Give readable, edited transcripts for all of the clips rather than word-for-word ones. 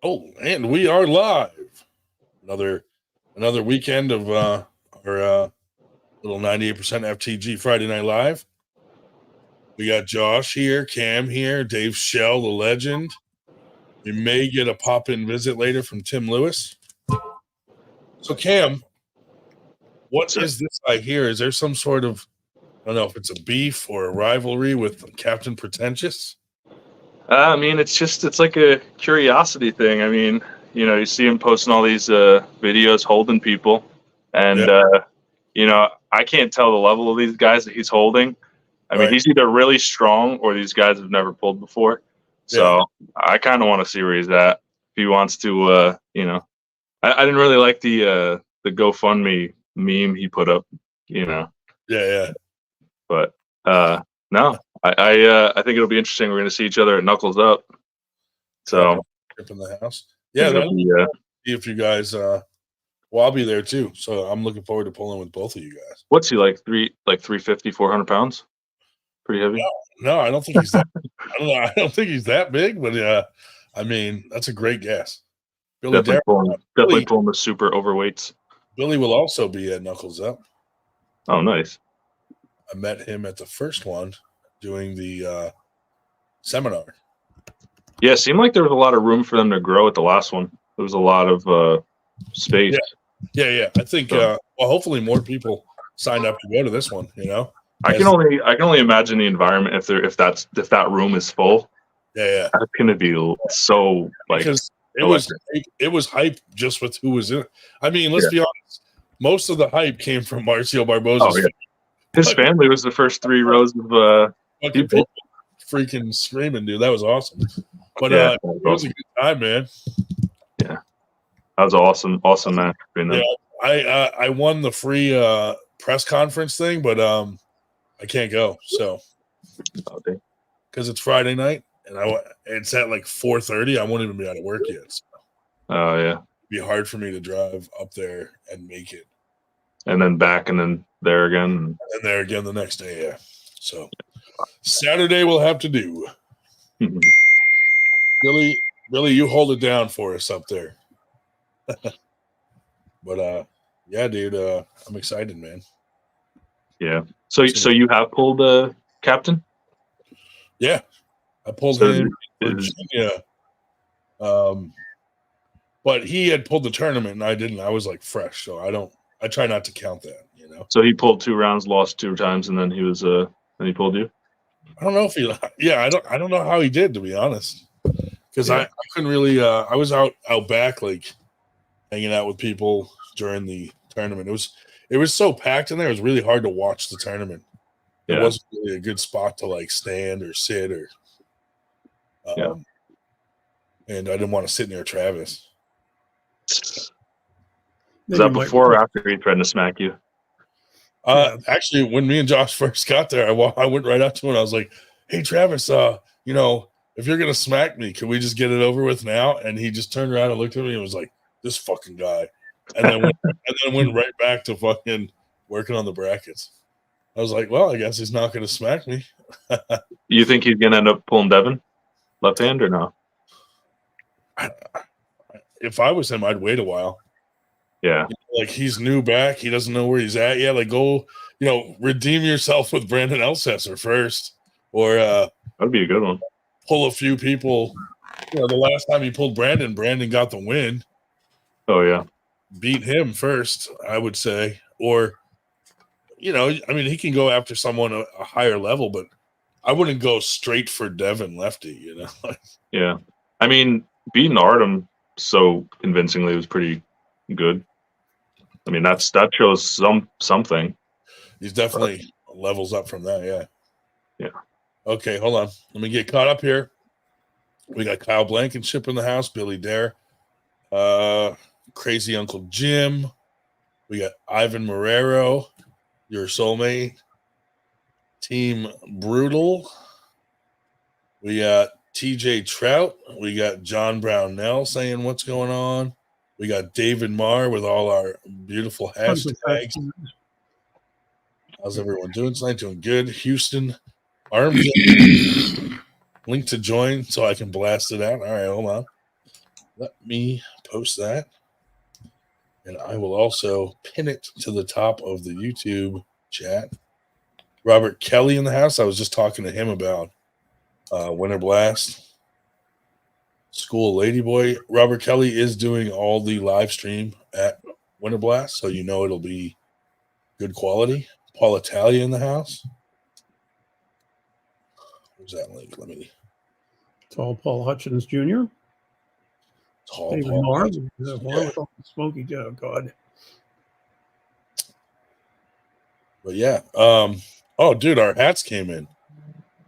Oh, and we are live. Another weekend of our little 98% FTG Friday Night Live. We got Josh here, Cam here, Dave Shell, the legend. We may get a pop-in visit later from Tim Lewis. So, Cam, what is this I hear? Is there some sort of, I don't know if it's a beef or a rivalry with Captain Pretentious? I mean, it's like a curiosity thing. I mean, you see him posting all these videos holding people, and I can't tell the level of these guys that he's holding. I mean, he's either really strong or these guys have never pulled before. So I kind of want to see where he's at. If he wants to, I didn't really like the GoFundMe meme he put up. Yeah. But no, I think it'll be interesting. We're going to see each other at Knuckles Up. So trip in the house. Yeah, see if you guys. Well, I'll be there too. So I'm looking forward to pulling with both of you guys. What's he like? 350, 400 pounds? Pretty heavy. No, I don't think he's that. I don't think he's that big, but I mean, that's a great guess. Billy definitely pulling the super overweights. Billy will also be at Knuckles Up. Oh, nice. I met him at the first one doing the seminar. Yeah, it seemed like there was a lot of room for them to grow at the last one. There was a lot of space. Yeah. I think well, hopefully more people signed up to go to this one. I can only imagine the environment if that room is full. Yeah. That's gonna be so like because it was hype just with who was in it. I mean, let's be honest. Most of the hype came from Marcio Barbosa's family. His family was the first 3 rows of people freaking screaming, dude. That was awesome. But it was a good time, man. Yeah, that was awesome match. Yeah, I won the free press conference thing, but I can't go. So because it's Friday night and it's at like 4:30. I won't even be out of work yet. So. Oh yeah, it'd be hard for me to drive up there and make it, and then back, and then there again, and there again the next day. Yeah. So Saturday we'll have to do. Billy, you hold it down for us up there. But yeah, dude, I'm excited, man. Yeah. So you have pulled Captain? Yeah, I pulled him in Virginia. But he had pulled the tournament and I didn't. I was like fresh, so I try not to count that, So he pulled 2 rounds, lost 2 times, and then he was then he pulled you? I don't know if he I don't know how he did, to be honest. Because I couldn't really I was out back like hanging out with people during the tournament. It was so packed in there, it was really hard to watch the tournament. It wasn't really a good spot to like stand or sit or and I didn't want to sit near Travis. Was that before or after he tried to smack you? Actually, when me and Josh first got there, I went right up to him and I was like, "Hey, Travis, if you're gonna smack me, can we just get it over with now?" And he just turned around and looked at me and was like, "This fucking guy," and then went right back to fucking working on the brackets. I was like, "Well, I guess he's not gonna smack me." You think he's gonna end up pulling Devin left hand or no? If I was him, I'd wait a while. Yeah. Like he's new back. He doesn't know where he's at yet. Like go, redeem yourself with Brandon Elsesser first. Or that'd be a good one. Pull a few people. The last time he pulled Brandon got the win. Oh yeah. Beat him first, I would say. Or I mean he can go after someone a higher level, but I wouldn't go straight for Devin lefty, Yeah. I mean, beating Artem so convincingly was pretty good. I mean, that shows something. He's definitely levels up from that, yeah. Okay, hold on. Let me get caught up here. We got Kyle Blankenship in the house, Billy Dare, Crazy Uncle Jim. We got Ivan Marrero, your soulmate. Team Brutal. We got TJ Trout. We got John Brownell saying what's going on. We got David Marr with all our beautiful hashtags. How's everyone doing tonight? Doing good. Houston. Arms link to join so I can blast it out. All right, hold on. Let me post that. And I will also pin it to the top of the YouTube chat. Robert Kelly in the house. I was just talking to him about Winter Blast. School Ladyboy. Robert Kelly is doing all the live stream at Winter Blast, so you know it'll be good quality. Paul Italia in the house. Where's that link? Let me. Tall Paul Hutchins Jr. Tall David Paul. Marr, Hutchins. Marr with all the smoky. Oh God. But yeah. Oh, dude, our hats came in.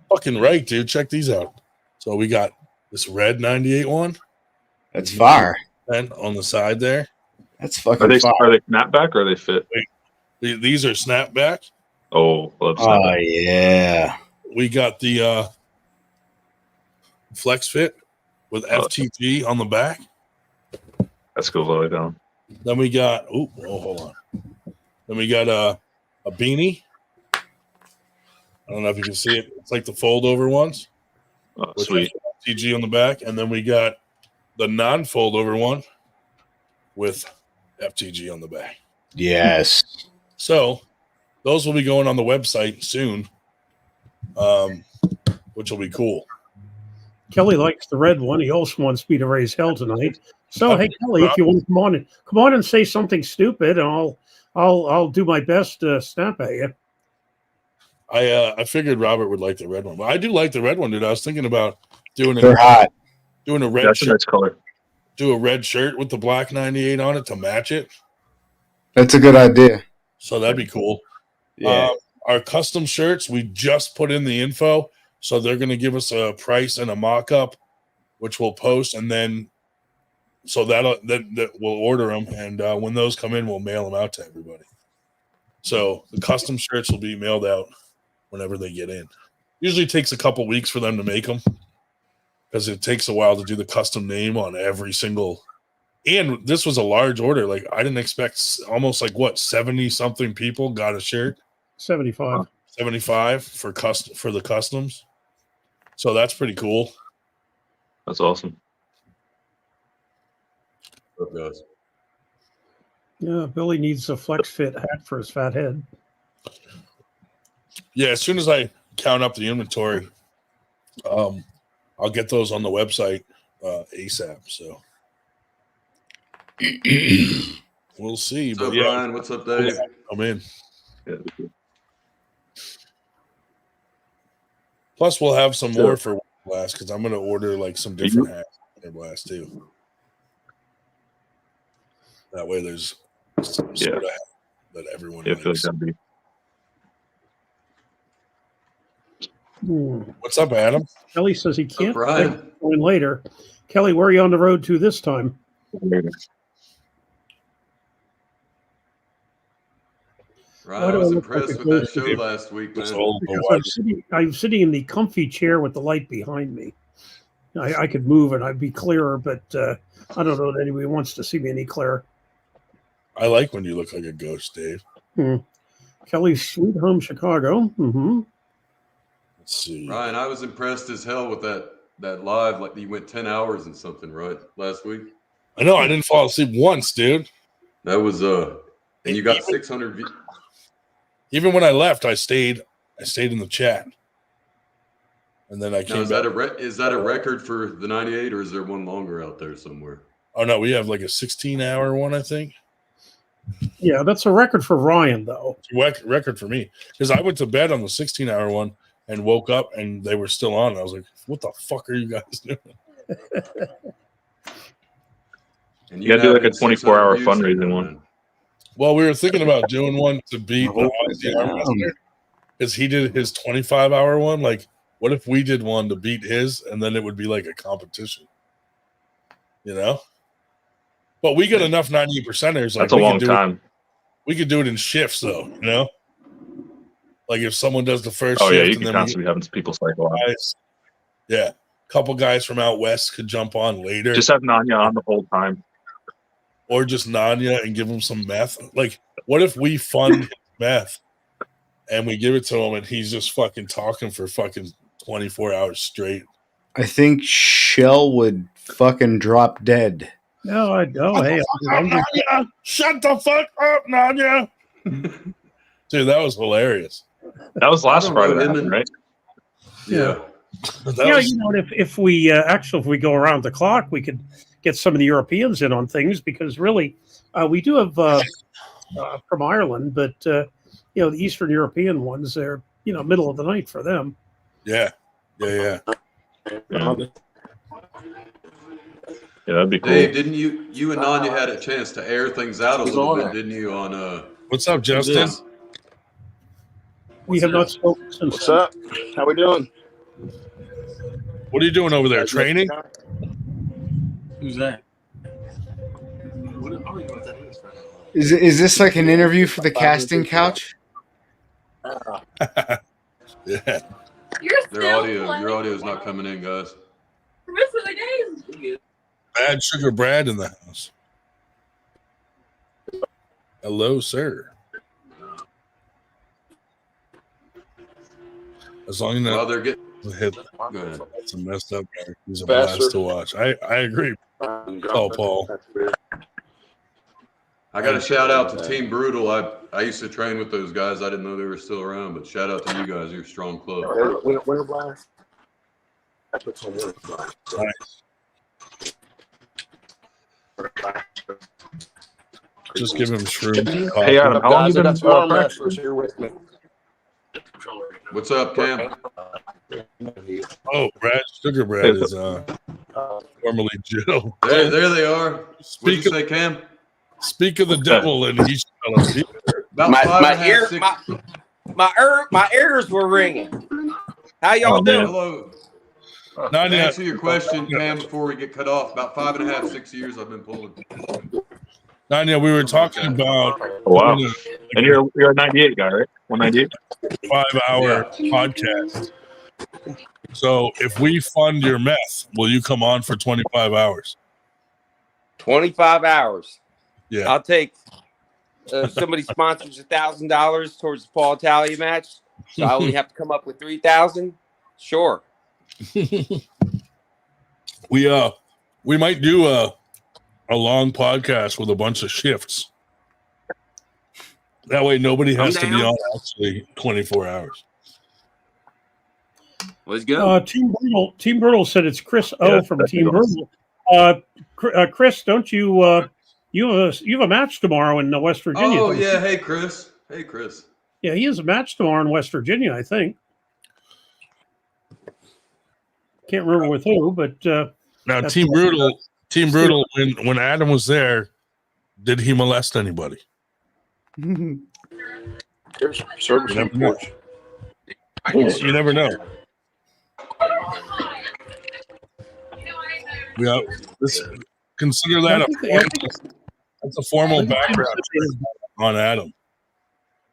Fucking right, dude. Check these out. So we got this red 98 one. That's fire. And on the side there. That's fucking fire. Are they snapback or are they fit? These are snapback. Oh, love snapback. Oh yeah. We got the Flex Fit with FTG on the back. That's cool. Low down. Then we got hold on. Then we got a beanie. I don't know if you can see it. It's like the fold over ones. Oh, with sweet. FTG on the back. And then we got the non-fold over one with FTG on the back. Yes. So those will be going on the website soon. Which will be cool. Kelly likes the red one. He also wants me to raise hell tonight. So hey Kelly, if you want to come on and say something stupid, and I'll do my best to snap at you. I figured Robert would like the red one. But I do like the red one, dude. I was thinking about doing They're hot. doing a red That's a shirt. nice color. Do a red shirt with the black 98 on it to match it. That's a good idea. So that'd be cool. Yeah. Our custom shirts, we just put in the info. So they're going to give us a price and a mock-up, which we'll post. And then so that we'll order them. And when those come in, we'll mail them out to everybody. So the custom shirts will be mailed out whenever they get in. Usually takes a couple weeks for them to make them because it takes a while to do the custom name on every single. And this was a large order. Like I didn't expect almost 70 something people got a shirt. 75. 75 for the customs. So that's pretty cool. That's awesome. Yeah, Billy needs a flex fit hat for his fat head. Yeah, as soon as I count up the inventory, I'll get those on the website ASAP. So we'll see. What's up, Ryan? What's up, Dave? I'm in. Yeah. Plus, we'll have some more for Winter Blast because I'm going to order some different hats for Winter Blast too. That way, there's some sort of hat that everyone Yeah, I feel like likes. that'd be. What's up, Adam? Kelly says he can't Ryan? go in later. Kelly, where are you on the road to this time? Ryan, I was impressed with that show last week, man. Because I'm sitting in the comfy chair with the light behind me. I could move and I'd be clearer, but I don't know that anybody wants to see me any clearer. I like when you look like a ghost, Dave. Kelly's Sweet Home Chicago. Mm-hmm. Let's see. Ryan, I was impressed as hell with that live. Like you went 10 hours and something, right? Last week. I know I didn't fall asleep once, dude. That was and you got 600 views. Even when I left, I stayed in the chat. And then I came Now, back. is that a record for the 98 or is there one longer out there somewhere? Oh no, we have a 16-hour one, I think. Yeah, that's a record for Ryan, though. It's a record for me because I went to bed on the 16-hour one and woke up and they were still on. I was like, "What the fuck are you guys doing?" And You gotta do a 24-hour 600 views fundraising one. man. Well, we were thinking about doing one to beat the Aussie Arm Wrestler because he did his 25-hour one. What if we did one to beat his, and then it would be like a competition, you know? But we get enough 90%ers. That's a long time. We could do it in shifts, though, you know? Like if someone does the first Oh, shift, yeah, you and can then constantly having people cycle out. Yeah, a couple guys from out west could jump on later. Just have Nanya on the whole time. Or just Nanya and give him some meth. What if we fund his meth and we give it to him and he's just fucking talking for fucking 24 hours straight I think Shell would fucking drop dead. No, I don't. Hey, I'm just, Nanya, shut the fuck up, Nanya. Dude, that was hilarious. That was I last don't Friday, know him night, and- right? Yeah. yeah, you know, if we if we go around the clock, we could get some of the Europeans in on things because really, we do have from Ireland, but you know, the Eastern European ones, they're middle of the night for them. Yeah. Yeah, that'd be cool. Dave, didn't you and Nanya had a chance to air things out a little bit, didn't you? On What's up, Justin? We have not spoken since. What's up? How we doing? What are you doing over there? Training? Who's that? Is this like an interview for the casting couch? Yeah. your audio's not coming in, guys. Bad Sugar Brad in the house. Hello, sir. As long as While they're getting, hit, go ahead. that's a messed up guy. He's a blast to watch. I agree. Paul. I got to shout out to Team Brutal. I used to train with those guys. I didn't know they were still around, but shout out to you guys. You're a strong club. Nice. Just give him shroom. Hey, Adam, how long you been practicing? Here with me. What's up, Cam? Oh, Sugar Brad is formerly Joe. There they are. What did Speak you of, say, Cam? speak of the devil, and he's About My ears were ringing. How y'all doing? Hello. To Nanya. answer your question, Cam, before we get cut off, about 5.5, 6 years I've been pulling. Nanya, we were talking about Wow. And you're a 98 guy, right? 198? 5-hour podcast. So if we fund your meth, will you come on for 25 hours? 25 hours. Yeah. I'll take. Somebody sponsors $1,000 towards the Paul Talia match, so I only have to come up with 3,000. Sure. We might do a long podcast with a bunch of shifts. That way nobody has to be on actually 24 hours. Let's go. Team Brutal said it's Chris O from Team Brutal. Chris, don't you you have a match tomorrow in West Virginia? Oh yeah, hey Chris. Yeah, he has a match tomorrow in West Virginia, I think. Can't remember with who, but Now Team Brutal, when Adam was there, did he molest anybody? There's service You never know. reports. You never know. Yeah, consider that that's a formal background on Adam.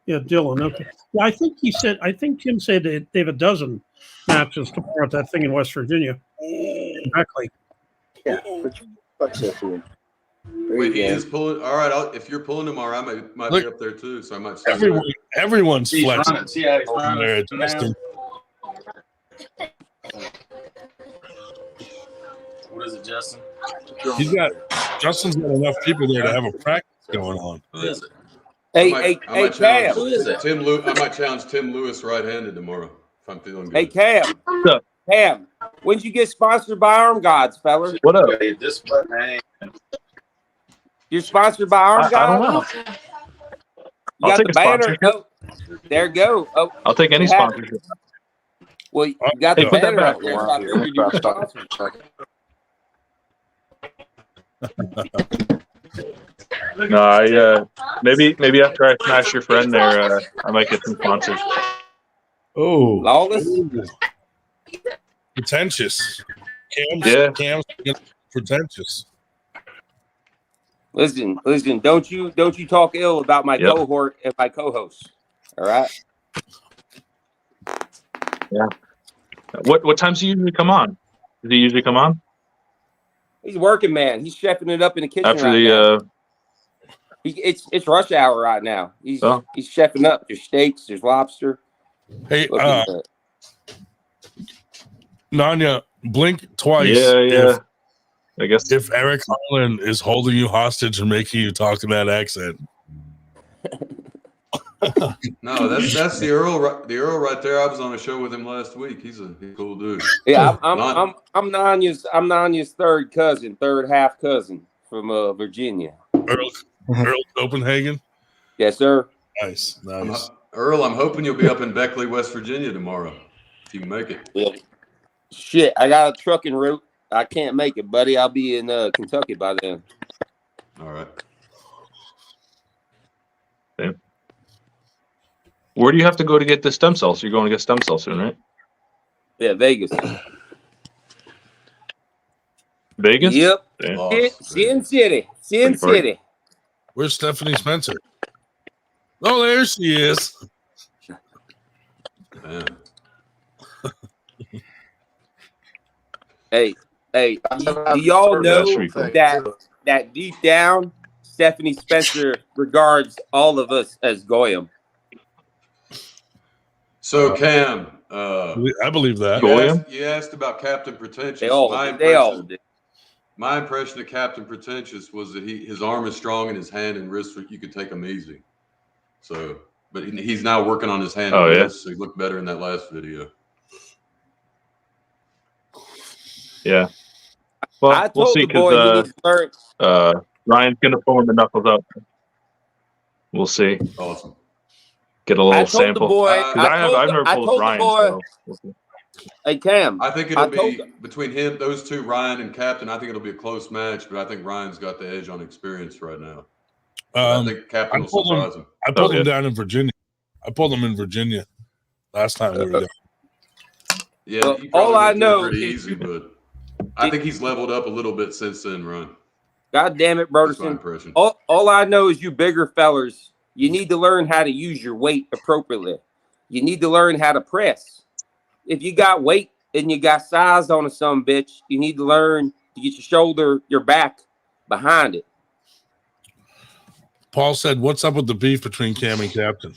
yeah, Dylan. Okay. Yeah, I think Tim said that they have a dozen matches tomorrow at that thing in West Virginia. Exactly. Yeah. What's that for? Wait, he is pulling. All right, if you're pulling tomorrow, I might be up there too. So I might. See Everyone's flexing. What is it, Justin? Justin's got enough people there to have a practice going on. Who is it? Hey, Cam. Who is it? Tim Lewis. I might challenge Tim Lewis right-handed tomorrow if I'm feeling good. Hey, Cam. up? Cam, when'd you get sponsored by Arm Gods, fellas? What up? This button, man. You're sponsored by Arm I don't Gods? know. You I'll got take the a banner. sponsorship. Oh, there you go. Oh, I'll take any you have- sponsorship. well, you got the Hey, put that banner back. up there. So I figured you were sponsored. No, maybe after I smash your friend there, I might get some sponsors. Oh, Lawless? Pretentious. Cam's pretentious. Listen. Don't you talk ill about my cohort and my co-host. All right. Yeah. What times do you usually come on? Does he usually come on He's a working man. He's chefing it up in the kitchen after right the? now. It's rush hour right now. He's chefing up. There's steaks. There's lobster. Hey, Looking good. Nanya, blink twice. Yeah. I guess If Eric Harlan is holding you hostage and making you talk in that accent. No, that's the Earl. The Earl right there. I was on a show with him last week. He's a cool dude. Yeah, I'm Nanya's third half cousin from Virginia. Earl Copenhagen. Yes, sir. Nice. Earl, I'm hoping you'll be up in Beckley, West Virginia tomorrow. If you can make it. Yeah. Shit, I got a trucking route. I can't make it, buddy. I'll be in Kentucky by then. All right. Yeah. Where do you have to go to get the stem cells? You're going to get stem cells soon, right? Yeah, Vegas. Vegas? Yep. Yeah. Sin City. Where's Stephanie Spencer? Oh, there she is. Man. Hey, do y'all know that deep down, Stephanie Spencer regards all of us as Goyim? So Cam, I believe that. You asked about Captain Pretentious. They all did. My impression of Captain Pretentious was that his arm is strong and his hand and wrist, you could take him easy. So, but he's now working on his hand and wrist, so he looked better in that last video. Yeah. Well, I we'll told see the boy he needs to learn. Ryan's going to pull the knuckles up. We'll see. Awesome. Get a little sample. I've never pulled Ryan. So we'll see. Hey, Cam. I think it'll be between those two, Ryan and Captain. I think it'll be a close match, but I think Ryan's got the edge on experience right now. I think Captain will surprise him. I pulled him down in Virginia. I pulled him in Virginia last time we were there. Yeah, well, all I know pretty easy, but I think he's leveled up a little bit since then, Ryan. God damn it, Broderson. All I know is you bigger fellers, you need to learn how to use your weight appropriately. You need to learn how to press. If you got weight and you got size on a some bitch, you need to learn to get your back behind it. Paul said, "What's up with the beef between Cam and Captain?"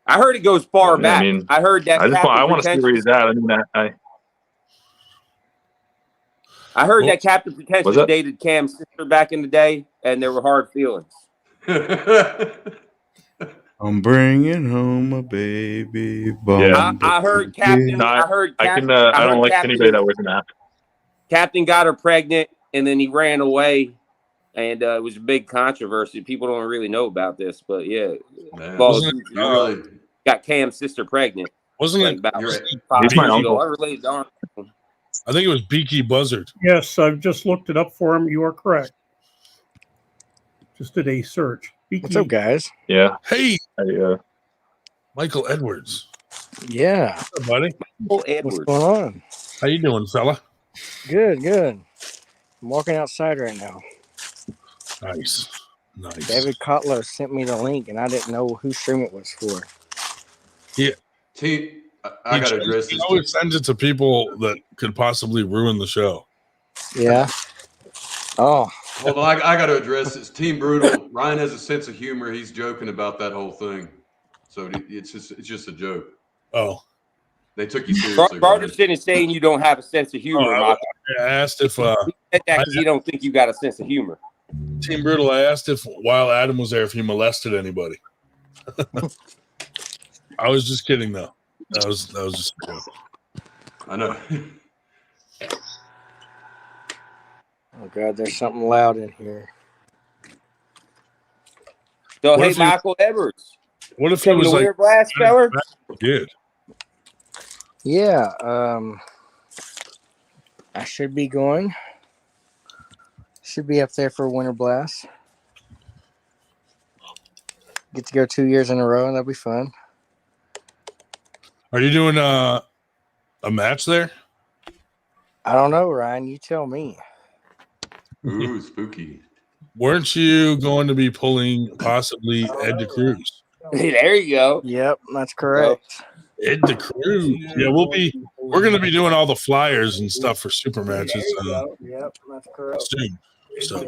I heard it goes far back. I heard that. I want to see where he's at. I heard that Captain Pretentious dated Cam's sister back in the day, and there were hard feelings. I'm bringing home a baby. Yeah. I heard Captain. I don't like anybody that wears a mask. Captain got her pregnant, and then he ran away, and it was a big controversy. People don't really know about this, but yeah, got Cam's sister pregnant. Wasn't it about 5 years ago? I related to Arnold. I think it was Beaky Buzzard. Yes, I've just looked it up for him. You are correct. Just did a search. Beaky. What's up, guys? Yeah. Hey, Michael Edwards. Yeah. What's up, buddy? Michael Edwards. What's going on? How you doing, fella? Good. I'm walking outside right now. Nice. David Kotler sent me the link, and I didn't know whose stream it was for. Yeah. I got to address this. He always sends it to people that could possibly ruin the show. Yeah. Oh. Hold on, I got to address this. Team Brutal. Ryan has a sense of humor. He's joking about that whole thing, so it's just a joke. Oh. They took you seriously. Barterson is saying you don't have a sense of humor. I asked if he said that because he don't think you got a sense of humor. Team Brutal. I asked if while Adam was there, if he molested anybody. I was just kidding, though. That was just a joke. I know. Oh God, there's something loud in here. So hey, Michael Edwards. What if he was like Blast feller? Did. Yeah. I should be going. Should be up there for Winter Blast. Get to go 2 years in a row, and that'll be fun. Are you doing a match there? I don't know, Ryan. You tell me. Ooh, spooky. Weren't you going to be pulling possibly Ed DeCruz? There you go. Yep, that's correct. Ed DeCruz. Yeah, we're going to be doing all the flyers and stuff for super matches. Yep, that's correct. Soon. So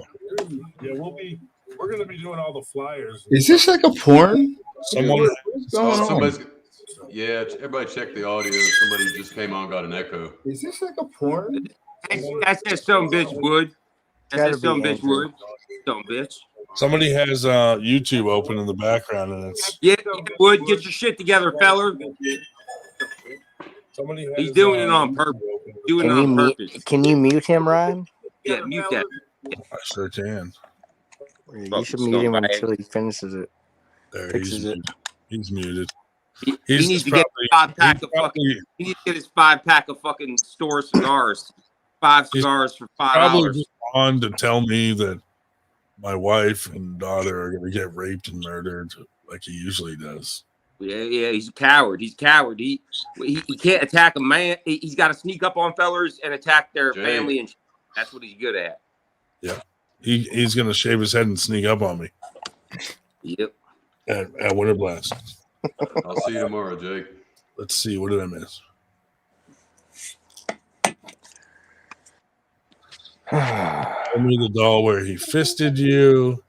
yeah, we're going to be doing all the flyers. Is this like a porn? Somebody's Yeah, everybody check the audio. Somebody just came on, got an echo. Is this like a porn? That's that some bitch wood. That's Gotta that some be bitch Andrew. wood. Some bitch. Somebody has YouTube open in the background, and it's Yeah, Wood, get your shit together, feller. somebody. He's doing it on purpose. Doing it on purpose. Can you mute him, Ryan? Yeah, mute that. I sure can. You should mute him until he finishes it. There, Fixes it. He's muted. He He's needs to probably, get 5-pack he's of fucking. probably, He needs to get his 5-pack of fucking store cigars. 5 cigars for probably $5. just on to tell me that my wife and daughter are going to get raped and murdered like he usually does. Yeah, he's a coward. He's a coward. He can't attack a man. He's got to sneak up on fellers and attack their family, and that's what he's good at. Yeah, he's going to shave his head and sneak up on me. Yep. At Winter Blast. I'll see you tomorrow, Jake. Let's see. What did I miss? Tell me the doll where he fisted you.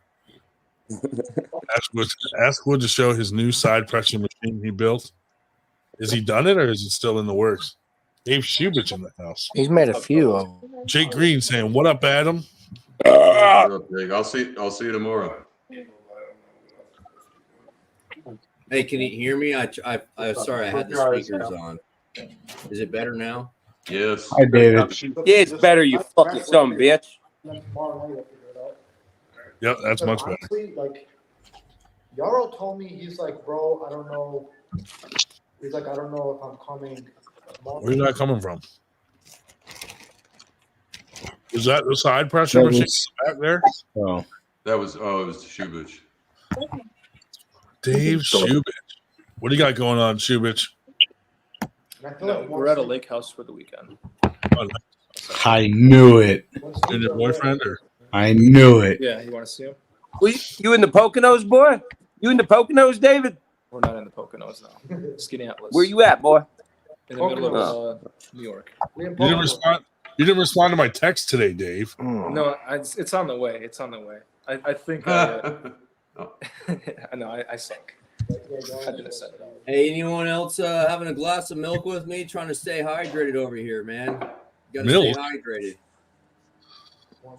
Ask Wood to show his new side pressure machine he built. Is he done it or is it still in the works? Dave Shubich in the house. He's made a few of them. Jake Green saying, "What up, Adam?" What's up, Jake? I'll see you tomorrow. Hey, can you hear me? I sorry, I had the speakers on. Is it better now? Yes. Hi, David. Yeah, it's better, you fucking some bitch. Yep, that's much better. Honestly, like, Yarrow told me, he's like, bro, I don't know. He's like, I don't know if I'm coming. Where's that coming from? Is that the side pressure machine back there? Oh, it was Shubich. Dave Shubich. What do you got going on, Shubich? No, we're at a lake house for the weekend. I knew it. And your boyfriend, or I knew it. Yeah, you want to see him? You in the Poconos, boy? You in the Poconos, David? We're not in the Poconos now. Skinny Atlas. Where you at, boy? In the middle of New York. You didn't respond to my text today, Dave. No, it's on the way. It's on the way. I think. I know. I suck. I didn't set it up. Hey, anyone else having a glass of milk with me? Trying to stay hydrated over here, man. You gotta stay hydrated.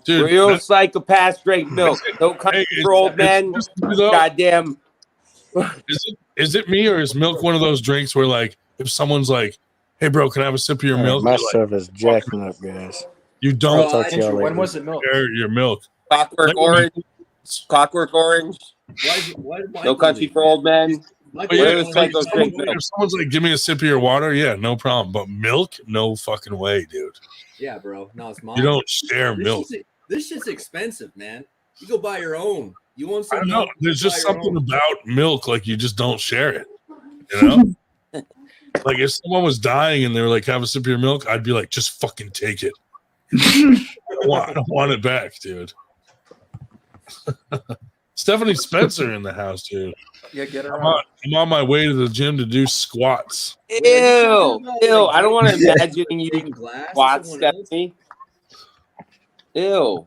Dude, real psychopaths drink milk. No country for old men. Goddamn. Is it me or is milk one of those drinks where, like, if someone's like, "Hey, bro, can I have a sip of your milk?" My stuff is jacking up, guys. You don't. When was it milk? Your milk. Clockwork Orange. Clockwork Orange. No country for old men. If someone's like, "Give me a sip of your water," yeah, no problem. But milk, no fucking way, dude. Yeah, bro. No, it's mine. You don't share milk. This shit's expensive, man. You go buy your own. You want some? I don't know. There's just something about milk, like you just don't share it. You know, like if someone was dying and they were like, "Have a sip of your milk," I'd be like, "Just fucking take it." I don't want it back, dude. Stephanie Spencer in the house, dude. Yeah, get her I'm on my way to the gym to do squats. Ew. I don't want to imagine you doing squats, Stephanie. Ew.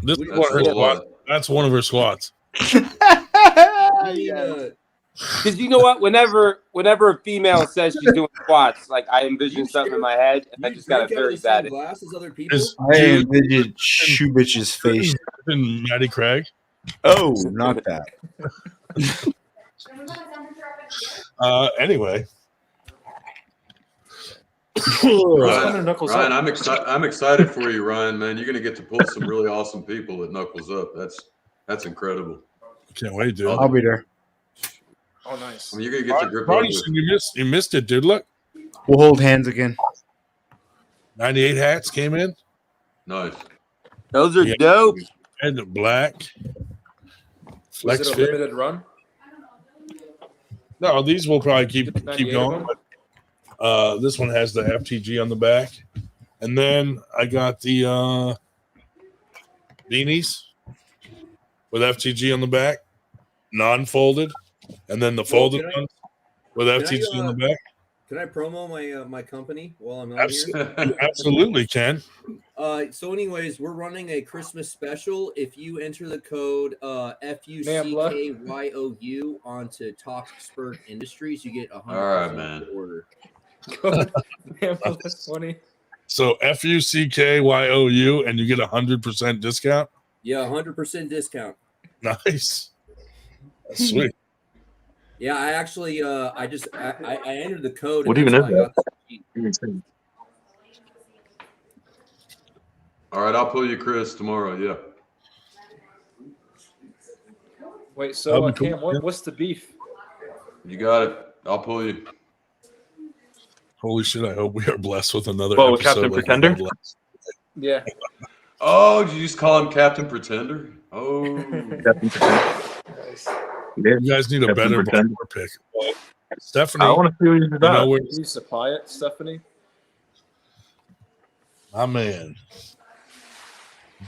This is what her squat. That's one of her squats. Because you know what? Whenever a female says she's doing squats, like I envision something in my head, and I just got a very bad. I envisioned Shubich's face. And Maddie Craig. Oh, not that. Anyway. Ryan, I'm excited for you, Ryan. Man, you're gonna get to pull some really awesome people at Knuckles Up. That's incredible. Can't wait, dude. I'll be there. Oh, nice. I mean, you're gonna get to grip. You missed it, dude. Look. We'll hold hands again. 98 hats came in. Nice. Those are dope. And the black. Was it a limited run? No, these will probably keep going. But, this one has the FTG on the back, and then I got the beanies with FTG on the back, non-folded, and then the folded ones with FTG on the back. Can I promo my company while I'm on here? Absolutely, Ken. So anyways, we're running a Christmas special. If you enter the code FUCKYOU onto Toxburg Industries, you get 100% All right, man. order. That's funny. So FUCKYOU, and you get 100% discount. Yeah, 100% discount. Nice. That's sweet. Yeah, I actually, I entered the code. What and even that's is how I got that? the sheet. All right, I'll pull you, Chris, tomorrow. Yeah. Wait, so Cam, what's the beef? You got it. I'll pull you. Holy shit! I hope we are blessed with another Well, episode. Captain like Pretender? we had last. Yeah. Oh, did you just call him Captain Pretender? Oh. Captain Pretender. You guys need a Captain better Pretender. Baltimore pick. Well, Stephanie, I want to see what he's about. where Can you supply it, Stephanie? my man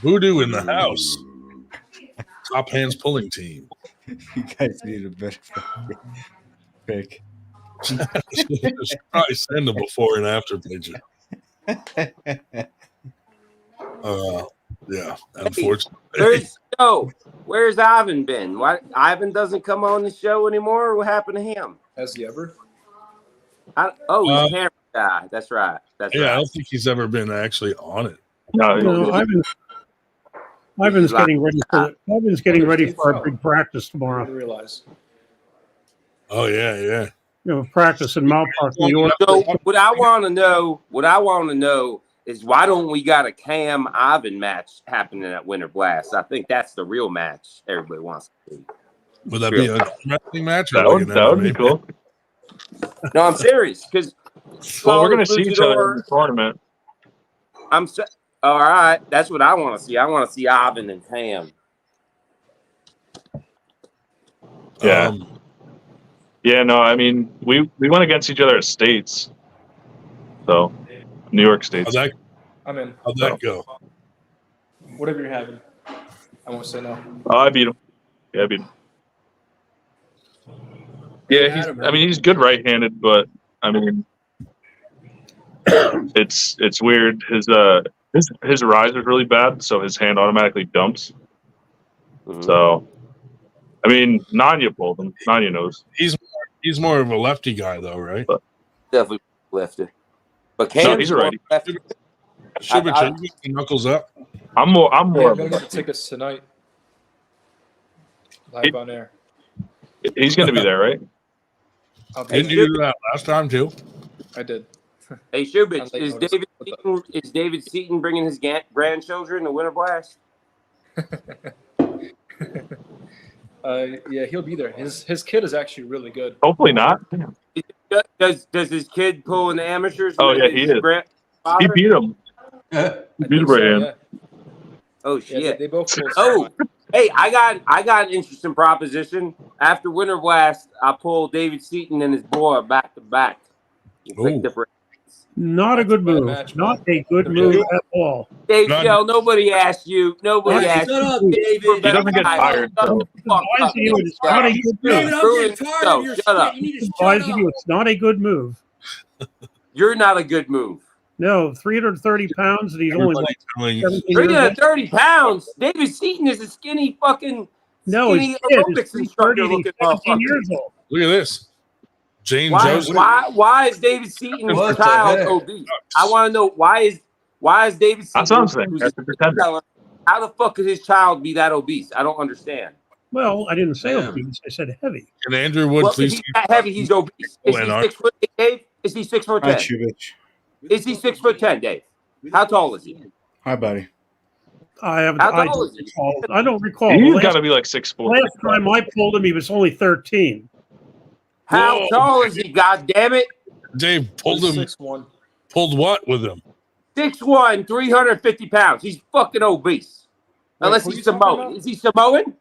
Voodoo in the house. Top hands pulling team. You guys need a better pick. Should probably send a before and after picture. Yeah, unfortunately. Where's Ivan been? Why Ivan doesn't come on the show anymore? What happened to him? Has he ever? He's camera guy. That's right. That's right. I don't think he's ever been actually on it. No, Ivan's getting ready for our big practice I tomorrow. didn't realize. Oh yeah. Practice in Mount Park, New York. So what I want to know is why don't we got a Cam Ivan match happening at Winter Blast? I think that's the real match everybody wants to see. Would that be a wrestling match? That would be cool. No, I'm serious because Well, we're gonna see each other in the tournament. All right. That's what I want to see. I want to see Ivan and Cam. Yeah. Yeah, no, I mean, we went against each other at States. So, New York States. I'm in. How'd that go? Whatever you're having. I won't say no. I beat him. Yeah, I beat him. Yeah, he's good right-handed, but I mean, it's weird. His rise is really bad, so his hand automatically dumps. Mm-hmm. So, I mean, Nanya pulled him. Nanya knows. He's more of a lefty guy, though, right? Definitely lefty. But Cam's he's a righty. Should be knuckles up. I'm more. I'm going to get the tickets tonight. Live on air. He's going to be there, right? Didn't you do that last time too? I did. Hey, Shubich, is David Seaton bringing his grandchildren to Winter Blast? Yeah, he'll be there. His kid is actually really good. Hopefully not. Does his kid pull in the amateurs? Oh yeah, he is. He beat him. He beat him right in. Yeah. Oh shit! Yeah, they both pull. Oh, hey, I got an interesting proposition. After Winter Blast, I pulled David Seaton and his boy back to back. Not a good move. Not a good move at all. Dave Shell, nobody asked you. Nobody asked you. Shut up, David. He doesn't get tired. It's not a good David, move. I'm getting tired of your Shut shit. up. You need to shut up. It's not a good move. You're not a good move. No, 330 pounds, and he's only like 17 years old. 330 pounds. David Seaton is a skinny fucking No, skinny he's kid. aerobics He's instructor 30, looking 17 motherfucker. years old. Look at this. Jane Why, Joseph. why is David Seaton's What the child heck? obese? I want to know why is David Seaton That's what I'm saying. That's the pretender. how the fuck could his child be that obese? I don't understand. Well, I didn't say Damn. obese. I said heavy. And Andrew Wood, Well, if please. he's that heavy, he's obese. Is he Leonard. 6'8", Dave? Is he 6'10"? Hi, Chubich. Is he 6'10", Dave? How tall is he? Hi, buddy. I haven't. How I tall don't is he? recall. I don't recall. He's Last, got to be like 6'4". last time I pulled him, he was only 13. How Whoa. tall is he? God damn it! Dave pulled him. 6'1". Pulled what with him? 6'1", 350 pounds. He's fucking obese. Wait, Unless who he's you talking Samoan. about? Is he Samoan?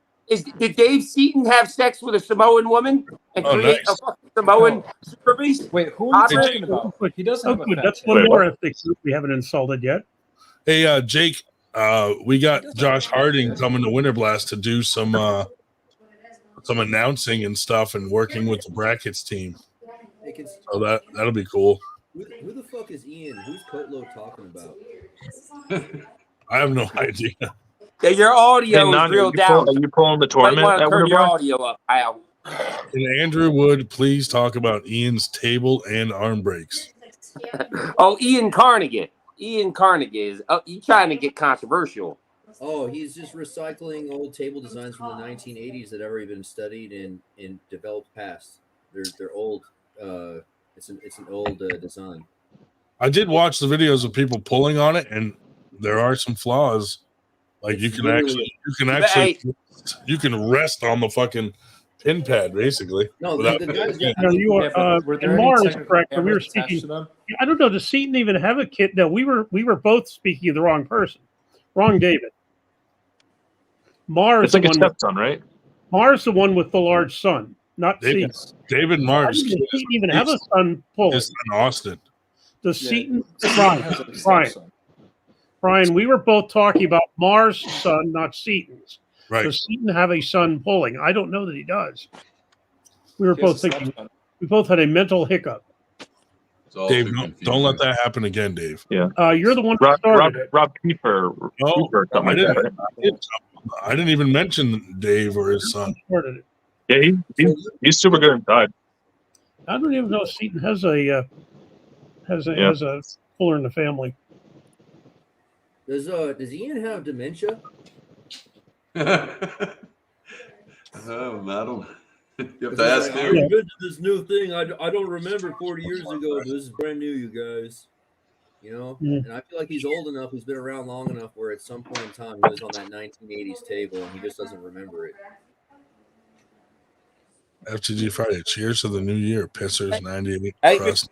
Did Dave Seaton have sex with a Samoan woman and Oh, create nice. a fucking Samoan super beast? Wait, who are you Hey, talking about? He doesn't Oh, have a good. fat That's chick. one Wait, more ethnic group we haven't insulted yet. Hey, Jake. We got Josh Harding coming to Winter Blast to do some announcing and stuff, and working with the brackets team. So that'll be cool. Who the fuck is Ian? Who's Kotlo talking about? I have no idea. Yeah, your audio is Nani, real down. Are you pulling the You tournament want to at turn your Winterboy? audio up, Al. And Andrew Wood, please talk about Ian's table and arm breaks. Oh, Ian Carnegie. Ian Carnegie is you trying to get controversial. Oh, he's just recycling old table designs from the 1980s that have already been studied and developed past. They're old. It's an old design. I did watch the videos of people pulling on it, and there are some flaws. Like It's you can rest on the fucking pin pad basically. No, without the guys pin. No, you Yeah, are. but were there And any Mars is technical correct. But we were cameras attached speaking. to them? I don't know. Does Seaton even have a kit? No, we were both speaking of the wrong person, wrong David. Mars, It's like the a one stepson, right? Mars, the one with the large sun, not David, Seaton. David Mars. Does Seaton even have a sun pulling? His son Austin. Does Yeah. Seaton? Seaton has a Brian, stepson. Brian, we were both talking about Mars' son, not Seaton's. Right. Does Seaton have a son pulling? I don't know that he does. We were He has both a thinking. stepson. We both had a mental hiccup. It's all Dave, too don't let confusing. that happen again, Dave. Yeah. You're the one who started it. Rob Kiefer. No, Kiefer, something like that, right? I didn't even mention Dave or his son. Started it. Yeah, he's super good inside. I don't even know if Seaton has a puller in the family. Does Ian have dementia? Madam. You have It's to ask like, I him. invented this new thing. I don't remember 40 years ago, but this is brand new, you guys. You know, and I feel like he's old enough. He's been around long enough where at some point in time he was on that 1980s table and he just doesn't remember it. FTG Friday. Cheers to the new year. Pissers 98. Hey, Crust.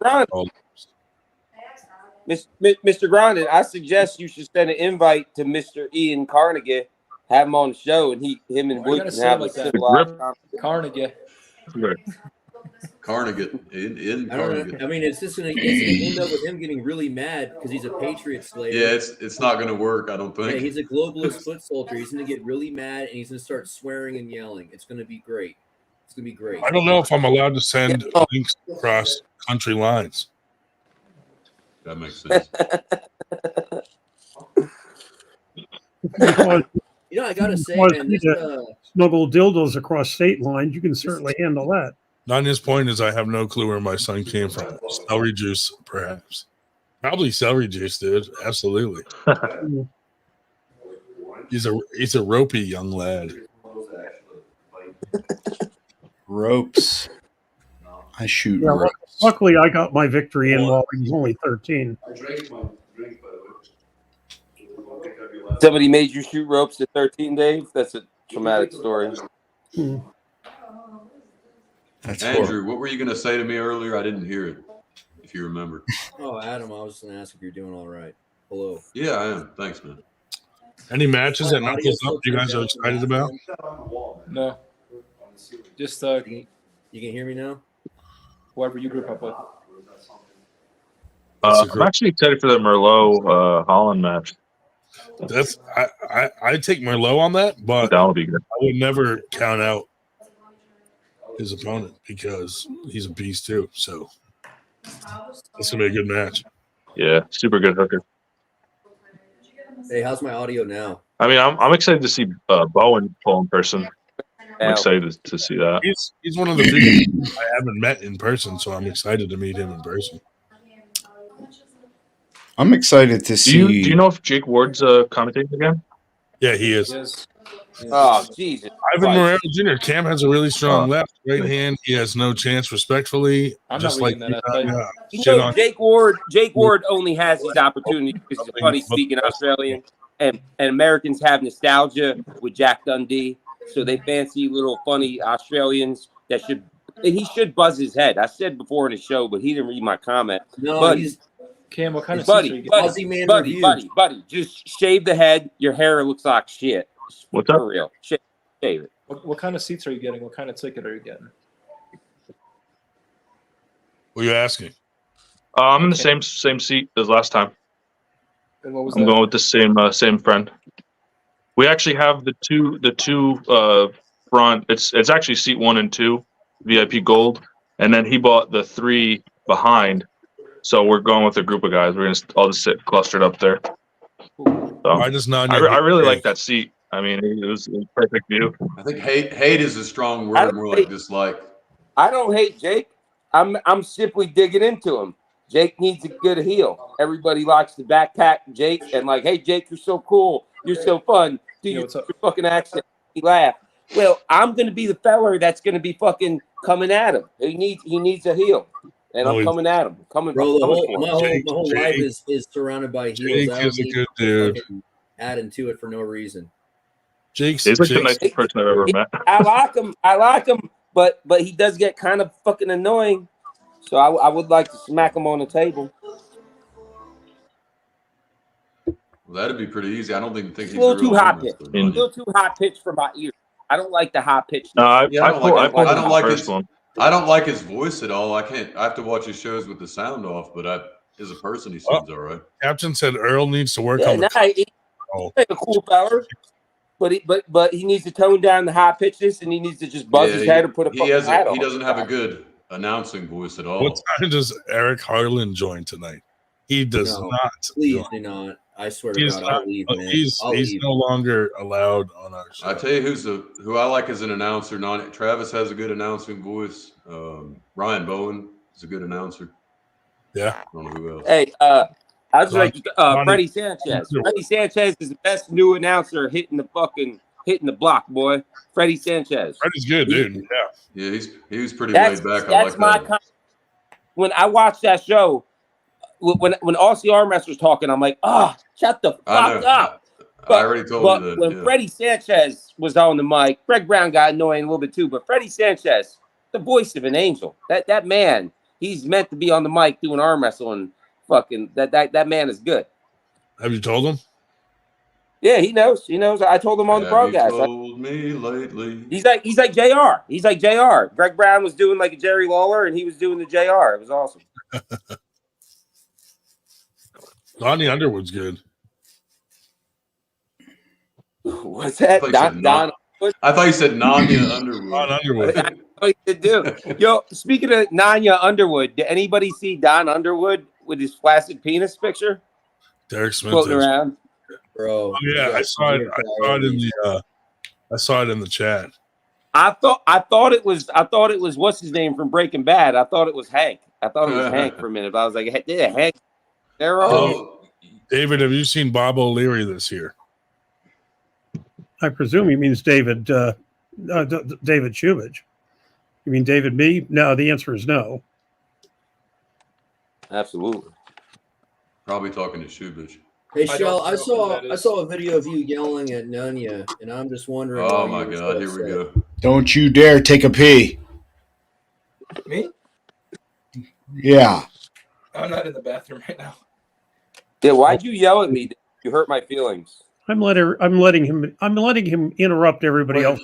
Mr. Grondin, I suggest you should send an invite to Mr. Ian Carnegie, have him on the show, and him and Why you Wood gotta can say it have like a that? civilized conversation. Carnegie. Carnegie. In I don't Carnegie. know. I mean, it's gonna end up with him getting really mad because he's a Patriot slayer. Yeah, it's not going to work, I don't think. Yeah, he's a globalist foot soldier. He's gonna get really mad and he's gonna start swearing and yelling. It's gonna be great. It's gonna be great. I don't know if I'm allowed to send links across country lines. That makes sense. You know, I gotta say, Well, man, this, snuggle dildos across state lines. You can certainly handle that. Nania's point is I have no clue where my son came from. Celery juice, perhaps. Probably celery juice, dude. Absolutely. He's a ropey young lad. Ropes. I shoot Yeah, ropes. luckily, I got my victory in while he was only 13. Somebody made you shoot ropes at 13, Dave? That's a traumatic story. That's Andrew, horrible. what were you going to say to me earlier? I didn't hear it, if you remember. oh, Adam, I was just gonna ask if you're doing all right. Hello. Yeah, I am. Thanks, man. Any matches at Knuckles Up you guys are excited about? No. Just You can hear me now? whoever you group up with. I'm actually excited for the Merlot Holland match. That's I take Merlot on that, but That'll be good. I would never count out his opponent because he's a beast too. So it's gonna be a good match. Yeah, super good hooker. Hey, how's my audio now? I mean, I'm excited to see Bowen pull in person. I'm excited to see that. He's one of the few I haven't met in person, so I'm excited to meet him in person. I'm excited to see. Do you know if Jake Ward's commentating again? Yeah, he is. Yes. Oh, Jesus. Ivan Moreno Jr. Cam has a really strong left, right hand. He has no chance, respectfully. I'm just not like reading that. You know, Jake Ward only has these opportunities because he's a funny speaking Australian, and Americans have nostalgia with Jack Dundee, so they fancy little funny Australians that he should buzz his head. I said before in the show, but he didn't read my comment. No, but he's Cam, what kind of seats are you getting? buddy, just shave the head. Your hair looks like shit. What's up? For real. Shave it. What kind of seats are you getting? What kind of ticket are you getting? What are you asking? I'm in the same seat as last time. And what was I'm that? going with the same friend. We actually have the two front. It's actually seat 1 and 2, VIP gold, and then he bought the 3 behind. So we're going with a group of guys. We're gonna all just sit clustered up there. Cool. So Why does Nanya I really hate like Jake? that seat. I mean, it was a perfect view. I think hate is a strong I word, don't more hate- like dislike. I don't hate Jake. I'm simply digging into him. Jake needs a good heel. Everybody likes to backpack Jake and like, hey Jake, you're so cool, you're so fun. Do your fucking accent. He laugh. Well, I'm gonna be the feller that's gonna be fucking coming at him. He needs a heel, and I'm coming at him. Bro, my whole life is surrounded by heels. Jake I don't is a need good to dude. fucking add into it for no reason. Jake's He's like the nicest person I've ever met. I like him, but he does get kind of fucking annoying. So I would like to smack him on the table. Well, that'd be pretty easy. I don't even think It's he's a little a real too high arm pitched. wrestler. A little too high pitched for my ear. I don't like the high pitched. No, I don't pulled like the his first one. I don't like his voice at all. I have to watch his shows with the sound off, but as a person, he seems all right. Captain said Earl needs to work Yeah, on the. he's a cool feller, but he needs to tone down the high pitches and he needs to just buzz his head or put a fucking hat on. He doesn't have a good announcing voice at all. What time does Eric Harlan join tonight? He does No, not. Please join. do not. I swear to He's God, not- I'll leave, man. He's I'll leave. no longer allowed on our show. I tell you who I like as an announcer. Travis has a good announcing voice. Ryan Bowen is a good announcer. Yeah. I don't know who else. Hey, I was like Freddie Sanchez. Freddie Sanchez is the best new announcer hitting the block, boy. Freddie Sanchez. Freddie's good, dude. Yeah. Yeah, he was pretty laid back. I like that. When I watched that show, when Aussie Arm Wrestler's talking, I'm like, shut the fuck up. I already told you that. When Freddie Sanchez was on the mic, Greg Brown got annoying a little bit too, but Freddie Sanchez, the voice of an angel. That man, he's meant to be on the mic doing arm wrestling. Fucking that man is good. Have you told him? Yeah, he knows. He knows. I told him on the broadcast. You told me lately. He's like JR. He's like JR. Greg Brown was doing like a Jerry Lawler, and he was doing the JR. It was awesome. Donnie Underwood's good. What's that? Don. I thought you said Nanya Underwood. Don Underwood. I know you do. Yo, speaking of Nanya Underwood, did anybody see Don Underwood with his flaccid penis picture Derek Smith floating around? Bro. Oh, yeah, I saw it. I saw it in the chat. I thought it was what's his name from Breaking Bad. I thought it was Hank. I thought it was Hank for a minute. But I was like, yeah, Hank. David, have you seen Bob O'Leary this year? I presume he means David David Shubich. You mean David me? No, the answer is no. Absolutely. Probably talking to Shubich. Hey, Shell, I saw a video of you yelling at Nanya, and I'm just wondering. Oh my God, here we go. Don't you dare take a pee. Me? Yeah. I'm not in the bathroom right now. Yeah, why'd you yell at me? You hurt my feelings. I'm letting him interrupt everybody else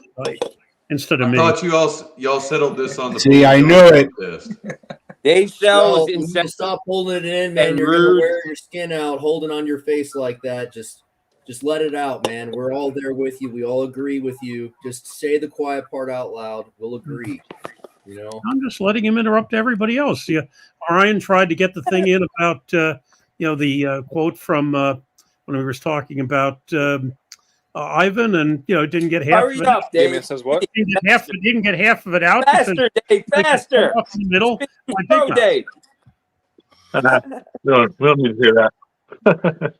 instead of me. I thought y'all settled this on the. See, I knew it. Dave Shell you is need to stop holding it in, man. You're gonna wear your skin out, holding on your face like that. Just let it out, man. We're all there with you. We all agree with you. Just say the quiet part out loud. We'll agree. You know. I'm just letting him interrupt everybody else. Yeah, Ryan tried to get the thing in about the quote from when we were talking about Ivan, and didn't get half Hurry of it. up, Dave. Damien says what? Didn't get half of it out. Faster, Dave. Faster. Up in the middle. Go, Dave. We don't need to hear that.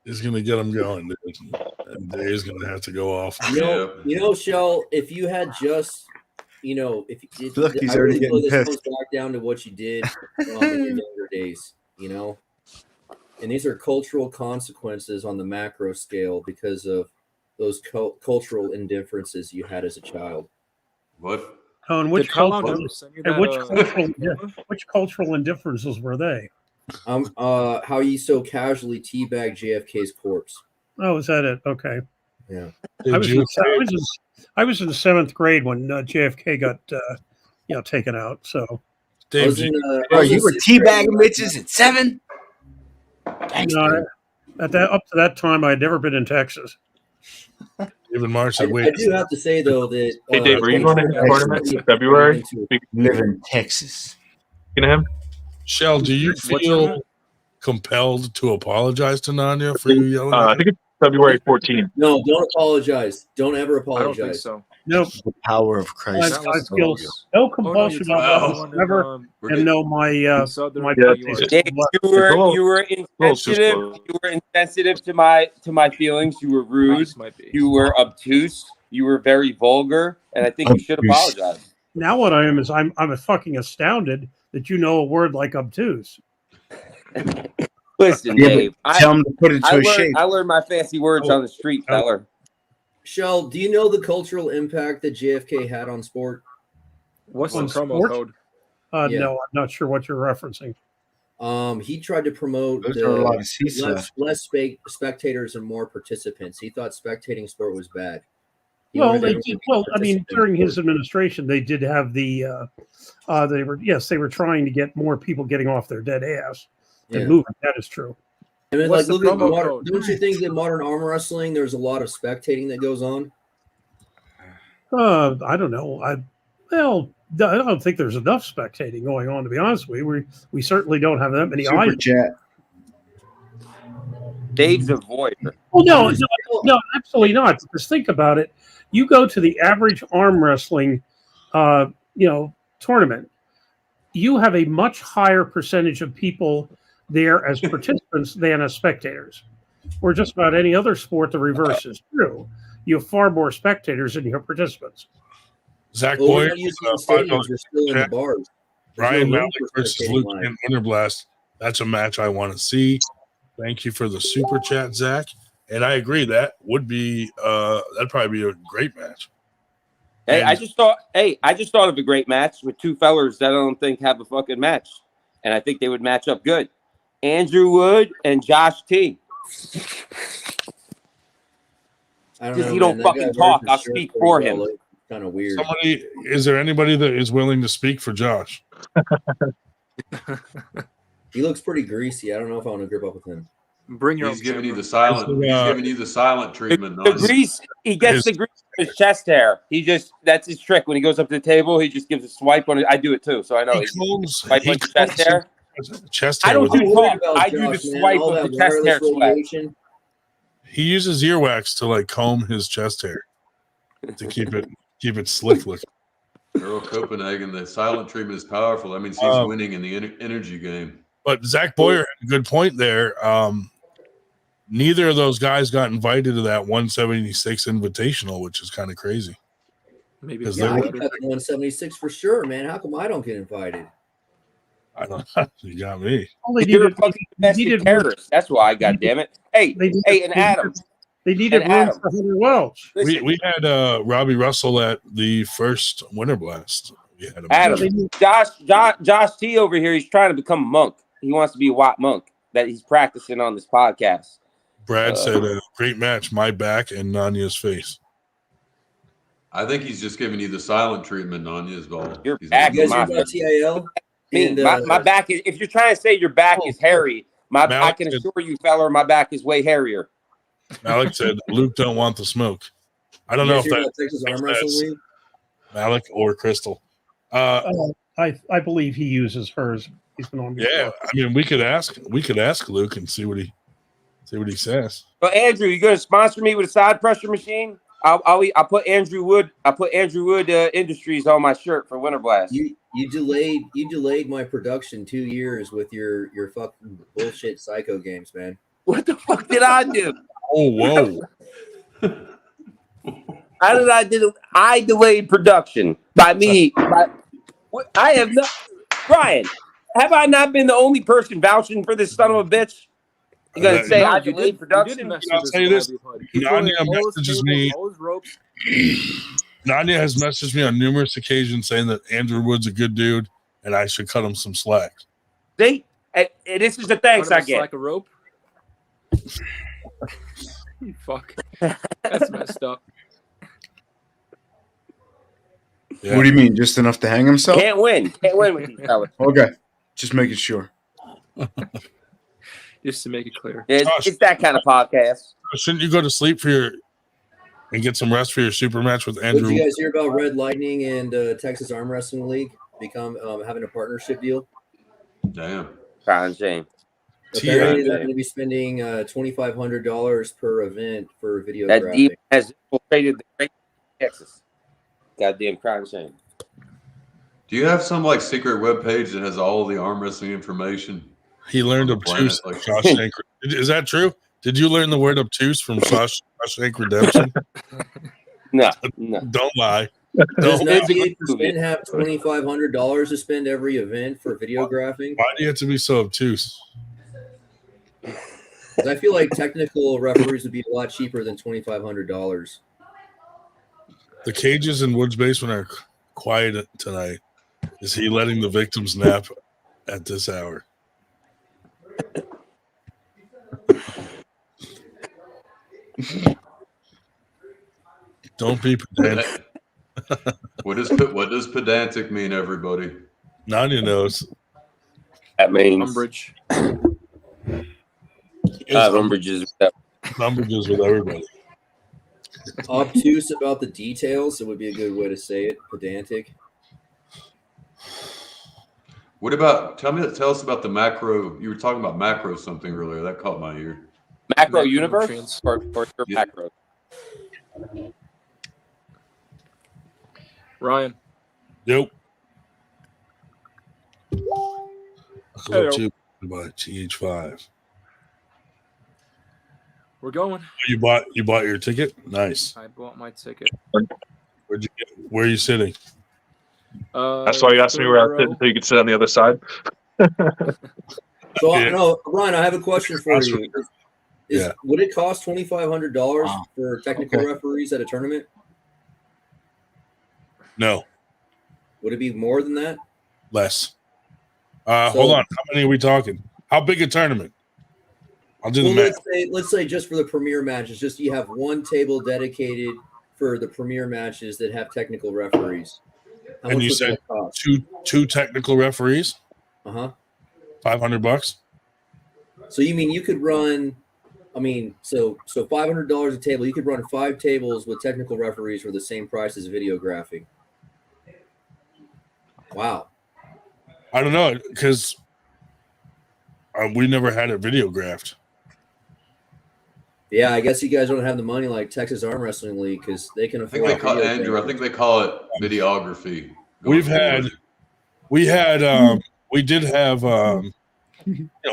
He's gonna get him going, dude. And Dave's gonna have to go off. You know, Shell, if you had just, if Look, he's I already really feel getting this pissed. comes back down to what you did in your younger days, and these are cultural consequences on the macro scale because of those cultural indifferences you had as a child. What? Oh, and which Did Carl cultural, never send you and that, which cultural indifferences were they? How you so casually teabag JFK's corpse. Oh, is that it? Okay. Yeah. I was in seventh grade when JFK got taken out. So, Dave, Bro, you were teabagging bitches at 7? no, up to that time, I had never been in Texas. Even March I do have to say though that Hey Dave, are you going to his tournament in February? Live in Texas. Speaking of him, Shell, do you feel compelled to apologize to Nanya for you yelling? I think February 14th. No, don't apologize. Don't ever I don't apologize. think so. Nope. The power of Christ. That was I feel close. no compulsion Oh, no, you're talking about the whatsoever, one in, We're and getting- no, my Southern my New birthday York. is Dave, you were little- you were little too insensitive. slow. You were insensitive to my feelings. You were rude. Just might be. You were obtuse. You were very vulgar, and I think you should Obtuse. apologize. Now what I am is I'm fucking astounded that you know a word like obtuse. Listen, Yeah, but Dave. tell him to put it to a I shape. learned my fancy words on the street, fella. Shell, do you know the cultural impact that JFK had on sport? What's the On promo sport? code? Yeah. No, I'm not sure what you're referencing. He tried to promote Those are a lot of seats less spectators and more participants. He thought spectating sport was bad. He Well, wanted they everyone did. to Well, I mean, participate in during his sport. administration, they did have the. They were trying to get more people getting off their dead ass and Yeah. moving. That is true. I mean, What's like, the look at promo modern, code? don't you think that modern arm wrestling, there's a lot of spectating that goes on? I don't know. I don't think there's enough spectating going on. To be honest with you, we certainly don't have that many Super eyes. chat. Dave's a voyeur. Well, no, absolutely not. Just think about it. You go to the average arm wrestling, tournament. You have a much higher percentage of people there as participants than as spectators. Or just about any other sport, the reverse is true. You have far more spectators than you have participants. Zach Well, we're Boyer, not using the stadiums. We're still in the bars. There's Ryan no room Malik for versus spectating Luke live. in Winter Blast. That's a match I want to see. Thank you for the super chat, Zach. And I agree that would be that'd probably be a great match. Hey, And- I just thought of a great match with two fellers that I don't think have a fucking match, and I think they would match up good. Andrew Wood and Josh T. I don't Just know, he man. don't That fucking guy wears talk. his I'll shirt speak pretty for well. him. Kind of weird. Is there anybody that is willing to speak for Josh? He looks pretty greasy. I don't know if I want to grip up with him. Bring your He's own giving you camera. the silent. Is it, He's giving you the silent treatment. The on it. grease, he gets the grease in his chest hair. That's his trick. When he goes up to the table, he just gives a swipe on it. I do it too, so I know. He He combs swipe on his chest hair. chest I hair. don't with- do I'm worried talk. about I do Josh, the man. swipe All of that the chest hair wireless swipe. radiation. He uses earwax to like comb his chest hair to keep it slick looking. Earl Copenhagen, the silent treatment is powerful. That means he's winning in the energy game. But Zach Boyer had a good point there. Neither of those guys got invited to that 176 invitational, which is kind of crazy. Maybe Because Yeah, I they got the 176 for sure, man. How come I don't get invited? I don't know. You got me. All they You're a needed, fucking domestic needed- terrorist. That's why. God damn it. Hey, they needed- hey, and Adam. they needed And room Adam. for Hunter Welch. Listen, We had Robbie Russell at the first Winter Blast. We had him. Adam, Josh T over here, he's trying to become a monk. He wants to be a white monk that he's practicing on this podcast. Brad said a great match, my back and Nanya's face. I think he's just giving you the silent treatment on you as well. Your He's back You is guys my hear about TIL? Me, And, my back is. If you're trying to say your back is hairy, I Malik can said- assure you, fella, my back is way hairier. Malik said Luke don't want the smoke. I don't You know guys if hear about that Texas Arm if Wrestling that's League? Malik or Crystal. I believe he uses hers. He's been on before. Yeah, I mean we could ask Luke and see what he says. But Andrew, you gonna sponsor me with a side pressure machine? I'll put Andrew Wood. Industries on my shirt for Winter Blast. You delayed my production 2 years with your fucking bullshit psycho games, man. What the fuck did I do? Oh whoa! How did I do? I delayed production by me. I have not. Brian, have I not been the only person vouching for this son of a bitch? You gonna say I delayed production? I'll tell you this. Nanya messages me. Nanya has messaged me on numerous occasions saying that Andrew Wood's a good dude and I should cut him some slack. See, and this is the thanks I get. Like a rope. Fuck, that's messed up. Yeah. What do you mean? Just enough to hang himself? Can't win with these fellas. Okay, just making sure. Just to make it clear. It's that kind of podcast. Shouldn't you go to sleep and get some rest for your super match with Did Andrew? you guys hear about Red Lightning and Texas Arm Wrestling League having a partnership deal? Damn. Crying shame. Apparently, they're going to be spending $2,500 per event for videography. That demon has infiltrated the great Texas. Goddamn crime scene. Do you have some like secret web page that has all the arm wrestling information? He learned obtuse. Like Shawshank. Is that true? Did you learn the word obtuse from Shawshank Redemption? No. Don't lie. Does 98% have $2,500 to spend every event for videographing? Why do you have to be so obtuse? Because I feel like technical referees would be a lot cheaper than $2,500. The cages in Wood's basement are quiet tonight. Is he letting the victims nap at this hour? Don't be pedantic. What does pedantic mean, everybody? Nanya knows. That means umbrage. Umbrages with everybody. Obtuse about the details. It would be a good way to say it. Pedantic. What about? Tell us about the macro. You were talking about macro something earlier. That caught my ear. Macro universe or macro? Ryan. Yep. Hello. By TH5. We're going. You bought your ticket? Nice. I bought my ticket. Where are you sitting? That's why you asked me where I was sitting so you could sit on the other side. So no, Ryan, I have a question for you. Would it cost $2,500 for technical referees at a tournament? No. Would it be more than that? Less. Hold on. How many are we talking? How big a tournament? I'll do the math. Let's say just for the premier matches, just you have one table dedicated for the premier matches that have technical referees. How much would that cost? Two technical referees? Uh-huh. $500. So you mean you could run, so $500 a table, you could run 5 tables with technical referees for the same price as videography. Wow. I don't know, because we never had it videographed. Yeah, I guess you guys don't have the money like Texas Arm Wrestling League because they can afford. I think they call it videography. We did have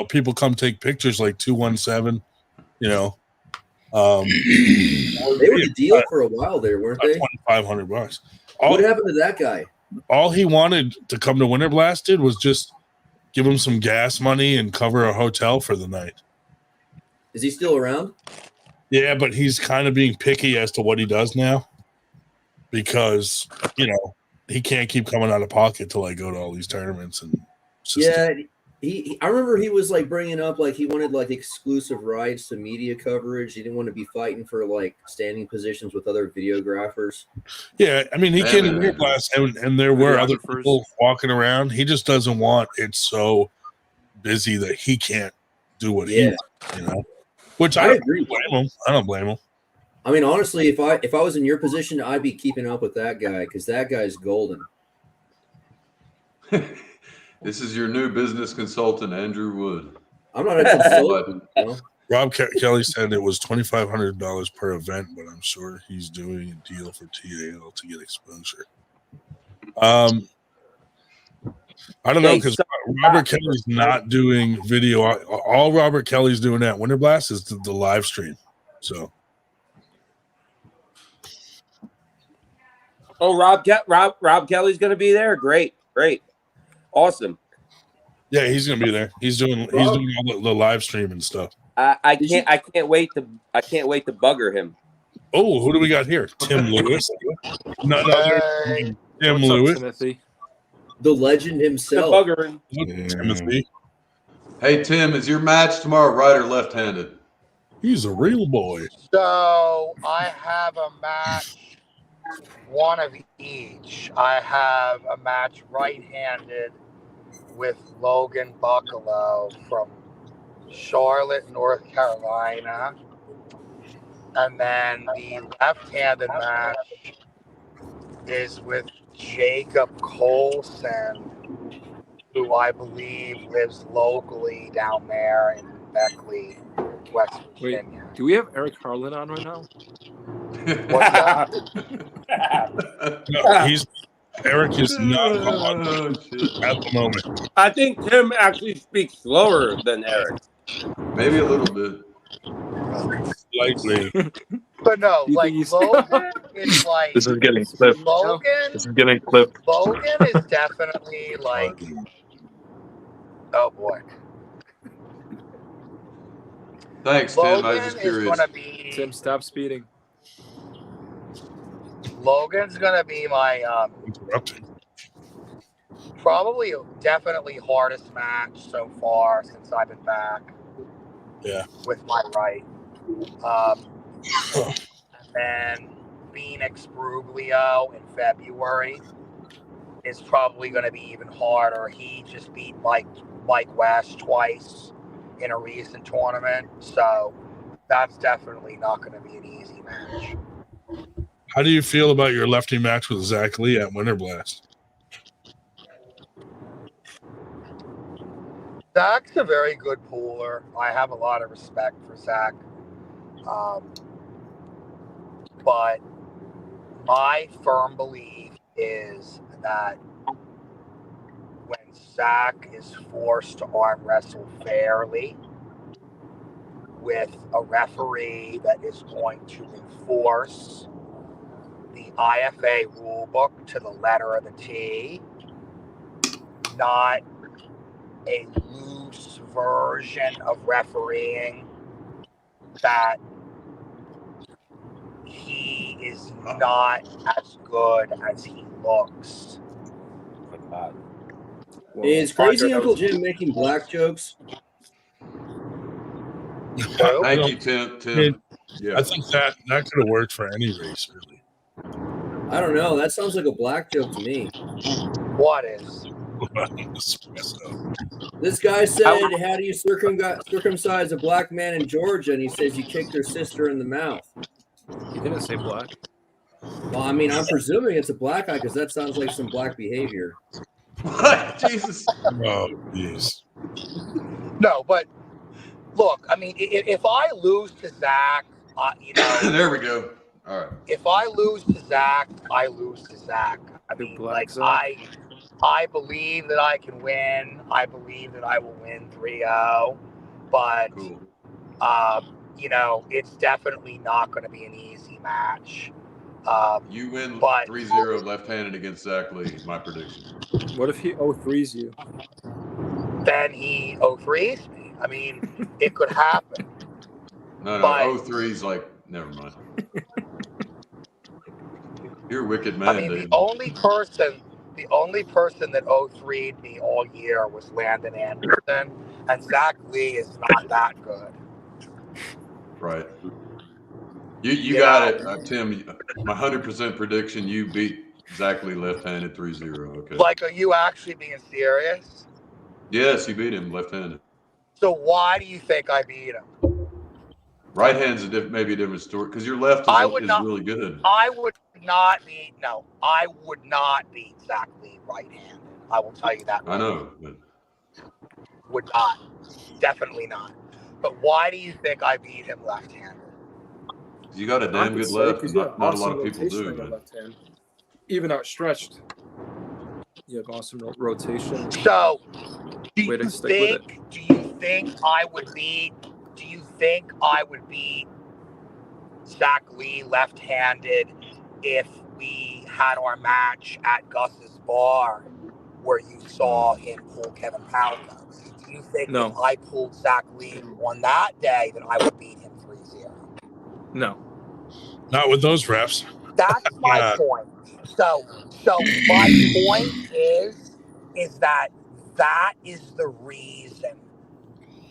people come take pictures like 217. They were the deal for a while there, weren't they? $2,500. What happened to that guy? All he wanted to come to Winter Blast was just give him some gas money and cover a hotel for the night. Is he still around? Yeah, but he's kind of being picky as to what he does now because, he can't keep coming out of pocket to go to all these tournaments. And I remember he was bringing up he wanted exclusive rights to media coverage. He didn't want to be fighting for standing positions with other videographers. Yeah, he came to Winter Blast and there were other people walking around. He just doesn't want it so busy that he can't do what he wants, Which I agree. I don't blame him. Honestly, if I was in your position, I'd be keeping up with that guy because that guy's golden. This is your new business consultant, Andrew Wood. I'm not a consultant. Rob Kelly said it was $2,500 per event, but I'm sure he's doing a deal for TAL to get exposure. I don't know because Robert Kelly's not doing video. All Robert Kelly's doing at Winter Blast is the live stream. So, Rob Kelly's going to be there. Great, awesome. Yeah, he's going to be there. He's doing all the live stream and stuff. I can't wait to bugger him. Oh, who do we got here? Tim Lewis. Tim Lewis. Timothy. The legend himself. Timothy. Hey, Tim, is your match tomorrow right or left-handed? He's a real boy. So I have a match, one of each. I have a match right-handed with Logan Buccalo from Charlotte, North Carolina. And then the left-handed match is with Jacob Colson who I believe lives locally down there in Beckley, West Wait, Virginia. do we have Eric Harlan on right now? What's that? No, Eric is not on at the moment. I think Tim actually speaks slower than Eric. Maybe a little bit. Slightly. But no, You like think he's- Logan is like This is getting clipped. Logan. This is getting clipped. Logan is definitely like, oh boy. Thanks, Tim. I was Logan just is curious. gonna be. Tim, stop speeding. Logan's gonna be my Interrupting. probably definitely hardest match so far since I've been back. Yeah. With my right. And then Phoenix Bruglio in February is probably going to be even harder. He just beat Mike West twice in a recent tournament, so that's definitely not going to be an easy match. How do you feel about your lefty match with Zach Lee at Winter Blast? Zach's a very good pooler. I have a lot of respect for Zach. But my firm belief is that when Zach is forced to arm wrestle fairly with a referee that is going to enforce the IFA rulebook to the letter of the T, not a loose version of refereeing that he is not as good as he looks. Is Crazy Uncle Jim making black jokes? Thank you, Tim. I think that could have worked for any race, really. I don't know. That sounds like a black joke to me. What is? This guy said, how do you circumcise a black man in Georgia? And he says, you kick their sister in the mouth. He didn't say black. Well, I mean, I'm presuming it's a black guy because that sounds like some black behavior. What? Jesus. Oh, jeez. No, but look, I mean, if I lose to Zach, there we go. All right. If I lose to Zach, I lose to Zach. I mean, like, I believe that I can win. I believe that I will win 3-0. But, it's definitely not going to be an easy match. You win 3-0 left-handed against Zach Lee, my prediction. What if he 0-3s you? Then he 0-3s me. I mean, it could happen. No, 0-3's like, never mind. You're a wicked man, I mean, Dave. the only person that 0-3'd me all year was Landon Anderson, and Zach Lee is not that good. Right. You got it, Tim. My 100% prediction: you beat Zach Lee left-handed 3-0. Okay. Like, are you actually being serious? Yes, you beat him left-handed. So why do you think I beat him? Right hand's maybe a different story because your left is really good. I would not beat Zach Lee right-handed. I will tell you that. I know. But... Would not. Definitely not. But why do you think I beat him left-handed? You got a damn good left. Not a lot of people do. But... Even outstretched. You have awesome rotation. So, do you think I would beat Zach Lee left-handed if we had our match at Gus's bar where you saw him pull Kevin Palka? Do you think if I pulled Zach Lee on that day that I would beat him 3-0? No. Not with those refs. That's my point. So my point is that is the reason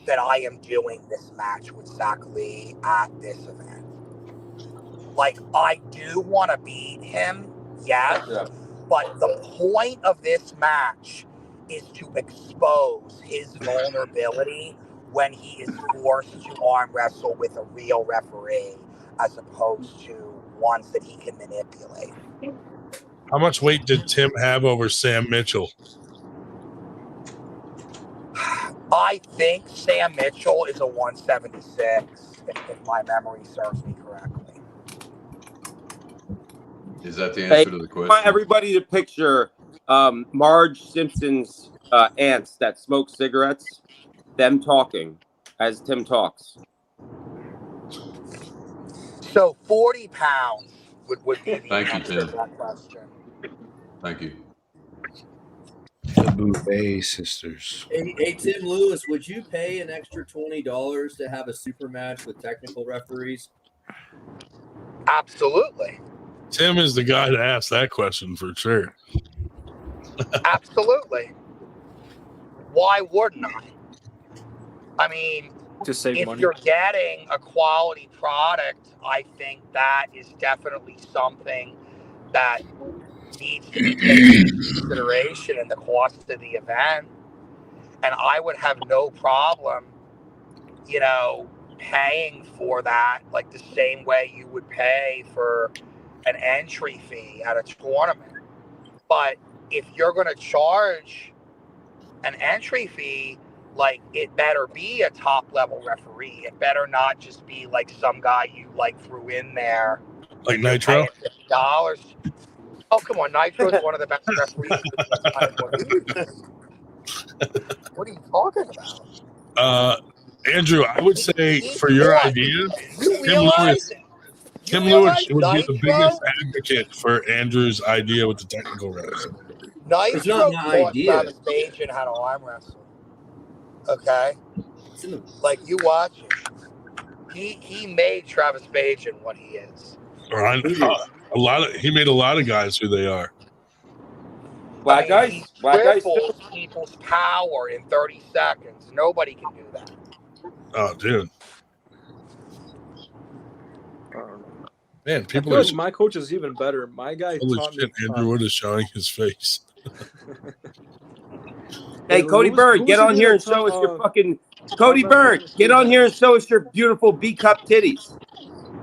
that I am doing this match with Zach Lee at this event. Like, I do want to beat him, yes, but the point of this match is to expose his vulnerability when he is forced to arm wrestle with a real referee as opposed to ones that he can manipulate. How much weight did Tim have over Sam Mitchell? I think Sam Mitchell is a 176, if my memory serves me correctly. Is that the answer to the question? I want everybody to picture Marge Simpson's aunts that smoke cigarettes, them talking as Tim talks. So 40 pounds would be the Thank you, answer to Tim. that question. Thank you. The Buffet sisters. Hey, Tim Lewis, would you pay an extra $20 to have a super match with technical referees? Absolutely. Tim is the guy to ask that question for sure. Absolutely. Why wouldn't I? I mean, To save if money. you're getting a quality product, I think that is definitely something that needs to be taken into consideration in the cost of the event. And I would have no problem, paying for that like the same way you would pay for an entry fee at a tournament. But if you're going to charge an entry fee, like, it better be a top level referee. It better not just be like some guy you like threw in there. Like Nitro? $50. Oh, come on. Nitro's one of the best referees. What are you talking about? Andrew, I would say for your idea, Tim Lewis would be the biggest advocate for Andrew's idea with the technical refs. Nitro taught Travis Bajan how to arm wrestle. Okay? Like, you watch him. He made Travis Bajan what he is. He made a lot of guys who they are. Black guys? He Black guys? triples people's power in 30 seconds. Nobody can do that. Oh, dude. Man, people I are feel like my coach is even better. My guy holy taught shit. me. Andrew Wood is showing his face. Hey, Cody Bird, get on here and show us your fucking. Cody Bird, get on here and show us your beautiful B cup titties.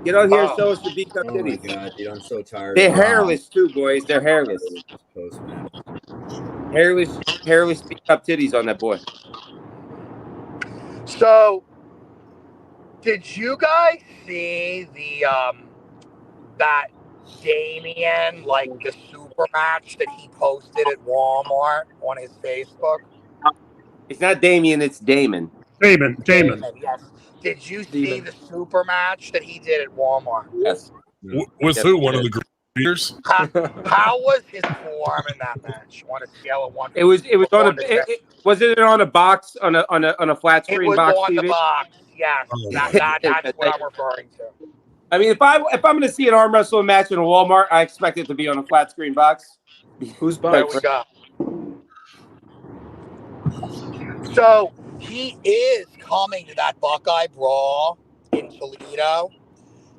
Get on here and show us your B cup titties. Oh my god, dude, I'm so tired. They're hairless too, boys. They're hairless. Hairless B cup titties on that boy. So, did you guys see the that Damien, like, the super match that he posted at Walmart on his Facebook? It's not Damien, it's Damon. Damon. Yes. Did you see the super match that he did at Walmart? Yes. With who? One of the greeters? How was his form in that match on a scale of 1? It was on a. Was it on a box on a flat screen box on TV? The box. Yes, that's what I'm referring to. I mean, if I'm going to see an arm wrestling match in a Walmart, I expect it to be on a flat screen box. Who's There we go. So he is coming to that Buckeye Brawl in Toledo,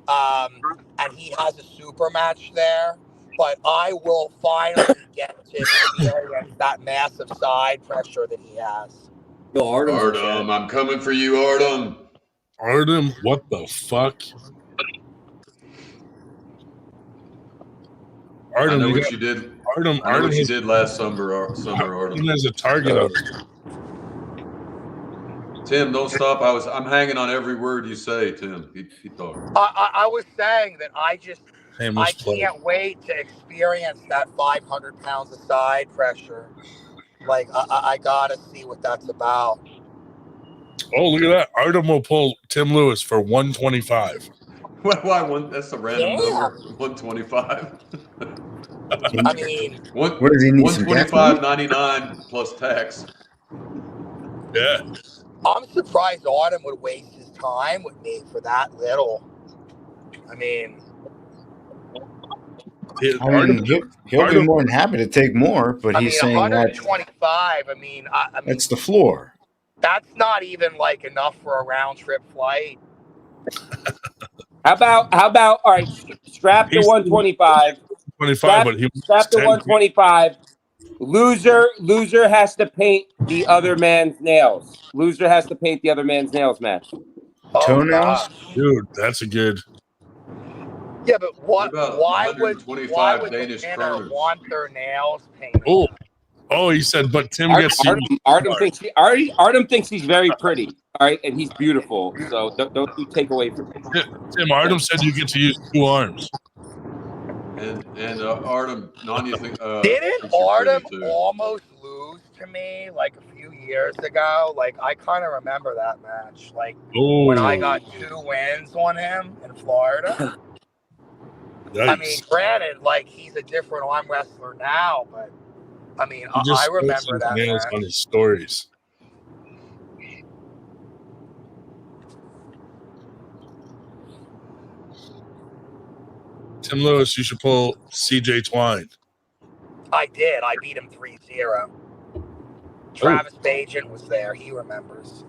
and he has a super match there. But I will finally get to experience that massive side pressure that he has. Artem, I'm coming for you, Artem. Artem, what the fuck? Artem, I know what you did. Artem, I know what you did last summer, Artem. There's a target on it. Tim, don't stop. I'm hanging on every word you say, Tim. Keep talking. I was saying that I Shameless can't wait to experience that 500 pounds of side pressure. Like, I gotta see what that's about. Oh, look at that. Artem will pull Tim Lewis for 125. Why? That's a random number. 125. I mean, what does he need? 125.99 plus tax. Yeah. I'm surprised Artem would waste his time with me for that little. I mean, he'll be more than happy to take more, but he's saying 125. I mean, that's the floor. That's not even like enough for a round trip flight. How about all right, strap to 125. 25, but he strap to 125. Loser has to paint the other man's nails. Loser has to paint the other man's nails, match. Toenails? Dude, that's a good. Yeah, but why would Danish the winner want their nails painted? Oh, Oh, he said, but Tim gets to use Artem thinks he's very pretty. All right, and he's beautiful. So don't you take away from him. Tim, Artem said you get to use 2 arms. And Artem, Nanya think Didn't thinks you're Artem pretty too. almost lose to me like a few years ago? Like I kind of remember that match. Like when I got 2 wins on him in Florida. I mean, granted, like he's a different arm wrestler now, but I mean, I remember that nails match. on his stories. Tim Lewis, you should pull CJ Twine. I did. I beat him 3-0. Travis Bajan was there. He remembers.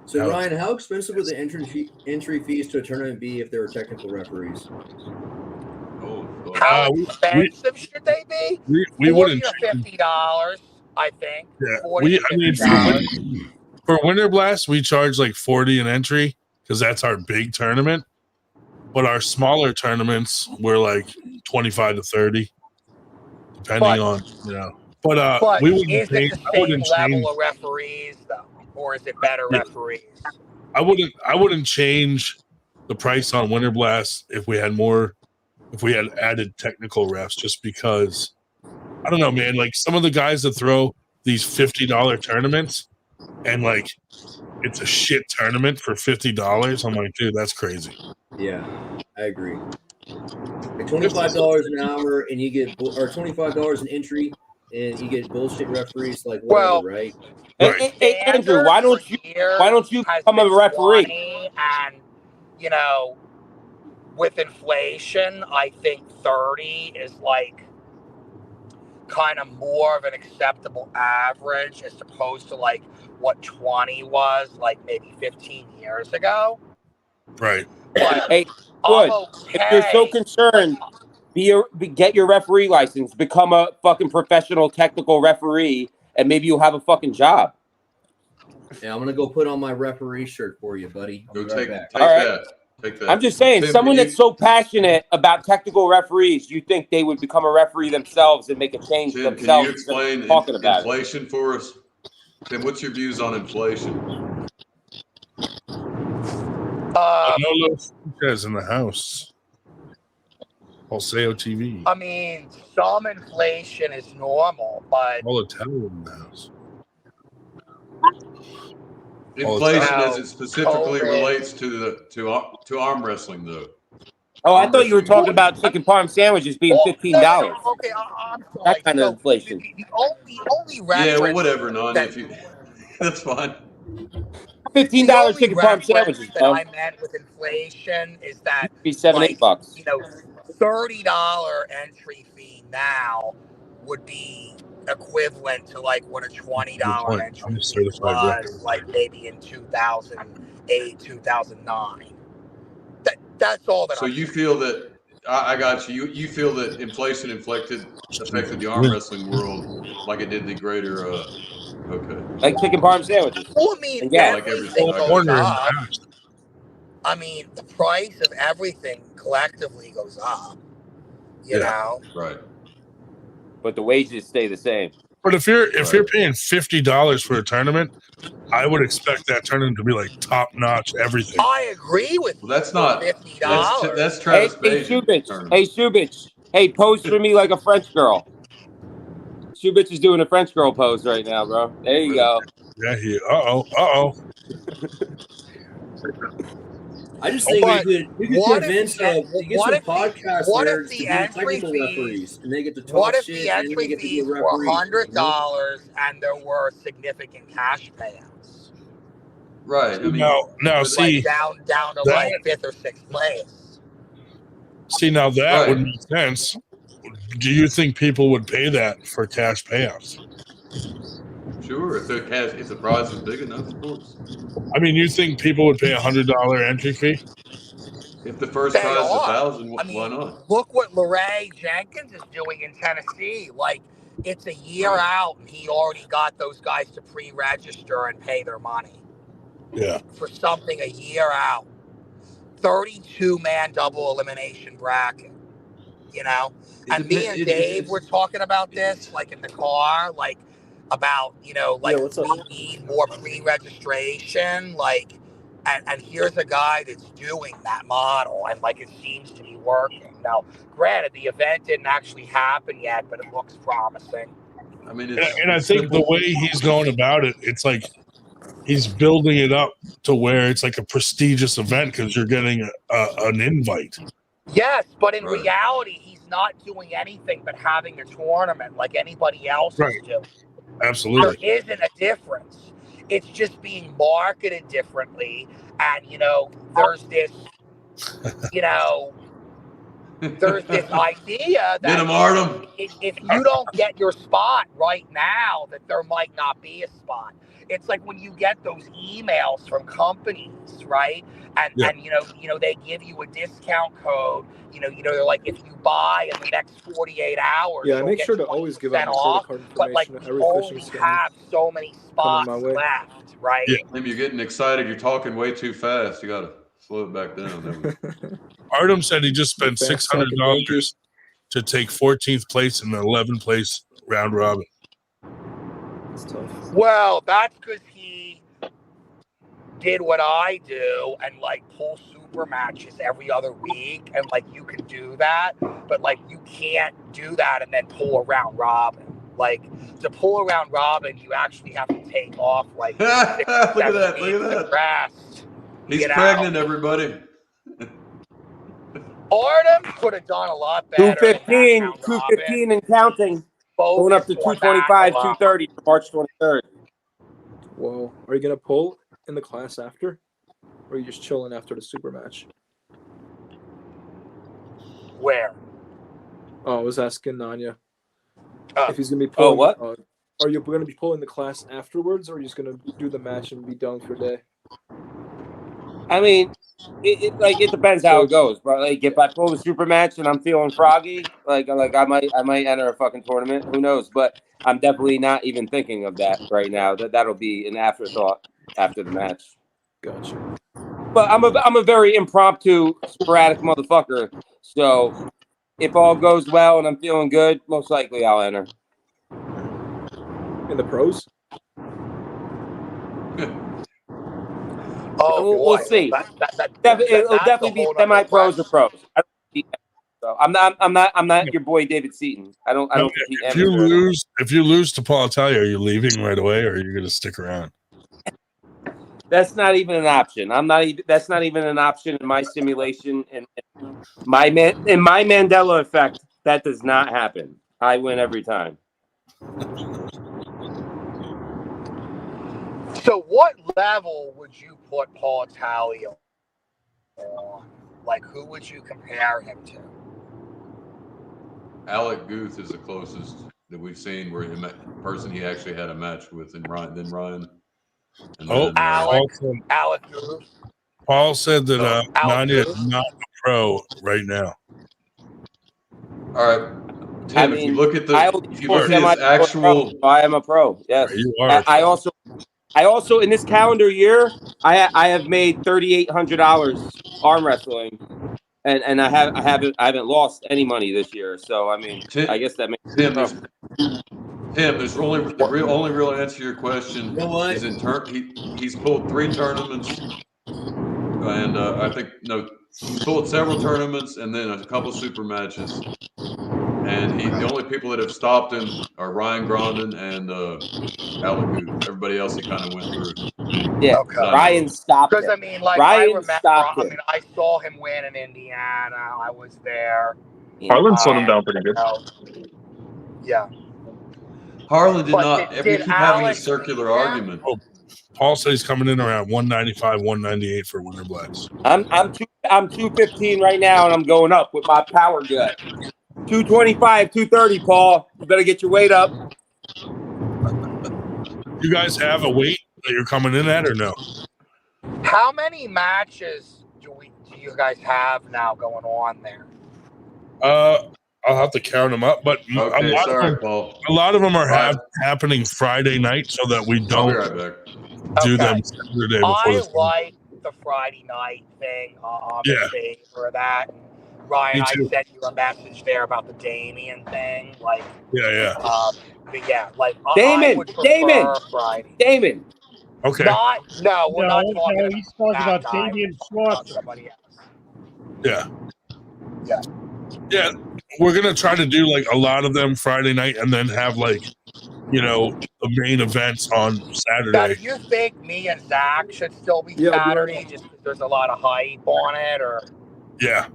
So Ryan, how expensive would the entry fees to a tournament be if there were technical referees? How expensive should they be? We wouldn't $40 or $50, I think. Yeah, $40 $50. for Winter Blast, we charge like 40 an entry because that's our big tournament. But our smaller tournaments, we're like 25 to 30, depending on, you know. But we wouldn't is change. it I the wouldn't same level change. of referees though, or is it better referees? I wouldn't change the price on Winter Blast if we had added technical refs, just because I don't know, man. Like some of the guys that throw these $50 tournaments and like it's a shit tournament for $50. I'm like, dude, that's crazy. Yeah, I agree. Like $25 an hour, and you get or $25 an entry, and you get bullshit referees like whatever, right? Hey, Andrew, why don't you become a referee? And you know, with inflation, I think 30 is like kind of more of an acceptable average as opposed to like what 20 was like maybe 15 years ago. Right. But hey, good. If you're so concerned, get your referee license, become a fucking professional technical referee, and maybe you'll have a fucking job. Yeah, I'm gonna go put on my referee shirt for you, buddy. Go Take that. Take that. I'm just saying, Tim, someone that's so passionate about technical referees, you think they would become a referee themselves and make a change Tim, themselves? can you explain talking about inflation for us? Tim, what's your views on inflation? Manolo Sanchez in the house. Alseo TV. I mean, some inflation is normal, but Italian in the house. Inflation as it specifically relates to arm wrestling, though. Oh, I thought you were talking about chicken parm sandwiches being $15. Okay, I'm sorry. That kind of inflation. The only reference. Yeah, well, whatever, Nani. If you, that's fine. $15 chicken parm sandwiches, that I meant with inflation is that be $7, $8. You know, $30 entry fee now would be equivalent to like what a $20 entry fee was, like maybe in 2008, 2009. That's all that. So you feel that I got you. You feel that inflation affected the arm wrestling world like it did the greater. Okay. Like chicken parm sandwiches. Well, I mean, yeah, like everything goes up. I mean, the price of everything collectively goes up. You know. Right. But the wages stay the same. But if you're paying $50 for a tournament, I would expect that tournament to be like top notch everything. I agree with you. That's not $50. That's Travis Hey, Subich. Hey, pose for me like a French girl. Subich is doing a French girl pose right now, bro. There you go. Yeah, uh-oh. I just think we could convince to get some podcasters to be technical referees, and they get to talk what if shit, the and entry they get to be fees a were referee. $100 and there were significant cash payouts? Right. I mean, now see, down to like 5th or 6th place. See, now that would make sense. Do you think people would pay that for cash payouts? Sure, if the prize is big enough, of course. I mean, you think people would pay $100 entry fee? If the first prize is $1,000, why not? Look what LeRae Jenkins is doing in Tennessee. Like, it's a year out, and he already got those guys to pre-register and pay their money. Yeah. For something a year out. 32-man double elimination bracket. you know. And me and Dave were talking about this, like in the car, like about, you know, like we need more pre-registration, like, and here's a guy that's doing that model, and like it seems to be working. Now, granted, the event didn't actually happen yet, but it looks promising. I mean, and I think the way he's going about it, it's like he's building it up to where it's like a prestigious event because you're getting an invite. Yes, but in reality, he's not doing anything but having a tournament like anybody else is doing. Absolutely. There isn't a difference. It's just being marketed differently. And, you know, there's this, you know, there's this idea that if you don't get your spot right now, that there might not be a spot. It's like when you get those emails from companies, right? And you know, they give you a discount code. You know, they're like, if you buy in the next 48 hours, Yeah, I you'll make get sure to always give out my off. credit card But like, information. we Every only fishing have so many spots left, right? Tim, you're getting excited. You're talking way too fast. You got to slow it back down. Artem said he just spent $600 to take 14th place in the 11th place round robin. It's tough. Well, that's because he did what I do and like pull super matches every other week, and like you can do that, but like you can't do that and then pull a round robin. Like to pull a round robin, you actually have to take off like 6 or 7 weeks of rest. He's pregnant, everybody. Artem could have done a lot better. 215 and counting. Going up to 225, 230 for March 23rd. Whoa. Are you going to pull in the class after? Or are you just chilling after the super match? Where? Oh, I was asking Nanya if he's going to be pulling. What? Are you going to be pulling the class afterwards, or are you just going to do the match and be done for the day? I mean, it depends how it goes, but like if I pull the super match and I'm feeling froggy, like I might enter a fucking tournament. Who knows? But I'm definitely not even thinking of that right now. That'll be an afterthought after the match. Gotcha. But I'm a very impromptu, sporadic motherfucker. So if all goes well and I'm feeling good, most likely I'll enter. In the pros? Oh, we'll see. It'll definitely be semi-pros or pros. I'm not your boy David Seaton. I don't compete if you lose to Paul Italia, are you leaving right away, or are you going to stick around? That's not even an option. That's not even an option in my simulation and my Mandela effect. That does not happen. I win every time. So what level would you put Paul Italia on? Like, who would you compare him to? Alec Guth is the closest that we've seen where the person he actually had a match with, and Ryan. And Alec Guth. Paul said that Nanya is not a pro right now. All right. Tim, if you look at his actual, I am a pro. Yes, you are. I also in this calendar year, I have made $3,800 arm wrestling, and I haven't lost any money this year. So I mean, I guess that makes Tim. There's the only real answer to your question is he's pulled 3 tournaments, and I think he's pulled several tournaments and then a couple super matches. And the only people that have stopped him are Ryan Grondin and Alec Guth. Everybody else he kind of went through. Yeah, okay. Ryan stopped him. Because I mean, like Ryan I remember, stopped him. I mean, I saw him win in Indiana. I was there. Harlan slowed him down pretty good. Yeah. Harlan did not. We keep having a circular argument. Oh, Paul said he's coming in around 195, 198 for Winter Blacks. I'm 215 right now, and I'm going up with my power gut. 225, 230, Paul. You better get your weight up. You guys have a weight that you're coming in at, or no? How many matches do you guys have now going on there? I'll have to count them up, but a lot of them are happening Friday night, so that we don't do them Saturday before I like the Friday night thing. I'm in favor of that. Ryan, Me I too. sent you a message there about the Damien thing. Like, Yeah. but yeah, like I Damon, would prefer Friday. Damon. Okay. No, we're not talking no, about he's talking that about guy. Damian We're talking about Swanson. somebody else. Yeah. We're gonna try to do like a lot of them Friday night, and then have like, the main events on Now, Saturday. do you think me and Zach should still be Saturday just because there's a lot of hype on it, or? Yeah.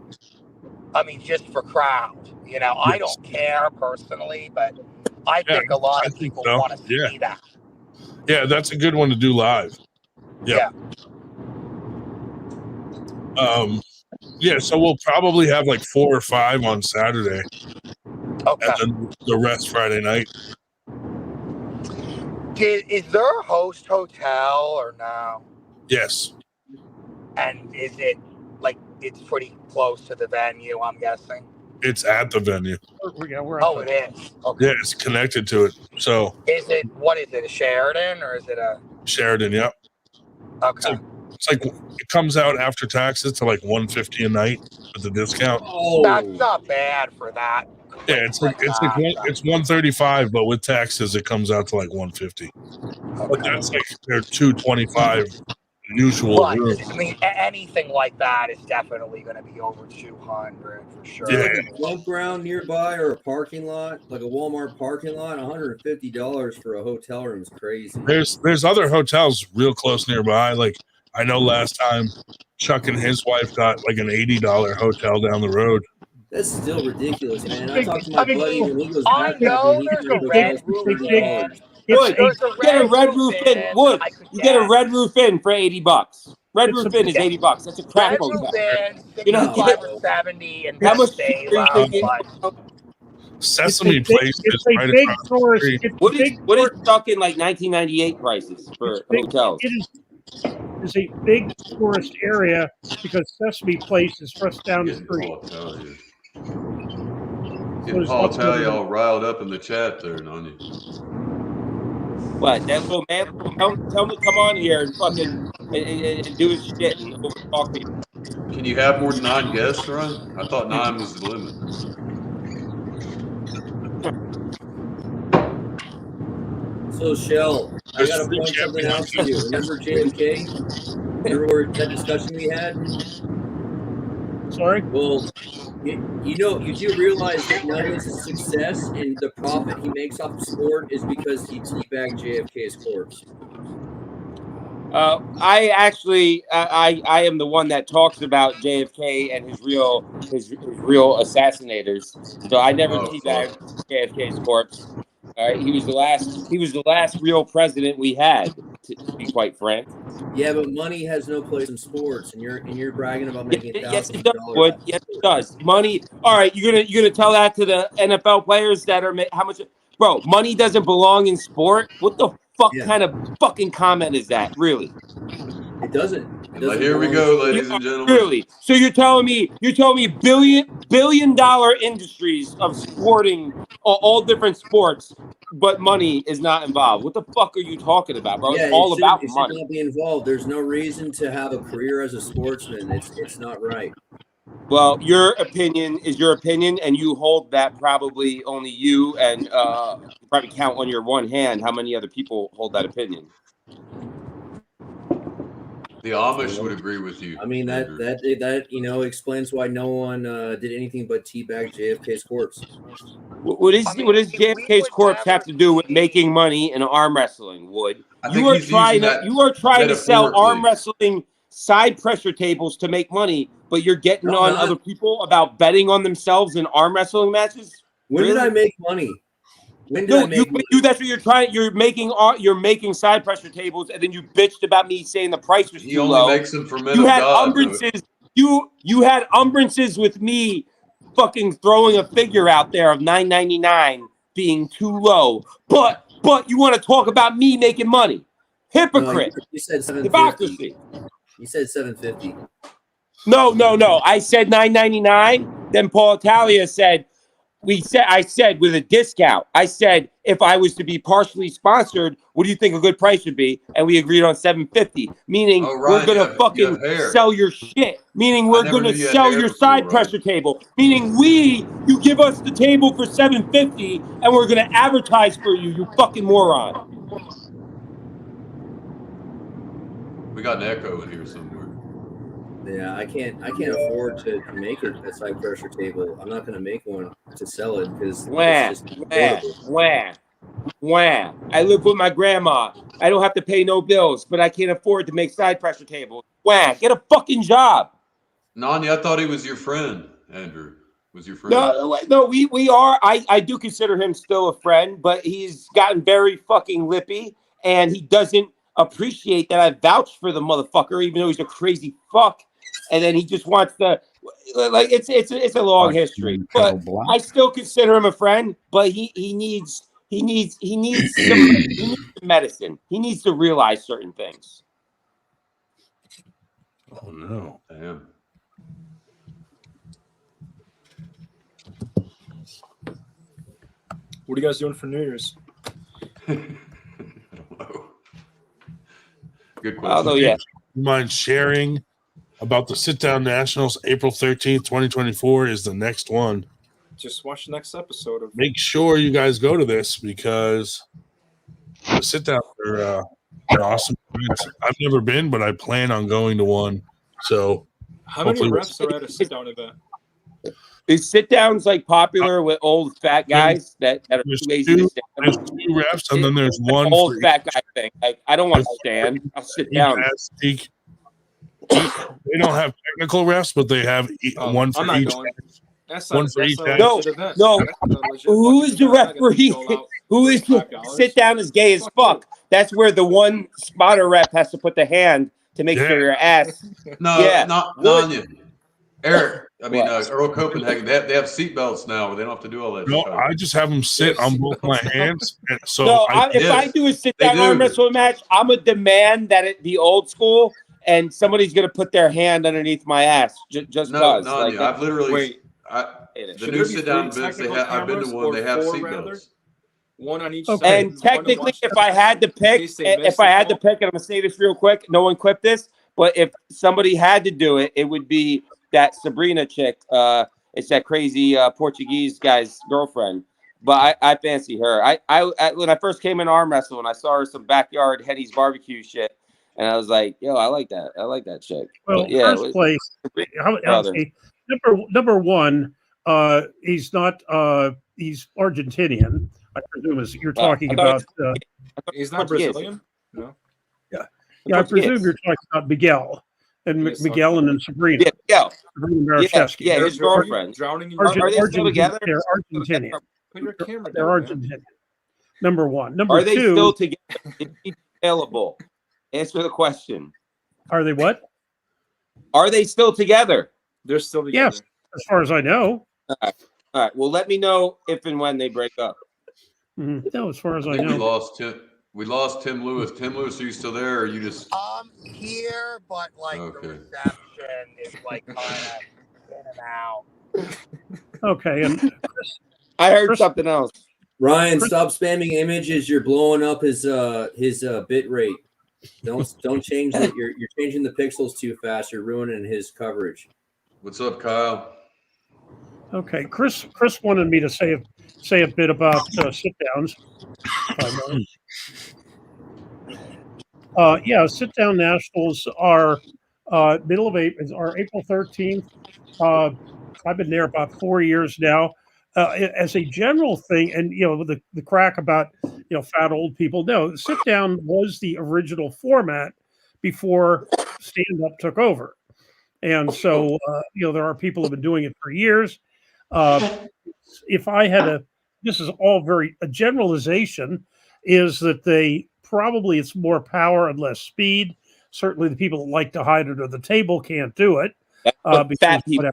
I mean, just for crowd. I don't care personally, but I think a lot of people so. want to see that. Yeah, that's a good one to do live. Yep. Yeah, so we'll probably have like 4 or 5 on Saturday. Okay. And then the rest Friday night. Is there a host hotel or no? Yes. And is it it's pretty close to the venue, I'm guessing? It's at the venue. It is. Okay. Yeah, it's connected to it. So What is it, a Sheridan or is it a Sheridan, yep. Okay. It's like it comes out after taxes to like $150 a night with the discount. Oh, that's not bad for that. Yeah, it's $135, but with taxes it comes out to like $150. But that's like their $225 usual But room. I mean, anything like that is definitely going to be over 200 for sure. Yeah. Like a dump ground nearby or a parking lot, like a Walmart parking lot, $150 for a hotel room is crazy. There's other hotels real close nearby. Like I know last time Chuck and his wife got like an $80 hotel down the road. That's still ridiculous, man. I talked to my buddy when he goes back there. There's a red roof in. Wood, you get a red roof in. Wood, you get a red roof in for $80. Red roof in is $80. That's a crack motel. You know, 65 or 70 and how much Sesame Place is right across the street. What is talking like 1998 prices for hotels? It's a big tourist area because Sesame Place is just down the street. Getting Paul Tally all riled up in the chat there, Nani. What? That little man? Tell me, come on here and fucking and do his shit and overtalk me. Can you have more than 9 guests, Ryan? I thought 9 was the limit. So, Shell, I got to point something out to you. Remember JFK? Remember that discussion we had? Sorry? Well, you do realize that none of his success and the profit he makes off the sport is because he teabagged JFK's corpse. I actually, I am the one that talks about JFK and his real assassinators. So I never teabagged JFK's corpse. All right, he was the last real president we had, to be quite frank. Yeah, but money has no place in sports, and you're bragging about making Yes, thousands it does. of dollars. Yes, it does. Money. All right, you're gonna tell that to the NFL players that are how much? Bro, money doesn't belong in sport. What the fuck kind of fucking comment is that? Really? It doesn't. Here we go, ladies and gentlemen. Really? So you're telling me billion dollar industries of sporting all different sports, but money is not involved. What the fuck are you talking about, bro? Yeah, it's all about it money. should not be involved. There's no reason to have a career as a sportsman. It's not right. Well, your opinion is your opinion, and you hold that probably only you and probably count on your one hand how many other people hold that opinion. The Amish would agree with you. I mean that explains why no one did anything but teabag JFK's corpse. What does JFK's corpse have to do with making money in arm wrestling? Wood, you are trying to sell arm wrestling side pressure tables to make money, but you're getting on other people about betting on themselves in arm wrestling matches. When did I make money? When did I make money? That's what you're trying. You're making side pressure tables, and then you bitched about me saying the price was too low. He only makes them for men You of had God. umbrances. You had umbrances with me, fucking throwing a figure out there of $9.99 being too low. But you want to talk about me making money? Hypocrite. No, you said $750. Hypocrisy. You said $750. No. I said $9.99. Then Paul Italia said, I said with a discount. I said if I was to be partially sponsored, what do you think a good price would be? And we agreed on $750. Meaning we're gonna fucking sell your shit. Meaning we're gonna sell your side pressure table. Meaning you give us the table for $750 and we're gonna advertise for you. You fucking moron. We got an echo in here somewhere. Yeah, I can't afford to make a side pressure table. I'm not going to make one to sell it because it's just affordable. I live with my grandma. I don't have to pay no bills, but I can't afford to make side pressure tables. Get a fucking job. Nani, I thought he was your friend, Andrew. Was your friend? No, we are. I do consider him still a friend, but he's gotten very fucking lippy, and he doesn't appreciate that I vouched for the motherfucker, even though he's a crazy fuck. And then he just wants to, like, it's a long history. But I still consider him a friend. But he needs some medicine. He needs to realize certain things. Oh no! Damn. What are you guys doing for New Year's? I don't know. Good question. Although, yeah. You mind sharing about the Sit Down Nationals, April 13th, 2024 is the next one. Just watch the next episode of. Make sure you guys go to this because the sit downs are an awesome events. I've never been, but I plan on going to one. So, how many reps are at a sit down event? Is sit downs like popular with old fat guys that are too lazy to stand? There's 2 reps, and then there's one old fat guy thing. Like, I don't want to stand. I'll sit down. They don't have technical refs, but they have one for each. One for each. No. Who is the referee? Who is the sit down is gay as fuck? That's where the one spotter rep has to put the hand to make sure your ass. Not Nanya. Eric, I mean Earl Copenhagen. They have seat belts now, where they don't have to do all that. No, I just have them sit on both my hands. And so no, if I do a sit down arm wrestling match, I'm gonna demand that it be old school, and somebody's gonna put their hand underneath my ass just because. No, like, I've literally the new sit down events. I've been to one. They have seat belts. One on each side. And technically, if I had to pick, and I'm gonna say this real quick. No one clipped this, but if somebody had to do it, it would be that Sabrina chick. It's that crazy Portuguese guy's girlfriend. But I fancy her. I when I first came in arm wrestling, I saw her some backyard Henny's barbecue shit, and I was like, yo, I like that. I like that chick. Well, first place, number one, he's not. He's Argentinian. I presume is you're talking about. He's not Brazilian. No. Yeah, I presume you're talking about Miguel. And Miguel and then Sabrina. Sabrina yeah, his girlfriend. Drowning in are they still together? They're Argentinian. Put your camera down. They're Argentinian. Number one. Number are they two, still together? Is he available? Answer the question. Are they what? Are they still together? They're still together. Yes, as far as I know. All right. Well, let me know if and when they break up. No, as far as I think know. We lost Tim Lewis. Tim Lewis, are you still there, or are you just? I'm here, but like the reception is like kind of in and out. Okay, and I heard something else. Ryan, stop spamming images. You're blowing up his bit rate. Don't change it. You're changing the pixels too fast. You're ruining his coverage. What's up, Kyle? Okay, Chris wanted me to say a bit about sit downs. Sit down nationals are middle of April. Are April 13th. I've been there about 4 years now. As a general thing, and the crack about fat old people. No, sit down was the original format before stand up took over, and so there are people who have been doing it for years. If I had this is all a generalization, is that it's more power and less speed. Certainly, the people that like to hide under the table can't do it. Fat people.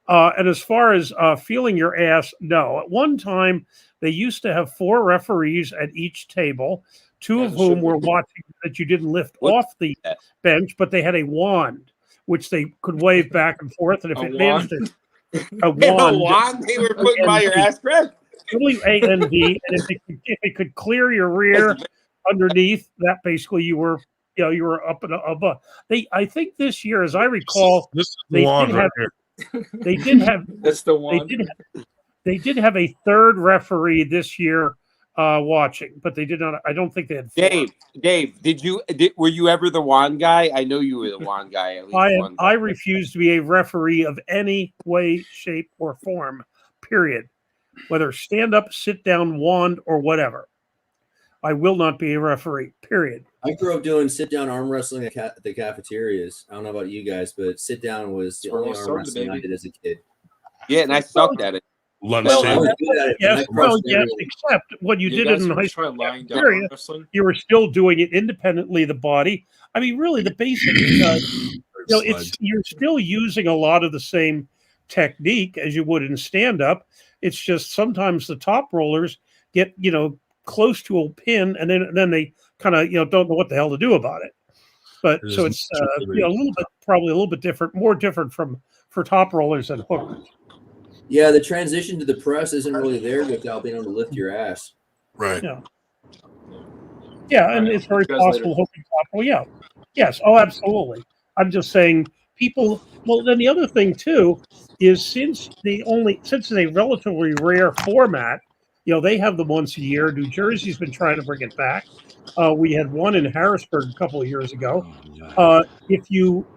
And as far as feeling your ass, no. At one time, they used to have 4 referees at each table, 2 of whom were watching that you didn't lift off the bench, but they had a wand, which they could wave back and forth. And if it managed to a wand. They were putting by your ass crack. WAND, and if it could clear your rear underneath, that basically you were up and above. I think this year, as I recall, This is the wand right here. They did have That's the one. They did have a third referee this year watching, but they did not. I don't think they had four. Dave, were you ever the wand guy? I know you were the wand guy. At least I refuse to be a referee of any way, shape, or form. Period. Whether stand up, sit down, wand, or whatever. I will not be a referee. Period. I grew up doing sit down arm wrestling at the cafeterias. I don't know about you guys, but sit down was the only arm wrestling I did as a kid. Yeah, and I sucked at it. Lunch Well, table. yes, except when you did it in high school, you were still doing it independently. The body. I mean, really, the basic. You're still using a lot of the same technique as you would in stand up. It's just sometimes the top rollers get close to a pin, and then they kind of don't know what the hell to do about it. But so it's probably a little bit different, more different for top rollers and hookers. Yeah, the transition to the press isn't really there without being able to lift your ass. Right. Yeah, and it's very possible hooking top. Well, yeah. Yes. Oh, absolutely. I'm just saying people. Well, then the other thing too is since it's a relatively rare format, they have them once a year. New Jersey's been trying to bring it back. We had one in Harrisburg a couple of years ago. If you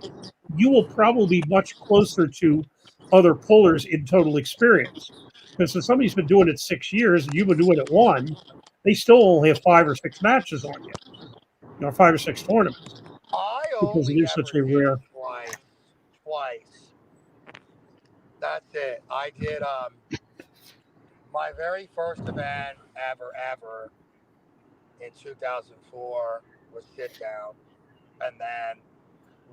will probably be much closer to other pullers in total experience, because if somebody's been doing it 6 years and you've been doing it one, they still only have 5 or 6 matches on you, 5 or 6 tournaments, because it is such a rare. Twice. That's it. I did my very first event ever in 2004 was sit down, and then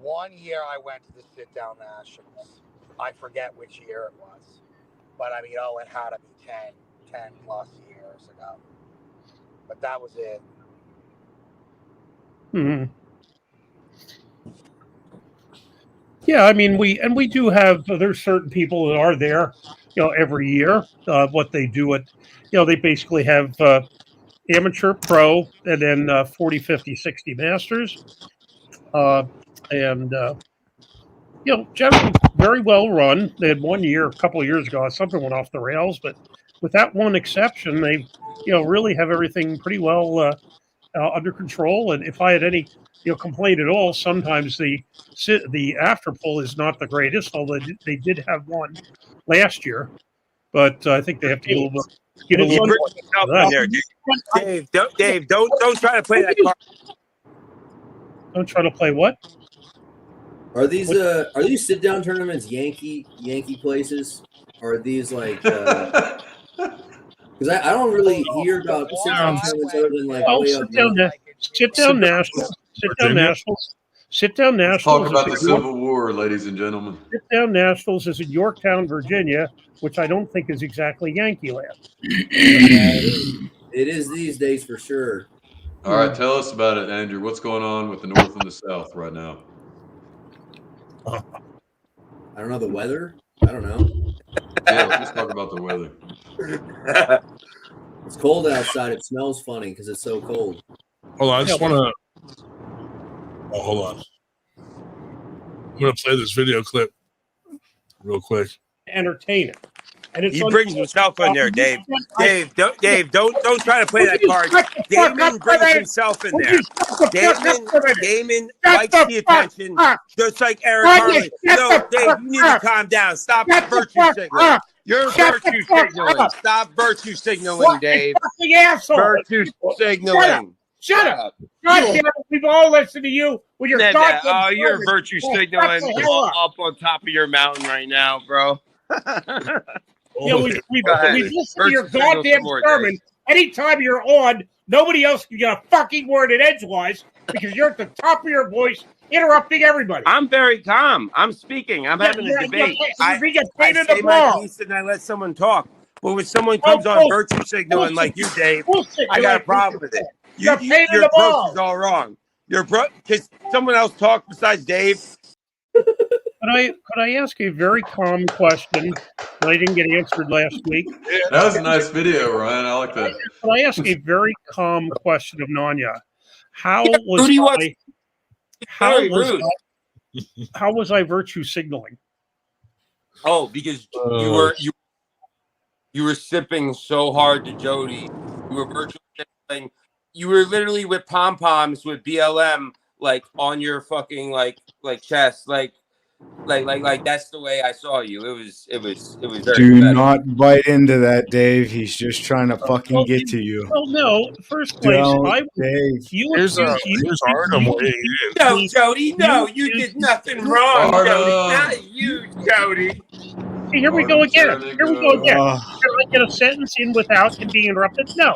one year I went to the sit down nationals. I forget which year it was, but I mean, it had to be 10 plus years ago. But that was it. Mm-hmm. Yeah, I mean, we do have. There's certain people that are there, every year. What they do they basically have amateur, pro, and then 40, 50, 60 masters, and generally very well run. They had one year, a couple of years ago, something went off the rails, but with that one exception, they really have everything pretty well under control. And if I had any complaint at all, sometimes the after pull is not the greatest, although they did have one last year, but I think they have to give a little bit more there. Dave, don't try to play that card. Don't try to play what? Are these sit down tournaments Yankee places? Or are these like? Because I don't really hear about sit down tournaments other than like way up north. Sit down nationals. Talk about the Civil War, ladies and gentlemen. Sit down nationals is in Yorktown, Virginia, which I don't think is exactly Yankee land. It is these days for sure. All right, tell us about it, Andrew. What's going on with the North and the South right now? I don't know the weather. I don't know. Yeah, let's talk about the weather. It's cold outside. It smells funny because it's so cold. Hold on, I just want to. Oh, hold on. I'm going to play this video clip real quick. Entertain it. And He brings himself in there, Dave. Dave, don't try to play that card. Damon brings himself in there. Damon likes the attention, just like Eric Harley. No, Dave, you need to calm down. Stop virtue signaling. You're virtue signaling. Stop virtue signaling, Dave. Virtue signaling. Shut up. God damn it, we've all listened to you with your goddamn. Oh, you're virtue signaling up on top of your mountain right now, bro. We've listened to your goddamn sermon. Anytime you're on, nobody else can get a fucking word in edgewise because you're at the top of your voice, interrupting everybody. I'm very calm. I'm speaking. I'm having a debate. I say my piece and I let someone talk. But when someone comes on virtue signaling like you, Dave, I got a problem with it. Your approach is all wrong. Because someone else talk besides Dave. Could I ask a very calm question that I didn't get answered last week. That was a nice video, Ryan. I like that. But I asked a very calm question of Nanya. How was Rudy I? How very was rude. how was I virtue signaling? Oh, because you were sipping so hard to Jody. You were virtually signaling. You were literally with pom poms with BLM like on your fucking like chest like that's the way I saw you. It was very Do pathetic. not bite into that, Dave. He's just trying to fucking get to you. Well, no. First place, Don't, Dave. Here's Artem weighing in. No, Jody, no, you did nothing wrong, Jody. Not you, Jody. See, here we go again. Here we go again. Oh. Can I get a sentence in without it being interrupted? No.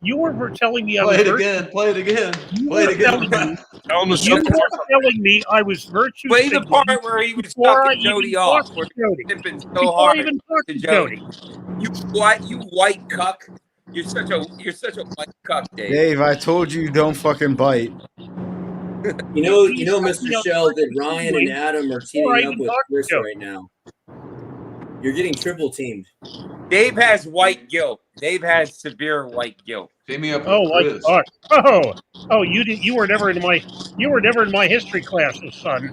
You were telling me I was Play it again. Play it again. Play it again. You were telling me I was virtue Play the signaling part where he was before I sucking Jody even off. talked Where to Jody. sipping so Before hard I even talked to to Jody. Jody. You white cuck. You're such a white cuck, Dave. Dave, I told you don't fucking bite. You know, Mr. Shell, that Ryan and Adam are teaming up with Chris right now. You're getting triple teamed. Dave has white guilt. Dave has severe white guilt. Team me up Oh with my Chris. God! Oh! You were never in my history classes, son.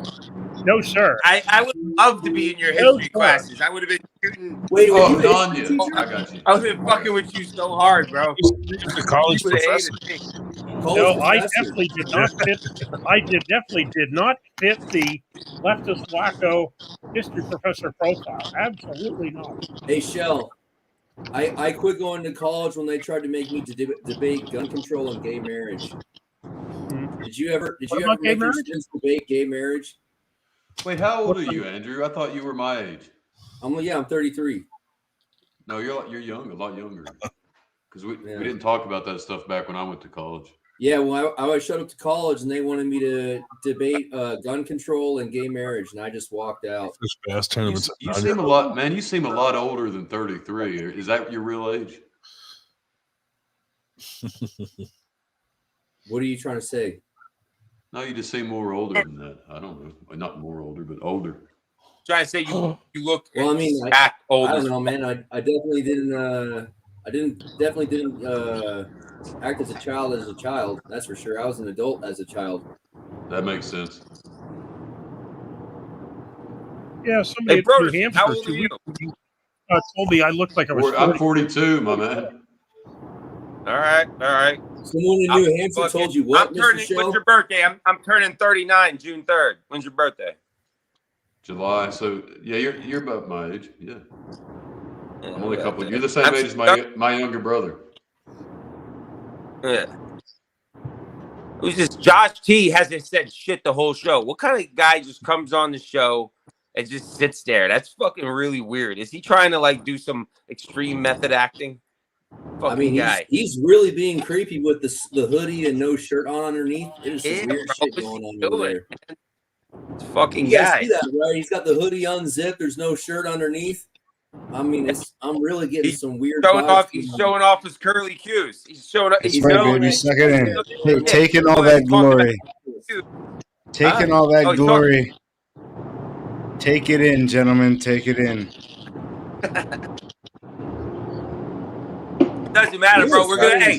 No, sir. I would love to be in your history classes. I would have been shooting. Wait, Oh, were you Nanya. I got you. I would have been fucking with you so hard, bro. He's a college You would've professor. hated me. No, I definitely did not fit. Definitely did not fit the leftist wacko history professor profile. Absolutely not. Hey, Shell, I quit going to college when they tried to make me debate gun control and gay marriage. Did you ever about gay make your marriage? students debate gay marriage? Wait, how old are you, Andrew? I thought you were my age. I'm 33. No, you're young, a lot younger. Because we didn't talk about that stuff back when I went to college. Yeah, well, I showed up to college and they wanted me to debate gun control and gay marriage, and I just walked out. You seem a lot, man. You seem a lot older than 33. Is that your real age? What are you trying to say? No, you just seem more older than that. I don't know. Well, not more older, but older. Trying to say you look. Well, I mean, I don't know, man. I definitely didn't. I definitely didn't act as a child. That's for sure. I was an adult as a child. That makes sense. Yeah, somebody Hey, in Brodus, New Hampshire how old are you? Told me I looked like I was. I'm 42, my man. All right. Someone in New Hampshire told you what, Mr. Shell? When's your birthday? I'm turning 39, June 3rd. When's your birthday? July. So yeah, you're about my age. Yeah. I'm only a couple. You're the same I'm age as my younger brother. Yeah. Who's this? Josh T hasn't said shit the whole show. What kind of guy just comes on the show and just sits there? That's fucking really weird. Is he trying to like do some extreme method acting? I mean, he's really being creepy with the hoodie and no shirt on underneath. There's some weird shit going on over there. It's fucking you guys guy. see that, right? He's got the hoodie unzipped. There's no shirt underneath. I mean, I'm really getting some weird. He's showing off his curly cues. He's showing up. That's right, baby. Suck it in. Hey, taking all that glory. Taking all that glory. Take it in, gentlemen. Take it in. Doesn't matter, bro. We're gonna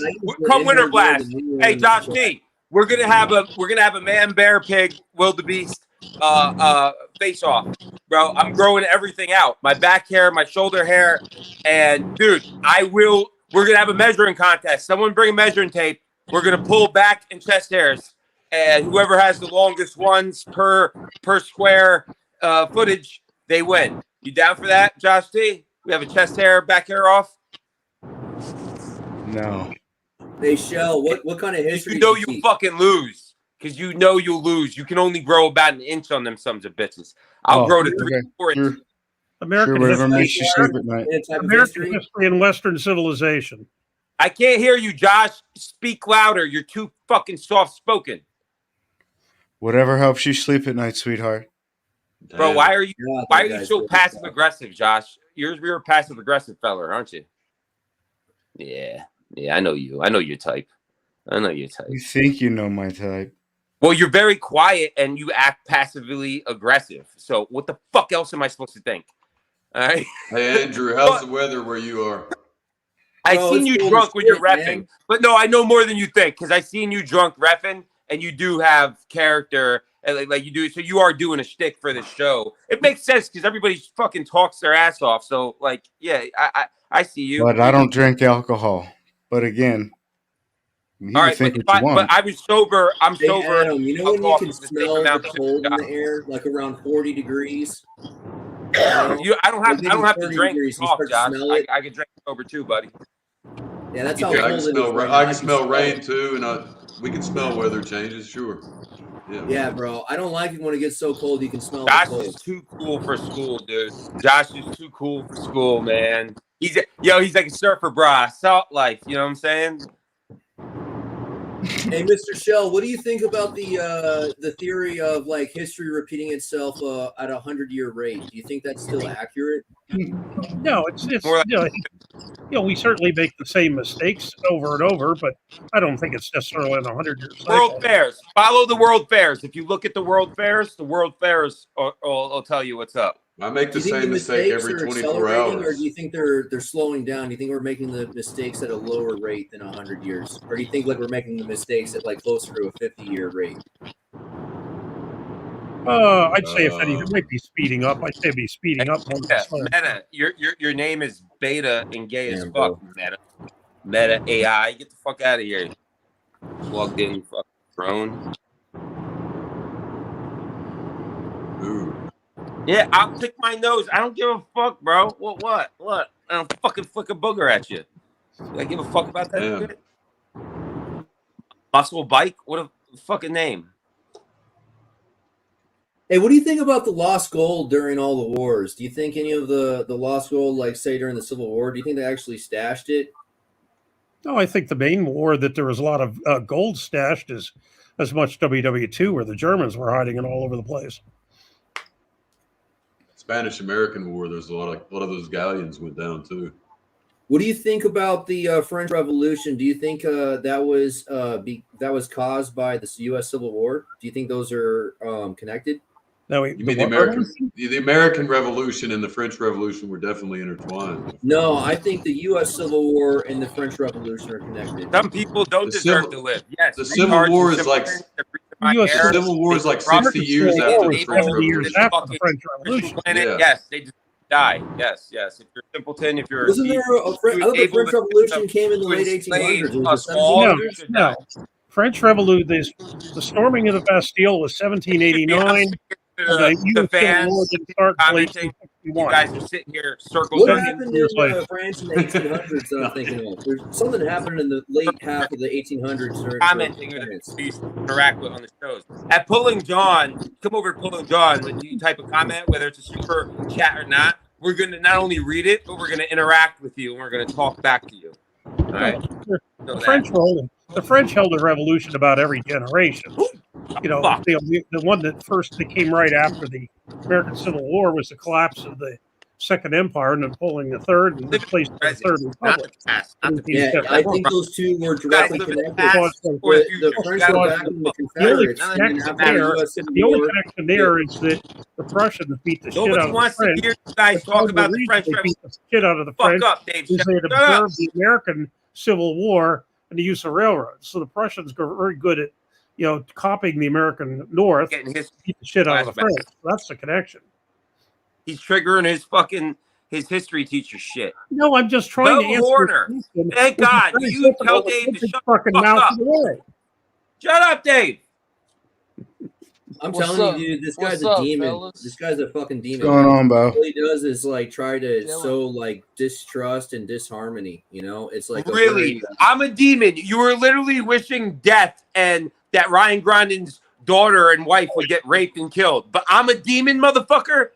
come winter blast. Hey, Josh T, we're gonna have a man, bear, pig, wildebeest face off, bro. I'm growing everything out. My back hair, my shoulder hair, and dude, we're gonna have a measuring contest. Someone bring a measuring tape. We're gonna pull back and chest hairs, and whoever has the longest ones per square footage, they win. You down for that, Josh T? We have a chest hair, back hair off. No. Hey, Shell, what kind of history? You know you fucking lose because you know you'll lose. You can only grow about an inch on them sons of bitches. I'll grow to 3-4 inches. American history and Western civilization. I can't hear you, Josh. Speak louder. You're too fucking soft-spoken. Whatever helps you sleep at night, sweetheart. Bro, why are you so passive-aggressive, Josh? You're a passive-aggressive fella, aren't you? Yeah, I know you. I know your type. You think you know my type. Well, you're very quiet and you act passively aggressive. So what the fuck else am I supposed to think? All right. Hey, Andrew, how's the weather where you are? I Bro, seen it's you cold drunk as when you're shit, reffing, man. but no, I know more than you think because I seen you drunk reffing, and you do have character, and like you do. So you are doing a shtick for the show. It makes sense because everybody fucking talks their ass off. So like, yeah, I see you. But I don't drink alcohol. But again, you All can right, think what you but want. I was sober. I'm Hey, sober. Adam, you know I'll when go you off can the same smell the amount of cold in shit. the air, like around 40 degrees? You know? I don't I have think it's to 30 drink to degrees. You talk, start to Josh. smell it. I can drink sober too, buddy. Yeah, that's You how drink. I can cold it is smell. right I now. can smell rain it. too, and we can smell weather changes. Sure. Yeah. Yeah, bro. I don't like it when it gets so cold you can smell the Josh cold. is too cool for school, dude. Josh is too cool for school, man. He's like a surfer bra, salt life. You know what I'm saying? Hey, Mr. Shell, what do you think about the theory of like history repeating itself at a 100-year rate? Do you think that's still accurate? No, it's More like we certainly make the same mistakes over and over, but I don't think it's necessarily in a 100-year cycle. World Fairs. Follow the World Fairs. If you look at the World Fairs will tell you what's up. I make the same mistake every 24 hours. Or do you think they're slowing down? Do you think we're making the mistakes at a lower rate than 100 years? Or do you think like we're making the mistakes at like closer to a 50-year rate? I'd say if anything, it might be speeding up. I'd say it'd be speeding up more than slowing. Meta, your name is Beta and gay as fuck, Meta AI. Get the fuck out of here. Plugged in fucking drone. Ooh. Yeah, I'll pick my nose. I don't give a fuck, bro. What? I don't fucking flick a booger at you. Do I give a fuck about that shit? Muscle bike? What a fucking name. Hey, what do you think about the lost gold during all the wars? Do you think any of the lost gold, like say during the Civil War, do you think they actually stashed it? No, I think the main war that there was a lot of gold stashed is as much WW2, where the Germans were hiding it all over the place. Spanish-American War. There's a lot of those galleons went down too. What do you think about the French Revolution? Do you think that was caused by the U.S. Civil War? Do you think those are connected? No, you mean the American Revolution and the French Revolution were definitely intertwined. No, I think the U.S. Civil War and the French Revolution are connected. Some people don't deserve to live. Yes, the Civil War is like the Civil War is like 60 years after the French Revolution. After the French Revolution. Yes, they just die. Yes. If you're simpleton, if you're wasn't there I thought the French Revolution came in the late 1800s. No. French Revolution. The storming of the Bastille was 1789. The fans commenting. You guys are sitting here circles. What happened in France in the 1800s that I'm thinking of? There's something happened in the late half of the 1800s. Commenting or interact with on the shows. At Pulling John, come over to Pulling John. When you type a comment, whether it's a super chat or not, we're going to not only read it, but we're going to interact with you and we're going to talk back to you. All right. The French held a revolution about every generation. You know, the one that came right after the American Civil War was the collapse of the Second Empire, and Napoleon III, and replaced the Third Republic. Yeah, I think those two were directly connected. The French were back in the Confederates. The only connection there is that the Prussians beat the shit out of the French. You guys talk about the French beat the shit out of the French because they had observed the American Civil War and the use of railroads. So the Prussians were very good at, copying the American North, beat the shit out of the French. So that's the connection. He's triggering his history teacher shit. No, I'm just trying to answer. Horner. Thank God. You tell Dave to shut the fuck up. Shut up, Dave. I'm telling you, dude, this guy's a demon. Fellas? This guy's a fucking demon. What's going on, Bo? All he does is like try to sow like distrust and disharmony. It's like really, I'm a demon. You were literally wishing death and that Ryan Grandin's daughter and wife would get raped and killed. But I'm a demon, motherfucker.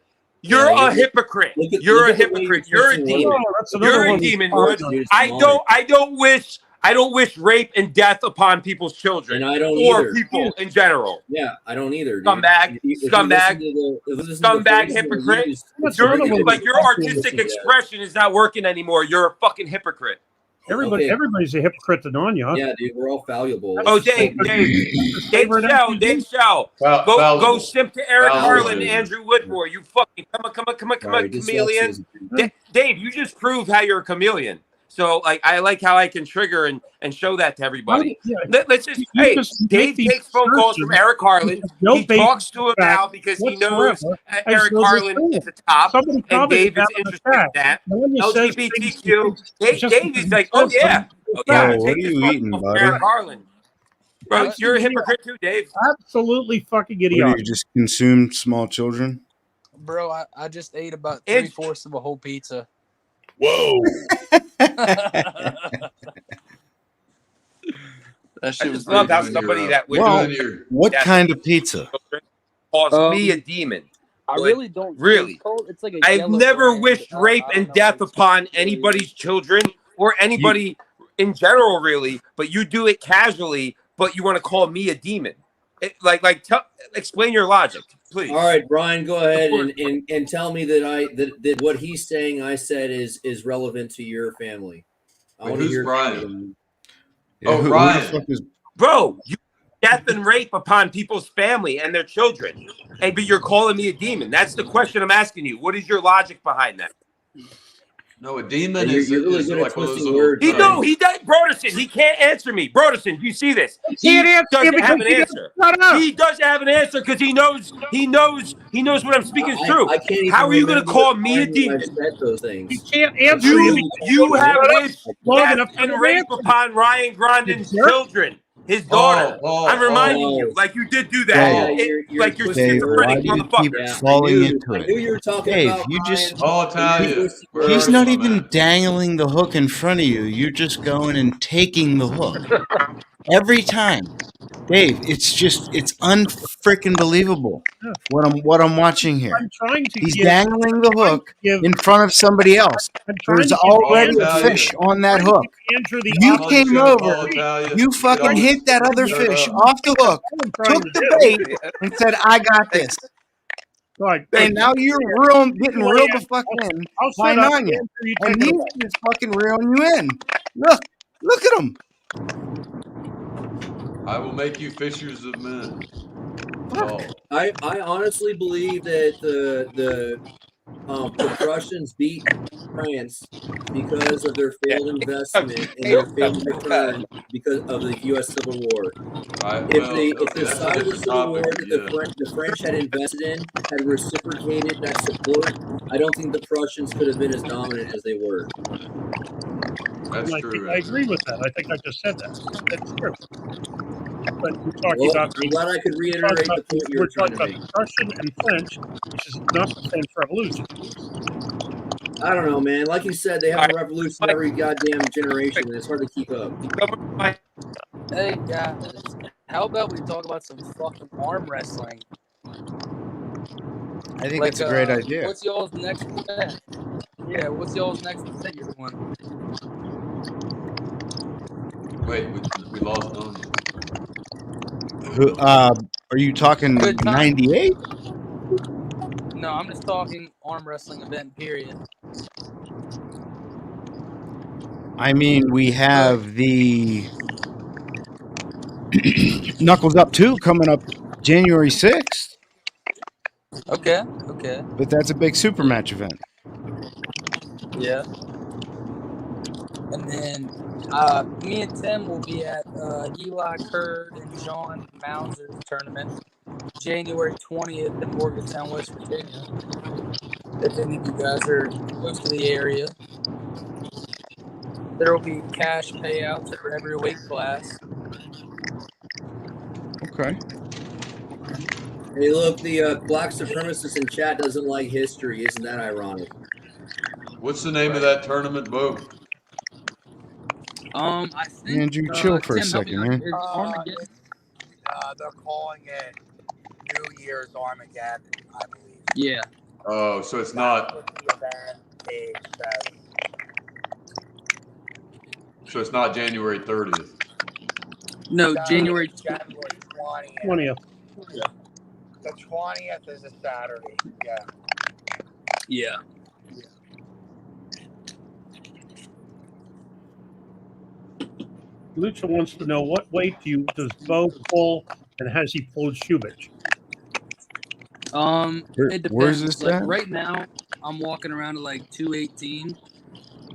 You're a hypocrite. You're a hypocrite. You're a demon. You're a demon, Wood. I don't wish rape and death upon people's children, and I don't or people in general. Yeah, I don't either. Scumbag, hypocrite. Your artistic expression is not working anymore. You're a fucking hypocrite. Everybody's a hypocrite to Nanya. Yeah, dude, we're all valuable. Oh, Dave Shell. Go simp to Eric Harlan and Andrew Woodmore. You fucking come on, chameleon. Dave, you just proved how you're a chameleon. So I like how I can trigger and show that to everybody. Let's just Dave takes phone calls from Eric Harlan. He talks to him now because he knows Eric Harlan is the top, and Dave is interested in that. LGBTQ. Dave is like, oh yeah. Bro, what are you eating, buddy? Eric Harlan. Bro, you're a hypocrite too, Dave. Absolutely fucking What, idiotic. do you just consume small children? Bro, I just ate about 3/4 of a whole pizza. Whoa. That shit was love how somebody that would what kind of pizza? Calls me a demon. I really don't. Really, it's like I've never wished rape and death upon anybody's children or anybody in general, really. But you do it casually. But you want to call me a demon? Explain your logic, please. All right, Brian, go ahead and tell me that what he's saying I said is relevant to your family. Who's Brian? Brian. Bro, you death and rape upon people's family and their children, but you're calling me a demon. That's the question I'm asking you. What is your logic behind that? No, a demon is really good at like one of those twisting little. words. He does. Broderson, he can't answer me. Broderson, you see this? He doesn't have an answer. He doesn't have an answer because he knows what I'm speaking is true. How are you going to call me a demon? Those things. He can't answer you have wished death and rape upon Ryan Grandin's children. His daughter. I'm reminding you, like you did do that. Like you're schizophrenic, motherfucker. Falling into it. I knew you were talking Dave, about you just. I'll tell you. He's not even dangling the hook in front of you. You're just going and taking the hook. Every time. Dave, it's unfreaking believable what I'm watching here. He's dangling the hook in front of somebody else. There's already a fish on that hook. You came over, you fucking hit that other fish off the hook, took the bait, and said, "I got this." And now you're getting reeled the fuck in by Nanya. And he's just fucking reeling you in. Look at him. I will make you fishers of men. I honestly believe that the Prussians beat France because of their failed investment and their failed return because of the U.S. Civil War. If the side of the Civil War that the French had invested in had reciprocated that support, I don't think the Prussians could have been as dominant as they were. That's true. I agree with that. I think I just said that. That's true. But we're talking about. I'm glad I could reiterate the point you were trying to make. Prussian and French, which is not the French Revolution. I don't know, man. Like you said, they have a revolution every goddamn generation, and it's hard to keep up. Hey guys, how about we talk about some fucking arm wrestling? I think it's a great idea. What's y'all's next event? Yeah, what's y'all's next event you're doing? Wait, we lost on you. Are you talking 98? No, I'm just talking arm wrestling event, period. I mean, we have the Knuckles Up 2 coming up January 6th. Okay. But that's a big super match event. Yeah. And then me and Tim will be at Eli Curd and John Mounser's tournament January 20th in Morgantown, West Virginia. If any of you guys are close to the area. There will be cash payouts for every weight class. Okay. Hey, look, the black supremacist in chat doesn't like history. Isn't that ironic? What's the name of that tournament, Bo? I think Andrew, chill for a second, man. They're calling it New Year's Armageddon, I believe. Yeah. Oh, so it's not. So it's not January 30th. No, January 20th. The 20th is a Saturday. Yeah. Yeah. Lucha wants to know what weight does Bo pull, and has he pulled Shubich? It depends. Where's this like at? right now, I'm walking around at like 218,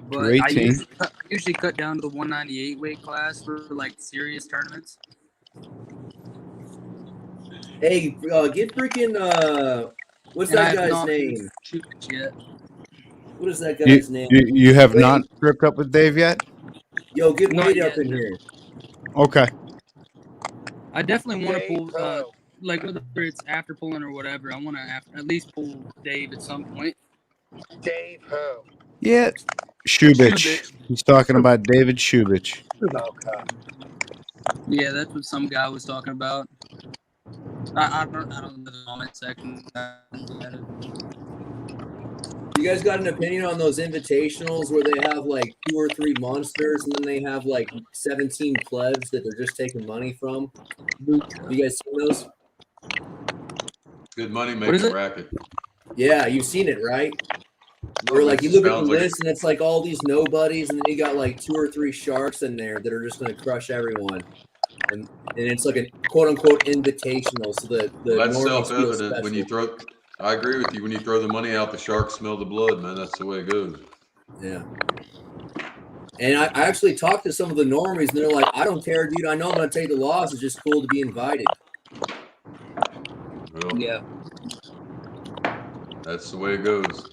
but 218. I usually cut down to the 198 weight class for like serious tournaments. Hey, get freaking what's And I that have guy's not name? Shubich yet. What is that guy's name? You have Wade. not tripped up with Dave yet? Yo, get Not Wade yet, up in no. here. Okay. I definitely want to Dave pull, who? like whether it's after pulling or whatever. I want to at least pull Dave at some point. Dave who? Yeah. Shubich. Shubich. He's talking about David Shubich. Okay. Yeah, that's what some guy was talking about. I don't know the comment section. You guys got an opinion on those invitationals where they have like 2 or 3 monsters and then they have like 17 plebs that they're just taking money from? Have you guys seen those? Good money What is making it? racket. Yeah, you've seen it, right? Where like you look at the Sounds like list and it's like all these nobodies, and then you got like 2 or 3 sharks in there that are just going to crush everyone, and it's like a quote unquote invitational, so that the Well, that's normies feel self-evident when you special. throw. I agree with you. When you throw the money out, the sharks smell the blood, man. That's the way it goes. Yeah. And I actually talked to some of the normies, and they're like, "I don't care, dude. I know I'm going to take the loss. It's just cool to be invited." Well, Yeah. that's the way it goes.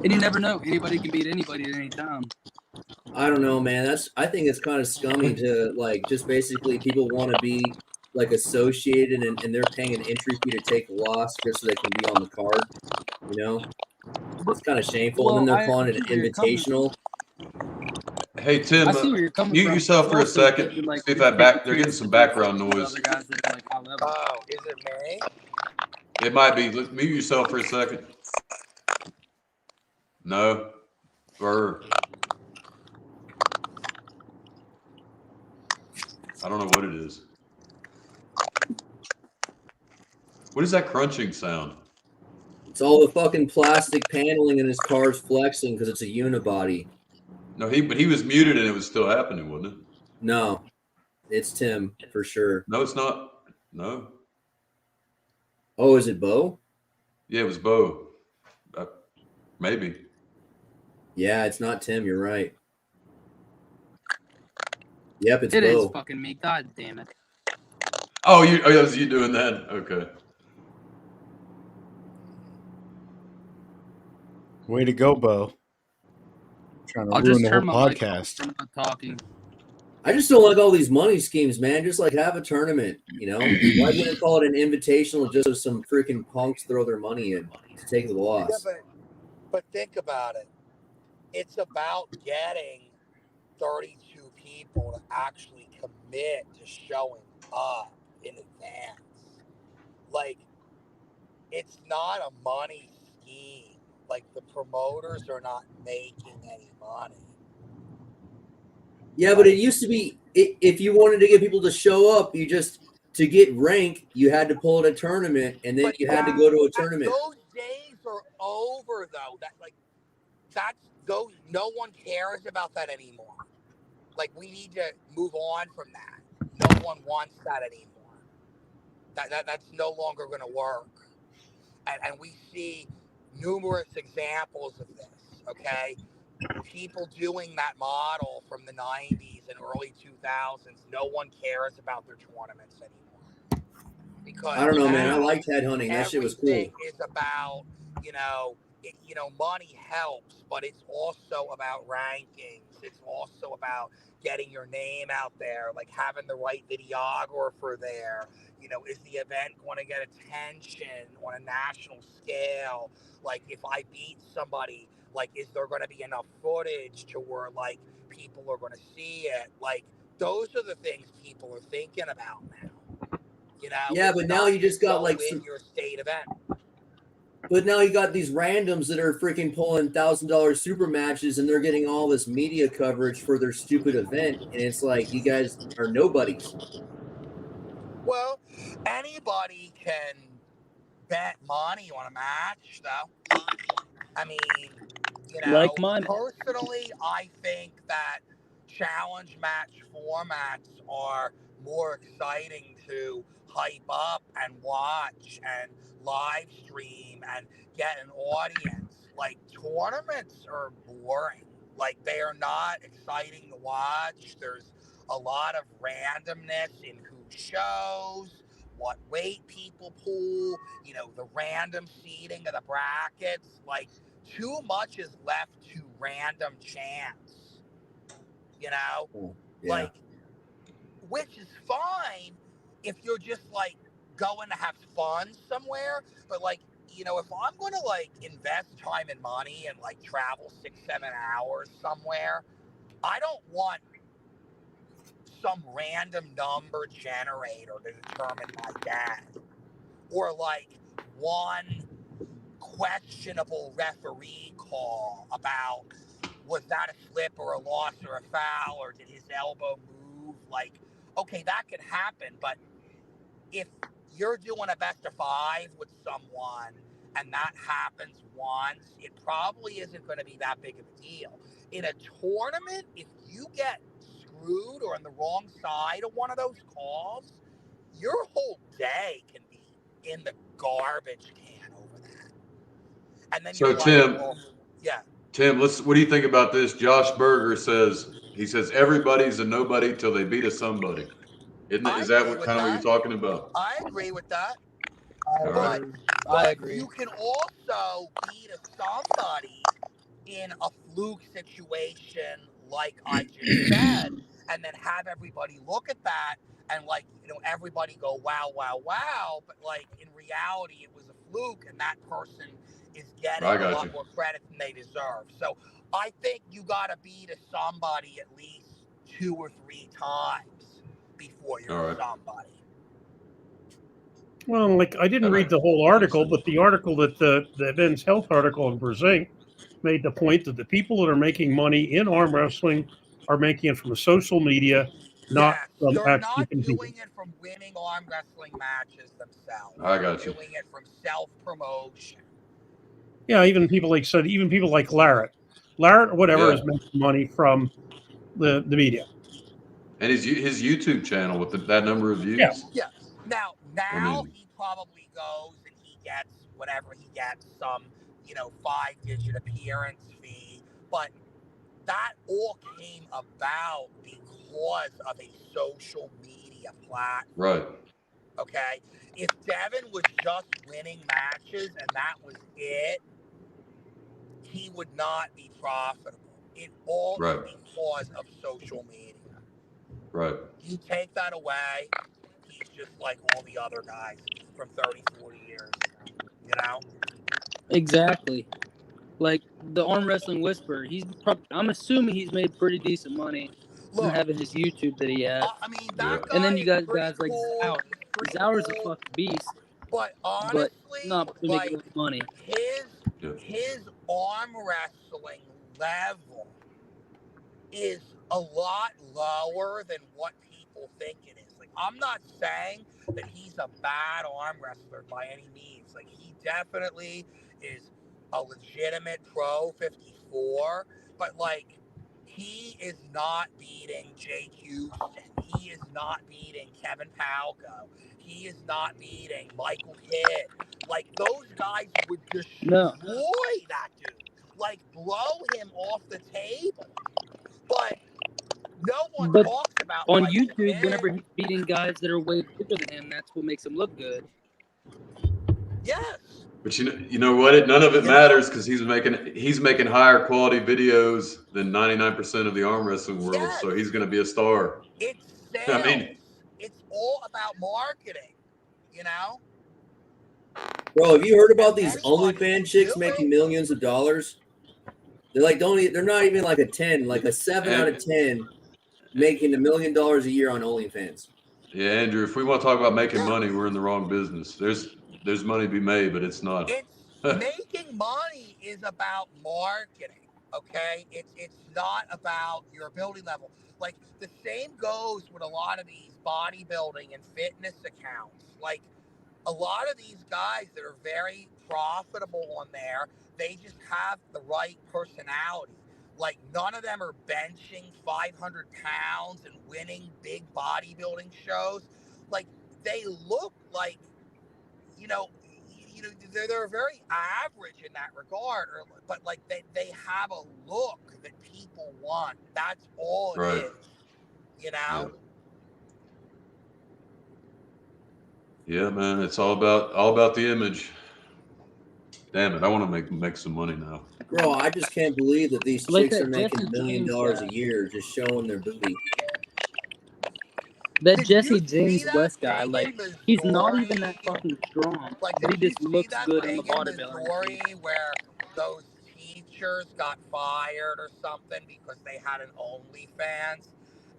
And you never know. Anybody can beat anybody at any time. I don't know, man. I think it's kind of scummy to like just basically people want to be like associated and they're paying an entry fee to take a loss just so they can be on the card. You know, it's kind of shameful. Well, and then they're I calling it an see where you're coming invitational. Hey Tim, I see where you're coming mute from. yourself It's for a also second. good, like, See if that take they're getting some advantage background of noise. other guys that are like high level. Oh, is it me? It might be. Mute yourself for a second. No. Or I don't know what it is. What is that crunching sound? It's all the fucking plastic paneling in his car's flexing because it's a unibody. No, but he was muted and it was still happening, wasn't it? No, it's Tim for sure. No, it's not. No. Oh, is it Bo? Yeah, it was Bo. Maybe. Yeah, it's not Tim. You're right. Yep, it's It Bo. is fucking me. God damn it. Oh, is you doing that? Okay. Way to go, Bo. Trying to I'll ruin just the whole turn my mic off podcast. when I'm not talking. I just don't like all these money schemes, man. Just like have a tournament, you know? Why wouldn't call it an invitational just so some freaking punks throw their money in to take the loss? Yeah, but think about it. It's about getting 32 people to actually commit to showing up in advance. Like, it's not a money scheme. Like, the promoters are not making any money. Yeah, but it used to be if you wanted to get people to show up, you just to get rank, you had to pull at a tournament, and then you had to go to a tournament. Those days are over, though. No one cares about that anymore. Like, we need to move on from that. No one wants that anymore. That's no longer going to work. And we see numerous examples of this, okay? People doing that model from the 90s and early 2000s, no one cares about their tournaments anymore. Because I don't know, man. I liked headhunting. That shit was cool. everything is about, money helps, but it's also about rankings. It's also about getting your name out there, like having the right videographer there. Is the event going to get attention on a national scale? Like, if I beat somebody, like, is there going to be enough footage to where, like, people are going to see it? Like, those are the things people are thinking about now. Yeah, but now you just got like your state event. But now you got these randoms that are freaking pulling $1,000 super matches, and they're getting all this media coverage for their stupid event, and it's like you guys are nobodies. Well, anybody can bet money on a match, though. I mean, Like mine. personally, I think that challenge match formats are more exciting to hype up and watch and live stream and get an audience. Like tournaments are boring. Like they are not exciting to watch. There's a lot of randomness in who shows, what weight people pull, you know, the random seeding of the brackets. Like too much is left to random chance, you know? Yeah. Like, which is fine if you're just like going to have fun somewhere, but like, you know, if I'm going to like invest time and money and like travel 6-7 hours somewhere, I don't want some random number generator to determine my dad, or like one questionable referee call about was that a slip or a loss or a foul or did his elbow move. Like, okay, that could happen, but if you're doing a best of 5 with someone and that happens once, it probably isn't going to be that big of a deal. In a tournament, if you get screwed or on the wrong side of one of those calls, your whole day can be in the garbage can over that. And then So you're Tim, like, well, yeah. Tim, what do you think about this? Josh Berger says everybody's a nobody till they beat a somebody. Is that what kind of what you're talking about? I agree with that. All right. But you can also beat a somebody in a fluke situation, like I just said, and then have everybody look at that and like, you know, everybody go, wow, wow, wow. But like in reality, it was a fluke and that person is getting a lot more credit than they deserve. So I think you got to beat a somebody at least 2 or 3 times before you're somebody. Well, like I didn't read the whole article, but the article that the Men's Health article in Brazil made the point that the people that are making money in arm wrestling are making it from social media, not from they're actually not competing. doing it from winning arm wrestling matches themselves. I got you. They're doing it from self-promotion. Yeah, even people like Larrett or whatever is making money from the media. And his YouTube channel with that number of views. Yeah. Now he probably goes and he gets whatever he gets, some 5-digit appearance fee, but that all came about because of a social media platform. Right. Okay. If Devin was just winning matches and that was it, he would not be profitable. It all is because of social media. Right. You take that away, he's just like all the other guys from 30, 40 years ago, you know? Exactly. Like the arm wrestling whisperer, I'm assuming he's made pretty decent money from having his YouTube that he has. I mean, that guy and then you got is guys like cool. Zauer. Zauer's a fucking beast. But honestly, not making enough money. His arm wrestling level is a lot lower than what people think it is. Like, I'm not saying that he's a bad arm wrestler by any means. Like, he definitely is a legitimate pro 54, but like, he is not beating Jake Houston. He is not beating Kevin Palco. He is not beating Michael Kidd. Like, those guys would destroy that dude. Like, blow him off the table. But no one talks about on Michael YouTube, Kidd. whenever he's beating guys that are way bigger than him, that's what makes him look good. Yes. But you know what? None of it matters because he's making higher quality videos than 99% of the arm wrestling world. So he's going to be a star. It's sales. I mean, it's all about marketing, you know? Bro, have you heard about these OnlyFans chicks making millions of dollars? They're like, they're not even like a 10, like a 7 out of 10 making $1 million a year on OnlyFans. Yeah, Andrew, if we want to talk about making money, we're in the wrong business. There's money to be made, but it's not. Making money is about marketing, okay? It's not about your ability level. Like, the same goes with a lot of these bodybuilding and fitness accounts. Like, a lot of these guys that are very profitable on there, they just have the right personality. Like, none of them are benching 500 pounds and winning big bodybuilding shows. Like, they look like, you know, they're very average in that regard, but like they have a look that people want. That's all it Right. is, you know. Yeah, man, it's all about the image. Damn it, I want to make some money now. Bro, I just can't believe that these Like chicks are that making Jesse $1 million James a guy. year just showing their booty. That Did Jesse you James see that West guy, thing like, in he's not Missouri? even that fucking strong, Like, but he did you just see looks that good in the thing in bodybuilding Missouri scene. where those teachers got fired or something because they had an OnlyFans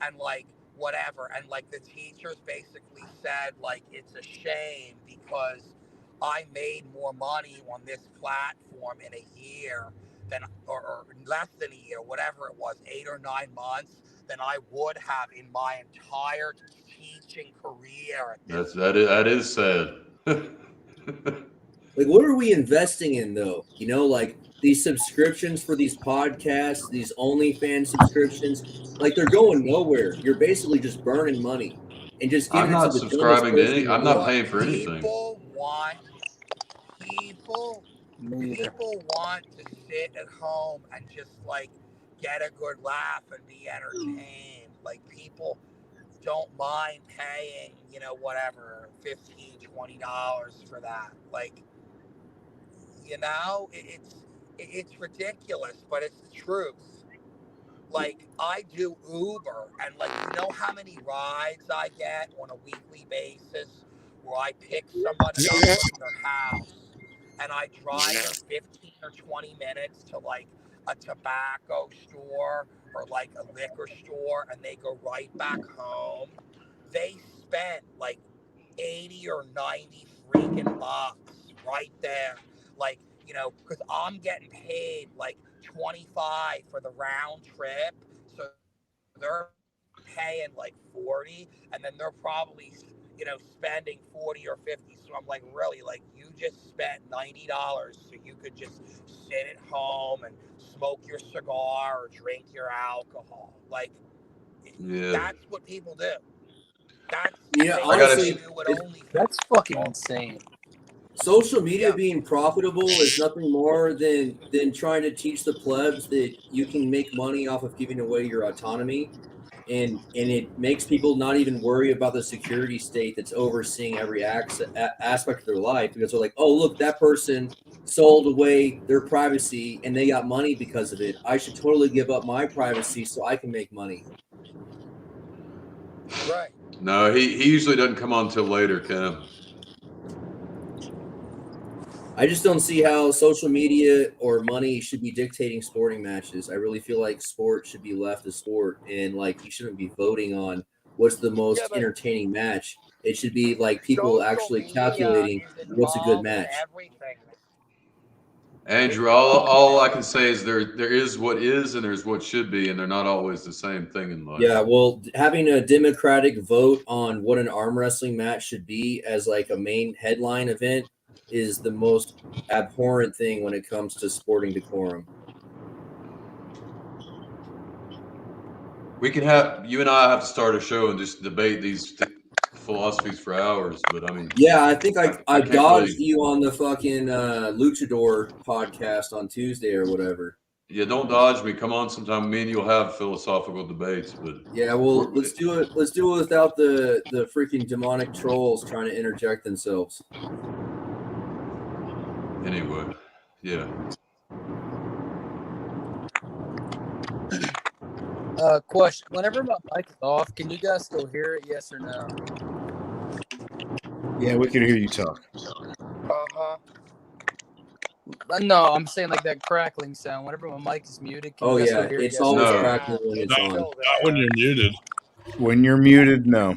and like whatever, and like the teachers basically said like it's a shame because I made more money on this platform in a year than or less than a year, whatever it was, 8 or 9 months, than I would have in my entire teaching career at this. That is sad. Like, what are we investing in, though? You know, like these subscriptions for these podcasts, these OnlyFans subscriptions, like they're going nowhere. You're basically just burning money and just I'm giving it to not the dumbest subscribing to person any. in the I'm not world. paying for anything. People want people to sit at home and just like get a good laugh and be entertained. Like, people don't mind paying, whatever, $15-$20 for that. Like, it's ridiculous, but it's the truth. Like, I do Uber, and like, how many rides I get on a weekly basis where I pick somebody up from their house and I drive them 15 or 20 minutes to like a tobacco store or like a liquor store, and they go right back home. They spent like 80 or 90 freaking bucks right there. Like, because I'm getting paid like 25 for the round trip. So they're paying like 40, and then they're probably, spending 40 or 50. So I'm like, really? Like, you just spent $90 so you could just sit at home and smoke your cigar or drink your alcohol. Like, Yeah. that's what people do. That's Honestly, that's fucking insane. Social media being profitable is nothing more than trying to teach the plebs that you can make money off of giving away your autonomy, and it makes people not even worry about the security state that's overseeing every aspect of their life, because they're like, oh, look, that person sold away their privacy and they got money because of it. I should totally give up my privacy so I can make money. Right. No, he usually doesn't come on till later, Cam. I just don't see how social media or money should be dictating sporting matches. I really feel like sport should be left to sport, and like you shouldn't be voting on what's the most entertaining match. It should be like people actually calculating what's a good match. Andrew, all I can say is there is what is and there's what should be, and they're not always the same thing in life. Yeah, well, having a democratic vote on what an arm wrestling match should be as like a main headline event is the most abhorrent thing when it comes to sporting decorum. We can have you and I have to start a show and just debate these philosophies for hours. But I mean, yeah, I think I can't dodged really... you on the fucking Luchador podcast on Tuesday or whatever. Yeah, don't dodge me. Come on, sometime. Me and you'll have philosophical debates. But yeah, well, let's do it. Let's do it without the freaking demonic trolls trying to interject themselves. Anyway, yeah. Question. Whenever my mic is off, can you guys still hear it? Yes or no? Yeah, we can hear you talk. Uh-huh. No, I'm saying like that crackling sound. Whenever my mic is muted, can you guys still hear it? It's Yes always or no? crackling when it's on. Not when you're muted. When you're muted, no.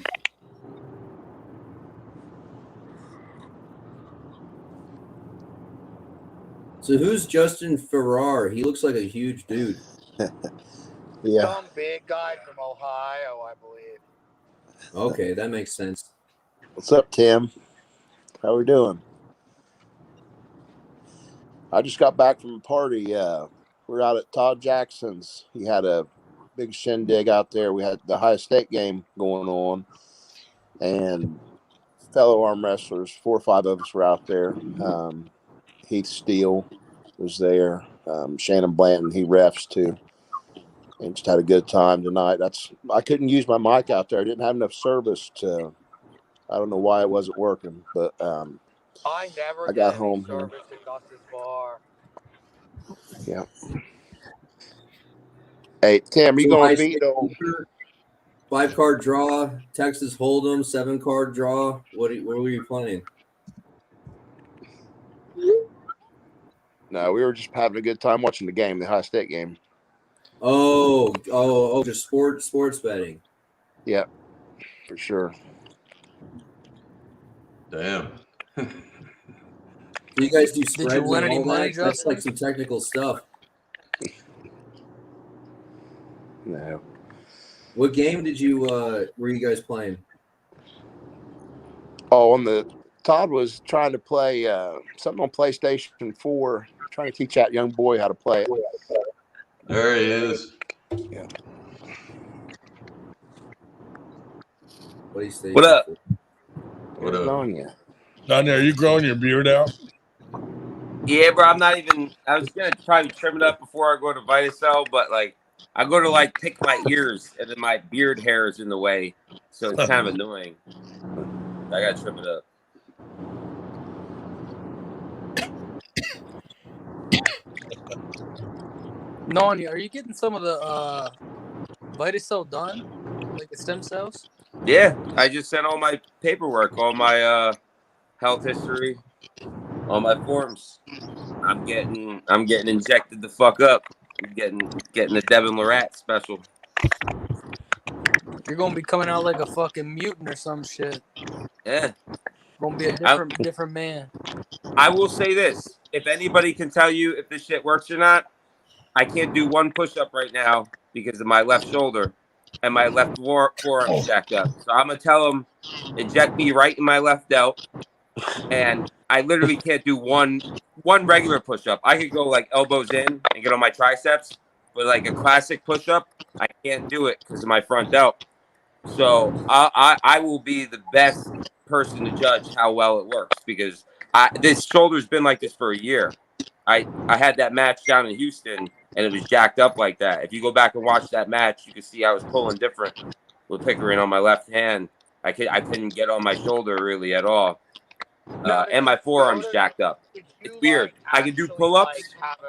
So who's Justin Ferrar? He looks like a huge dude. Yeah. Some big guy from Ohio, I believe. Okay, that makes sense. What's up, Tim? How we doing? I just got back from a party. Where We were out at Todd Jackson's. He had a big shindig out there. We had the Ohio State game going on, and fellow arm wrestlers, 4 or 5 of us were out there. Heath Steele was there. Shannon Blanton, he refs too. And just had a good time tonight. I couldn't use my mic out there. I didn't have enough service to. I don't know why it wasn't working, but I never I get got any home here. service at Gus's bar. Yeah. Hey, Tim, you So gonna I beat say old? 5-card draw, Texas Hold'em, 7-card draw. What were you playing? No, we were just having a good time watching the game, the Ohio State game. Oh, just sports betting. Yeah, for sure. Damn. Do you guys do you spreads win and any all money, that? That's Justin? like some technical stuff. No. What game did you were you guys playing? Oh, Todd was trying to play something on PlayStation 4, trying to teach that young boy how to play it. There he is. Yeah. What up? What up? On you. Donnie, are you growing your beard out? Yeah, bro. I'm not even. I was gonna probably trim it up before I go to Vitacell, but like I go to like pick my ears, and then my beard hair is in the way, so it's kind of annoying. I gotta trim it up. Nani, are you getting some of the Vitacell done, like the stem cells? Yeah, I just sent all my paperwork, all my health history, all my forms. I'm getting injected the fuck up. I'm getting the Devin Lorette special. You're gonna be coming out like a fucking mutant or some shit. Yeah, Gonna be a different man. I will say this: if anybody can tell you if this shit works or not, I can't do one push-up right now because of my left shoulder and my left forearm stacked up. So I'm gonna tell them inject me right in my left delt, and I literally can't do one regular push-up. I could go like elbows in and get on my triceps, but like a classic push-up, I can't do it because of my front delt. So I will be the best person to judge how well it works because this shoulder's been like this for a year. I had that match down in Houston and it was jacked up like that. If you go back and watch that match, you can see I was pulling different with Pickering on my left hand. I couldn't get on my shoulder really at all. And my forearm's jacked up. It's weird. I can do pull-ups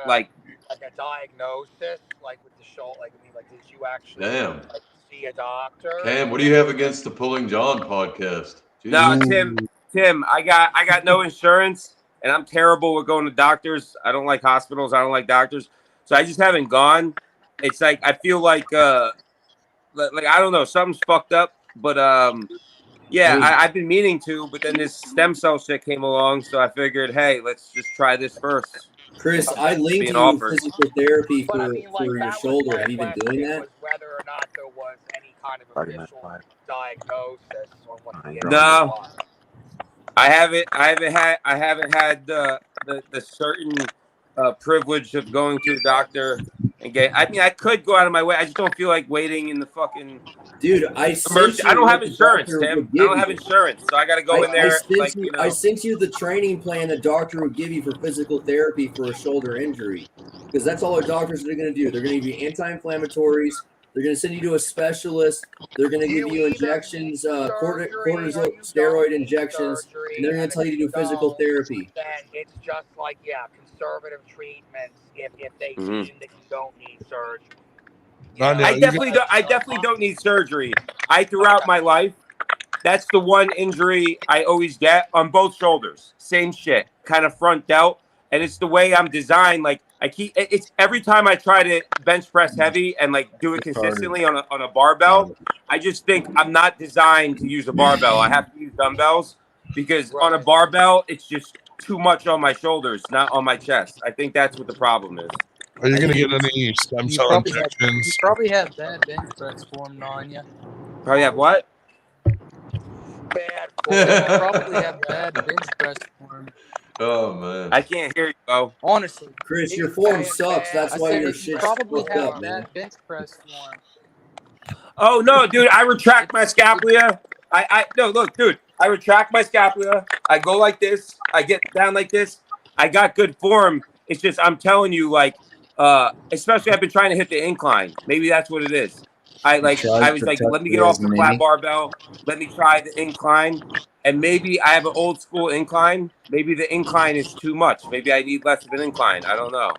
like a diagnosis, like with the shoulder. Like, I mean, like, did you actually Damn. see a doctor? Cam, what do you have against the Pulling John podcast? No, Jesus. Tim, I got no insurance and I'm terrible with going to doctors. I don't like hospitals. I don't like doctors. So I just haven't gone. It's like I feel like I don't know, something's fucked up. But yeah, I've been meaning to, but then this stem cell shit came along, so I figured, hey, let's just try this first. Chris, I linked you physical therapy for your shoulder. Have you been doing that? Whether or not there was any kind of official diagnosis or what the No, was. I haven't had the certain privilege of going to a doctor and get. I mean, I could go out of my way. I just don't feel like waiting in the fucking. Dude, I don't have insurance, Tim. I don't have insurance, so I got to go in there. I sent you the training plan the doctor would give you for physical therapy for a shoulder injury, because that's all our doctors are going to do. They're going to give you anti-inflammatories. They're going to send you to a specialist. They're going to give you injections, cortisone steroid injections, and they're going to tell you to do physical therapy. Then it's just like, conservative treatments if they deem that you don't need surgery. I definitely don't need surgery. Throughout my life, that's the one injury I always get on both shoulders. Same shit, kind of front delt, and it's the way I'm designed. Like it's every time I try to bench press heavy and like do it consistently on a barbell, I just think I'm not designed to use a barbell. I have to use dumbbells because on a barbell, it's just too much on my shoulders, not on my chest. I think that's what the problem is. Are you going to get any stem cell injections? You probably have bad bench press form on you. Probably have what? Bad form. You probably have bad bench press form. Oh man, I can't hear you, Bo. Honestly, Chris, your form sucks. That's I why said your you shit's probably fucked have up, a man. bad bench press form. Oh no, dude! I retract my scapula. No, look, dude. I retract my scapula. I go like this. I get down like this. I got good form. It's just I'm telling you, like, especially I've been trying to hit the incline. Maybe that's what it is. I was like, let me get off the flat barbell. Let me try the incline, and maybe I have an old school incline. Maybe the incline is too much. Maybe I need less of an incline. I don't know.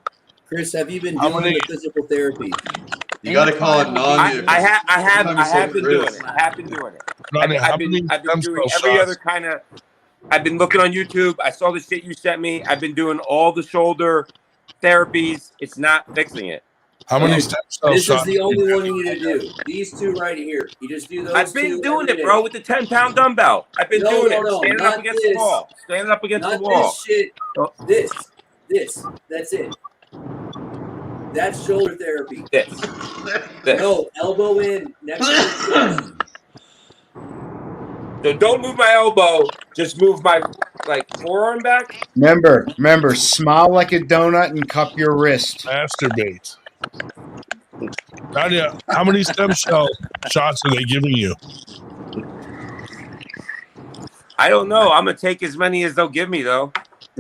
Chris, have you been doing the physical therapy? you got to call it Nanya. I have been doing it. I have been doing it. I've been doing every other kind of. I've been looking on YouTube. I saw the shit you sent me. I've been doing all the shoulder therapies. It's not fixing it. How many stem cell This is shots? the only one you need to do. These two right here. You just do those. I've been two doing every it, bro, day. with the 10-pound dumbbell. I've been doing it. No, Standing up against the wall. Standing up against the Not wall. this shit. This. That's it. That's shoulder therapy. This. No, elbow in next to the chest. So don't move my elbow. Just move my forearm back. Remember, smile like a donut and cup your wrist. Masturbate. Nadia, how many stem cell shots are they giving you? I don't know. I'm gonna take as many as they'll give me, though.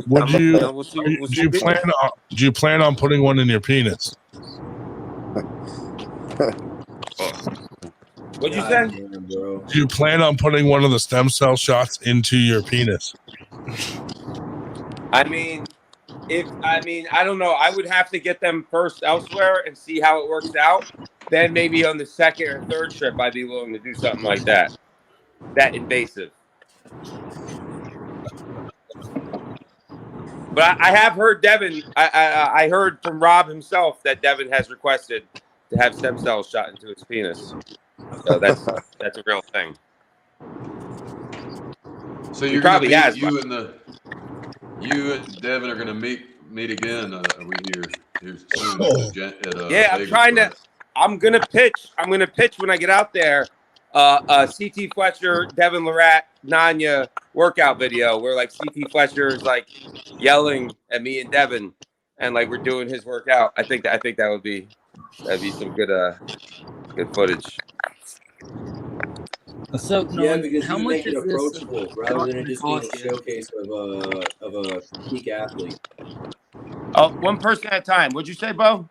Would you? We'll see, do you plan on putting one in your penis? What'd you say? Do you plan on putting one of the stem cell shots into your penis? I mean, I don't know. I would have to get them first elsewhere and see how it works out. Then maybe on the second or third trip, I'd be willing to do something like that. That invasive. But I have heard Devin. I heard from Rob himself that Devin has requested to have stem cells shot into his penis. So that's a real thing. So you're probably gonna has. You and Devin are gonna meet again. We here soon at Yeah, I'm Vegas trying to. Press. I'm gonna pitch when I get out there. CT Fletcher, Devin Lorette, Nanya workout video where CT Fletcher is yelling at me and Devin, and we're doing his workout. I think that would be some good footage. So because how you much make it is this approachable rather than it just being a showcase of a peak athlete. Oh, one person at a time. What'd you say, Bo?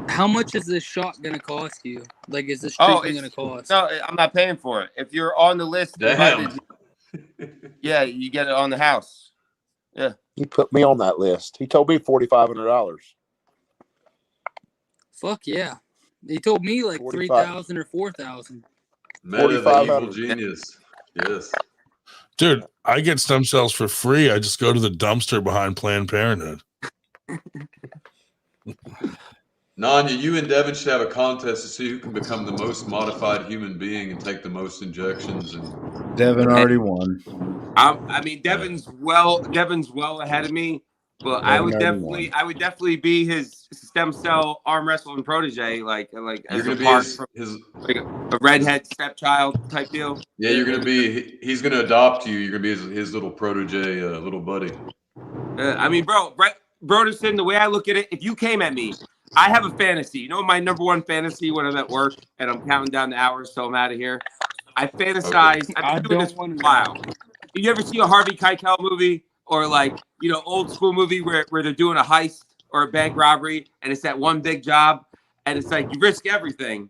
How much is this shot gonna cost you? Is this treatment gonna cost? No, I'm not paying for it. If you're on the list, invited, yeah, you get it on the house. Yeah. He put me on that list. He told me $4,500. Fuck yeah. He told me 3,000 or 4,000. Meta, the evil genius. Yes. Dude, I get stem cells for free. I just go to the dumpster behind Planned Parenthood. Nanya, you and Devin should have a contest to see who can become the most modified human being and take the most injections. And Devin already won. I mean, Devin's well ahead of me. But I would definitely be his stem cell arm wrestling protege, you're as gonna a be his a redhead stepchild type deal. Yeah, he's gonna adopt you. You're gonna be his little protege, little buddy. I mean, Broderson, the way I look at it, if you came at me, I have a fantasy. You know my number one fantasy when I'm at work and I'm counting down the hours till I'm out of here? I fantasize. Okay. I've been doing this for a while. You ever see a Harvey Keitel movie or old school movie where they're doing a heist or a bank robbery and it's that one big job and it's you risk everything,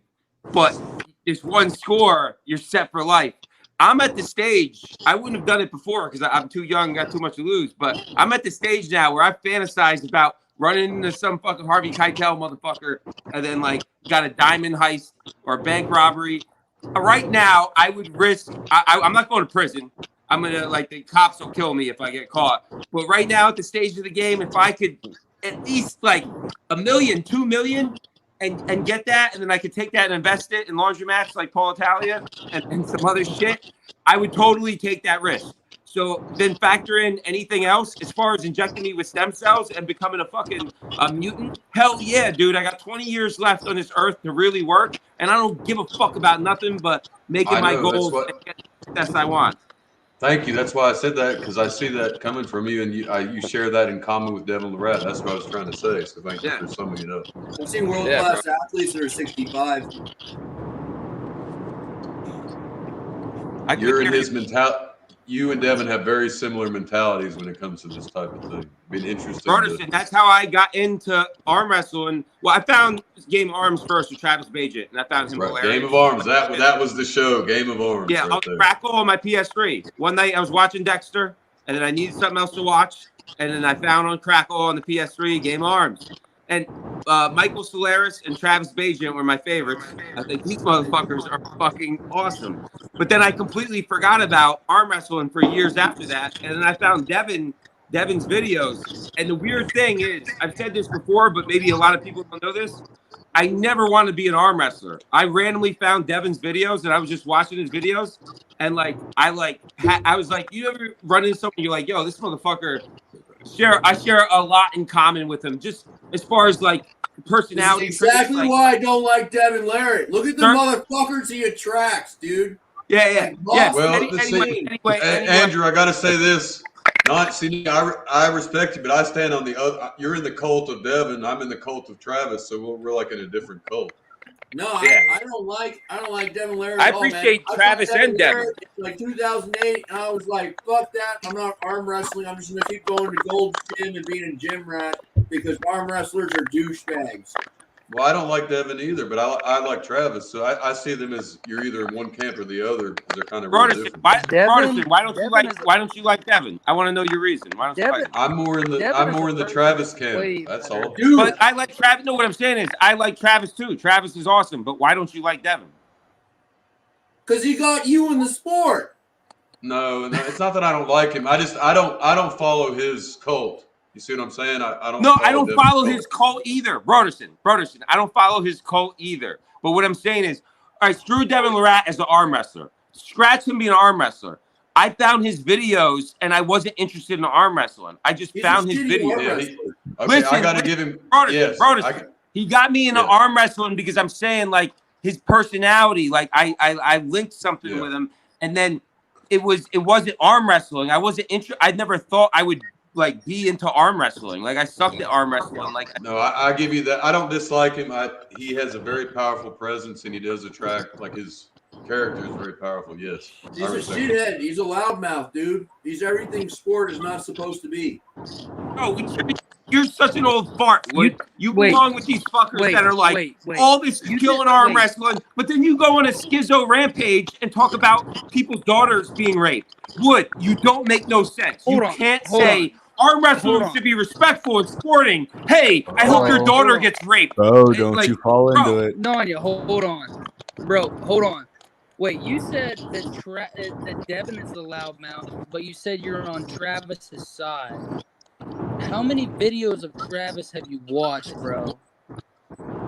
but there's one score, you're set for life. I'm at the stage, I wouldn't have done it before because I'm too young, got too much to lose, but I'm at the stage now where I fantasize about running into some fucking Harvey Keitel motherfucker and then got a diamond heist or a bank robbery. Right now, I would risk, I'm not going to prison. I'm going to, the cops will kill me if I get caught. But right now at the stage of the game, if I could at least $1 million, $2 million and get that, and then I could take that and invest it in laundromats like Paul Italia and some other shit, I would totally take that risk. So then factor in anything else as far as injecting me with stem cells and becoming a fucking mutant. Hell yeah, dude. I got 20 years left on this earth to really work. And I don't give a fuck about nothing but making my goals and get the best I want. Thank you. That's why I said that, because I see that coming from you, and you share that in common with Devin Lorette. That's what I was trying to say. So thank you for summing it up. I've seen world-class athletes that are 65. You're in his mentality. You and Devin have very similar mentalities when it comes to this type of thing. Been interesting. Broderson, that's how I got into arm wrestling. Well, I found Game of Arms first with Travis Bajent, and I found him hilarious. Game of Arms. That was the show. Game of Arms. Yeah, right on there. Crackle on my PS3. One night I was watching Dexter, and then I needed something else to watch, and then I found on Crackle on the PS3 Game of Arms. And Michael Solaris and Travis Bajent were my favorites. I think these motherfuckers are fucking awesome. But then I completely forgot about arm wrestling for years after that, and then I found Devin's videos. And the weird thing is, I've said this before, but maybe a lot of people don't know this. I never wanted to be an arm wrestler. I randomly found Devin's videos, and I was just watching his videos, and I was like, you ever run into someone, you're like, yo, this motherfucker. I share a lot in common with him, just as far as like personality. This is exactly why I don't like Devin Larry. Look at the motherfuckers he attracts, dude. Yeah. Well, anyway, Andrew, I got to say this. I respect you, but I stand on the other. You're in the cult of Devin. I'm in the cult of Travis, so we're like in a different cult. No, I don't like Devin Larry. I appreciate Travis and Devin. Like 2008, and I was like, fuck that. I'm not arm wrestling. I'm just gonna keep going to Gold's Gym and being a gym rat because arm wrestlers are douchebags. Well, I don't like Devin either, but I like Travis. So I see them as you're either in one camp or the other because they're kind of really different. Why don't you like Devin? I want to know your reason. Why don't you like him? I'm more in the Travis camp. That's all. Dude. But I like Travis. No, what I'm saying is I like Travis too. Travis is awesome, but why don't you like Devin? Because he got you in the sport. No, it's not that I don't like him. I don't follow his cult. You see what I'm saying? I don't. No, I don't follow his cult either, Broderson. I don't follow his cult either. But what I'm saying is, all right, screw Devin Lorette as an arm wrestler. Scratch him being an arm wrestler. I found his videos and I wasn't interested in arm wrestling. I just found his videos. Listen, I got to give him. Broderson, he got me into arm wrestling because I'm saying like his personality. Like I linked something with him, and then it wasn't arm wrestling. I wasn't interested. I never thought I would like be into arm wrestling. Like I sucked at arm wrestling. Like no, I give you that. I don't dislike him. He has a very powerful presence and he does attract, like his character is very powerful. Yes. He's a shithead. He's a loudmouth, dude. He's everything sport is not supposed to be. Oh, you're such an old fart, Wood. You belong with these fuckers that are like all this killing arm wrestling, but then you go on a schizo rampage and talk about people's daughters being raped. Wood, you don't make no sense. You can't say arm wrestling should be respectful and sporting. Hey, I hope your daughter gets raped. Oh, don't you fall into it. Nanya, hold on. Bro, hold on. Wait, you said that Devin is the loudmouth, but you said you're on Travis's side. How many videos of Travis have you watched, bro?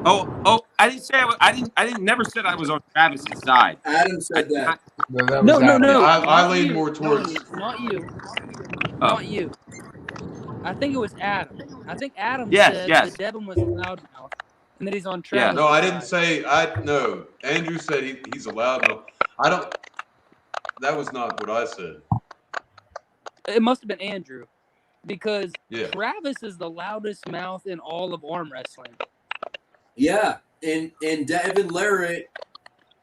Oh! I didn't say I didn't. Never said I was on Travis's side. Adam said that. No. I lean more towards. Not you. Not you. I think it was Adam. I think Adam said that Devin was a loudmouth and that he's on Travis. Yeah. No, I didn't say. No. Andrew said he's a loudmouth. I don't. That was not what I said. It must have been Andrew. Because Travis is the loudest mouth in all of arm wrestling. Yeah, and Devin Larry,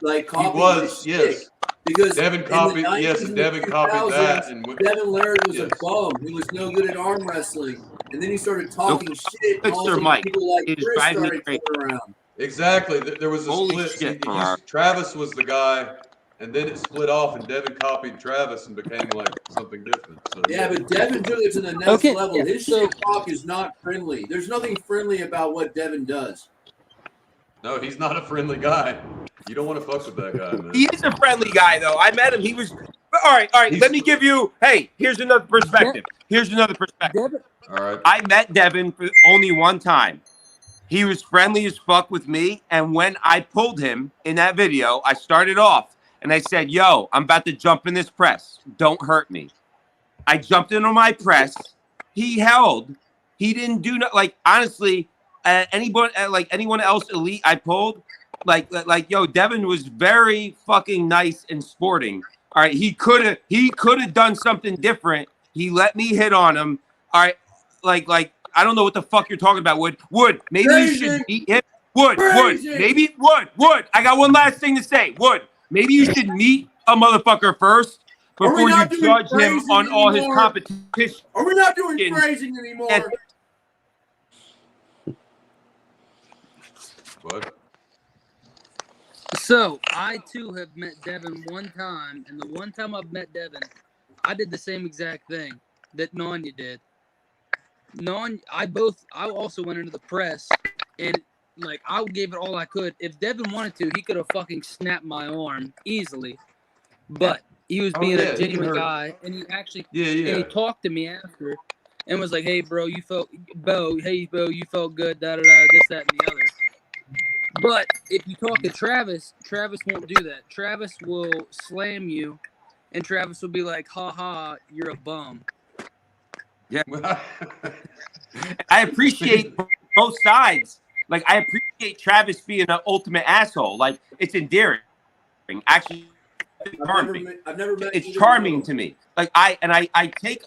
like copied. He was, yes. Because Devin copied, and Devin copied that. And Devin Larry was a bum. He was no good at arm wrestling, and then he started talking shit. And all Mike, people like Chris started coming around. Exactly, there was a split. Travis was the guy. And then it split off, and Devin copied Travis and became like something different. So, but Devin took it to the next level. His shit talk is not friendly. There's nothing friendly about what Devin does. No, he's not a friendly guy. You don't want to fuck with that guy, man. He is a friendly guy, though. I met him. He was all right. Let me give you. Hey, here's another perspective. All right. I met Devin for only one time. He was friendly as fuck with me, and when I pulled him in that video, I started off. And I said, yo, I'm about to jump in this press. Don't hurt me. I jumped into my press. He held. He didn't do no, like, honestly, anyone else elite I pulled, like, yo, Devin was very fucking nice and sporting. All right, he could have done something different. He let me hit on him. All right, like I don't know what the fuck you're talking about. Wood, maybe you should meet him. Wood, maybe Wood. I got one last thing to say. Wood, maybe you should meet a motherfucker first before you judge him on all his competition. Are we not doing phrasing anymore? What? So I too have met Devin one time, and the one time I've met Devin, I did the same exact thing that Nanya did. I also went into the press, and like I gave it all I could. If Devin wanted to, he could have fucking snapped my arm easily, but he was being a genuine guy, and he actually and he talked to me after, and was like, "Hey, bro, you felt you felt good, da da da, this, that, and the other." But if you talk to Travis, Travis won't do that. Travis will slam you, and Travis will be like, "Ha ha, you're a bum." Yeah. I appreciate both sides. Like, I appreciate Travis being an ultimate asshole. Like, it's endearing. Actually, I've never met it's charming to me. Like, I take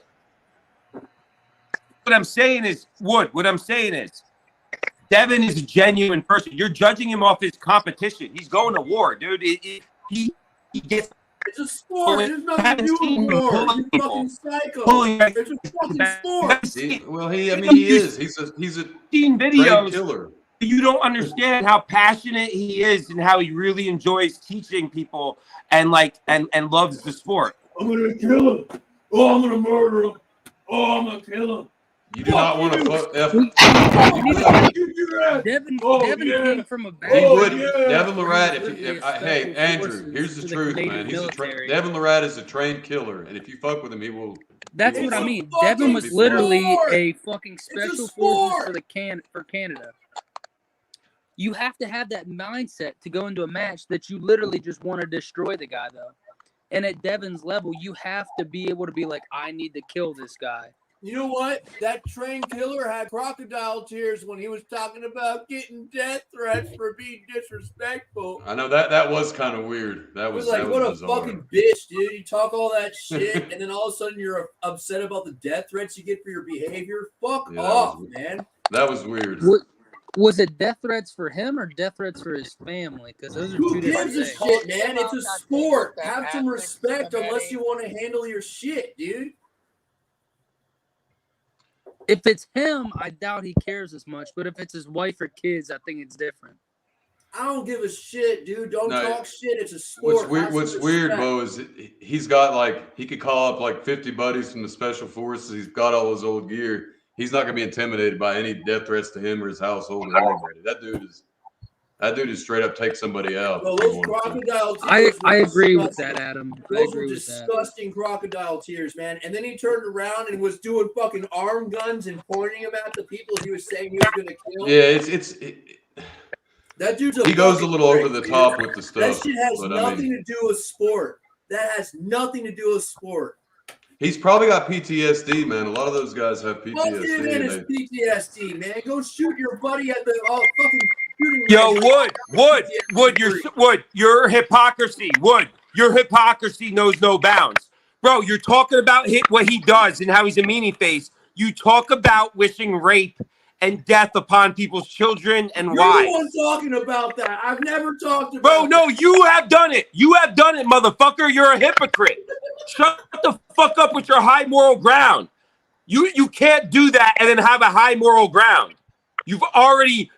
what I'm saying is, Wood, what I'm saying is, Devin is a genuine person. You're judging him off his competition. He's going to war, dude. He gets. It's a sport. There's nothing to do with war. You fucking psycho. It's a fucking sport. Well, he is. He's a videos. Killer. You don't understand how passionate he is and how he really enjoys teaching people and loves the sport. I'm gonna kill him. Oh, I'm gonna murder him. Oh, I'm gonna kill him. You do not want to fuck Devin came from a bad. Devin Larratt. Hey, Andrew, here's the truth, man. Devin Larratt is a trained killer, and if you fuck with him, he will. That's what I mean. Devin was literally a fucking special forces for Canada. You have to have that mindset to go into a match that you literally just want to destroy the guy, though. And at Devin's level, you have to be able to be like, I need to kill this guy. You know what? That trained killer had crocodile tears when he was talking about getting death threats for being disrespectful. I know that was kind of weird. That was like, what bizarre. A fucking bitch, dude. You talk all that shit, and then all of a sudden you're upset about the death threats you get for your behavior. Fuck off, man. That was weird. Was it death threats for him or death threats for his family? Because those are two different things. Who gives a shit, man? It's a sport. Have some respect unless you want to handle your shit, dude. If it's him, I doubt he cares as much. But if it's his wife or kids, I think it's different. I don't give a shit, dude. Don't talk shit. It's a sport. What's weird, Bo, is he's got he could call up 50 buddies from the special forces. He's got all his old gear. He's not gonna be intimidated by any death threats to him or his household or anybody. That dude is straight up take somebody out. Well, those crocodile tears. I agree with that, Adam. Those were disgusting crocodile tears, man. And then he turned around and was doing fucking arm guns and pointing them at the people he was saying he was gonna kill. Yeah, that dude's he goes a little over the top with the stuff. That shit has nothing to do with sport. That has nothing to do with sport. He's probably got PTSD, man. A lot of those guys have PTSD. Fuck him and his PTSD, man. Go shoot your buddy at the fucking shooting range. Yo, Wood, your hypocrisy. Wood, your hypocrisy knows no bounds. Bro, you're talking about what he does and how he's a meanie face. You talk about wishing rape and death upon people's children and wives. You're the one talking about that. I've never talked about Bro, no, you have done it. You have done it, motherfucker. You're a hypocrite. Shut the fuck up with your high moral ground. You can't do that and then have a high moral ground. You've already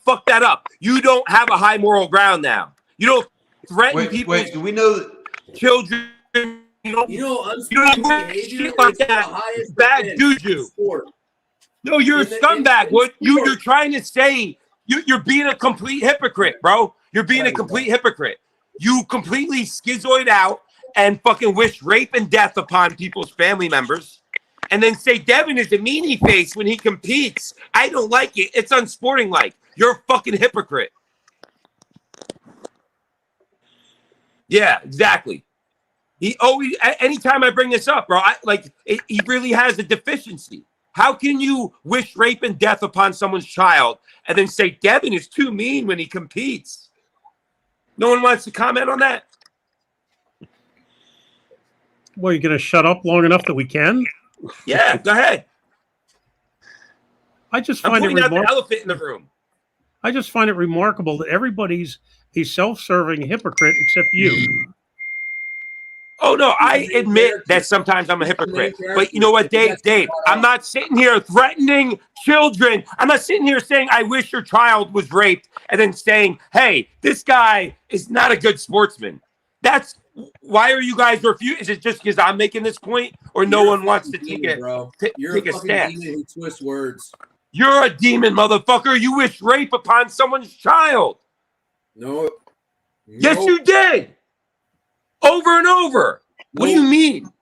fucked that up. You don't have a high moral ground now. You don't threaten people. Wait, do we know that children? You don't shit like that. It's bad juju. No, you're a scumbag. What you're trying to say? You're being a complete hypocrite, bro. You're being a complete hypocrite. You completely schizoid out and fucking wish rape and death upon people's family members, and then say Devin is a meanie face when he competes. I don't like it. It's unsporting-like. You're a fucking hypocrite. Yeah, exactly. He always. Anytime I bring this up, bro, he really has a deficiency. How can you wish rape and death upon someone's child and then say Devin is too mean when he competes? No one wants to comment on that? Well, you going to shut up long enough that we can? Yeah, go ahead. I just I'm find it pointing out the remarkable. elephant in the room. I just find it remarkable that everybody's a self-serving hypocrite except you. Oh no, I admit that sometimes I'm a hypocrite. But you know what, Dave? Dave, I'm not sitting here threatening children. I'm not sitting here saying I wish your child was raped and then saying, hey, this guy is not a good sportsman. That's why are you guys refusing? Is it just because I'm making this point, or no one wants to take it? You're take a a fucking stance? demon who twists words. You're a demon, motherfucker. You wish rape upon someone's child. No. Yes, you did. Over and over. What do you mean?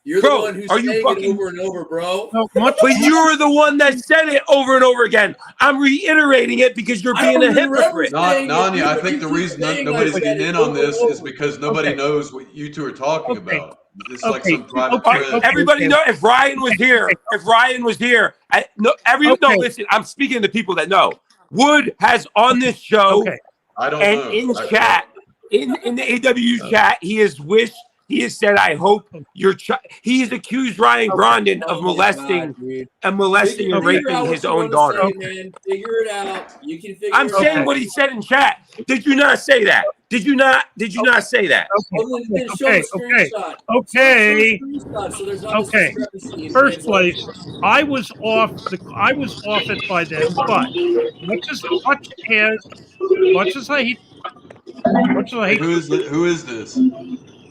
You're Bro, the one who's are you saying fucking- it over and over, bro. But you're the one that said it over and over again. I'm reiterating it because you're being a hypocrite. Nanya, I think the reason nobody's getting in on this is because nobody knows what you two are talking about. It's like some private thread. Everybody know if Ryan was here, no, listen, I'm speaking to people that know. Wood has on this show I don't and know. in chat, in the AW chat, he has said, I hope your child. He's accused Ryan Grondin of molesting and raping his own daughter. Man. Figure it out. You can figure I'm it saying out. what he said in chat. Did you not say that? Did you not say that? Okay. First place, I was off it by then, but much as I hate Who is this?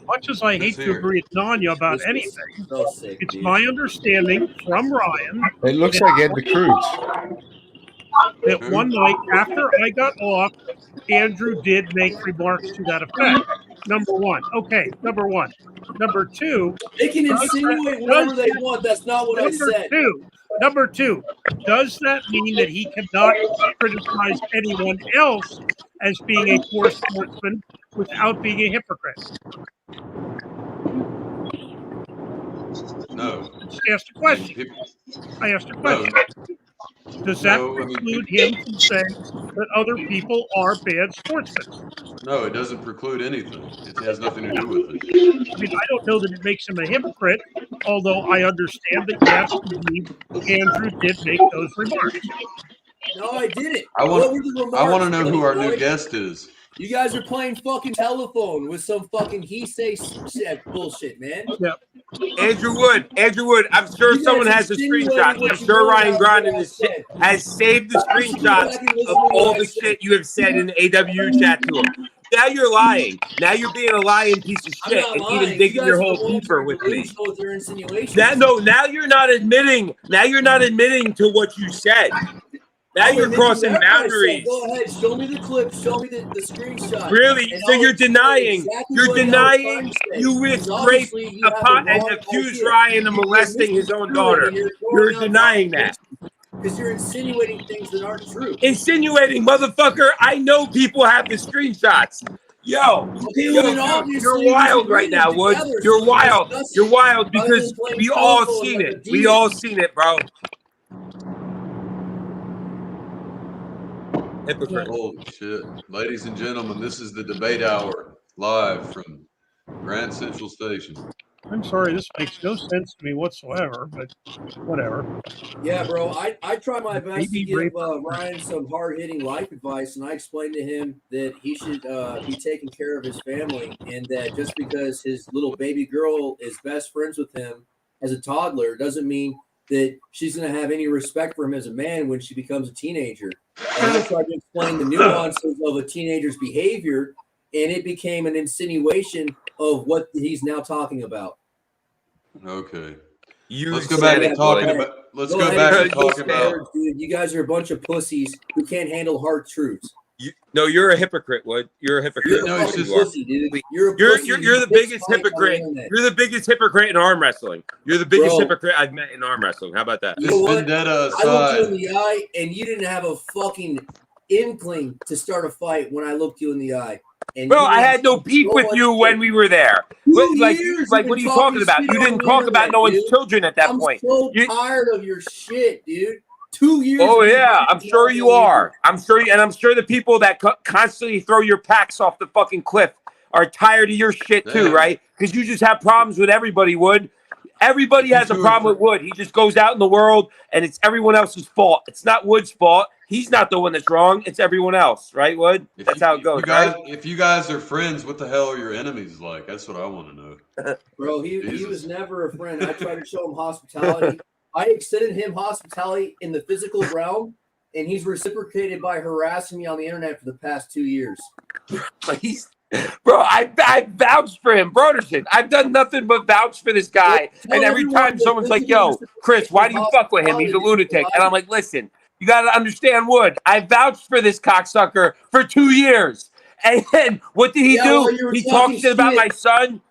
Much as I hate to agree with Nanya about anything, it's my understanding from Ryan. It looks like Ed the Cruz. That one night after I got off, Andrew did make remarks to that effect. Number one. Okay, number one. Number two. They can insinuate whatever they want. That's not what I said. Number two. Does that mean that he cannot criticize anyone else as being a poor sportsman without being a hypocrite? No. I asked a question. Does that preclude him from saying that other people are bad sportsmen? No, it doesn't preclude anything. It has nothing to do with it. I mean, I don't know that it makes him a hypocrite, although I understand that, yes, indeed, Andrew did make those remarks. No, I didn't. I want to know who our new guest is. You guys are playing fucking telephone with some fucking he say shit bullshit, man. Yeah. Andrew Wood, I'm sure someone has a screenshot. I'm sure Ryan Grondin has saved the screenshots of all the shit you have said in the AW chat to him. Now you're lying. Now you're being a lying piece of shit and even digging your hole deeper with me. Now you're not admitting. Now you're not admitting to what you said. Now you're crossing boundaries. Go ahead, show me the clip. Show me the screenshot. Really? So you're denying? You're denying you wish rape and accuse Ryan of molesting his own daughter. You're denying that. Because you're insinuating things that aren't true. Insinuating, motherfucker. I know people have the screenshots. You're wild right now, Wood. You're wild. You're wild because we all seen it. We all seen it, bro. Hypocrite. Holy shit. Ladies and gentlemen, this is the debate hour live from Grand Central Station. I'm sorry, this makes no sense to me whatsoever, but whatever. Yeah, bro, I try my best to give Ryan some hard-hitting life advice, and I explained to him that he should be taking care of his family, and that just because his little baby girl is best friends with him as a toddler doesn't mean that she's going to have any respect for him as a man when she becomes a teenager. And I tried to explain the nuances of a teenager's behavior, and it became an insinuation of what he's now talking about. Okay. Let's go back to talking about. Let's go back to talking about. Dude, you guys are a bunch of pussies who can't handle hard truths. You're a hypocrite, Wood. You're a hypocrite. You're a pussy, dude. You're the biggest hypocrite. You're the biggest hypocrite in arm wrestling. You're the biggest hypocrite I've met in arm wrestling. How about that? You know what? I looked you in the eye, and you didn't have a fucking inkling to start a fight when I looked you in the eye. And bro, I had no beef with you when we were there. Like, what are you talking about? You didn't talk about no one's children at that point. I'm so tired of your shit, dude. 2 years. Oh yeah, I'm sure you are. I'm sure the people that constantly throw your packs off the fucking cliff are tired of your shit too, Damn. right? Because you just have problems with everybody, Wood. Everybody You has a two are problem with Wood. He just goes out in the world and it's everyone else's fault. It's not Wood's fault. He's not the one that's wrong. It's everyone else, right, Wood? That's how it goes, right? If you guys are friends, what the hell are your enemies like? That's what I want to know. Bro, he Jesus. was never a friend. I tried to show him hospitality. I extended him hospitality in the physical realm, and he's reciprocated by harassing me on the internet for the past 2 years. Bro, I vouched for him, Broderson. I've done nothing but vouch for this guy. And every time someone's like, yo, Chris, why do you fuck with him? He's a lunatic. And I'm like, listen, you got to understand, Wood. I vouched for this cocksucker for 2 years. And then what did he do? He talked shit about my son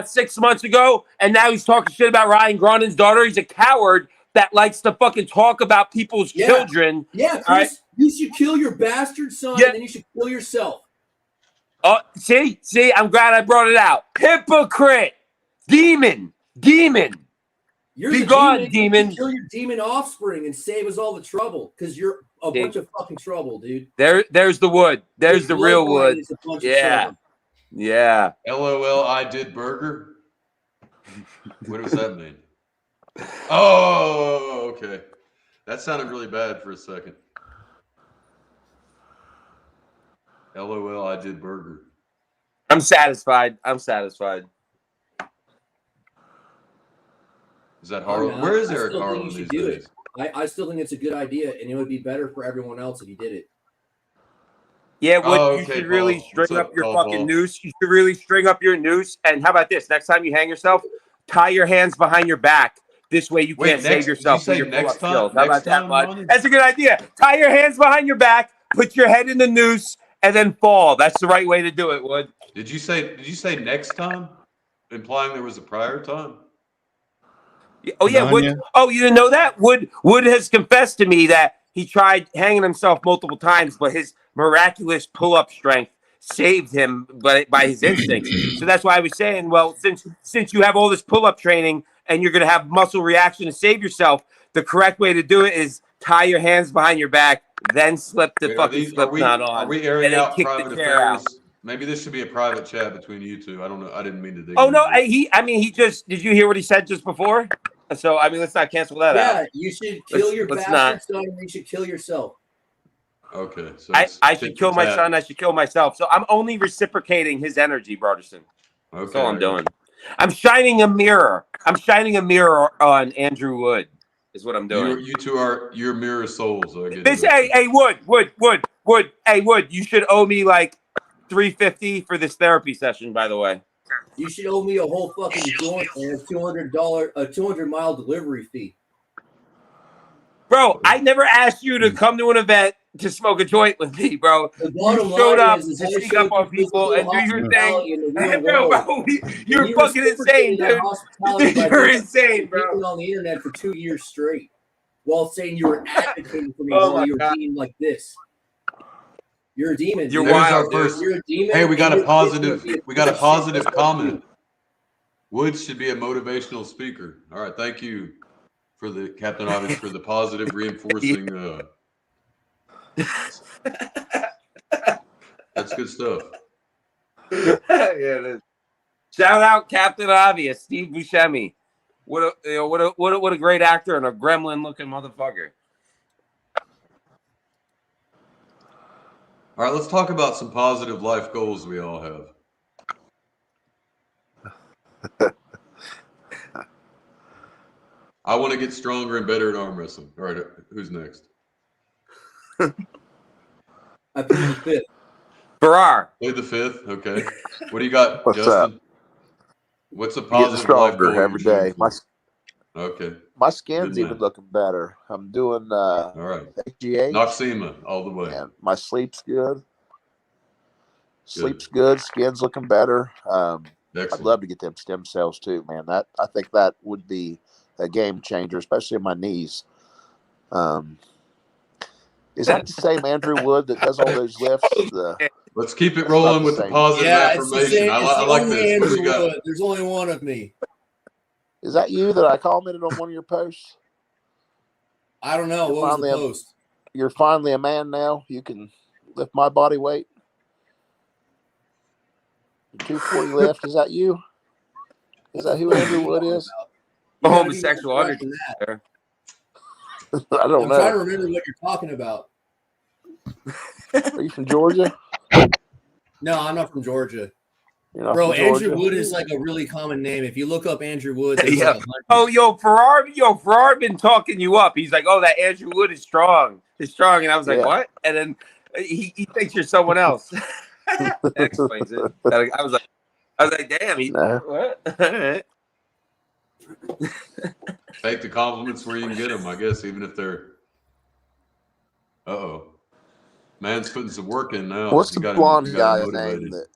6 months ago. And now he's talking shit about Ryan Gronin's daughter. He's a coward that likes to fucking talk about people's children. Yeah, Chris, you should kill your bastard son, and then you should kill yourself. Oh, see, I'm glad I brought it out. Hypocrite, demon. You're Be the gone, demon. You kill your demon offspring and save us all the trouble because you're a bunch of fucking trouble, dude. There's the Wood. There's the real Wood. Is a bunch Yeah, of yeah. LOL, I did burger. What does that mean? Oh, okay. That sounded really bad for a second. LOL, I did burger. I'm satisfied. Is that Harlan? Where is Eric Harlan these days? I still think it's a good idea, and it would be better for everyone else if you did it. Yeah, Wood, you should really string up your fucking noose. You should really string up your noose. And how about this? Next time you hang yourself, tie your hands behind your back. This way you can't save yourself with your pull-up skills. How about that, Bud? That's a good idea. Tie your hands behind your back, put your head in the noose, and then fall. That's the right way to do it, Wood. Did you say next time? Implying there was a prior time? Oh, yeah, Wood. Oh, you didn't know that? Wood has confessed to me that he tried hanging himself multiple times, but his miraculous pull-up strength saved him by his instincts. So that's why I was saying, well, since you have all this pull-up training and you're going to have muscle reaction to save yourself, the correct way to do it is tie your hands behind your back, then slip the slip knot on. Are we airing out private affairs? Maybe this should be a private chat between you two. I don't know. I didn't mean to dig. Oh no, he just did. You hear what he said just before? So I mean, let's not cancel that out. Yeah, you should kill your bastard son, and you should kill yourself. Okay, so I should kill my son. I should kill myself. So I'm only reciprocating his energy, Broderson. Okay, that's all I'm doing. I'm shining a mirror. I'm shining a mirror on Andrew Wood. Is what I'm doing. You two are your mirror souls. I get this. Hey, Wood. Hey, Wood. You should owe me like $350 for this therapy session. By the way, you should owe me a whole fucking joint and a $200 delivery fee. Bro, I never asked you to come to an event to smoke a joint with me, bro. You showed up to sneak up on people and do your thing. Bro, you're fucking insane, dude. You're insane, bro. On the internet for 2 years straight while saying you were advocating for me while you were being like this. You're a demon. You're wild, dude. You're a demon. Hey, we got a positive comment. Woods should be a motivational speaker. All right, thank you for the Captain Obvious for the positive reinforcing. That's good stuff. Yeah, it is. Shout out Captain Obvious, Steve Buscemi. What a great actor and a gremlin looking motherfucker. All right, let's talk about some positive life goals we all have. I want to get stronger and better at arm wrestling. All right, who's next? I played the fifth. Farrar. Played the fifth. Okay. What do you got, What's Justin? up? What's a positive stronger life goal every day. My skin's even looking better. I'm doing all right. FTG. Noxema all the way. And my sleep's good. Sleep's good. Skin's looking better. I'd love to get them stem cells too, man. I think that would be a game changer, especially in my knees. Is that the same Andrew Wood that does all those lifts? Let's keep it rolling with the positive affirmation. I like this. What do you got? There's only one of me. Is that you that I commented on one of your posts? I don't know. What was the post? You're finally a man now. You can lift my body weight. 240 left. Is that you? Is that who Andrew Wood is? A homosexual undertone there. I don't I'm know. trying to remember what you're talking about. Are you from Georgia? No, I'm not from Georgia. You're not Bro, from Georgia? Andrew Wood is like a really common name. If you look up Andrew Wood, there's Yeah. like 100. Oh, Farrar been talking you up. He's like, oh, that Andrew Wood is strong. He's strong. And I was like, Yeah. what? And then he thinks you're someone else. That explains it. I was like, damn. No. What? All right. Take the compliments where you can get them, I guess, even if they're. Uh-oh. Man's putting some work in now. What's the blonde guy's name motivated.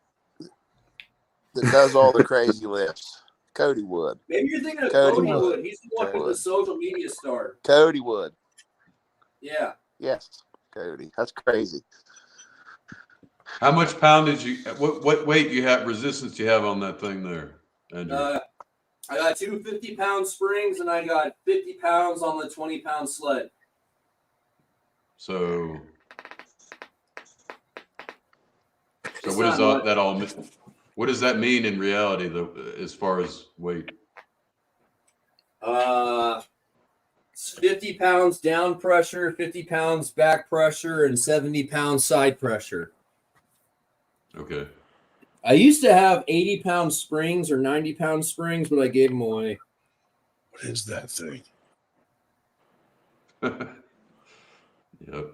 that does all the crazy lifts? Cody Wood. Maybe you're thinking of Cody Cody Wood. Wood. He's the one who's the social media star. Cody Wood. Yeah. Yes, Cody. That's crazy. How much poundage what weight you have, resistance you have on that thing there, Andrew? I got two 50-pound springs and I got 50 pounds on the 20-pound sled. So what does that all mean? What does that mean in reality, though, as far as weight? It's 50 pounds down pressure, 50 pounds back pressure, and 70 pounds side pressure. Okay. I used to have 80-pound springs or 90-pound springs, but I gave them away. What is that thing? Yep.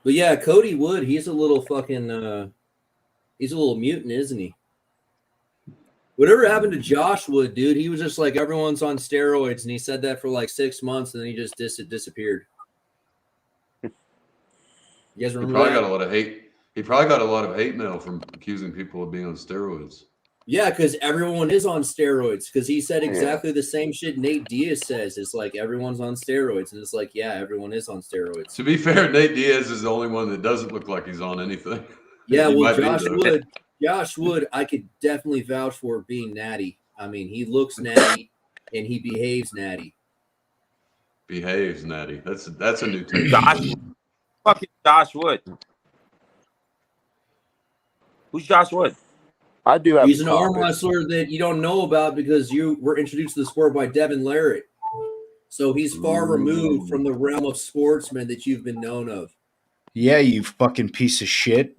But yeah, Cody Wood, he's a little fucking he's a little mutant, isn't he? Whatever happened to Josh Wood, dude? He was just like everyone's on steroids, and he said that for like 6 months, and then he just disappeared. You guys remember He probably that? got a lot of hate. He probably got a lot of hate mail from accusing people of being on steroids. Yeah, because everyone is on steroids. Because he said exactly the same shit Nate Diaz says. It's like everyone's on steroids, and it's like, yeah, everyone is on steroids. To be fair, Nate Diaz is the only one that doesn't look like he's on anything. Yeah, He well, might be, though. Josh Wood, I could definitely vouch for being natty. I mean, he looks natty, and he behaves natty. Behaves natty. That's a new take. Fucking Josh Wood. Who's Josh Wood? I do have. He's an arm wrestler that you don't know about because you were introduced to the sport by Devin Larratt. So he's far removed from the realm of sportsmen that you've been known of. Yeah, you fucking piece of shit.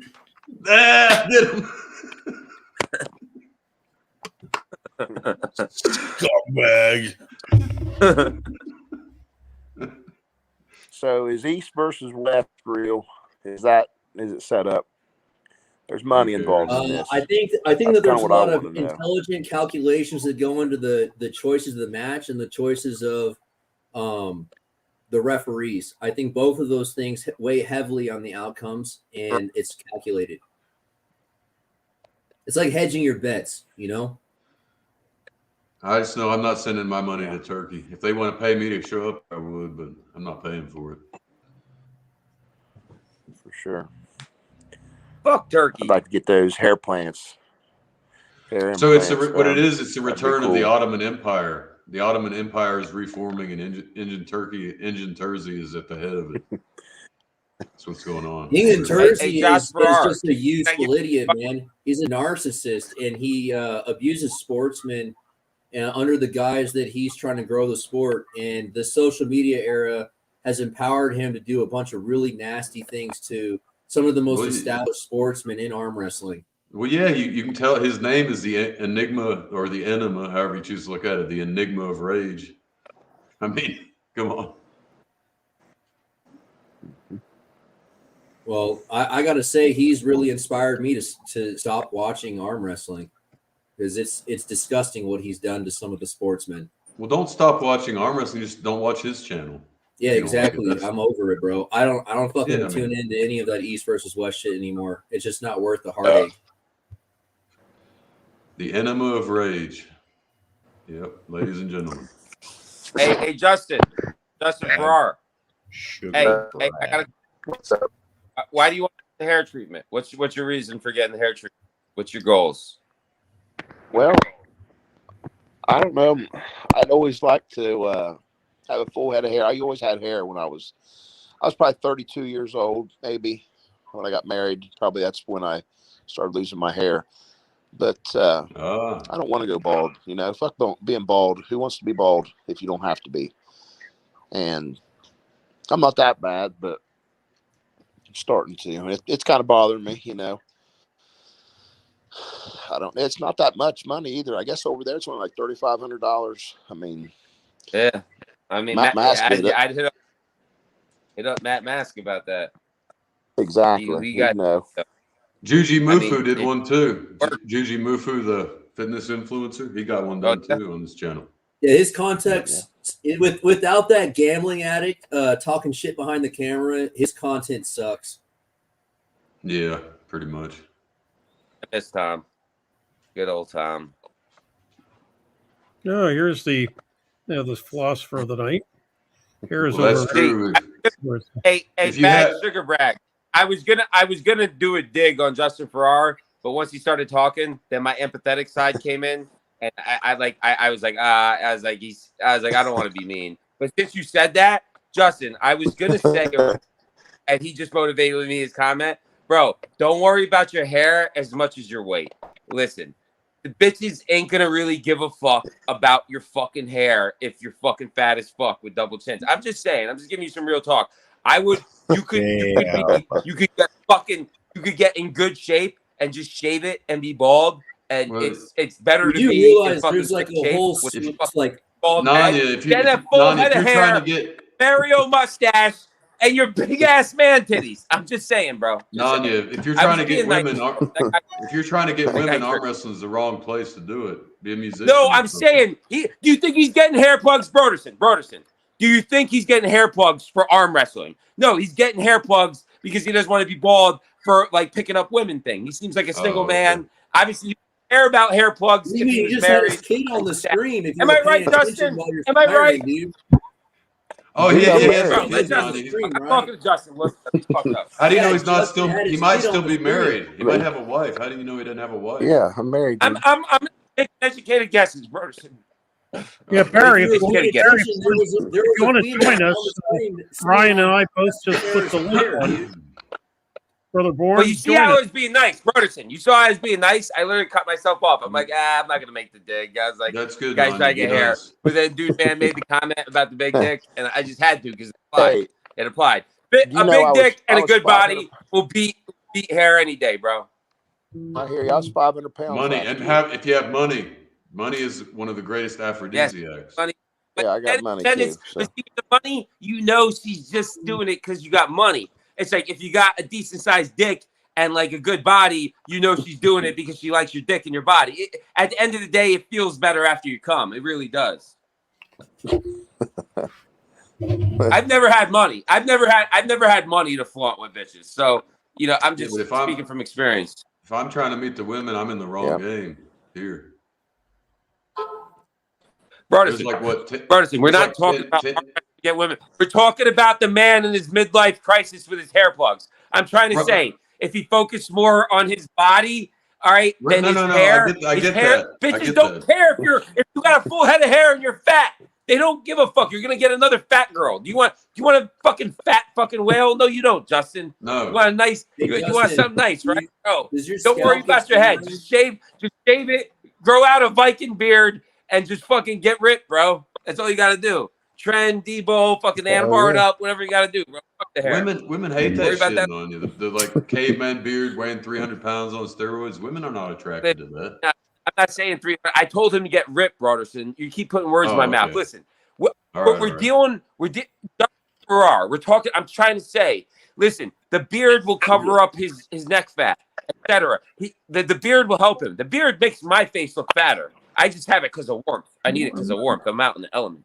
Get him. Scumbag. So is East versus West real? Is it set up? There's money involved in this. I think That's that there's a kinda what I lot of wanna know. intelligent calculations that go into the choices of the match and the choices of the referees. I think both of those things weigh heavily on the outcomes, and it's calculated. It's like hedging your bets, you know? I just know I'm not sending my money to Turkey. If they want to pay me to show up, I would, but I'm not paying for it. For sure. Fuck Turkey. I'd like to get those hair plants. So it's what it is. It's the That'd be return of the cool. Ottoman Empire. The Ottoman Empire is reforming, and Engin Terzi is at the head of it. That's what's going on. Engin Terzi is Farrar. just a useful idiot, man. He's a narcissist, and he abuses sportsmen under the guise that he's trying to grow the sport. And the social media era has empowered him to do a bunch of really nasty things to some of the most established sportsmen in arm wrestling. Well, yeah, you can tell his name is the Enigma or the Enema, however you choose to look at it, the Enigma of Rage. I mean, come on. Well, I got to say, he's really inspired me to stop watching arm wrestling because it's disgusting what he's done to some of the sportsmen. Well, don't stop watching arm wrestling. Just don't watch his channel. Yeah, You know, exactly. that's- I'm over it, bro. I don't fucking Yeah, I tune mean- into any of that East versus West shit anymore. It's just not worth the heartache. The Enema of Rage. Yep, ladies and gentlemen. Hey, Justin Farrar. Hey, I gotta. What's up? Why do you want the hair treatment? What's your reason for getting the hair treatment? What's your goals? Well, I don't know. I'd always like to have a full head of hair. I always had hair when I was probably 32 years old, maybe. when I got married. Probably that's when I started losing my hair. But I don't want to go bald. You know, fuck being bald. Who wants to be bald if you don't have to be? And I'm not that bad, but I'm starting to. It's kind of bothering me, you know. It's not that much money either. I guess over there it's only like $3,500. I mean, yeah. I mean, I'd hit up Matt Mask about that. Exactly. He got, Juji Mufu did one too. Juji Mufu, the fitness influencer, he got one done too on this channel. Yeah, his context without that gambling addict talking shit behind the camera, his content sucks. Yeah, pretty much. I miss Tom. Good old Tom. No, here's the philosopher of the night. Here's that's true. Hey, bad sugar brag. I was gonna do a dig on Justin Farrar, but once he started talking, then my empathetic side came in, and I was like, I don't want to be mean, but since you said that, Justin, I was gonna say, and he just motivated me his comment, bro. Don't worry about your hair as much as your weight. Listen. The bitches ain't gonna really give a fuck about your fucking hair if you're fucking fat as fuck with double chins. I'm just saying. I'm just giving you some real talk. You could get in good shape and just shave it and be bald, and it's better to be in fucking there's like a whole like bald head. If you're trying to get Mario mustache and your big ass man titties. I'm just saying, bro. Nanya, if you're trying to get women, arm wrestling is the wrong place to do it. Be a musician. No, I'm saying, do you think he's getting hair plugs, Broderson? Do you think he's getting hair plugs for arm wrestling? No, he's getting hair plugs because he doesn't want to be bald for like picking up women thing. He seems like a single man. Obviously, you care about hair plugs. If he just married. had his kid on the screen. Am I right, Justin? Am I right? Oh yeah. I'm talking to Justin. How do you know he's not still? He might still be married. He might have a wife. How do you know he doesn't have a wife? Yeah, I'm married. I'm making educated guesses, Broderson. Yeah, Barry, if you want to join us, Ryan and I both just put the link on. Brother Bourne, but you see how I was being nice, Broderson. You saw I was being nice. I literally cut myself off. I'm like, I'm not gonna make the dig. I was like, that's good. Guys, trying to get hair. But then, dude, man made the comment about the big dick, and I just had to because it applied. A big dick and a good body will beat hair any day, bro. I hear you. I was 500 pounds. Money and if you have money is one of the greatest aphrodisiacs. Yes, money. Yeah, I got money too. But the money, you know, she's just doing it because you got money. It's like if you got a decent sized dick and like a good body, you know she's doing it because she likes your dick and your body. At the end of the day, it feels better after you come. It really does. I've never had money. I've never had money to flaunt with bitches. So I'm just speaking from experience. If I'm trying to meet the women, I'm in the wrong game here. Broderson, we're not talking about get women. We're talking about the man in his midlife crisis with his hair plugs. I'm trying to say, if he focused more on his body, all right, then his hair. I get that. Bitches don't care if you got a full head of hair and you're fat. They don't give a fuck. You're gonna get another fat girl. Do you want a fucking fat fucking whale? No, you don't, Justin. No. You want a nice. You want something nice, right? No. Don't worry about your head. Just shave it. Grow out a Viking beard and just fucking get ripped, bro. That's all you gotta do. Trend, Debo, fucking Anabar it up, whatever you gotta do, bro. Fuck the hair. Women hate that shit on you. The like caveman beard, weighing 300 pounds on steroids. Women are not attracted to that. I'm not saying 300. I told him to get ripped, Broderson. You keep putting words in my mouth. Listen, we're talking. I'm trying to say, listen, the beard will cover up his neck fat, etc. The beard will help him. The beard makes my face look fatter. I just have it because of warmth. I need it because of warmth. I'm out in the element.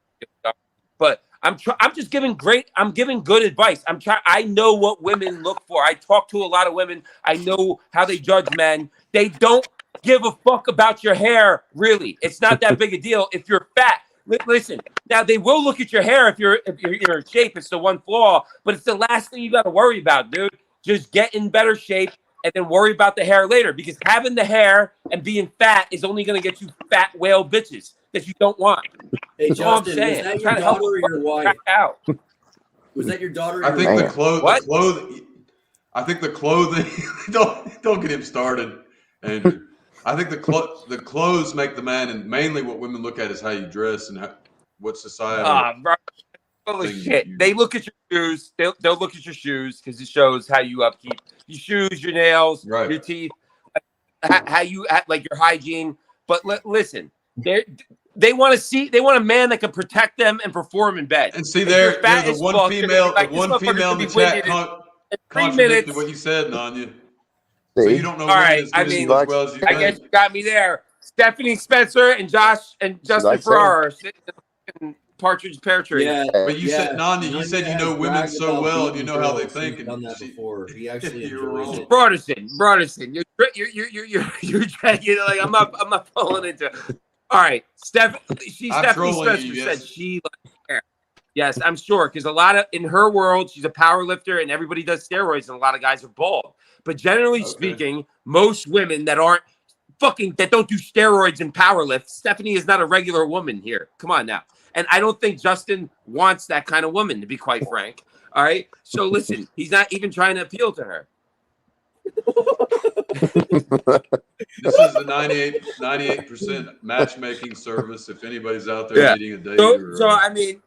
But I'm just giving good advice. I know what women look for. I talk to a lot of women. I know how they judge men. They don't give a fuck about your hair, really. It's not that big a deal if you're fat. Listen, now they will look at your hair if you're in shape. It's the one flaw, but it's the last thing you got to worry about, dude. Just get in better shape and then worry about the hair later, because having the hair and being fat is only going to get you fat whale bitches that you don't want. Hey, Justin, was that your daughter or your wife? Was that your daughter? I think the clothes. I think the clothing don't get him started, Andrew. I think the clothes make the man, and mainly what women look at is how you dress and what societal. Bro. Holy shit! They look at your shoes. They'll look at your shoes because it shows how you upkeep your shoes, your nails, your teeth, how you act, like your hygiene. But listen, they want to see. They want a man that can protect them and perform in bed. And see, there's the one female. The one female in the chat contradicted what you said, Nanya. So you don't know women as good as well as you think. I guess you got me there. Stephanie Spencer and Josh and Justin Farrar are sitting in Partridge Pear Tree. Yeah, but you said Nanya, you said you know women so well and you know how they think. He's done that before. He actually enjoys it. Broderson, you're like I'm not falling into. All right, Stephanie Spencer said she likes hair. Yes, I'm sure, because a lot of in her world, she's a power lifter, and everybody does steroids, and a lot of guys are bald. But generally speaking, most women that don't do steroids and power lift, Stephanie is not a regular woman here. Come on now. And I don't think Justin wants that kind of woman, to be quite frank. All right. So listen, he's not even trying to appeal to her. This is the 98% matchmaking service. If anybody's out there needing a date, so I mean,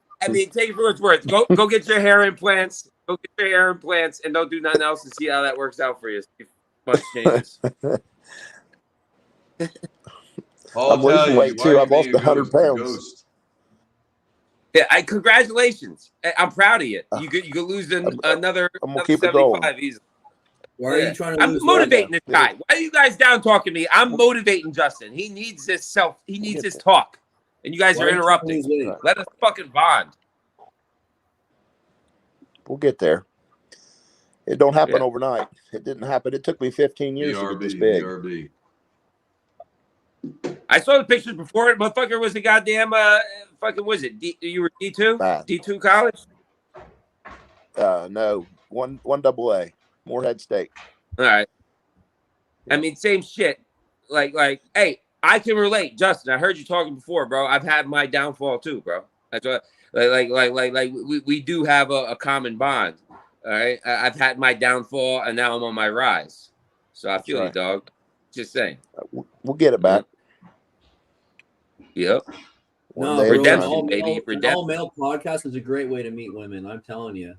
take it for what it's worth. Go get your hair implants. Go get your hair implants, and don't do nothing else and see how that works out for you. Much changes. I'm losing weight too. I've lost 100 pounds. Yeah, congratulations. I'm proud of you. You could lose another 75 easily. Why are you trying to I'm motivating this guy. Why are you guys down talking to me? I'm motivating Justin. He needs this talk. And you guys are interrupting. Let us fucking bond. We'll get there. It don't happen overnight. It didn't happen. It took me 15 years to get this big. BRB. I saw the pictures before it. Motherfucker was a goddamn you were D2? D2 college? No. One AA. Morehead State. All right. I mean, same shit. Like, hey, I can relate, Justin. I heard you talking before, bro. I've had my downfall too, bro. That's what we do have a common bond. All right. I've had my downfall and now I'm on my rise. So I feel you, dog. Just saying. We'll get it back. Yep. No, redemption, baby. Redemption. All male podcast is a great way to meet women. I'm telling you.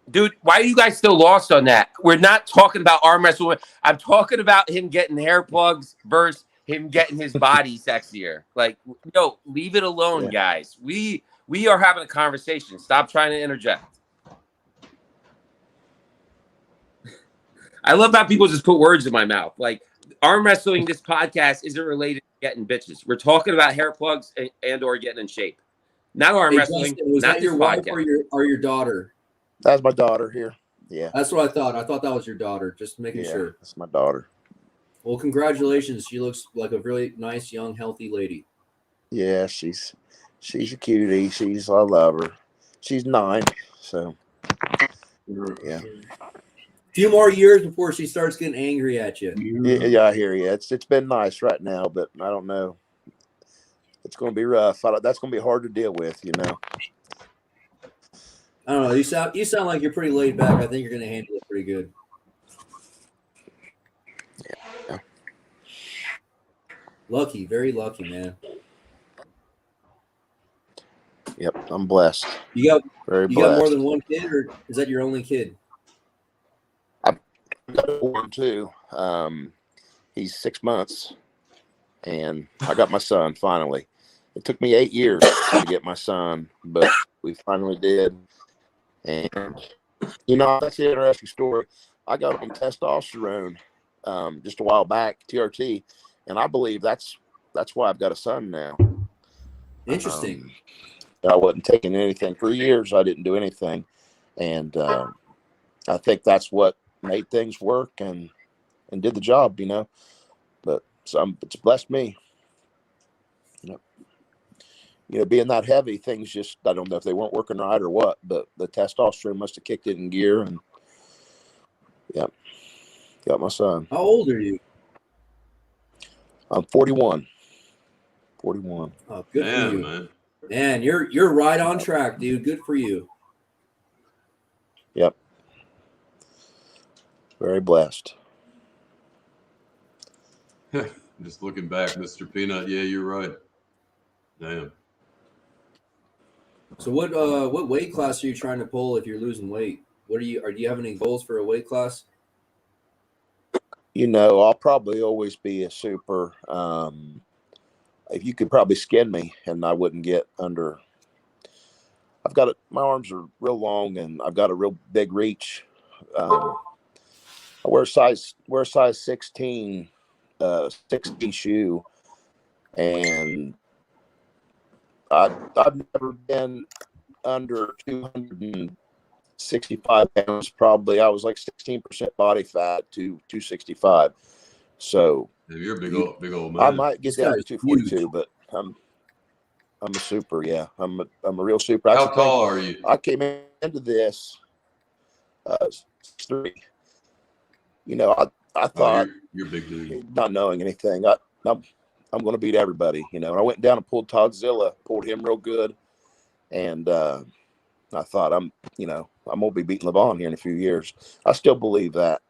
Dude, why are you guys still lost on that? We're not talking about arm wrestling. I'm talking about him getting hair plugs versus him getting his body sexier. Like, no, leave it alone, guys. We are having a conversation. Stop trying to interject. I love how people just put words in my mouth. Like, arm wrestling, this podcast isn't related to getting bitches. We're talking about hair plugs and or getting in shape. Not arm wrestling. Justin, was not that your wife or your daughter? That's my daughter here. Yeah. That's what I thought. I thought that was your daughter. Just making sure. That's my daughter. Well, congratulations. She looks like a really nice, young, healthy lady. Yeah, she's a cutie. I love her. She's 9, so yeah. A few more years before she starts getting angry at you. Yeah, I hear you. It's been nice right now, but I don't know. It's going to be rough. That's going to be hard to deal with, you know. I don't know. You sound like you're pretty laid back. I think you're going to handle it pretty good. Yeah. Lucky, very lucky, man. Yep, I'm blessed. You got more than blessed. one kid, or is that your only kid? I've got one too. He's 6 months, and I got my son finally. It took me 8 years to get my son, but we finally did. And you know, that's the interesting story. I got on testosterone just a while back, TRT, and I believe that's why I've got a son now. Interesting. I wasn't taking anything for years. I didn't do anything, and I think that's what made things work and did the job, you know. But it's blessed me. You know, being that heavy, things just, I don't know if they weren't working right or what, but the testosterone must have kicked it in gear, and got my son. How old are you? I'm 41. 41. Oh, good for you, man. Man, you're right on track, dude. Good for you. Yep. Very blessed. Just looking back, Mr. Peanut. Yeah, you're right. Damn. So what weight class are you trying to pull if you're losing weight? Do you have any goals for a weight class? I'll probably always be a super. If you could probably skin me and I wouldn't get under. I've got it. My arms are real long and I've got a real big reach. I wear a size 16, 16 shoe, and I've never been under 265 pounds. Probably I was like 16% body fat to 265. So you're a big old man. I might get down to 242, but I'm a super. Yeah, I'm a real super. How tall are you? I came into this 3. I thought you're big dude. Not knowing anything, I'm going to beat everybody. And I went down and pulled Todzilla, pulled him real good, and I thought I'm going to be beating LeVon here in a few years. I still believe that.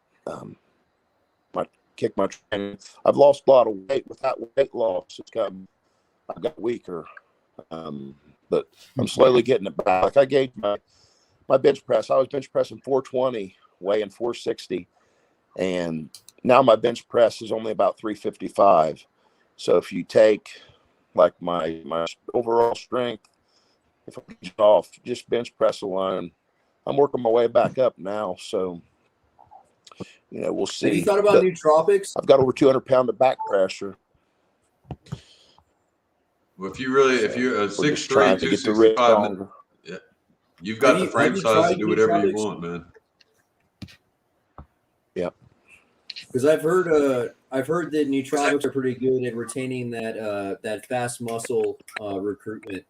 My training, I've lost a lot of weight. Without weight loss, I've got weaker. But I'm slowly getting it back. Like I gave my bench press. I was bench pressing 420, weighing 460, and now my bench press is only about 355. So if you take like my overall strength, if I get off just bench press alone, I'm working my way back up now. So we'll see. Have you thought about nootropics? I've got over 200 pounds of back pressure. Well, if you're a 6'3", 265, you've got the frame size to do whatever you want, man. Yeah. Because I've heard that nootropics are pretty good at retaining that fast muscle recruitment,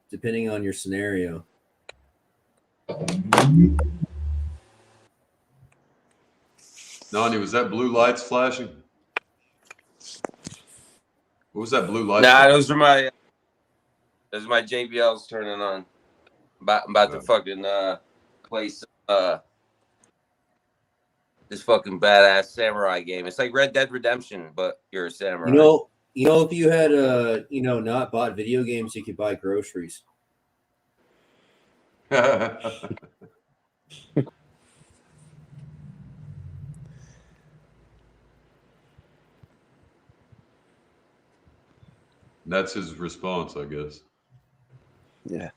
depending on your scenario. Nani, was that blue lights flashing? What was that blue light? Nah, those are my JBLs turning on. I'm about to fucking play some this fucking badass samurai game. It's like Red Dead Redemption, but you're a samurai. If you had not bought video games, you could buy groceries. That's his response, I guess. Yeah.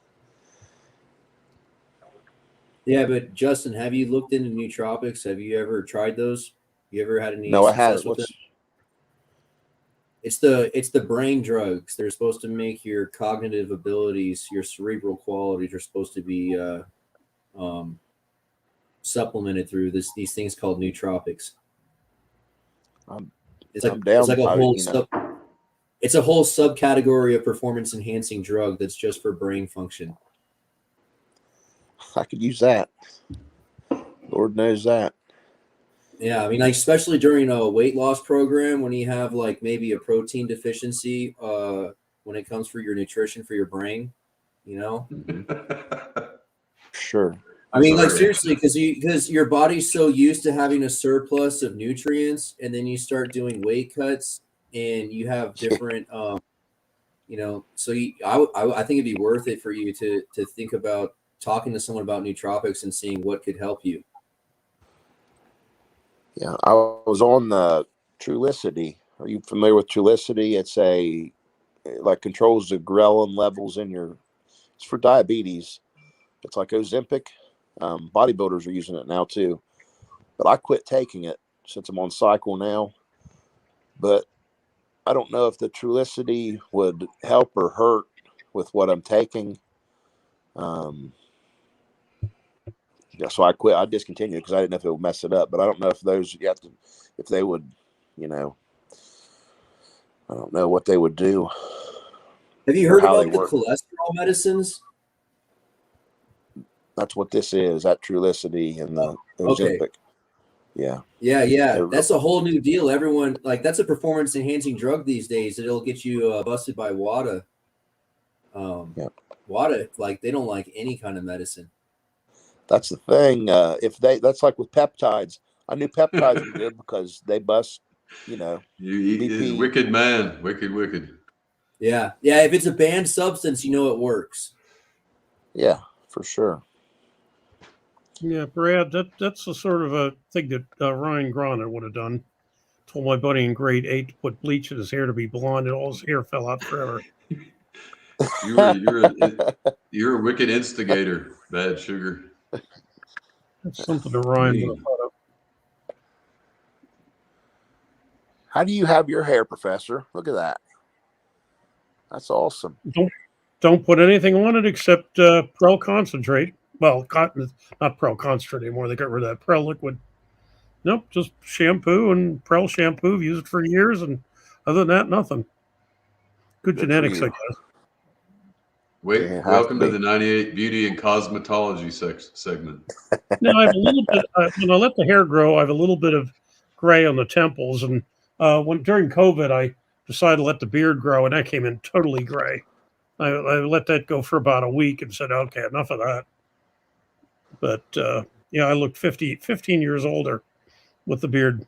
Yeah, but Justin, have you looked into nootropics? Have you ever tried those? You ever had any No, I success haven't. with them? It's the brain drugs. They're supposed to make your cognitive abilities, your cerebral qualities are supposed to be supplemented through these things called nootropics. It's like a whole it's a whole subcategory of performance enhancing drug that's just for brain function. I could use that. Lord knows that. Yeah, I mean, like especially during a weight loss program when you have like maybe a protein deficiency when it comes for your nutrition for your brain, Sure. I mean, like seriously, because your body's so used to having a surplus of nutrients, and then you start doing weight cuts, and you have different, so I think it'd be worth it for you to think about talking to someone about nootropics and seeing what could help you. Yeah, I was on the Trulicity. Are you familiar with Trulicity? It controls the ghrelin levels it's for diabetes. It's like Ozempic. Bodybuilders are using it now too, but I quit taking it since I'm on cycle now. But I don't know if the Trulicity would help or hurt with what I'm taking. Yeah, so I quit. I discontinued because I didn't know if it would mess it up. But I don't know if if they would, I don't know what they would do. Have you heard about the cholesterol medicines? That's what this is. That Trulicity and the Ozempic. Okay. Yeah. Yeah. That's a whole new deal. Everyone that's a performance enhancing drug these days. It'll get you busted by WADA. WADA, they don't like any kind of medicine. That's the thing. That's like with peptides. I knew peptides were good because they bust, He's a wicked man. Wicked. Yeah. If it's a banned substance, it works. Yeah, for sure. Yeah, Brad, that's the sort of a thing that Ryan Grana would have done. Told my buddy in grade 8 to put bleach in his hair to be blonde, and all his hair fell out forever. You're a wicked instigator, Bad Sugar. That's something to Ryan would have thought of. How do you have your hair, Professor? Look at that. That's awesome. Don't put anything on it except Prel concentrate. Well, not Prel concentrate anymore. They got rid of that Prel liquid. Nope, just shampoo and Prel shampoo. I've used it for years, and other than that, nothing. Good genetics, I guess. Welcome to the 98 Beauty and Cosmetology segment. Now I have a little bit. When I let the hair grow, I have a little bit of gray on the temples, and during COVID, I decided to let the beard grow, and that came in totally gray. I let that go for about a week and said, okay, enough of that. But I looked 15 years older with the beard.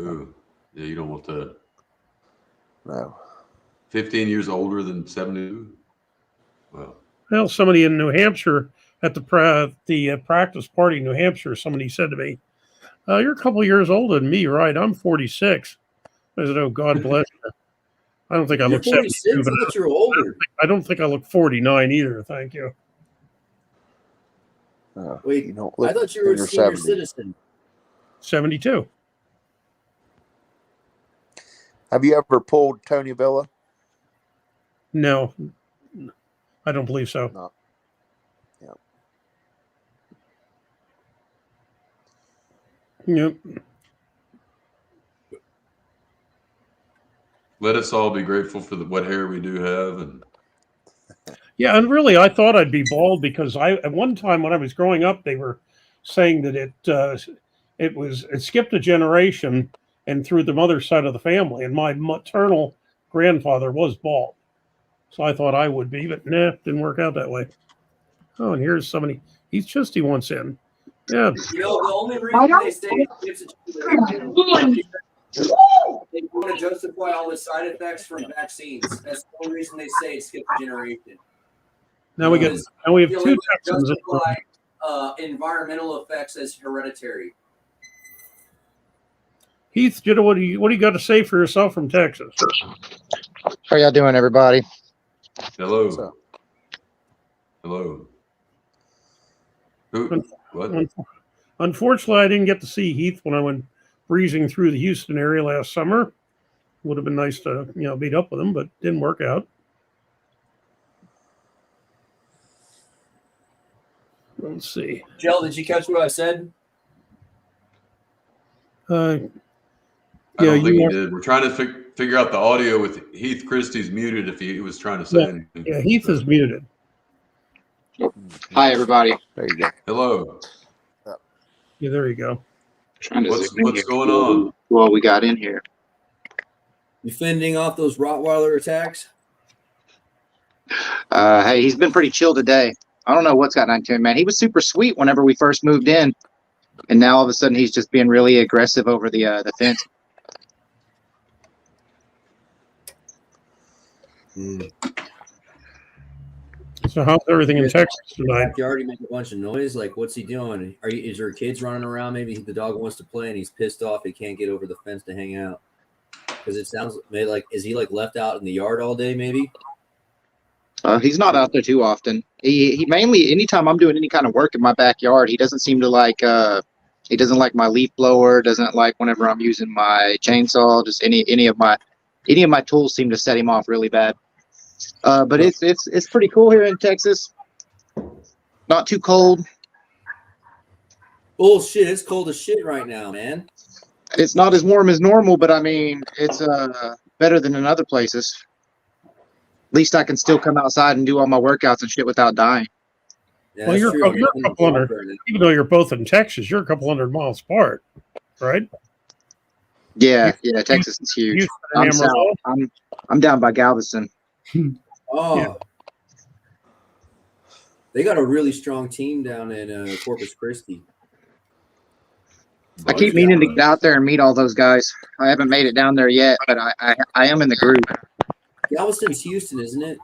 Ooh, yeah, you don't want that. No. 15 years older than 72? Well, somebody in New Hampshire at the practice party in New Hampshire, somebody said to me, you're a couple years older than me, right? I'm 46. I said, oh, God bless you. I don't think I look 72, but you're older. I don't think I look 49 either. Thank you. Wait, I thought you were a senior citizen. 72. Have you ever pulled Tony Villa? No, I don't believe so. No. Yeah. Yep. Let us all be grateful for what hair we do have. And yeah, and really, I thought I'd be bald because at one time when I was growing up, they were saying that it skipped a generation and through the mother's side of the family, and my maternal grandfather was bald, so I thought I would be, but nah, didn't work out that way. Oh, and here's somebody. He wants in. Yeah. The only reason they say they want to justify all the side effects from vaccines. That's the only reason they say it skipped a generation. Now we have two Texans. Justify environmental effects as hereditary. Heath, what do you got to say for yourself from Texas? How y'all doing, everybody? Hello. Hello. What? Unfortunately, I didn't get to see Heath when I went breezing through the Houston area last summer. Would have been nice to meet up with him, but didn't work out. Let's see. Jill, did you catch what I said? I don't think he did. We're trying to figure out the audio with Heath Christie's muted if he was trying to say anything. Yeah, Heath is muted. Hi, everybody. There you go. Hello. Yeah, there you go. What's going on? Well, we got in here. You fending off those Rottweiler attacks? Hey, he's been pretty chill today. I don't know what's gotten into him, man. He was super sweet whenever we first moved in, and now all of a sudden he's just being really aggressive over the fence. So how's everything in Texas tonight? You already make a bunch of noise. Like, what's he doing? Is there kids running around? Maybe the dog wants to play and he's pissed off. He can't get over the fence to hang out. Because it sounds like is he like left out in the yard all day? Maybe. He's not out there too often. He mainly, anytime I'm doing any kind of work in my backyard, he doesn't seem to like. He doesn't like my leaf blower. Doesn't like whenever I'm using my chainsaw. Just any of my tools seem to set him off really bad. But it's pretty cool here in Texas. Not too cold. Bullshit! It's cold as shit right now, man. It's not as warm as normal, but I mean, it's better than in other places. At least I can still come outside and do all my workouts and shit without dying. Yeah, well, you're a couple hundred, even though you're both in Texas, you're a couple hundred miles apart, right? Yeah, Texas is huge. I'm down by Galveston. Oh, yeah. They got a really strong team down in Corpus Christi. I keep meaning to get out there and meet all those guys. I haven't made it down there yet, but I am in the group. Galveston's Houston, isn't it?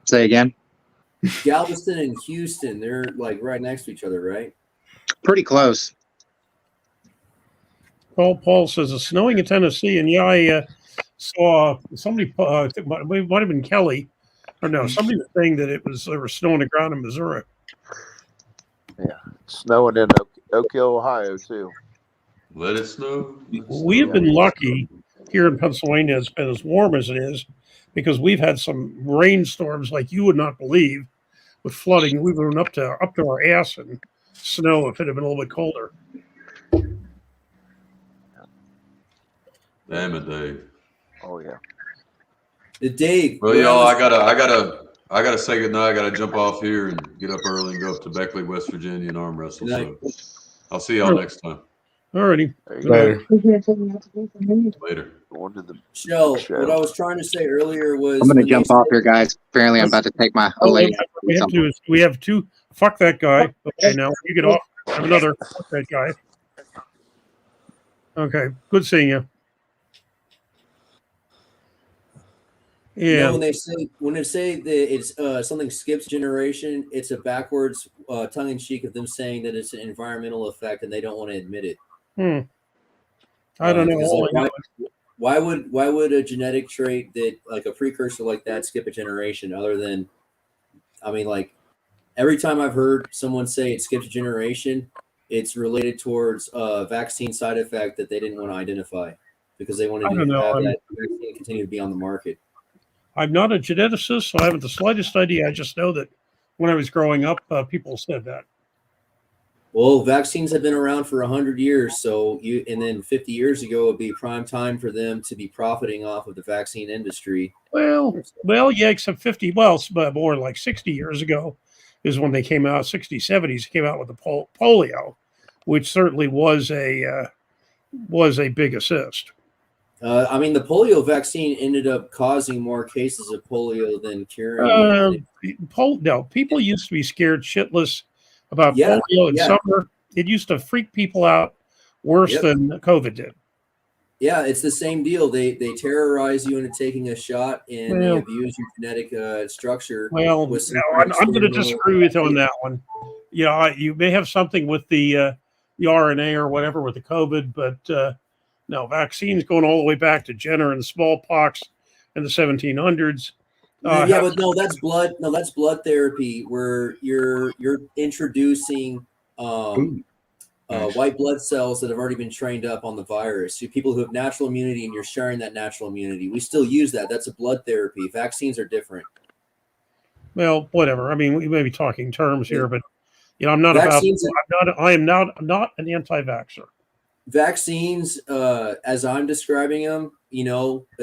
Say again. Galveston and Houston, they're like right next to each other, right? Pretty close. Paul says it's snowing in Tennessee, and yeah, I saw somebody. I think it might have been Kelly, or no, somebody was saying that it was there was snow on the ground in Missouri. Yeah, snowing in Oak Hill, Ohio too. Let it snow. We have been lucky here in Pennsylvania. It's been as warm as it is because we've had some rainstorms like you would not believe with flooding. We've been up to our ass in snow if it had been a little bit colder. Damn it, Dave. Oh yeah. Dave. Well, y'all, I gotta say goodnight. I gotta jump off here and get up early and go up to Beckley, West Virginia, and arm wrestle. So I'll see y'all next time. Alrighty. Later. Later. Going to the Shell, what I was trying to say earlier was I'm going when to jump they off said- here, guys. Apparently, I'm about to take my lady. We have two. Fuck that guy. Okay, now you get off. I have another. Fuck that guy. Okay. Good seeing you. You Yeah. know, when they say that it's something skips generation, it's a backwards tongue in cheek of them saying that it's an environmental effect and they don't want to admit it. I don't know. Because, All like, I know why would a genetic trait that like a precursor like that skip a generation other than, I mean, like every time I've heard someone say it skips a generation, it's related towards a vaccine side effect that they didn't want to identify because they wanted I to don't know. have that vaccine continue to be on the market. I'm not a geneticist, so I haven't the slightest idea. I just know that when I was growing up, people said that. Well, vaccines have been around for 100 years, and then 50 years ago would be prime time for them to be profiting off of the vaccine industry. Well, yeah, except 50. Well, it's more like 60 years ago is when they came out. 60s, 70s came out with the polio, which certainly was a big assist. I mean, the polio vaccine ended up causing more cases of polio than curing. No, people used to be scared shitless about polio in summer. It used to freak people out worse than COVID did. Yeah, it's the same deal. They terrorize you into taking a shot and they abuse your genetic structure. Well, no, I'm going to disagree with you on that one. Yeah, you may have something with the RNA or whatever with the COVID, but no, vaccines going all the way back to Jenner and smallpox in the 1700s. But no, that's blood. No, that's blood therapy where you're introducing white blood cells that have already been trained up on the virus. So people who have natural immunity and you're sharing that natural immunity. We still use that. That's a blood therapy. Vaccines are different. Well, whatever. I mean, we may be talking terms here, but I'm not vaccines I am not an anti-vaxxer. Vaccines, as I'm describing them,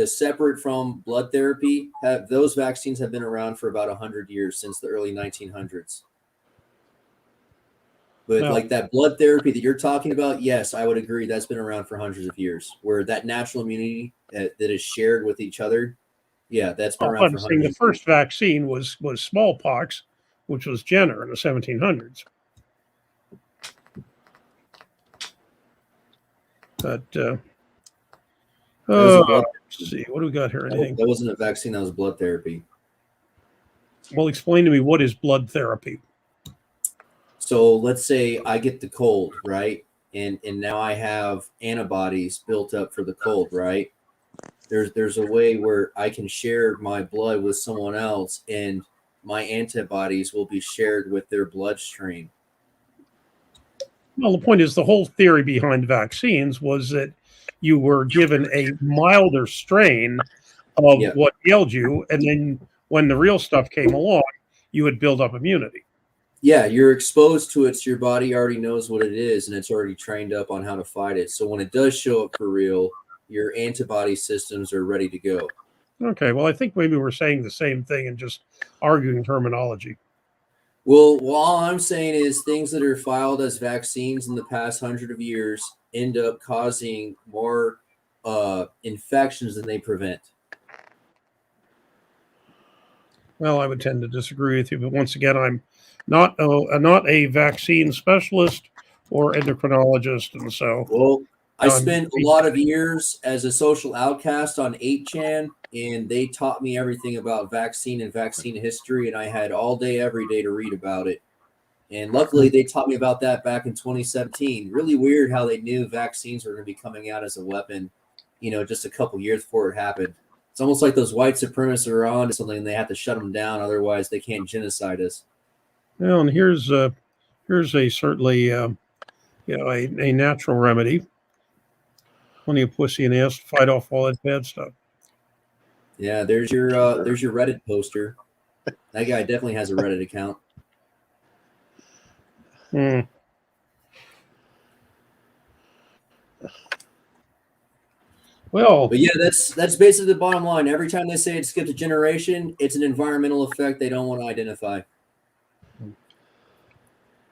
separate from blood therapy, those vaccines have been around for about 100 years, since the early 1900s. But like that blood therapy that you're talking about, yes, I would agree. That's been around for hundreds of years, where that natural immunity that is shared with each other. Yeah, that's been around for hundreds of years. The first vaccine was smallpox, which was Jenner in the 1700s. But let's see, what do we got here? Anything? That wasn't a vaccine. That was blood therapy. Well, explain to me, what is blood therapy? So let's say I get the cold, right? And now I have antibodies built up for the cold, right? There's a way where I can share my blood with someone else and my antibodies will be shared with their bloodstream. Well, the point is, the whole theory behind vaccines was that you were given a milder strain of what ailed you, and then when the real stuff came along, you would build up immunity. Yeah, you're exposed to it, so your body already knows what it is, and it's already trained up on how to fight it. So when it does show up for real, your antibody systems are ready to go. Okay, well, I think maybe we're saying the same thing and just arguing terminology. Well, all I'm saying is things that are filed as vaccines in the past 100 of years end up causing more infections than they prevent. Well, I would tend to disagree with you, but once again, I'm not a vaccine specialist or endocrinologist, and so Well, I I'm spent a lot of years as a social outcast on 8chan, and they taught me everything about vaccine and vaccine history, and I had all day, every day to read about it. And luckily, they taught me about that back in 2017. Really weird how they knew vaccines were going to be coming out as a weapon, just a couple years before it happened. It's almost like those white supremacists are on to something and they have to shut them down. Otherwise, they can't genocide us. well, and here's a certainly a natural remedy. Plenty of pussy and ass to fight off all that bad stuff. Yeah, there's your Reddit poster. That guy definitely has a Reddit account. Hmm. Well, but yeah, that's basically the bottom line. Every time they say it skipped a generation, it's an environmental effect they don't want to identify.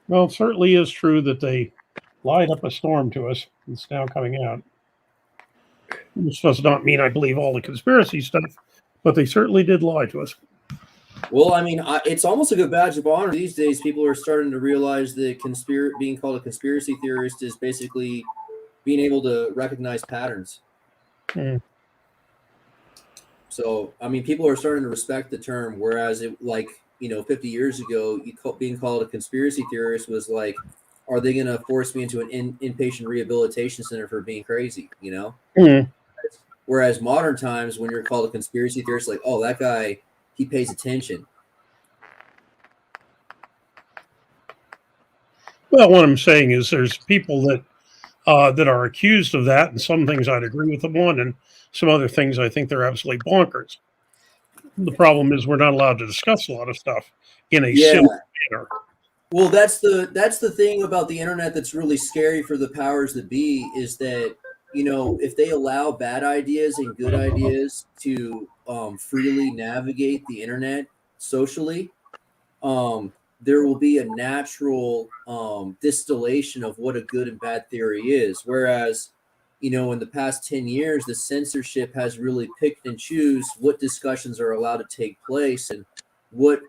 Well, it certainly is true that they lied up a storm to us. It's now coming out. This does not mean I believe all the conspiracy stuff, but they certainly did lie to us. Well, I mean, it's almost like a badge of honor these days. People are starting to realize that being called a conspiracy theorist is basically being able to recognize patterns. Hmm. So, I mean, people are starting to respect the term, whereas 50 years ago, being called a conspiracy theorist was like, are they going to force me into an inpatient rehabilitation center for being crazy? Hmm. Whereas modern times, when you're called a conspiracy theorist, like, oh, that guy, he pays attention. Well, what I'm saying is there's people that are accused of that, and some things I'd agree with them on, and some other things I think they're absolutely bonkers. The problem is we're not allowed to discuss a lot of stuff in a silly manner. Well, that's the thing about the internet that's really scary for the powers that be is that if they allow bad ideas and good ideas to freely navigate the internet socially, there will be a natural distillation of what a good and bad theory is. Whereas, in the past 10 years, the censorship has really picked and choose what discussions are allowed to take place and what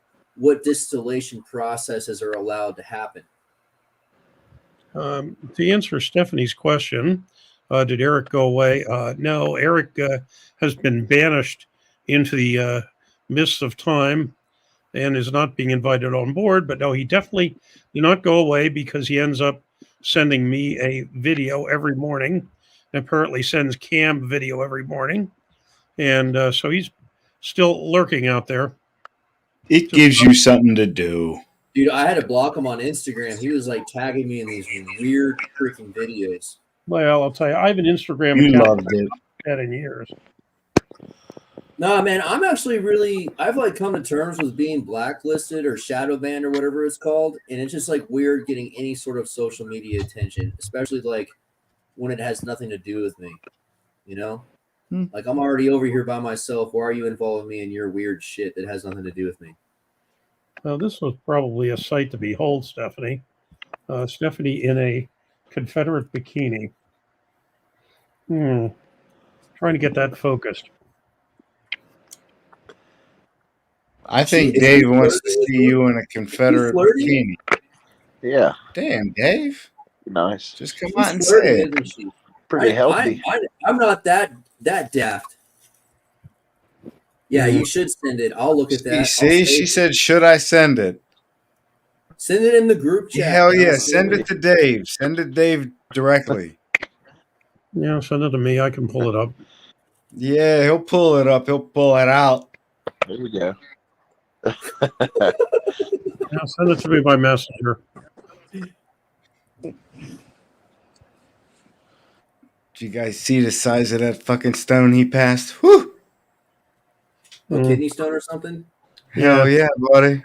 distillation processes are allowed to happen. To answer Stephanie's question, did Eric go away? No, Eric has been banished into the mists of time and is not being invited on board. But no, he definitely did not go away because he ends up sending me a video every morning. And apparently sends Cam video every morning. And so he's still lurking out there. It gives you something to do. Dude, I had to block him on Instagram. He was like tagging me in these weird freaking videos. Well, I'll tell you, I have an Instagram You account loved it. I've had in years. No, man, I'm actually I've like come to terms with being blacklisted or shadow banned or whatever it's called. And it's just like weird getting any sort of social media attention, especially like when it has nothing to do with me, Like I'm already over here by myself. Why are you involving me in your weird shit that has nothing to do with me? Well, this was probably a sight to behold, Stephanie. Stephanie in a Confederate bikini. Trying to get that focused. I think Dave wants to see you in a Confederate bikini. Yeah. Damn, Dave. Nice. Just come out and say it. Isn't she? Pretty healthy. I'm not that daft. Yeah, you should send it. I'll look at that. See, she said, should I send it? Send it in the group chat. Hell yeah, send it to Dave. Send it to Dave directly. Yeah, send it to me. I can pull it up. Yeah, he'll pull it up. He'll pull it out. There we go. Yeah, send it to me by messenger. Did you guys see the size of that fucking stone he passed? Whew! A kidney stone or something? Hell yeah, buddy.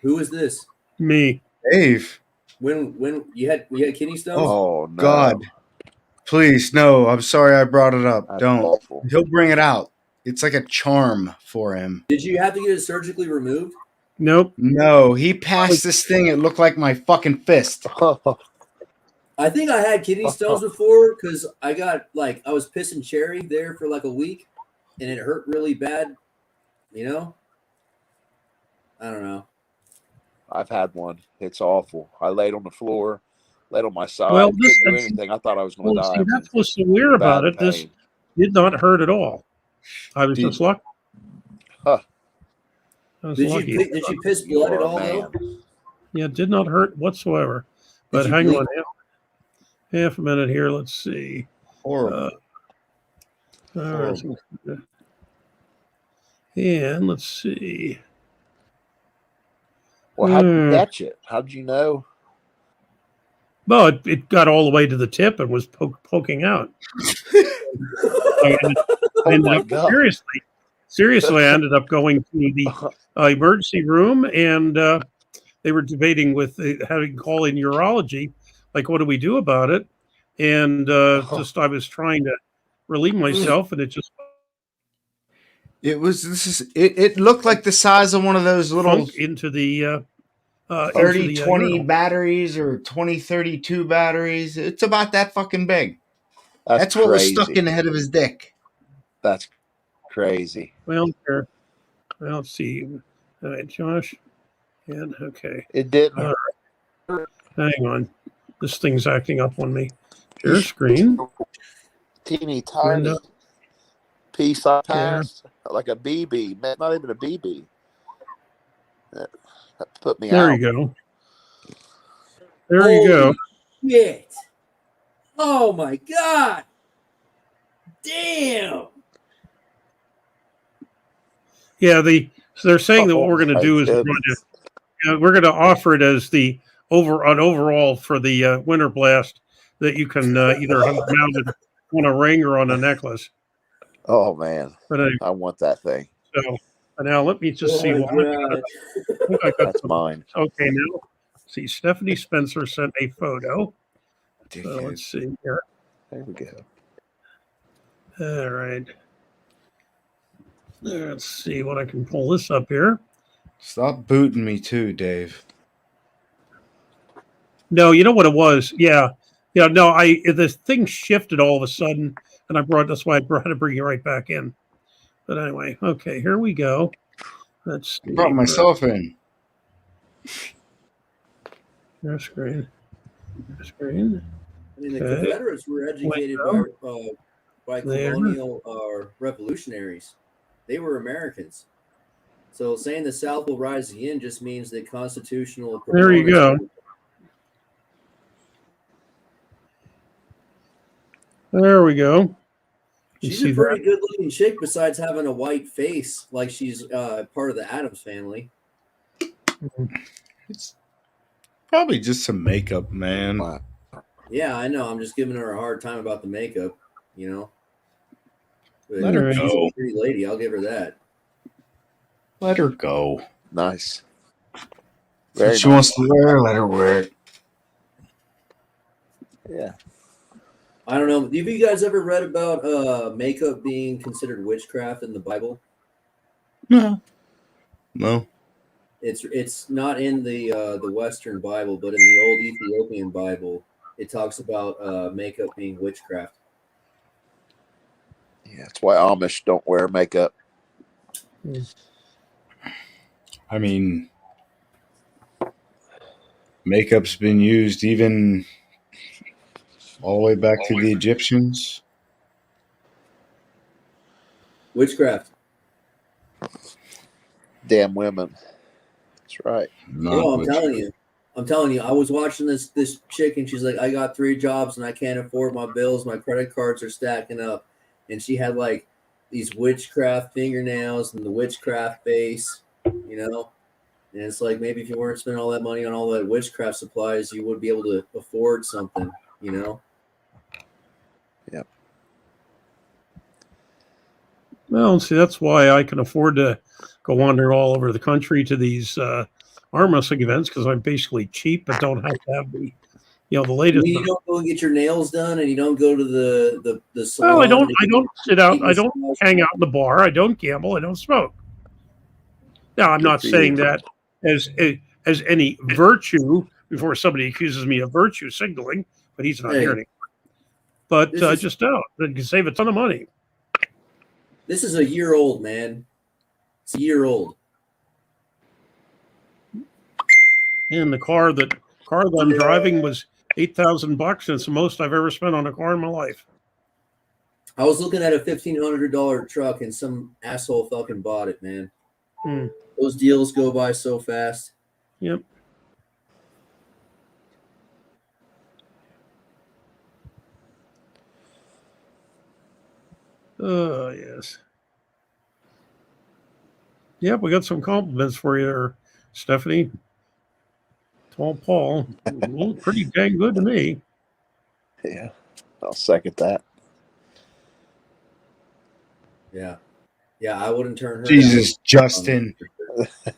Who is this? Me. Dave. When you had kidney stones? Oh no. God. Please, no. I'm sorry I brought it up. That's Don't. awful. He'll bring it out. It's like a charm for him. Did you have to get it surgically removed? Nope. No, he passed this thing. It looked like my fucking fist. I think I had kidney stones before because I was pissing cherry there for like a week and it hurt really bad, I don't know. I've had one. It's awful. I laid on the floor, laid on my side, Well, couldn't do anything. I thought I was going to die. See, that's what's so weird about Bad it. This pain. did not hurt at all. I was just lucky. Huh. I was Did lucky. you piss blood at all though? Yeah, it did not hurt whatsoever. But hang on half a minute here. Let's see. Horrible. And let's see. Well, how did you catch it? How did you know? Well, it got all the way to the tip and was poking out. I ended up, seriously, I ended up going to the emergency room, and they were debating with having call in urology, like, what do we do about it? And just I was trying to relieve myself, and it just it looked like the size of one of those little into the 30-20 batteries or 20-32 batteries. It's about that fucking big. That's what was stuck in the head of his dick. That's crazy. Well, here. Well, let's see. All right, Josh. And okay. It didn't hurt. Hang on. This thing's acting up on me. Share screen. Teeny tiny Window. piece I passed, like a BB. Not even a BB. That put me there out. You go. There you go. Shit. Oh my God. Damn. Yeah, they're saying that what we're going to do is we're going to offer it as the overall for the Winter Blast that you can either have it mounted on a ring or on a necklace. Oh man, but I want that thing. So now let me just see what I got. That's mine. Okay, now see, Stephanie Spencer sent a photo. So let's see here. There we go. All right. Let's see what I can pull this up here. Stop booting me too, Dave. No, you know what it was? Yeah. No, the thing shifted all of a sudden, and that's why I had to bring you right back in. But anyway, okay, here we go. Let's see. Brought myself in. Your screen. I mean, the Confederates were educated by colonial revolutionaries. They were Americans. So saying the South will rise again just means that constitutional. There you go. There we go. She's a pretty good-looking chick. Besides having a white face, like she's part of the Addams family. It's probably just some makeup, man. Yeah, I know. I'm just giving her a hard time about the makeup, you know. But let her she's go. a pretty lady. I'll give her that. Let her go. Nice. If she wants to wear, let her wear it. Yeah. I don't know. Have you guys ever read about makeup being considered witchcraft in the Bible? No. It's not in the Western Bible, but in the old Ethiopian Bible, it talks about makeup being witchcraft. Yeah, that's why Amish don't wear makeup. I mean, makeup's been used even all the way back to the Egyptians. Witchcraft. Damn women. That's right. Bro, I'm telling you. I was watching this chick, and she's like, I got 3 jobs, and I can't afford my bills. My credit cards are stacking up. And she had like these witchcraft fingernails and the witchcraft face, you know. And it's like, maybe if you weren't spending all that money on all that witchcraft supplies, you would be able to afford something, you know. Yep. Well, see, that's why I can afford to go wander all over the country to these arm wrestling events, because I'm basically cheap but don't have to have the latest. You don't go get your nails done, and you don't go to the salon. Well, I don't sit out. I don't hang out in the bar. I don't gamble. I don't smoke. Now, I'm not saying that as any virtue before somebody accuses me of virtue signaling, but he's not here anymore. But just don't. You can save a ton of money. This is a year old, man. It's a year old. And the car that I'm driving was $8,000, and it's the most I've ever spent on a car in my life. I was looking at a $1,500 truck, and some asshole fucking bought it, man. Those deals go by so fast. Yep. Oh, yes. Yep, we got some compliments for you there, Stephanie. Tall Paul. Looked pretty dang good to me. Yeah, I'll second that. Yeah. Yeah, I wouldn't turn her Jesus, down. Justin.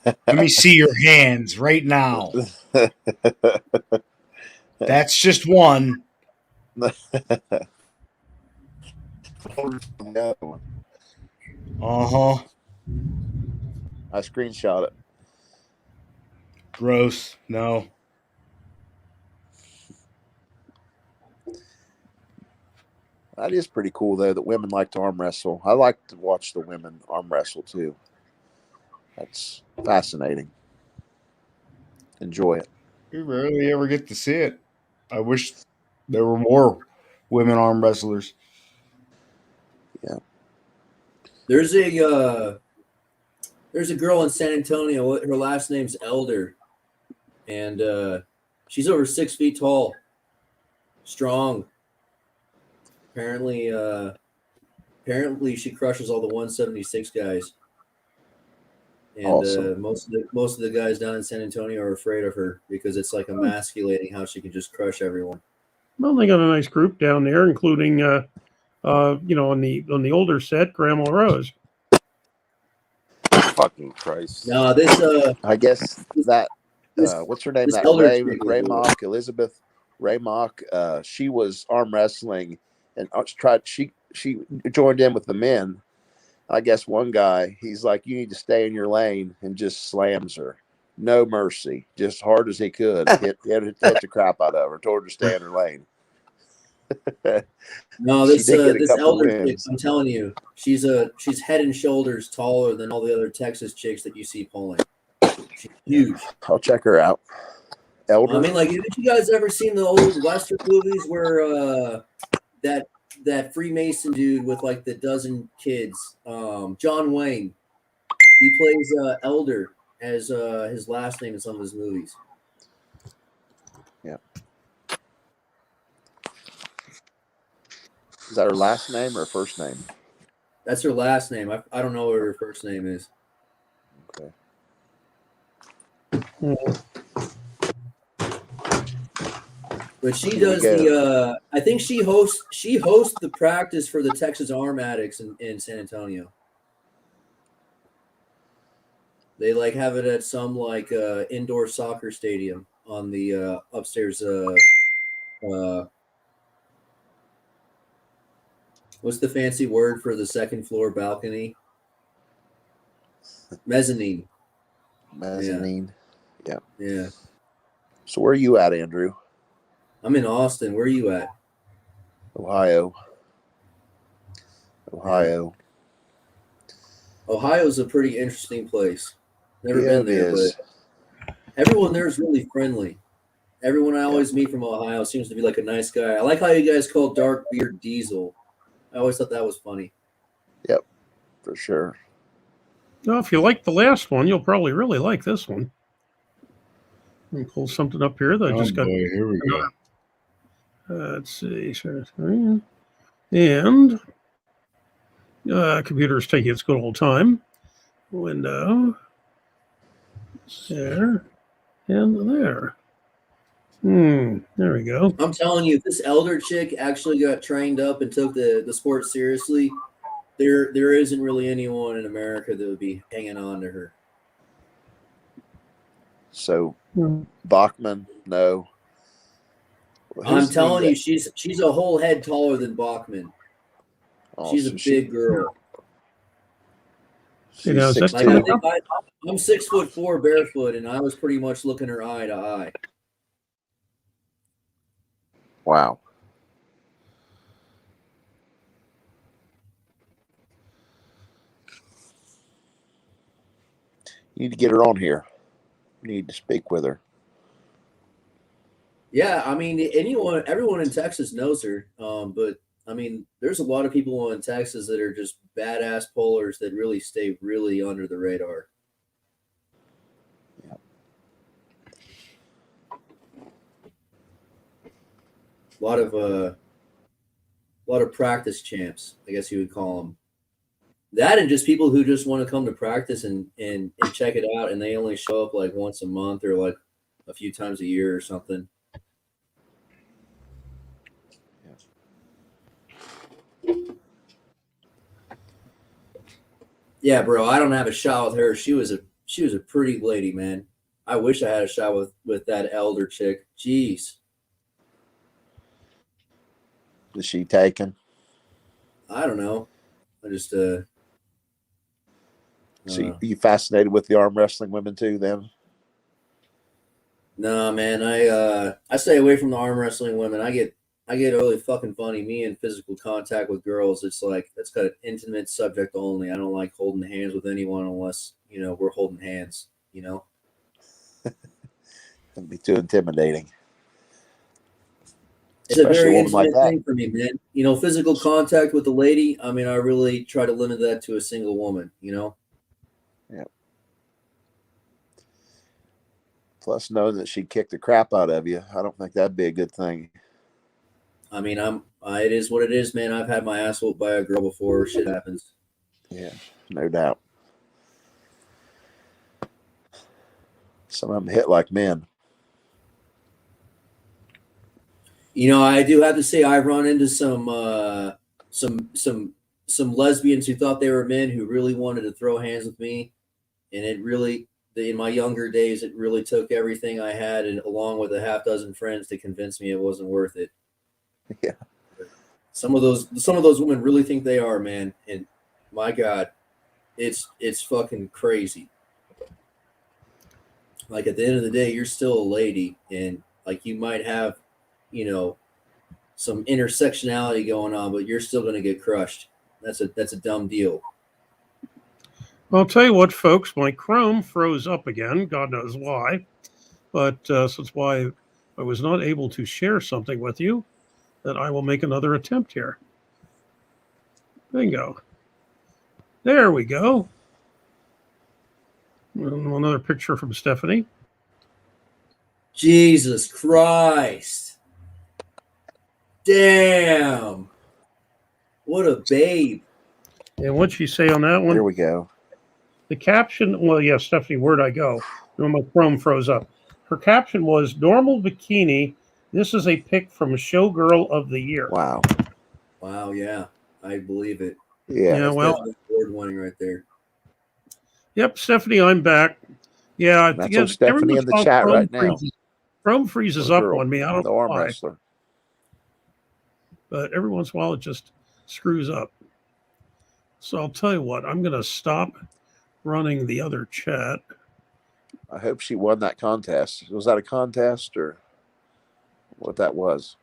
Let me see your hands right now. That's just one. Uh-huh. I screenshot it. Gross. No. That is pretty cool, though, that women like to arm wrestle. I like to watch the women arm wrestle, too. That's fascinating. Enjoy it. You rarely ever get to see it. I wish there were more women arm wrestlers. Yeah. There's a girl in San Antonio. Her last name's Elder, and she's over 6 feet tall, strong. Apparently, she crushes all the 176 guys, and Awesome. most of the guys down in San Antonio are afraid of her because it's like emasculating how she can just crush everyone. Well, they got a nice group down there, including on the older set, Grandma Rose. Fucking Christ. No, this I guess that what's her name? That Ray Mock, Elizabeth Ray Mock. She was arm wrestling and she joined in with the men. I guess one guy, he's like, you need to stay in your lane, and just slams her. No mercy, just hard as he could. hit the crap out of her, told her to stay in her lane. No, this Elder chick, I'm telling you, she's head and shoulders taller than all the other Texas chicks that you see pulling. She's huge. I'll check her out. Elder. I mean, like, haven't you guys ever seen the old Western movies where that Freemason dude with like the dozen kids, John Wayne, he plays Elder as his last name in some of his movies. Yeah. Is that her last name or her first name? That's her last name. I don't know what her first name is. Okay. But she does the. I think she hosts the practice for the Texas Arm Addicts in San Antonio. They like have it at some like indoor soccer stadium on the upstairs. What's the fancy word for the second floor balcony? Mezzanine. Mezzanine. Yeah. Yeah. So where are you at, Andrew? I'm in Austin. Where are you at? Ohio. Ohio's a pretty interesting place. Never been there, but everyone there is really friendly. Everyone I always meet from Ohio seems to be like a nice guy. I like how you guys call Dark Beard Diesel. I always thought that was funny. Yep, for sure. Well, if you like the last one, you'll probably really like this one. Let me pull something up here that I just got. Here we go. Let's see. And computer's taking its good old time. Window. There. And there. There we go. I'm telling you, if this Elder chick actually got trained up and took the sport seriously, there isn't really anyone in America that would be hanging on to her. So Bachman, no. I'm telling you, she's a whole head taller than Bachman. Oh, she's a big girl. You know, I'm 6'4" barefoot, and I was pretty much looking her eye to eye. Wow. You need to get her on here. You need to speak with her. Yeah, I mean, everyone in Texas knows her. But I mean, there's a lot of people in Texas that are just badass pullers that really stay really under the radar. A lot of practice champs, I guess you would call them. That and just people who just want to come to practice and check it out, and they only show up like once a month or like a few times a year or something. Yeah, bro, I don't have a shot with her. She was a pretty lady, man. I wish I had a shot with that elder chick. Jeez. Is she taken? I don't know. I just So you fascinated with the arm wrestling women too? Then? No, man. I stay away from the arm wrestling women. I get really fucking funny. Me in physical contact with girls, it's like that's kind of intimate subject only. I don't like holding hands with anyone unless we're holding hands. It'd be too intimidating. It's a very intimate thing for me, man. Physical contact with a lady. I mean, I really try to limit that to a single woman. Yeah. Plus, knowing that she'd kick the crap out of you, I don't think that'd be a good thing. I mean, it is what it is, man. I've had my ass whooped by a girl before. Shit happens. Yeah, no doubt. Some of them hit like men. I do have to say I've run into some lesbians who thought they were men who really wanted to throw hands with me, and it really, in my younger days, it really took everything I had and along with a half dozen friends to convince me it wasn't worth it. Yeah. Some of those women really think they are, man, and my God, it's fucking crazy. Like at the end of the day, you're still a lady, and like you might have some intersectionality going on, but you're still going to get crushed. That's a dumb deal. Well, I'll tell you what, folks, my Chrome froze up again. God knows why. But since why I was not able to share something with you, that I will make another attempt here. Bingo. There we go. Another picture from Stephanie. Jesus Christ. Damn. What a babe. And what'd she say on that one? Here we go. The caption, well, yeah, Stephanie, where'd I go? My Chrome froze up. Her caption was normal bikini. This is a pic from Showgirl of the Year. Wow. Wow, yeah. I believe it. Yeah, well, award winning right there. Yep, Stephanie, I'm back. Yeah, that's Stephanie in the chat right now. Chrome freezes up on me. I don't know know arm why. wrestler. But every once in a while, it just screws up. So I'll tell you what, I'm going to stop running the other chat. I hope she won that contest. Was that a contest or what that was?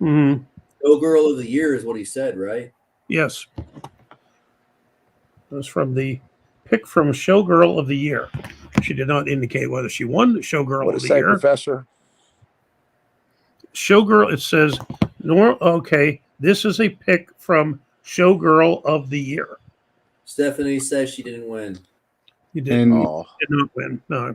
Mm-hmm. Showgirl of the Year is what he said, right? Yes. That's from the pick from Showgirl of the Year. She did not indicate whether she won the Showgirl of the Year. Professor? Showgirl, it says, okay, this is a pick from Showgirl of the Year. Stephanie says she didn't win. You did not win. No.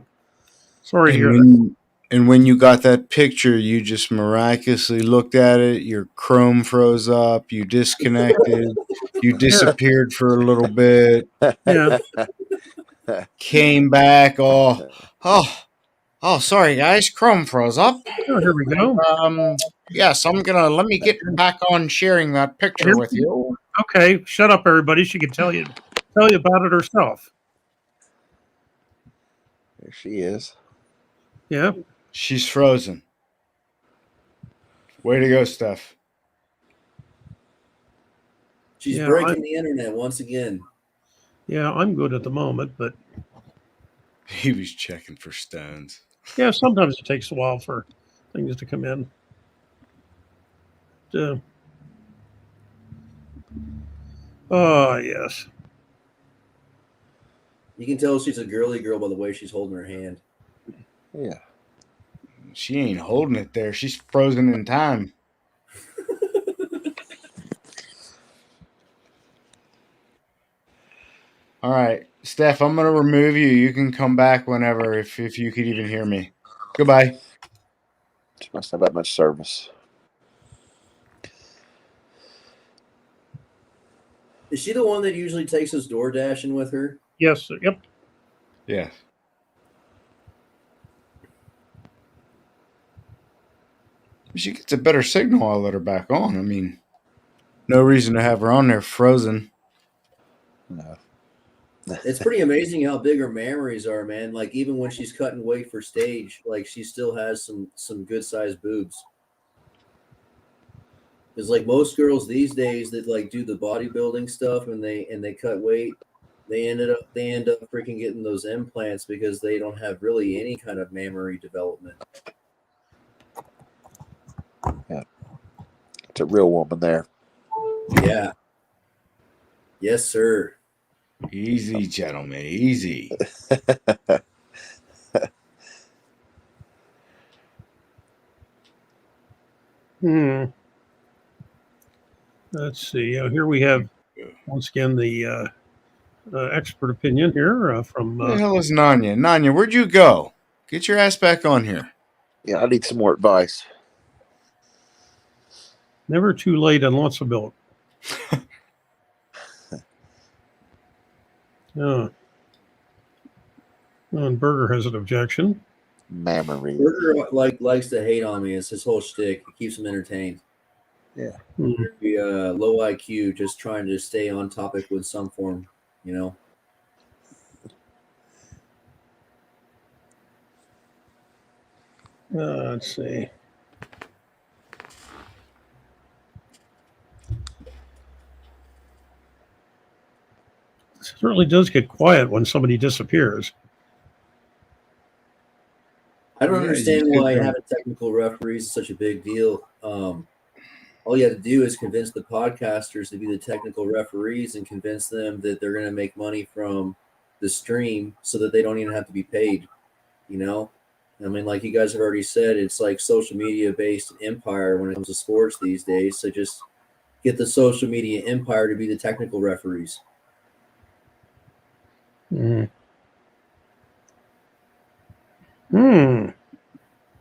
Sorry to hear when, that. And when you got that picture, you just miraculously looked at it. Your Chrome froze up. You disconnected. You disappeared for a little bit. Yeah. Came back. Oh, sorry, guys. Chrome froze up. Oh, here we go. Yes, let me get back on sharing that picture with you. Okay, shut up, everybody. She can tell you about it herself. There she is. Yeah. She's frozen. Way to go, Steph. She's breaking the internet once again. Yeah, I'm good at the moment, but he was checking for stones. Yeah, sometimes it takes a while for things to come in. Oh, yes. You can tell she's a girly girl by the way she's holding her hand. Yeah. She ain't holding it there. She's frozen in time. All right, Steph, I'm going to remove you. You can come back whenever if you could even hear me. Goodbye. She must have that much service. Is she the one that usually takes us door dashing with her? Yes. Yep. Yes. If she gets a better signal, I'll let her back on. I mean, no reason to have her on there frozen. No. It's pretty amazing how big her memories are, man. Like even when she's cutting weight for stage, like she still has some good sized boobs. Because like most girls these days that like do the bodybuilding stuff and they cut weight, they end up freaking getting those implants because they don't have really any kind of mammary development. Yeah. It's a real woman there. Yeah. Yes, sir. Easy, gentlemen. Easy. Let's see. Here we have once again the expert opinion here from. Where the hell is Nanya? Nanya, where'd you go? Get your ass back on here. Yeah, I need some more advice. Never too late on lots of milk. And Berger has an objection. Mammary. Berger likes to hate on me. It's his whole shtick. It keeps him entertained. Yeah. Very, low IQ, just trying to stay on topic with some form, you know. Let's see. It certainly does get quiet when somebody disappears. I don't understand why having technical referees is such a big deal. All you have to do is convince the podcasters to be the technical referees and convince them that they're going to make money from the stream so that they don't even have to be paid. You know, I mean, like you guys have already said, it's like social media based empire when it comes to sports these days. So just get the social media empire to be the technical referees. Too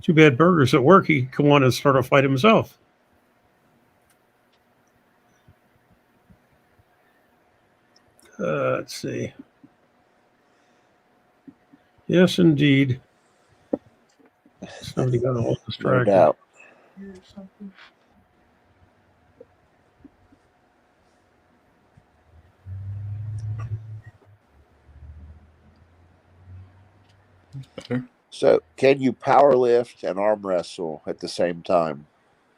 bad Berger's at work. He could want to start a fight himself. Let's see. Yes, indeed. Somebody got a little distracted. No doubt. So, can you power lift and arm wrestle at the same time?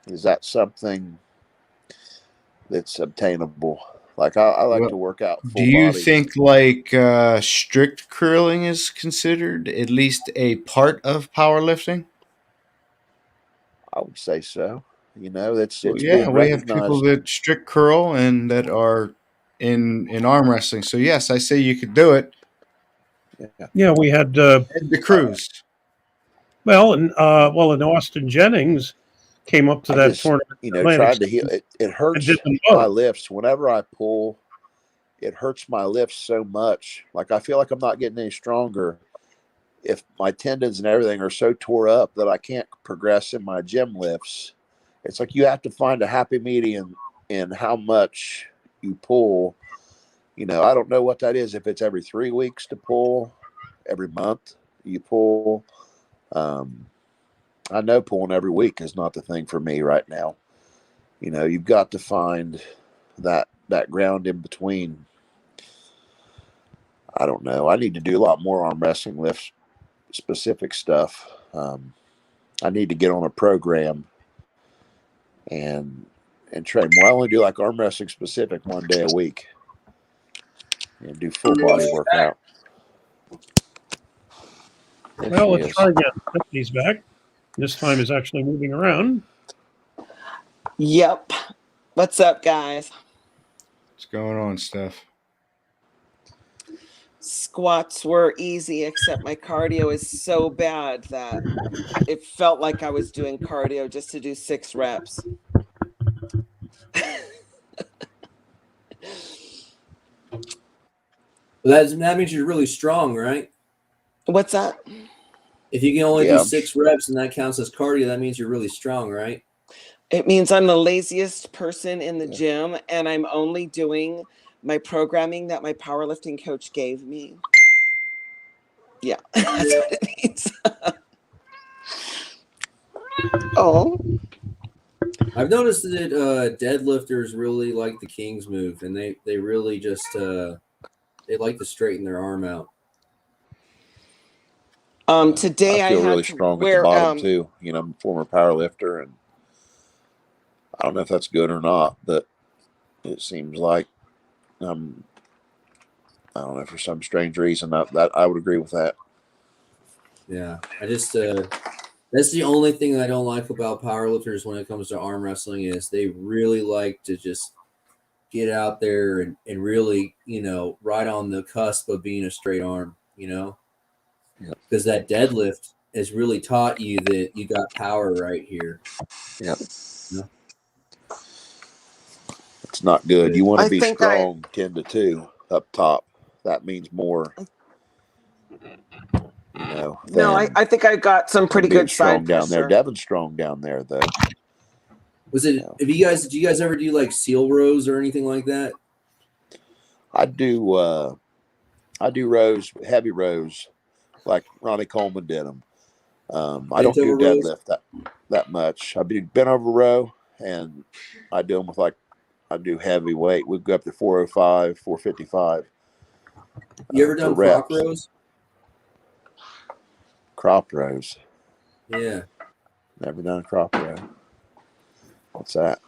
Is that something that's obtainable? Like I like to work out full Do you body. think like strict curling is considered at least a part of powerlifting? I would say so. You know, it's Yeah, being we have people recognized. that strict curl and that are in arm wrestling. So yes, I say you could do it. Yeah, we had Ed the Cruz. and Austin Jennings came up to that tournament. You know, trying to heal it hurts my lifts whenever I pull. It hurts my lifts so much. Like I feel like I'm not getting any stronger if my tendons and everything are so tore up that I can't progress in my gym lifts. It's like you have to find a happy medium in how much you pull. You know, I don't know what that is. If it's every 3 weeks to pull, every month you pull. I know pulling every week is not the thing for me right now. You know, you've got to find that ground in between. I don't know. I need to do a lot more arm wrestling lift specific stuff. I need to get on a program and train more. I only do like arm wrestling specific 1 day a week and do full body workout. Well, let's try again. Stephanie's back. This time is actually moving around. Yep. What's up, guys? What's going on, Steph? squats were easy, except my cardio is so bad that it felt like I was doing cardio just to do 6 reps. That means you're really strong, right? What's that? If you can only do 6 reps and that counts as cardio, that means you're really strong, right? It means I'm the laziest person in the gym, and I'm only doing my programming that my powerlifting coach gave me. Yeah, that's what it means. Oh. I've noticed that deadlifters really like the King's move, and they really just they like to straighten their arm out. Today I feel had really to strong wear, at the bottom too. You know, I'm a former power lifter, and I don't know if that's good or not, but it seems like I don't know, for some strange reason that I would agree with that. Yeah, I just that's the only thing I don't like about powerlifters when it comes to arm wrestling is they really like to just get out there and really, right on the cusp of being a straight arm, because that deadlift has really taught you that you got power right here. Yep. It's not good. You want to be strong 10 to 2 up top. That means more. No, I think I got some pretty good side down there. pressure. Devin's strong down there, though. Did you guys ever do like seal rows or anything like that? I do rows, heavy rows, like Ronnie Coleman did them. I don't do deadlift that much. I do bent over row, and I do them with I do heavy weight. We go up to 405, 455. You ever done crop rows? Crop rows. Yeah. Never done a crop row. What's that?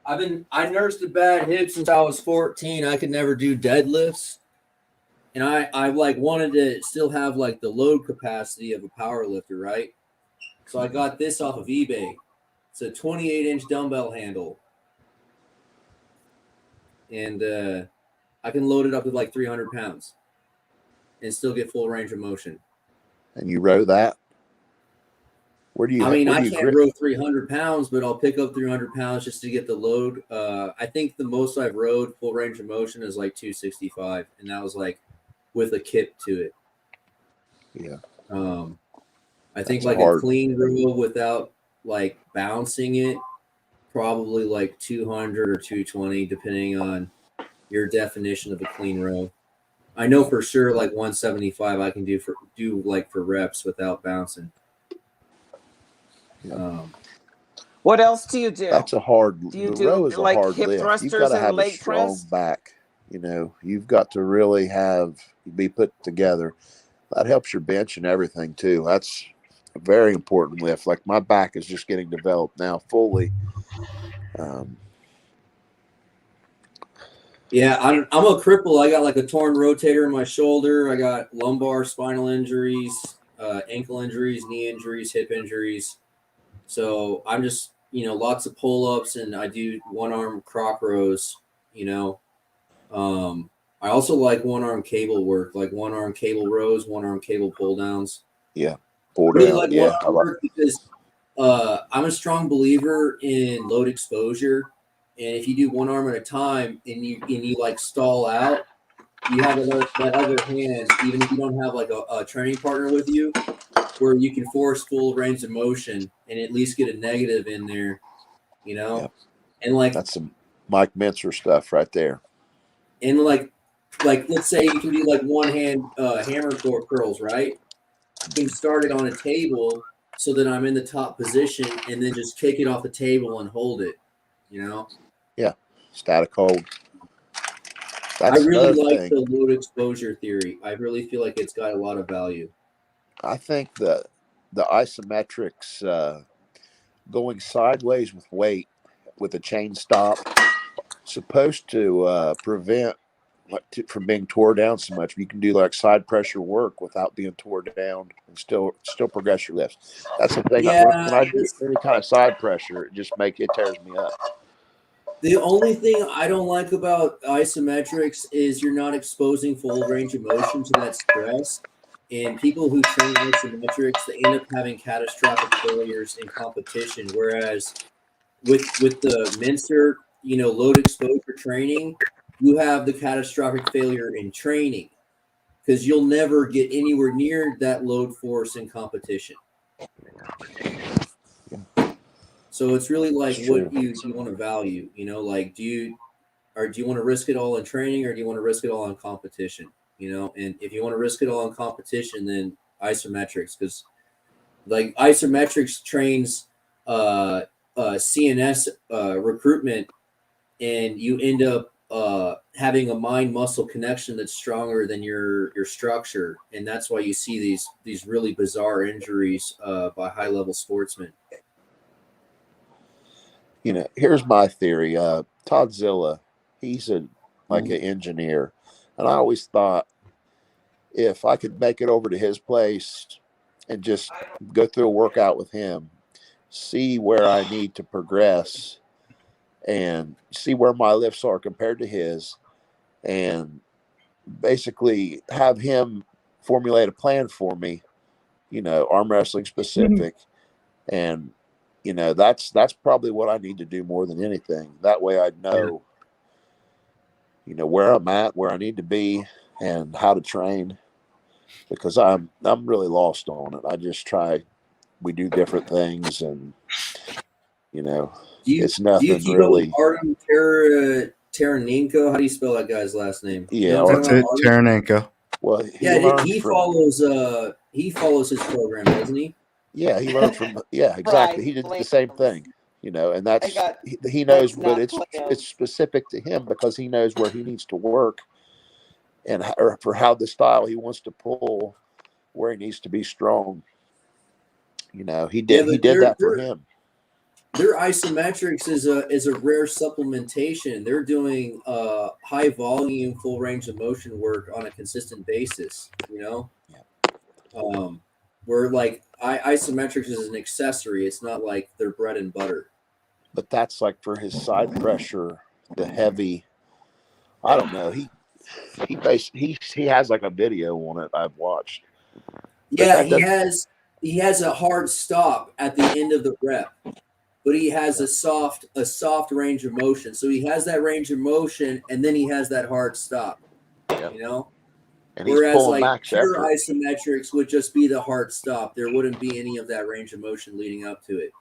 I nursed a bad hip since I was 14. I could never do deadlifts. And I wanted to still have the load capacity of a power lifter, right? So I got this off of eBay. It's a 28-inch dumbbell handle. And I can load it up with 300 pounds and still get full range of motion. And you row that? Where do you? I can't row 300 pounds, but I'll pick up 300 pounds just to get the load. I think the most I've rowed full range of motion is 265, and that was with a kip to it. Yeah. I think a clean row without bouncing it, probably 200 or 220, depending on your definition of a clean row. I know for sure 175 I can do for reps without bouncing. What else do you do? That's a hard. The row is a hard hip lift. Thrusters You've got to have and a strong press? back. You've got to really be put together. That helps your bench and everything too. That's a very important lift. My back is just getting developed now fully. Yeah, I'm a cripple. I got a torn rotator in my shoulder. I got lumbar spinal injuries, ankle injuries, knee injuries, hip injuries. So I'm just, lots of pull-ups, and I do one-arm croc rows, I also like one-arm cable work, one-arm cable rows, one-arm cable pull-downs. Yeah, pull down. One-arm work because I'm a strong believer in load exposure. And if you do one arm at a time and you stall out, you have that other hand, even if you don't have a training partner with you, where you can force full range of motion and at least get a negative in there, Yeah. And that's some Mike Mincer stuff right there. And let's say you can do one hand hammer curls, right? You can start it on a table so that I'm in the top position and then just kick it off the table and hold it, Yeah, static hold. I really like the load exposure theory. I really feel like it's got a lot of value. I think the isometrics going sideways with weight with a chain stop supposed to prevent from being tore down so much. You can do side pressure work without being tore down and still progress your lifts. That's the thing. Yeah, when I do any kind of side pressure, it tears me up. The only thing I don't like about isometrics is you're not exposing full range of motion to that stress. And people who train isometrics, they end up having catastrophic failures in competition. Whereas with the Mincer, load exposure training, you have the catastrophic failure in training because you'll never get anywhere near that load force in competition. So it's really like what you want to value, like do you want to risk it all in training or do you want to risk it all in competition? And if you want to risk it all in competition, then isometrics, because like isometrics trains CNS recruitment, and you end up having a mind muscle connection that's stronger than your structure, and that's why you see these really bizarre injuries by high level sportsmen. Here's my theory. Todd Zilla, he's an engineer, and I always thought if I could make it over to his place and just go through a workout with him, see where I need to progress, and see where my lifts are compared to his, and basically have him formulate a plan for me, arm wrestling specific, and that's probably what I need to do more than anything. That way I know, where I'm at, where I need to be, and how to train, because I'm really lost on it. I just try. We do different things, and it's nothing do you keep really. Up with Artem Taranenko? How do you spell that guy's last name? Yeah, That's it, Taranenko. Well, he follows his program, doesn't he? Yeah, he learned from. Yeah, exactly. He did the same thing, and that's he knows, but it's specific to him because he knows where he needs to work, and or for how the style he wants to pull, where he needs to be strong. He did that for him. Their isometrics is a rare supplementation. They're doing high volume, full range of motion work on a consistent basis. Where like isometrics is an accessory. It's not like their bread and butter. But that's like for his side pressure, the heavy. I don't know. He has like a video on it I've watched. Yeah, he has a hard stop at the end of the rep, but he has a soft range of motion. So he has that range of motion, and then he has that hard stop. And he's whereas pulling like max pure effort. isometrics would just be the hard stop. There wouldn't be any of that range of motion leading up to it.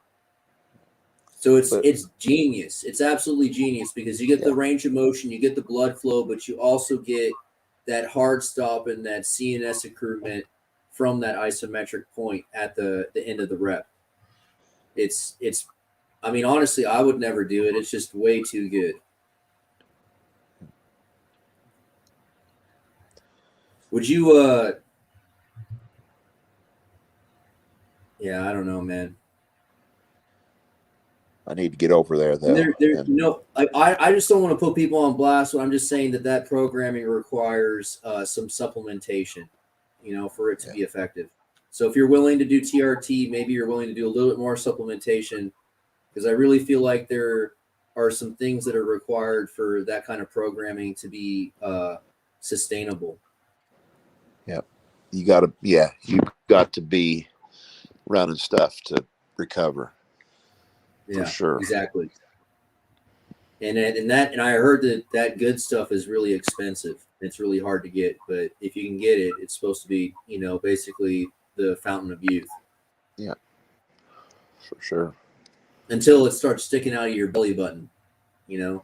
So it's genius. It's absolutely genius because you get the range of motion, you get the blood flow, but you also get that hard stop and that CNS accruement from that isometric point at the end of the rep. It's I mean, honestly, I would never do it. It's just way too good. Would you yeah, I don't know, man. I need to get over there though. I just don't want to put people on blast. But I'm just saying that programming requires some supplementation, for it to be effective. So if you're willing to do TRT, maybe you're willing to do a little bit more supplementation, because I really feel like there are some things that are required for that kind of programming to be sustainable. Yeah, you got to be running stuff to recover. Yeah, for sure. Exactly. And I heard that good stuff is really expensive. It's really hard to get, but if you can get it, it's supposed to be, basically the fountain of youth. Yeah, for sure. Until it starts sticking out of your belly button, Yeah.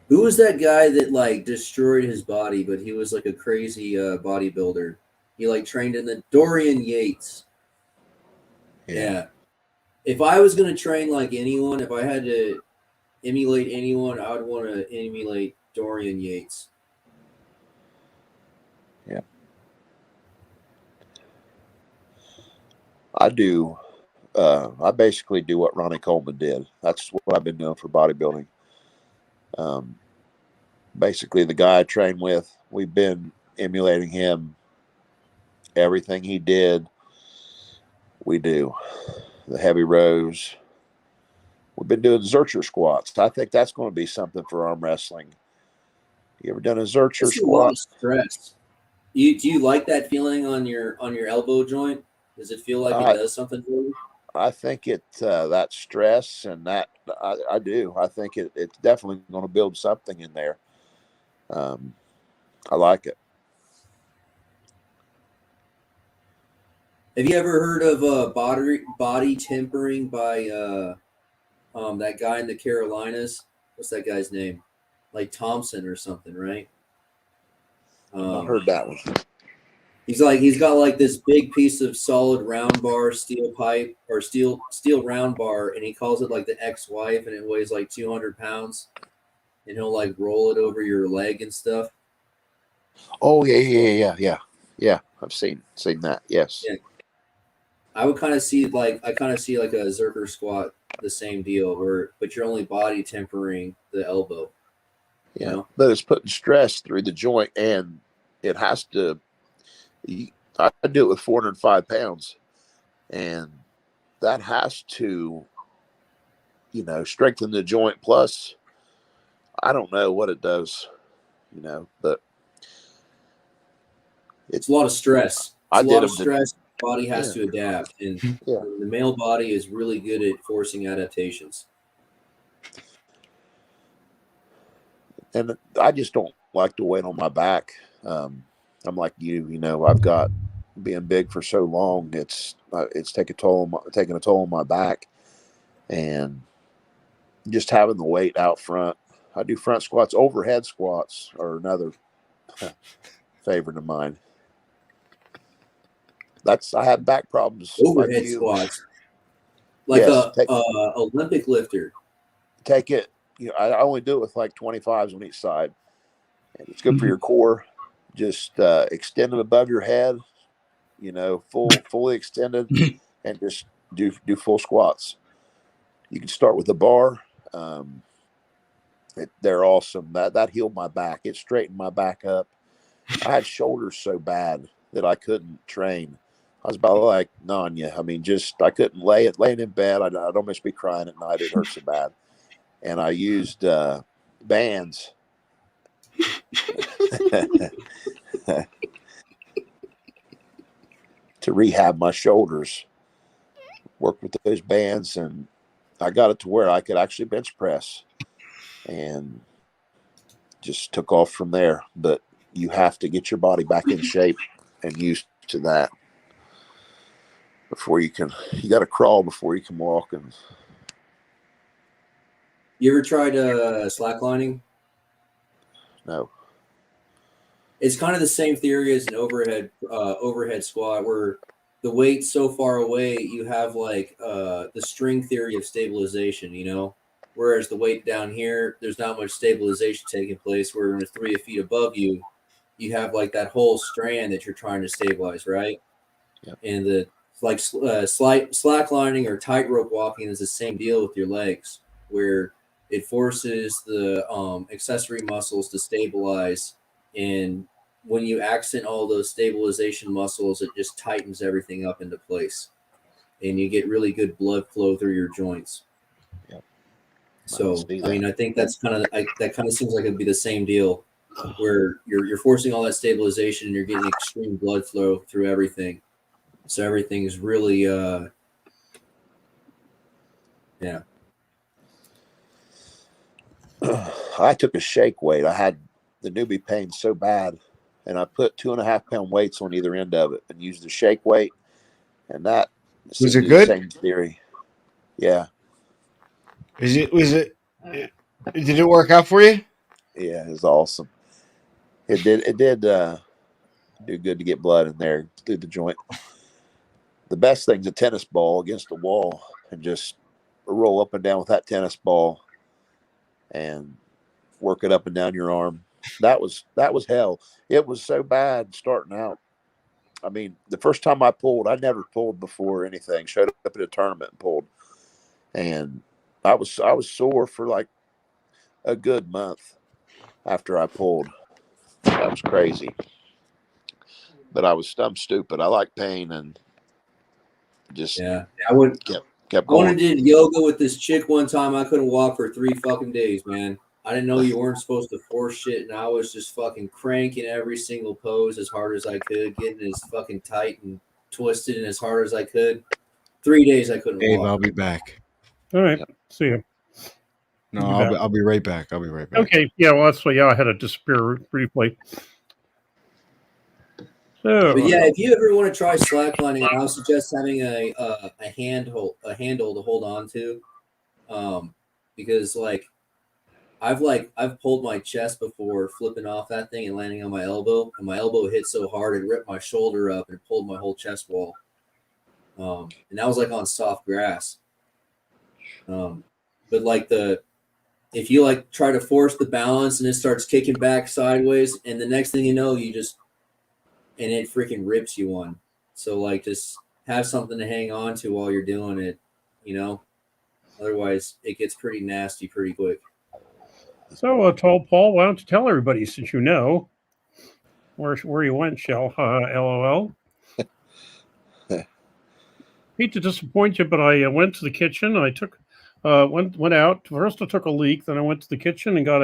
Who was that guy that like destroyed his body, but he was like a crazy bodybuilder? He like trained in the Dorian Yates. Yeah. If I was gonna train like anyone, if I had to emulate anyone, I would want to emulate Dorian Yates. Yeah. I do. I basically do what Ronnie Coleman did. That's what I've been doing for bodybuilding. basically the guy I train with. We've been emulating him. Everything he did, we do. The heavy rows. We've been doing Zercher squats. I think that's going to be something for arm wrestling. You ever done a Zercher It's a lot squat? of stress. Do you like that feeling on your elbow joint? Does it feel like it does something for you? I think that stress and that I do. I think it's definitely going to build something in there. I like it. Have you ever heard of body tempering by that guy in the Carolinas? What's that guy's name? Like Thompson or something, right? I heard that one. He's got like this big piece of solid round bar steel pipe or steel round bar, and he calls it like the ex-wife, and it weighs like 200 pounds, and he'll like roll it over your leg and stuff. Oh yeah. I've seen that. Yes. Yeah. I kind of see like a Zercher squat, the same deal, but you're only body tempering the elbow. Yeah, You know? but it's putting stress through the joint, and it has to. I do it with 405 pounds, and that has to, strengthen the joint. Plus, I don't know what it does, but it's a lot of stress. It's a lot of stress. Body has to adapt, and the male body is really good at forcing adaptations. And I just don't like the weight on my back. I'm like you, I've got being big for so long. It's taking a toll on my back, and just having the weight out front. I do front squats. Overhead squats are another favorite of mine. I have back problems. Overhead squats, like Olympic lifter. Take it. I only do it with like 25s on each side, and it's good for your core. Just extend them above your head. Fully extended, and just do full squats. You can start with the bar. They're awesome. That healed my back. It straightened my back up. I had shoulders so bad that I couldn't train. I was about like Nanya. I mean, I couldn't laying in bed. I'd almost be crying at night. It hurt so bad. And I used bands. To rehab my shoulders. Worked with those bands, and I got it to where I could actually bench press, and just took off from there. But you have to get your body back in shape and used to that before you got to crawl before you can walk. And you ever tried slacklining? No. It's kind of the same theory as an overhead squat, where the weight's so far away, you have like the string theory of stabilization, whereas the weight down here, there's not much stabilization taking place, where when it's 3 feet above you, you have like that whole strand that you're trying to stabilize, right? Yep. And the slacklining or tightrope walking is the same deal with your legs, where it forces the accessory muscles to stabilize, and when you accent all those stabilization muscles, it just tightens everything up into place, and you get really good blood flow through your joints. Yep. So, I mean, I think that kind of seems like it'd be the same deal, where you're forcing all that stabilization and you're getting extreme blood flow through everything. So everything is really, yeah. I took a shake weight. I had the newbie pain so bad, and I put 2.5 pound weights on either end of it and used the shake weight, and that was it good? Same theory. Yeah. Was it? Did it work out for you? Yeah, it was awesome. It did do good to get blood in there through the joint. The best thing's a tennis ball against the wall, and just roll up and down with that tennis ball and work it up and down your arm. That was hell. It was so bad starting out. I mean, the first time I pulled, I never pulled before anything. Showed up at a tournament and pulled, and I was sore for like a good month. after I pulled. That was crazy. But I'm stupid. I like pain and just I went. kept I went going. and did yoga with this chick one time. I couldn't walk for 3 fucking days, man. I didn't know you weren't supposed to force shit, and I was just fucking cranking every single pose as hard as I could, getting as fucking tight and twisted and as hard as I could. 3 days I couldn't Dave, walk. I'll be back. All right. See you. No, You I'll bet. be, I'll be right back. I'll be right back. Okay. Yeah. Well, that's why. Yeah, I had to disappear briefly. So, But yeah, if you ever want to try slacklining, I would suggest having a handle to hold on to, because I've pulled my chest before flipping off that thing and landing on my elbow, and my elbow hit so hard it ripped my shoulder up and pulled my whole chest wall. And that was like on soft grass. But if you try to force the balance and it starts kicking back sideways, and the next thing you know, and it freaking rips you one. So just have something to hang on to while you're doing it, Otherwise, it gets pretty nasty pretty quick. So, told Paul, why don't you tell everybody, since you know where you went, Shell? LOL. Hate to disappoint you, but I went to the kitchen. I took went out. First, I took a leak. Then I went to the kitchen and got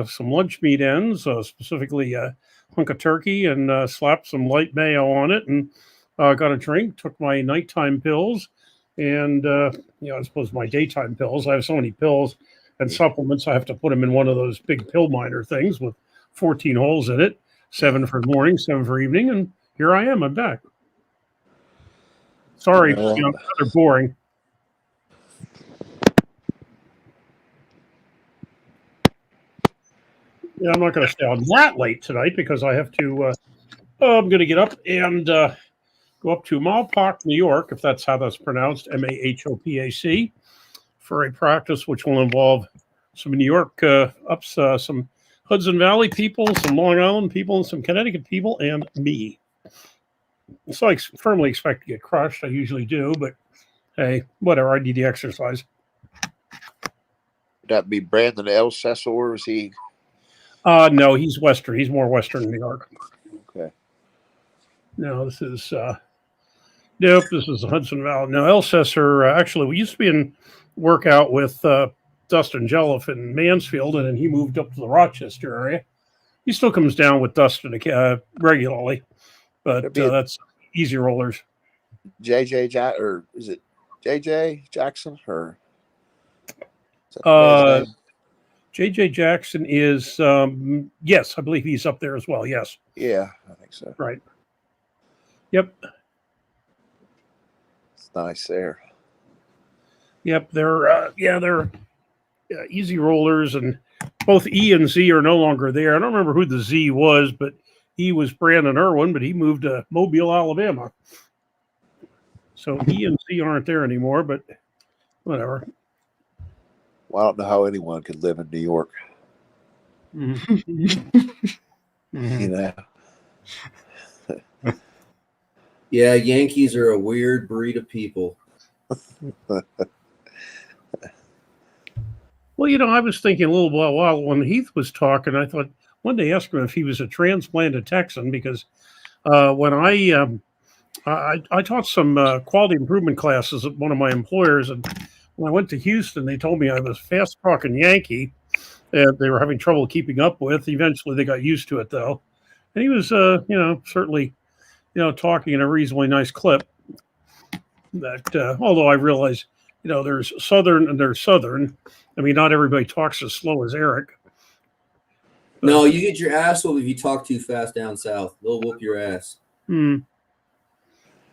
some lunch meat ends, specifically a hunk of turkey, and slapped some light mayo on it, and got a drink. Took my nighttime pills, and I suppose my daytime pills. I have so many pills and supplements. I have to put them in one of those big pill miner things with 14 holes in it, 7 for morning, 7 for evening, and here I am. I'm back. Sorry, kind of boring. Yeah, I'm not going to stay on that late tonight because I have to. I'm going to get up and go up to Malpac, New York, if that's how that's pronounced, Mahopac, for a practice which will involve some New York some Hudson Valley people, some Long Island people, and some Connecticut people, and me. So I firmly expect to get crushed. I usually do, but hey, whatever. I need the exercise. Would that be Brandon Elsesser, or is he? No, he's Western. He's more Western New York. Okay. No, this is nope. This is the Hudson Valley. No, Elsesser. Actually, we used to be in workout with Dustin Jelliff in Mansfield, and then he moved up to the Rochester area. He still comes down with Dustin regularly, but that's easy rollers. JJ or is it JJ Jackson or? JJ Jackson is yes, I believe he's up there as well. Yes. Yeah, I think so. Right. Yep. It's nice there. Yep, they're easy rollers, and both E and Z are no longer there. I don't remember who the Z was, but he was Brandon Irwin, but he moved to Mobile, Alabama. So E and Z aren't there anymore, but whatever. Well, I don't know how anyone could live in New York. Mm-hmm. Yeah, Yankees are a weird breed of people. Well, I was thinking a little while when Heath was talking, I thought one day ask him if he was a transplanted Texan, because when I taught some quality improvement classes at one of my employers, and when I went to Houston, they told me I was fast talking Yankee, and they were having trouble keeping up with. Eventually, they got used to it though, and he was, certainly, talking in a reasonably nice clip. That although I realize, there's Southern and there's Southern. I mean, not everybody talks as slow as Eric. But, no, you get your ass whooped if you talk too fast down south. They'll whoop your ass. No,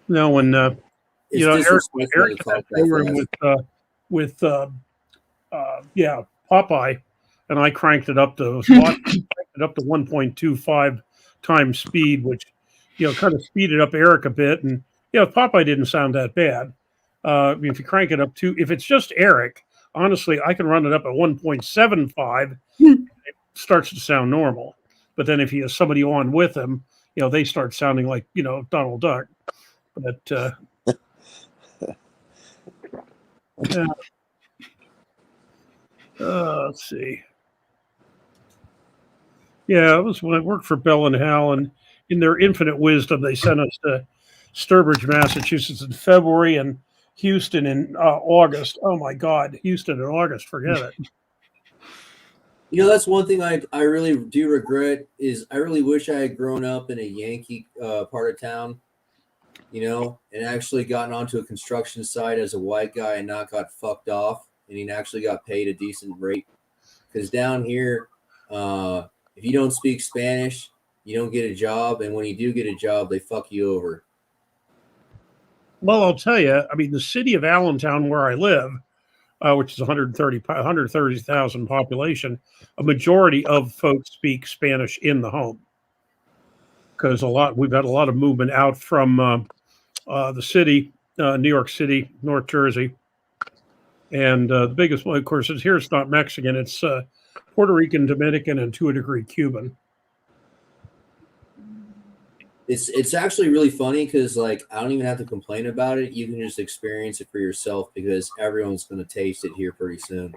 when Eric had program with Popeye, and I cranked it up to 1.25 times speed, which kind of speeded up Eric a bit, and Popeye didn't sound that bad. If you crank it up to, if it's just Eric, honestly, I can run it up at 1.75. It starts to sound normal. But then if he has somebody on with him, they start sounding like, Donald Duck. But let's see. Yeah, it was when I worked for Bell and Hal, and in their infinite wisdom, they sent us to Sturbridge, Massachusetts in February and Houston in August. Oh my God, Houston in August, forget it. You know, that's one thing I really do regret is I really wish I had grown up in a Yankee part of town, you know, and actually gotten onto a construction site as a white guy and not got fucked off and he actually got paid a decent rate. Because down here, if you don't speak Spanish, you don't get a job, and when you do get a job, they fuck you over. Well, I'll tell you, I mean, the city of Allentown, where I live, which is 130,000 population, a majority of folks speak Spanish in the home because we've had a lot of movement out from the city, New York City, North Jersey, and the biggest one, of course, is here. It's not Mexican; it's Puerto Rican, Dominican, and to a degree Cuban. It's actually really funny because like I don't even have to complain about it. You can just experience it for yourself because everyone's going to taste it here pretty soon.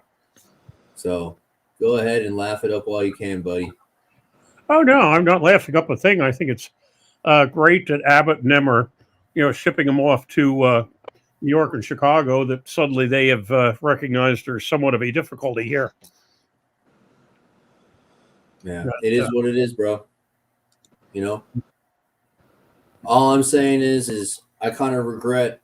So go ahead and laugh it up while you can, buddy. Oh no, I'm not laughing up a thing. I think it's great that Abbott and them are, shipping them off to New York and Chicago. That suddenly they have recognized there's somewhat of a difficulty here. Yeah, it is what it is, bro. You know, all I'm saying is I kind of regret,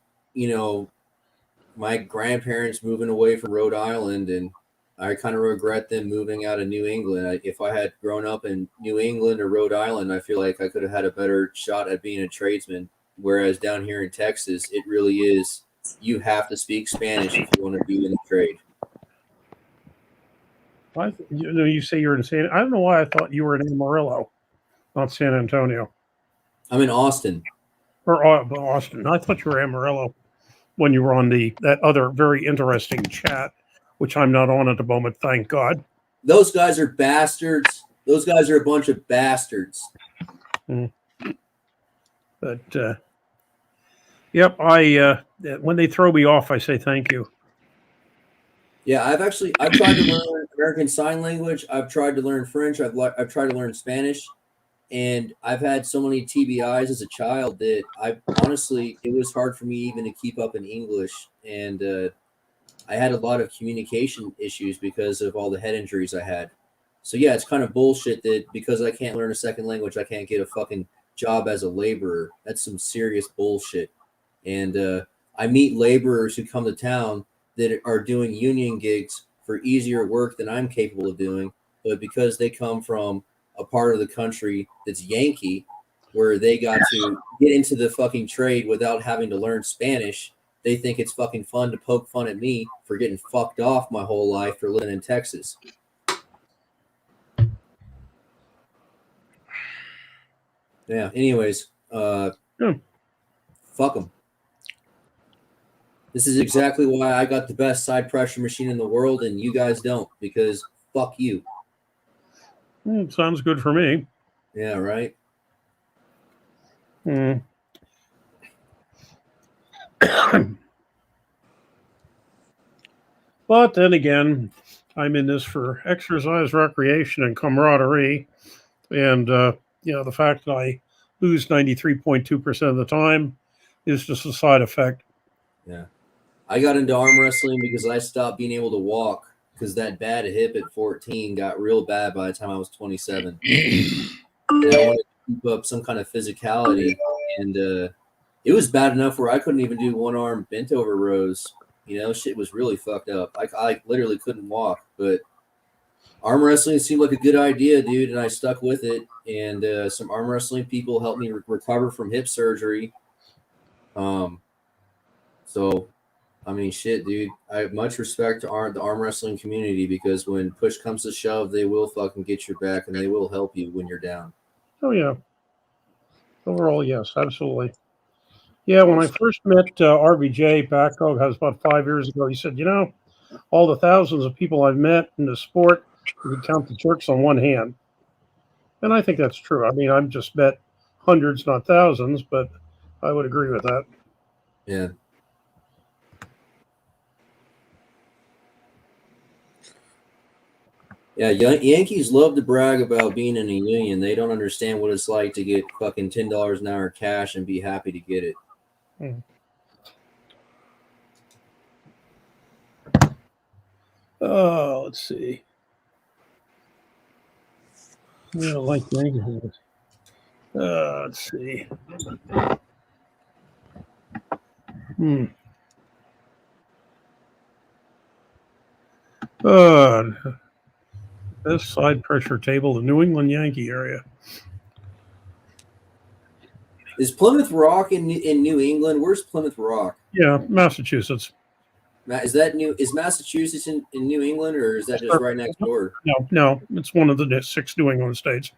my grandparents moving away from Rhode Island, and I kind of regret them moving out of New England. If I had grown up in New England or Rhode Island, I feel like I could have had a better shot at being a tradesman. Whereas down here in Texas, it really is you have to speak Spanish if you want to be in the trade. You say you're in San. I don't know why I thought you were in Amarillo, not San Antonio. I'm in Austin. Or Austin. I thought you were Amarillo when you were on that other very interesting chat, which I'm not on at the moment, thank God. Those guys are bastards. Those guys are a bunch of bastards. But yep, when they throw me off, I say thank you. Yeah, I've tried to learn American Sign Language. I've tried to learn French. I've tried to learn Spanish, and I've had so many TBIs as a child that it was hard for me even to keep up in English, and I had a lot of communication issues because of all the head injuries I had. So yeah, it's kind of bullshit that because I can't learn a second language, I can't get a fucking job as a laborer. That's some serious bullshit. And I meet laborers who come to town that are doing union gigs for easier work than I'm capable of doing, but because they come from a part of the country that's Yankee, where they got to get into the fucking trade without having to learn Spanish, they think it's fucking fun to poke fun at me for getting fucked off my whole life for living in Texas. Yeah. Anyways, fuck them. This is exactly why I got the best side pressure machine in the world, and you guys don't, because fuck you. Sounds good for me. Yeah. Right. But then again, I'm in this for exercise, recreation, and camaraderie. And, the fact that I lose 93.2% of the time is just a side effect. Yeah. I got into arm wrestling because I stopped being able to walk because that bad hip at 14 got real bad by the time I was 27. And I wanted to keep up some kind of physicality. And it was bad enough where I couldn't even do one arm bent over rows. Shit was really fucked up. I literally couldn't walk, but arm wrestling seemed like a good idea, dude, and I stuck with it. And some arm wrestling people helped me recover from hip surgery. So, I mean, shit, dude. I have much respect to the arm wrestling community because when push comes to shove, they will fucking get your back and they will help you when you're down. Oh yeah. Overall, yes, absolutely. Yeah, when I first met RBJ back, that was about 5 years ago, he said, all the thousands of people I've met in the sport, you can count the jerks on one hand. And I think that's true. I mean, I've just met hundreds, not thousands, but I would agree with that. Yeah. Yeah, Yankees love to brag about being in a union. They don't understand what it's like to get fucking $10 an hour cash and be happy to get it. Oh, let's see. Yeah, like Yankees. Let's see. This side pressure table, the New England Yankee area. Is Plymouth Rock in New England? Where's Plymouth Rock? Yeah, Massachusetts. Is that new? Is Massachusetts in New England, or is that just right next door? No, it's one of the 6 New England states.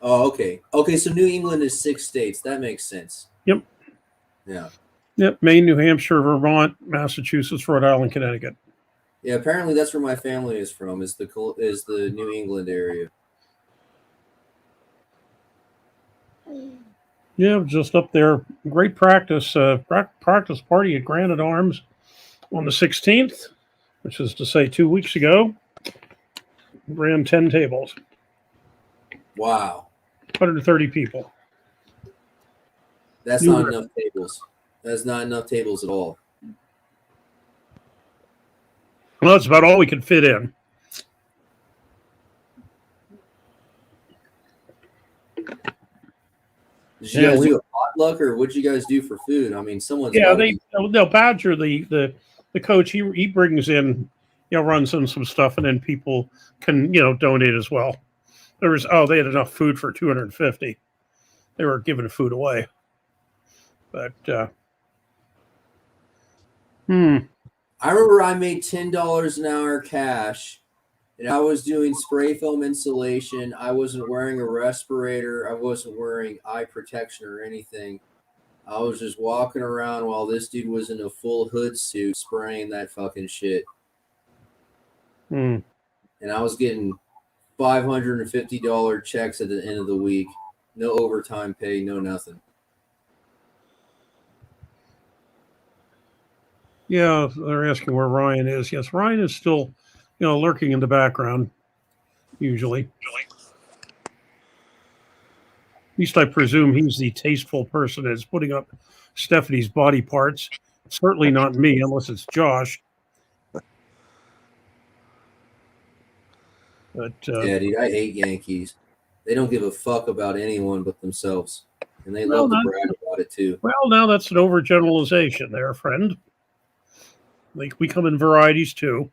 Oh, okay. Okay, so New England is 6 states. That makes sense. Yep. Yeah. Yep. Maine, New Hampshire, Vermont, Massachusetts, Rhode Island, Connecticut. Yeah, apparently that's where my family is from. Is the New England area. Yeah, just up there. Great practice practice party at Granite Arms on the 16th, which is to say 2 weeks ago. Ran 10 tables. Wow. 130 people. That's not enough tables. That's not enough tables at all. Well, that's about all we could fit in. Did you guys do a potluck, or what'd you guys do for food? I mean, someone's they'll Badger the coach. He brings in, runs in some stuff, and then people can donate as well. They had enough food for 250. They were giving food away, but I remember I made $10 an hour cash, and I was doing spray film insulation. I wasn't wearing a respirator. I wasn't wearing eye protection or anything. I was just walking around while this dude was in a full hood suit spraying that fucking shit. And I was getting $550 checks at the end of the week. No overtime pay, no nothing. Yeah, they're asking where Ryan is. Yes, Ryan is still, lurking in the background, usually. At least I presume he's the tasteful person that's putting up Stephanie's body parts. Certainly not me, unless it's Josh. But yeah, dude, I hate Yankees. They don't give a fuck about anyone but themselves, and they love to brag about it too. Well, now that's an overgeneralization, there, friend. Like, we come in varieties too.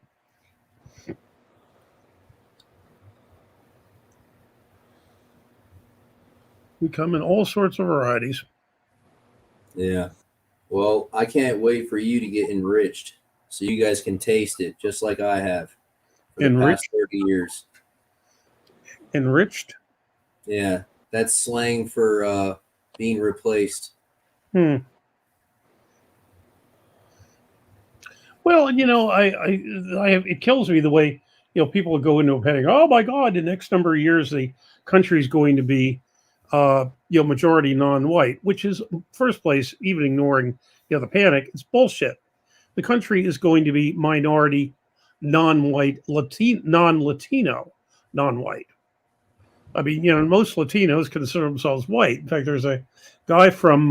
We come in all sorts of varieties. Yeah. Well, I can't wait for you to get enriched so you guys can taste it just like I have for the past 30 years. Enriched? Yeah. That's slang for being replaced. Well, I have, it kills me the way, people go into a panic. Oh my God, the next number of years, the country is going to be, majority non-white, which is, first place, even ignoring, the panic, it's bullshit. The country is going to be minority, non-white, non-Latino, non-white. I mean, most Latinos consider themselves white. In fact, there's a guy from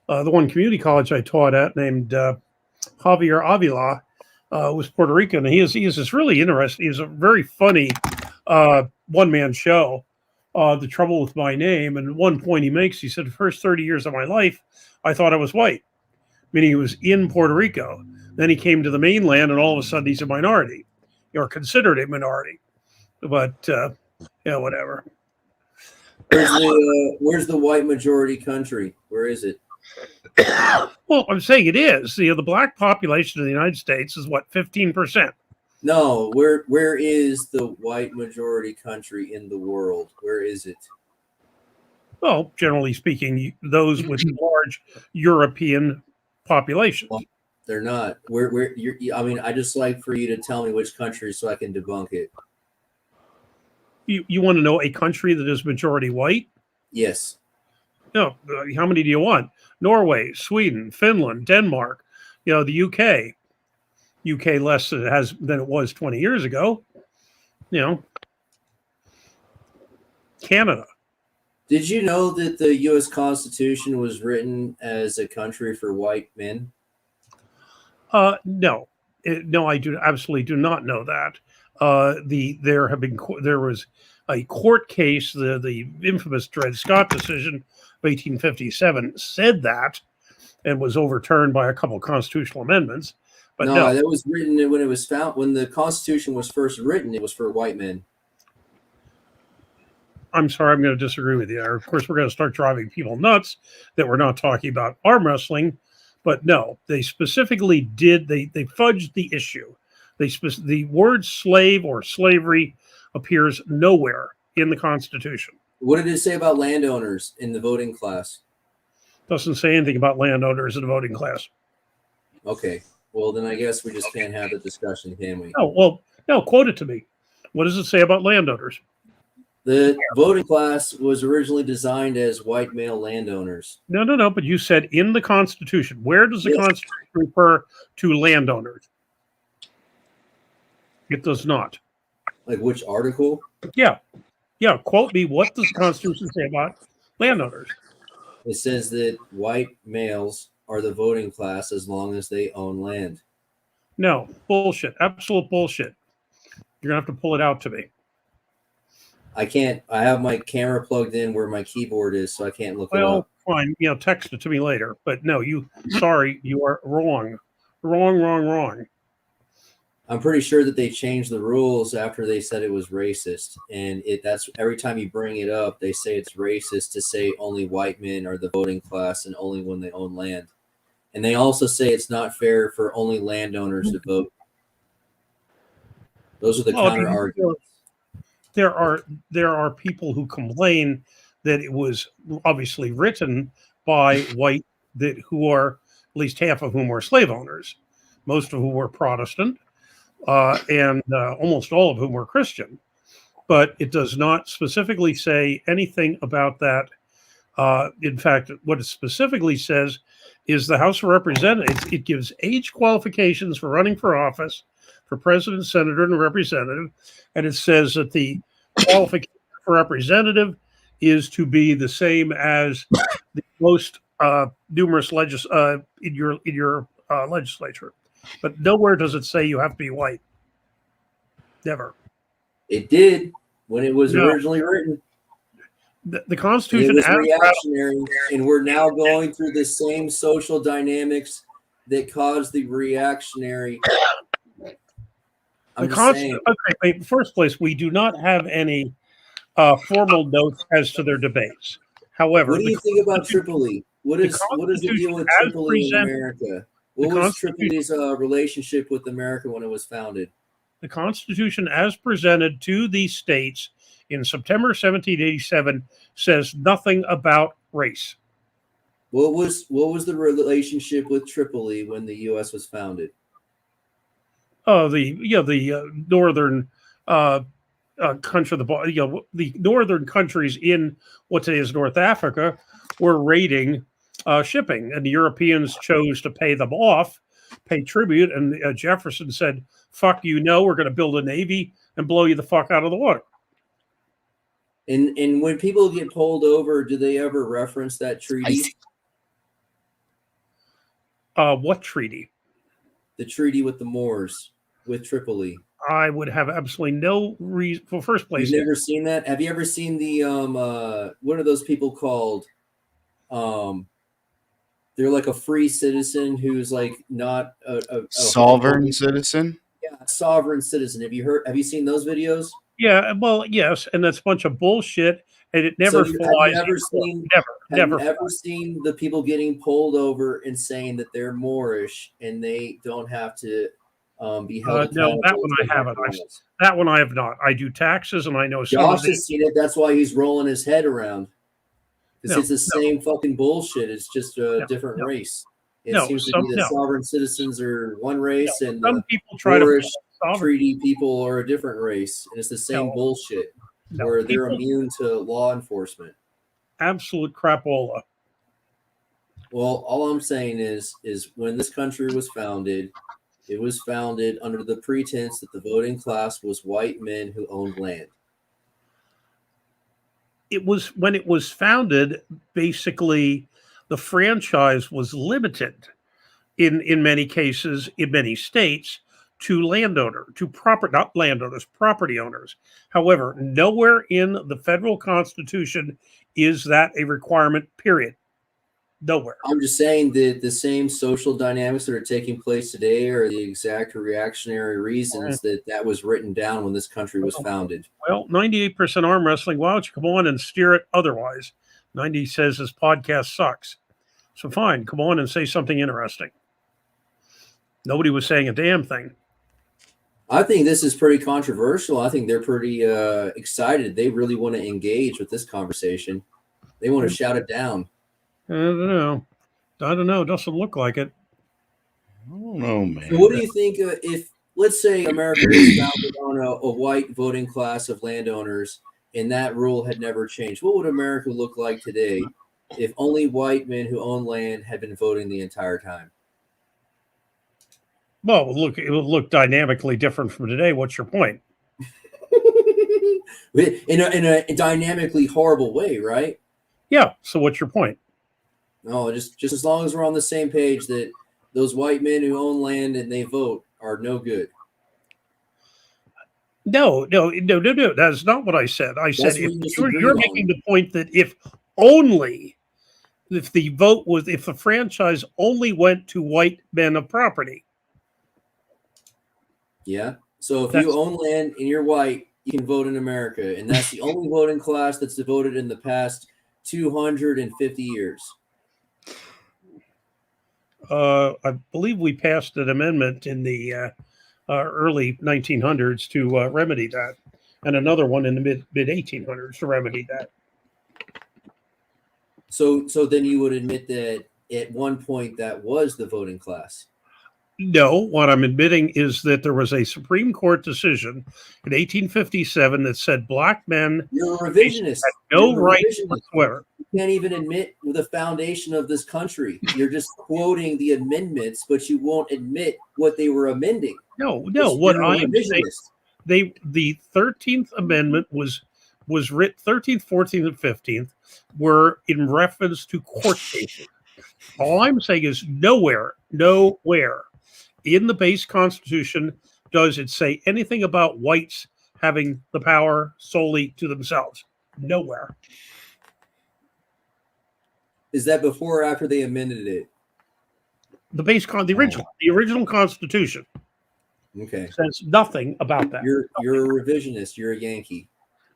the one community college I taught at named Javier Avila, was Puerto Rican. And he is this really interesting. He's a very funny one-man show. The Trouble with My Name. And at one point he makes, he said, the first 30 years of my life, I thought I was white, meaning he was in Puerto Rico. Then he came to the mainland, and all of a sudden he's a minority, or considered a minority. But whatever. Where's the white majority country? Where is it? Well, I'm saying it is. The black population of the United States is what, 15%. No, where is the white majority country in the world? Where is it? Well, generally speaking, those with large European populations. Well, they're not. I mean, I just like for you to tell me which country so I can debunk it. You want to know a country that is majority white? Yes. No. How many do you want? Norway, Sweden, Finland, Denmark, the UK. UK less than it was 20 years ago. Canada. Did you know that the U.S. Constitution was written as a country for white men? No, no, I do absolutely do not know that. There was a court case, the infamous Dred Scott decision of 1857 said that, and was overturned by a couple of constitutional amendments. But no, that was written when it was found. When the Constitution was first written, it was for white men. I'm sorry, I'm going to disagree with you. Of course, we're going to start driving people nuts that we're not talking about arm wrestling. But no, they specifically did. They fudged the issue. The word slave or slavery appears nowhere in the Constitution. What did it say about landowners in the voting class? Doesn't say anything about landowners in the voting class. Okay, well then I guess we just can't have the discussion, can we? Oh well, no. Quote it to me. What does it say about landowners? The voting class was originally designed as white male landowners. No. But you said in the Constitution. Where does the Constitution refer to landowners? It does not. Like which article? Yeah. Quote me. What does the Constitution say about landowners? It says that white males are the voting class as long as they own land. No, bullshit. Absolute bullshit. You're gonna have to pull it out to me. I can't. I have my camera plugged in where my keyboard is, so I can't look it up. Fine. Text it to me later. But no, sorry, you are wrong. Wrong. I'm pretty sure that they changed the rules after they said it was racist, and that's every time you bring it up, they say it's racist to say only white men are the voting class and only when they own land. And they also say it's not fair for only landowners to vote. Those are the counter arguments. There are people who complain that it was obviously written by white who are at least half of whom were slave owners, most of whom were Protestant, and almost all of whom were Christian. But it does not specifically say anything about that. In fact, what it specifically says is the House of Representatives. It gives age qualifications for running for office, for president, senator, and representative, and it says that the qualification for representative is to be the same as the most numerous in your legislature. But nowhere does it say you have to be white. Never. It did when it was originally written. The Constitution was reactionary, and we're now going through the same social dynamics that caused the reactionary. In first place, we do not have any formal notes as to their debates. However, what do you think about Tripoli? What is the deal with Tripoli in America? What was Tripoli's relationship with America when it was founded? The Constitution, as presented to the states in September 1787, says nothing about race. What was the relationship with Tripoli when the U.S. was founded? The northern country, the northern countries in what today is North Africa were raiding shipping, and the Europeans chose to pay them off, pay tribute, and Jefferson said, "Fuck you, no, we're going to build a navy and blow you the fuck out of the water." And when people get pulled over, do they ever reference that treaty? What treaty? The treaty with the Moors, with Tripoli. I would have absolutely no reason. For first place, you've never seen that? Have you ever seen the what are those people called? They're like a free citizen who's like not a sovereign citizen. Yeah, sovereign citizen. Have you seen those videos? Yeah, well, yes, and that's a bunch of bullshit, and it never flies. Have you ever seen the people getting pulled over and saying that they're Moorish and they don't have to be held accountable? No, that one I haven't. That one I have not. I do taxes, and I know Josh has seen it. That's why he's rolling his head around. Because it's the same fucking bullshit. It's just a different race. It seems to be that sovereign citizens are one race, and some people try to treaty people are a different race, and it's the same bullshit where they're immune to law enforcement. Absolute crapola. Well, all I'm saying is when this country was founded, It was founded under the pretense that the voting class was white men who owned land. It was when it was founded, basically the franchise was limited in many cases, in many states, to not landowners, property owners. However, nowhere in the federal constitution is that a requirement, period. Nowhere. I'm just saying that the same social dynamics that are taking place today are the exact reactionary reasons that was written down when this country was founded. Well, 98% arm wrestling. Why don't you come on and steer it otherwise? 90 says this podcast sucks. So fine, come on and say something interesting. Nobody was saying a damn thing. I think this is pretty controversial. I think they're pretty excited. They really want to engage with this conversation. They want to shout it down. I don't know. Doesn't look like it. I don't know, man. So what do you think if, let's say, America was founded on a white voting class of landowners and that rule had never changed? What would America look like today if only white men who own land had been voting the entire time? Well, it will look dynamically different from today. What's your point? In a dynamically horrible way, right? Yeah. So what's your point? No, just as long as we're on the same page that those white men who own land and they vote are no good. No. That's not what I said. I said you're on. making the point that if the franchise only went to white men of property. Yeah. So if you own land and you're white, you can vote in America, and that's the only voting class that's voted in the past 250 years. I believe we passed an amendment in the early 1900s to remedy that, and another one in the mid 1800s to remedy that. So then you would admit that at one point that was the voting class. No, what I'm admitting is that there was a Supreme Court decision in 1857 that said black men You're a revisionist. had no right whatsoever. You can't even admit the foundation of this country. You're just quoting the amendments, but you won't admit what they were amending. No. What I am saying, the 13th Amendment was written. 13th, 14th, and 15th were in reference to court cases. All I'm saying is nowhere in the base Constitution does it say anything about whites having the power solely to themselves. Nowhere. Is that before or after they amended it? The original Constitution. Okay. Says nothing about that. You're a revisionist. You're a Yankee.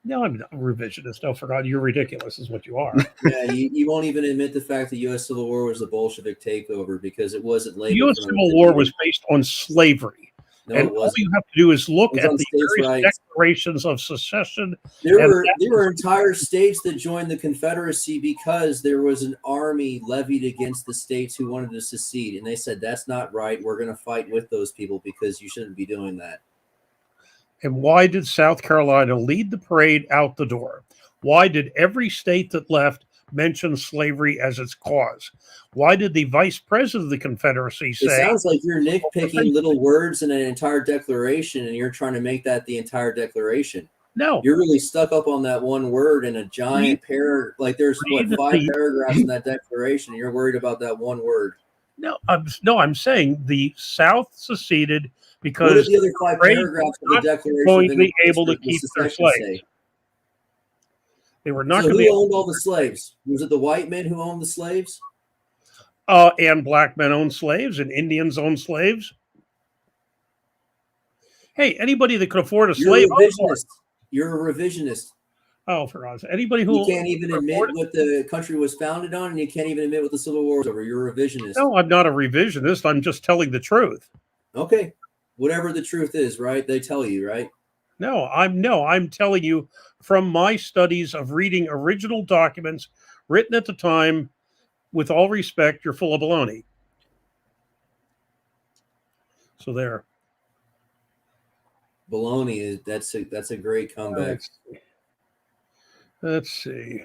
No, I'm not a revisionist. Oh, for God, you're ridiculous, is what you are. Yeah, you won't even admit the fact the U.S. Civil War was a Bolshevik takeover because it wasn't labeled. The U.S. Civil War was based on slavery. No, and all you have to do is look at the various declarations of secession. There were entire states that joined the Confederacy because there was an army levied against the states who wanted to secede. And they said, that's not right. We're going to fight with those people because you shouldn't be doing that. And why did South Carolina lead the parade out the door? Why did every state that left mention slavery as its cause? Why did the vice president of the Confederacy say... It sounds like you're nitpicking little words in an entire declaration, and you're trying to make that the entire declaration. No. You're really stuck up on that one word in a giant paragraph. Like there's, 5 paragraphs in that declaration, and you're worried about that one word. No, I'm saying the South seceded because what are the other 5 paragraphs of the declaration going to be able to keep their slaves. Say? They were not so going to be who owned all the slaves? Was it the white men who owned the slaves? And black men owned slaves and Indians owned slaves. Hey, anybody that could afford a slave. You're a revisionist. Oh, for God's sake. Anybody who you can't even admit what the country was founded on, and you can't even admit what the Civil War was over. You're a revisionist. No, I'm not a revisionist. I'm just telling the truth. Okay. Whatever the truth is, right? They tell you, right? No, I'm telling you from my studies of reading original documents written at the time. With all respect, you're full of baloney. So there. Baloney is that's a great comeback. Let's see.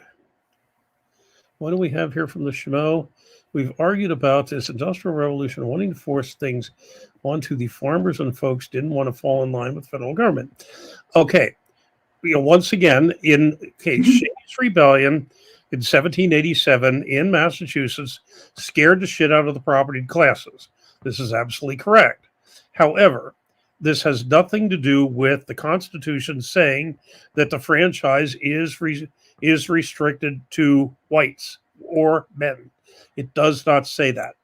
What do we have here from the Schmo? We've argued about this industrial revolution, wanting to force things onto the farmers and folks didn't want to fall in line with federal government. Okay. Once again, in Shays' Rebellion in 1787 in Massachusetts, scared the shit out of the propertied classes. This is absolutely correct. However, this has nothing to do with the Constitution saying that the franchise is restricted to whites or men. It does not say that.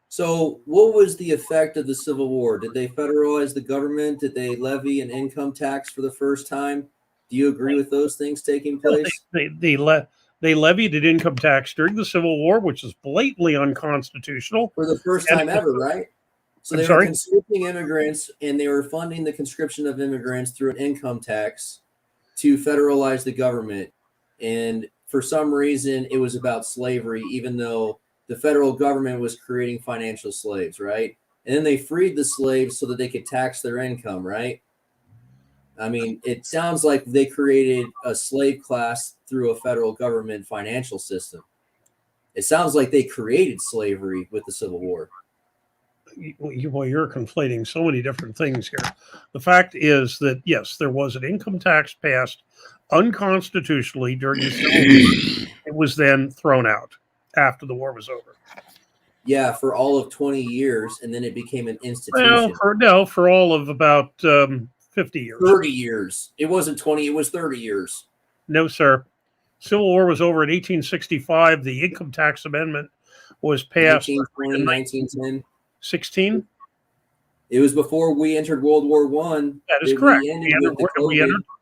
So, what was the effect of the Civil War? Did they federalize the government? Did they levy an income tax for the first time? Do you agree with those things taking place? They levied an income tax during the Civil War, which is blatantly unconstitutional. For the first time ever, right? So they were conscripting immigrants, and they were funding the conscription of immigrants through an income tax to federalize the government. And for some reason, it was about slavery, even though the federal government was creating financial slaves, right? And then they freed the slaves so that they could tax their income, right? I mean, it sounds like they created a slave class through a federal government financial system. It sounds like they created slavery with the Civil War. Well, you're conflating so many different things here. The fact is that, yes, there was an income tax passed unconstitutionally during the Civil War. It was then thrown out after the war was over. Yeah, for all of 20 years, and then it became an institution. Well, for all of about 50 years. 30 years. It wasn't 20, it was 30 years. No, sir. Civil War was over in 1865. The income tax amendment was passed 1920, 1910. 16. It was before we entered World War One. That is correct.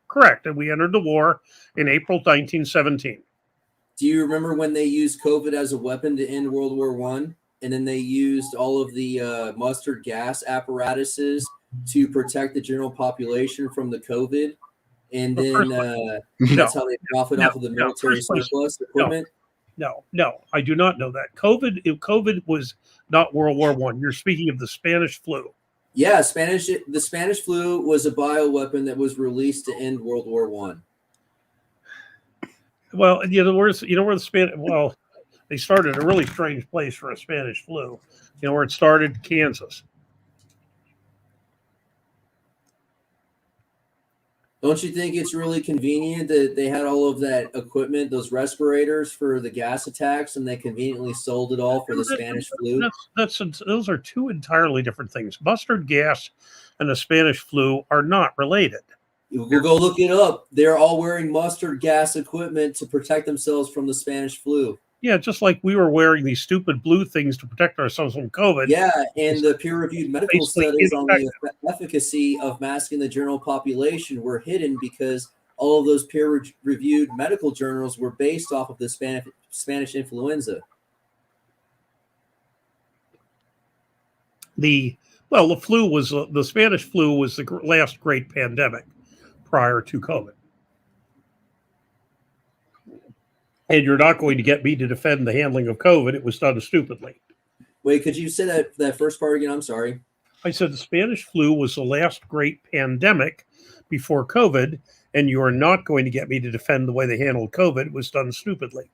Correct, and we entered the war in April 1917. Do you remember when they used COVID as a weapon to end World War One, and then they used all of the mustard gas apparatuses to protect the general population from the COVID, and then that's how they profit off of the military surplus equipment? No, I do not know that. COVID was not World War One. You're speaking of the Spanish flu. Yeah, the Spanish flu was a bioweapon that was released to end World War One. Well, where the Spanish? Well, they started a really strange place for a Spanish flu. You know where it started? Kansas. Don't you think it's really convenient that they had all of that equipment, those respirators for the gas attacks, and they conveniently sold it all for the Spanish flu? Those are two entirely different things. Mustard gas and the Spanish flu are not related. We'll go look it up. They're all wearing mustard gas equipment to protect themselves from the Spanish flu. Yeah, just like we were wearing these stupid blue things to protect ourselves from COVID. Yeah, and the peer-reviewed medical studies on the efficacy of masking the general population were hidden because all of those peer-reviewed medical journals were based off of the Spanish influenza. The Spanish flu was the last great pandemic prior to COVID. And you're not going to get me to defend the handling of COVID. It was done stupidly. Wait, could you say that first part again? I'm sorry. I said the Spanish flu was the last great pandemic before COVID, and you are not going to get me to defend the way they handled COVID. It was done stupidly.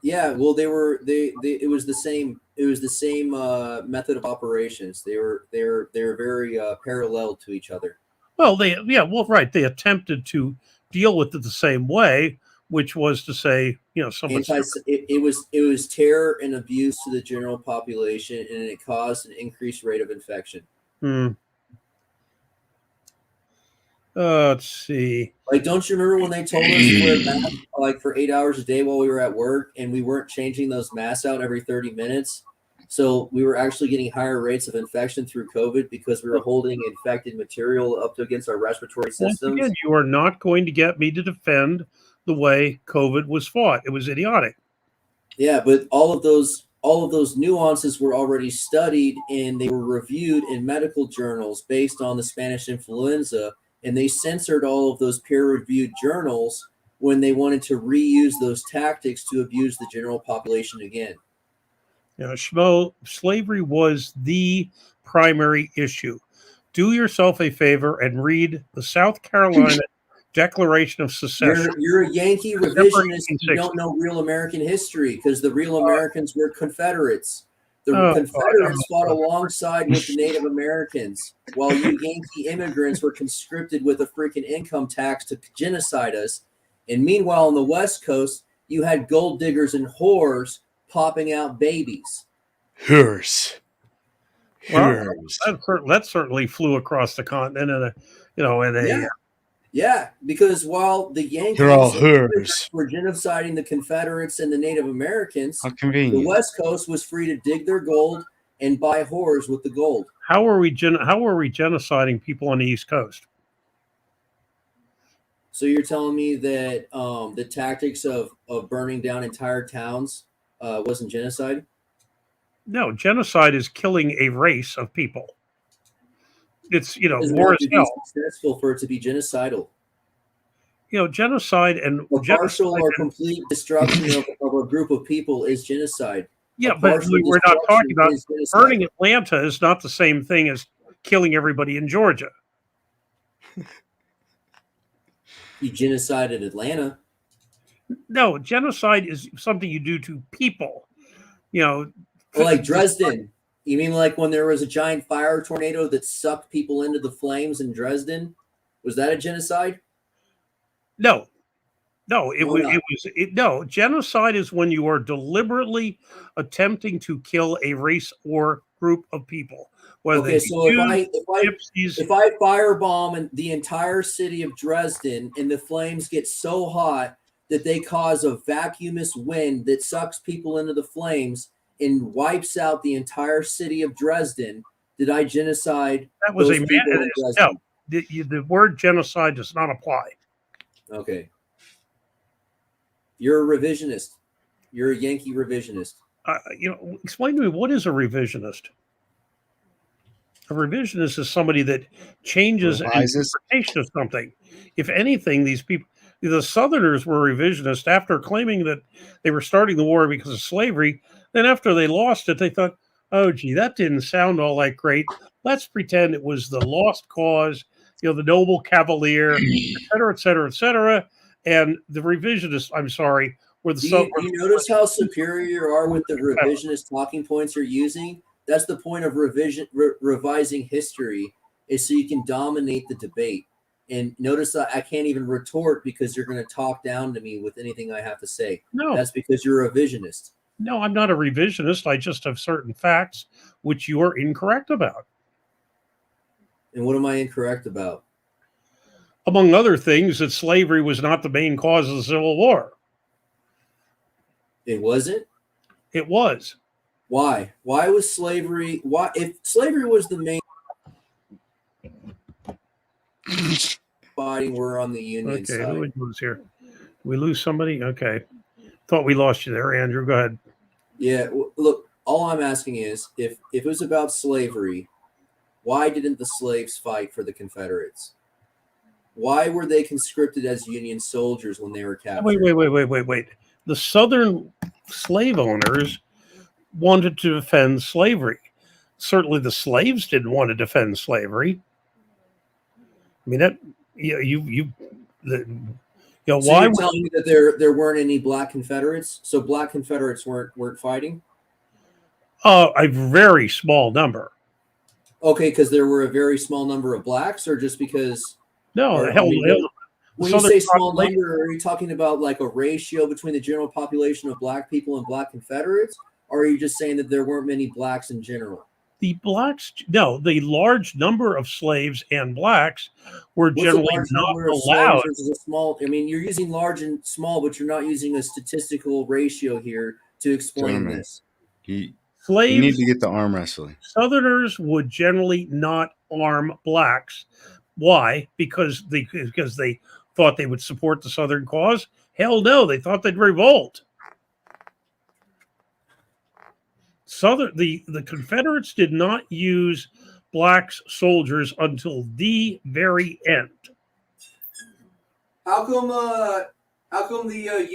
Yeah, well, it was the same. It was the same method of operations. They were very parallel to each other. Well, right. They attempted to deal with it the same way, which was to say, it was terror and abuse to the general population, and it caused an increased rate of infection. Let's see. Like, don't you remember when they told us to wear masks like for 8 hours a day while we were at work, and we weren't changing those masks out every 30 minutes? So we were actually getting higher rates of infection through COVID because we were holding infected material up against our respiratory systems. Once again, you are not going to get me to defend the way COVID was fought. It was idiotic. Yeah, but all of those nuances were already studied, and they were reviewed in medical journals based on the Spanish influenza, and they censored all of those peer-reviewed journals when they wanted to reuse those tactics to abuse the general population again. Schmo, slavery was the primary issue. Do yourself a favor and read the South Carolina Declaration of Secession. You're a Yankee revisionist. You don't know real American history because the real Americans were Confederates. The Confederates fought alongside with the Native Americans, while you Yankee immigrants were conscripted with a freaking income tax to genocide us. And meanwhile, on the West Coast, you had gold diggers and whores popping out babies. Whores. Well, that certainly flew across the continent in a Yeah, because while the Yankees They're all whores. were genociding the Confederates and the Native Americans, How convenient. the West Coast was free to dig their gold and buy whores with the gold. How are we genociding people on the East Coast? So you're telling me that the tactics of burning down entire towns wasn't genocide? No, genocide is killing a race of people. It's Doesn't war have is to be hell. successful for it to be genocidal. Genocide and Partial or complete destruction of a group of people is genocide. Yeah, but we're not talking about burning Atlanta is not the same thing as killing everybody in Georgia. You genocided Atlanta. No, genocide is something you do to people. Like Dresden. You mean like when there was a giant fire tornado that sucked people into the flames in Dresden? Was that a genocide? No. No, genocide is when you are deliberately attempting to kill a race or group of people. Okay, so if I firebomb the entire city of Dresden and the flames get so hot that they cause a vacuumous wind that sucks people into the flames and wipes out the entire city of Dresden, did I genocide that was those people in Dresden? No, the word genocide does not apply. Okay. You're a revisionist. You're a Yankee revisionist. Explain to me, what is a revisionist? A revisionist is somebody that changes an interpretation of something. If anything, these people, the Southerners were revisionists after claiming that they were starting the war because of slavery. Then after they lost it, they thought, oh, gee, that didn't sound all that great. Let's pretend it was the lost cause, the noble cavalier, et cetera, et cetera, et cetera. And the revisionists, I'm sorry, were the Do you notice how superior you are with the revisionist talking points you're using? That's the point of revising history, is so you can dominate the debate. And notice that I can't even retort because you're going to talk down to me with anything I have to say. No. That's because you're a revisionist. No, I'm not a revisionist. I just have certain facts which you are incorrect about. And what am I incorrect about? Among other things, that slavery was not the main cause of the Civil War. It wasn't? It was. Why? Why was slavery? Why, if slavery was the main fighting, we're on the Union side. Okay, who did we lose here? Did we lose somebody? Okay. Thought we lost you there, Andrew. Go ahead. Yeah, look, all I'm asking is, if it was about slavery, why didn't the slaves fight for the Confederates? Why were they conscripted as Union soldiers when they were captured? Wait. The Southern slave owners wanted to defend slavery. Certainly the slaves didn't want to defend slavery. I mean, that so why you're telling me that there weren't any Black Confederates? So Black Confederates weren't fighting? A very small number. Okay, because there were a very small number of blacks, or just because? No, when you say small number, are you talking about like a ratio between the general population of Black people and Black Confederates, or are you just saying that there weren't many blacks in general? The large number of slaves and blacks were generally not allowed. Small. I mean, you're using large and small, but you're not using a statistical ratio here to explain this. Slaves, you need to get the arm wrestling. Southerners would generally not arm blacks. Why? Because they thought they would support the Southern cause? Hell no, they thought they'd revolt. The Confederates did not use black soldiers until the very end. How come the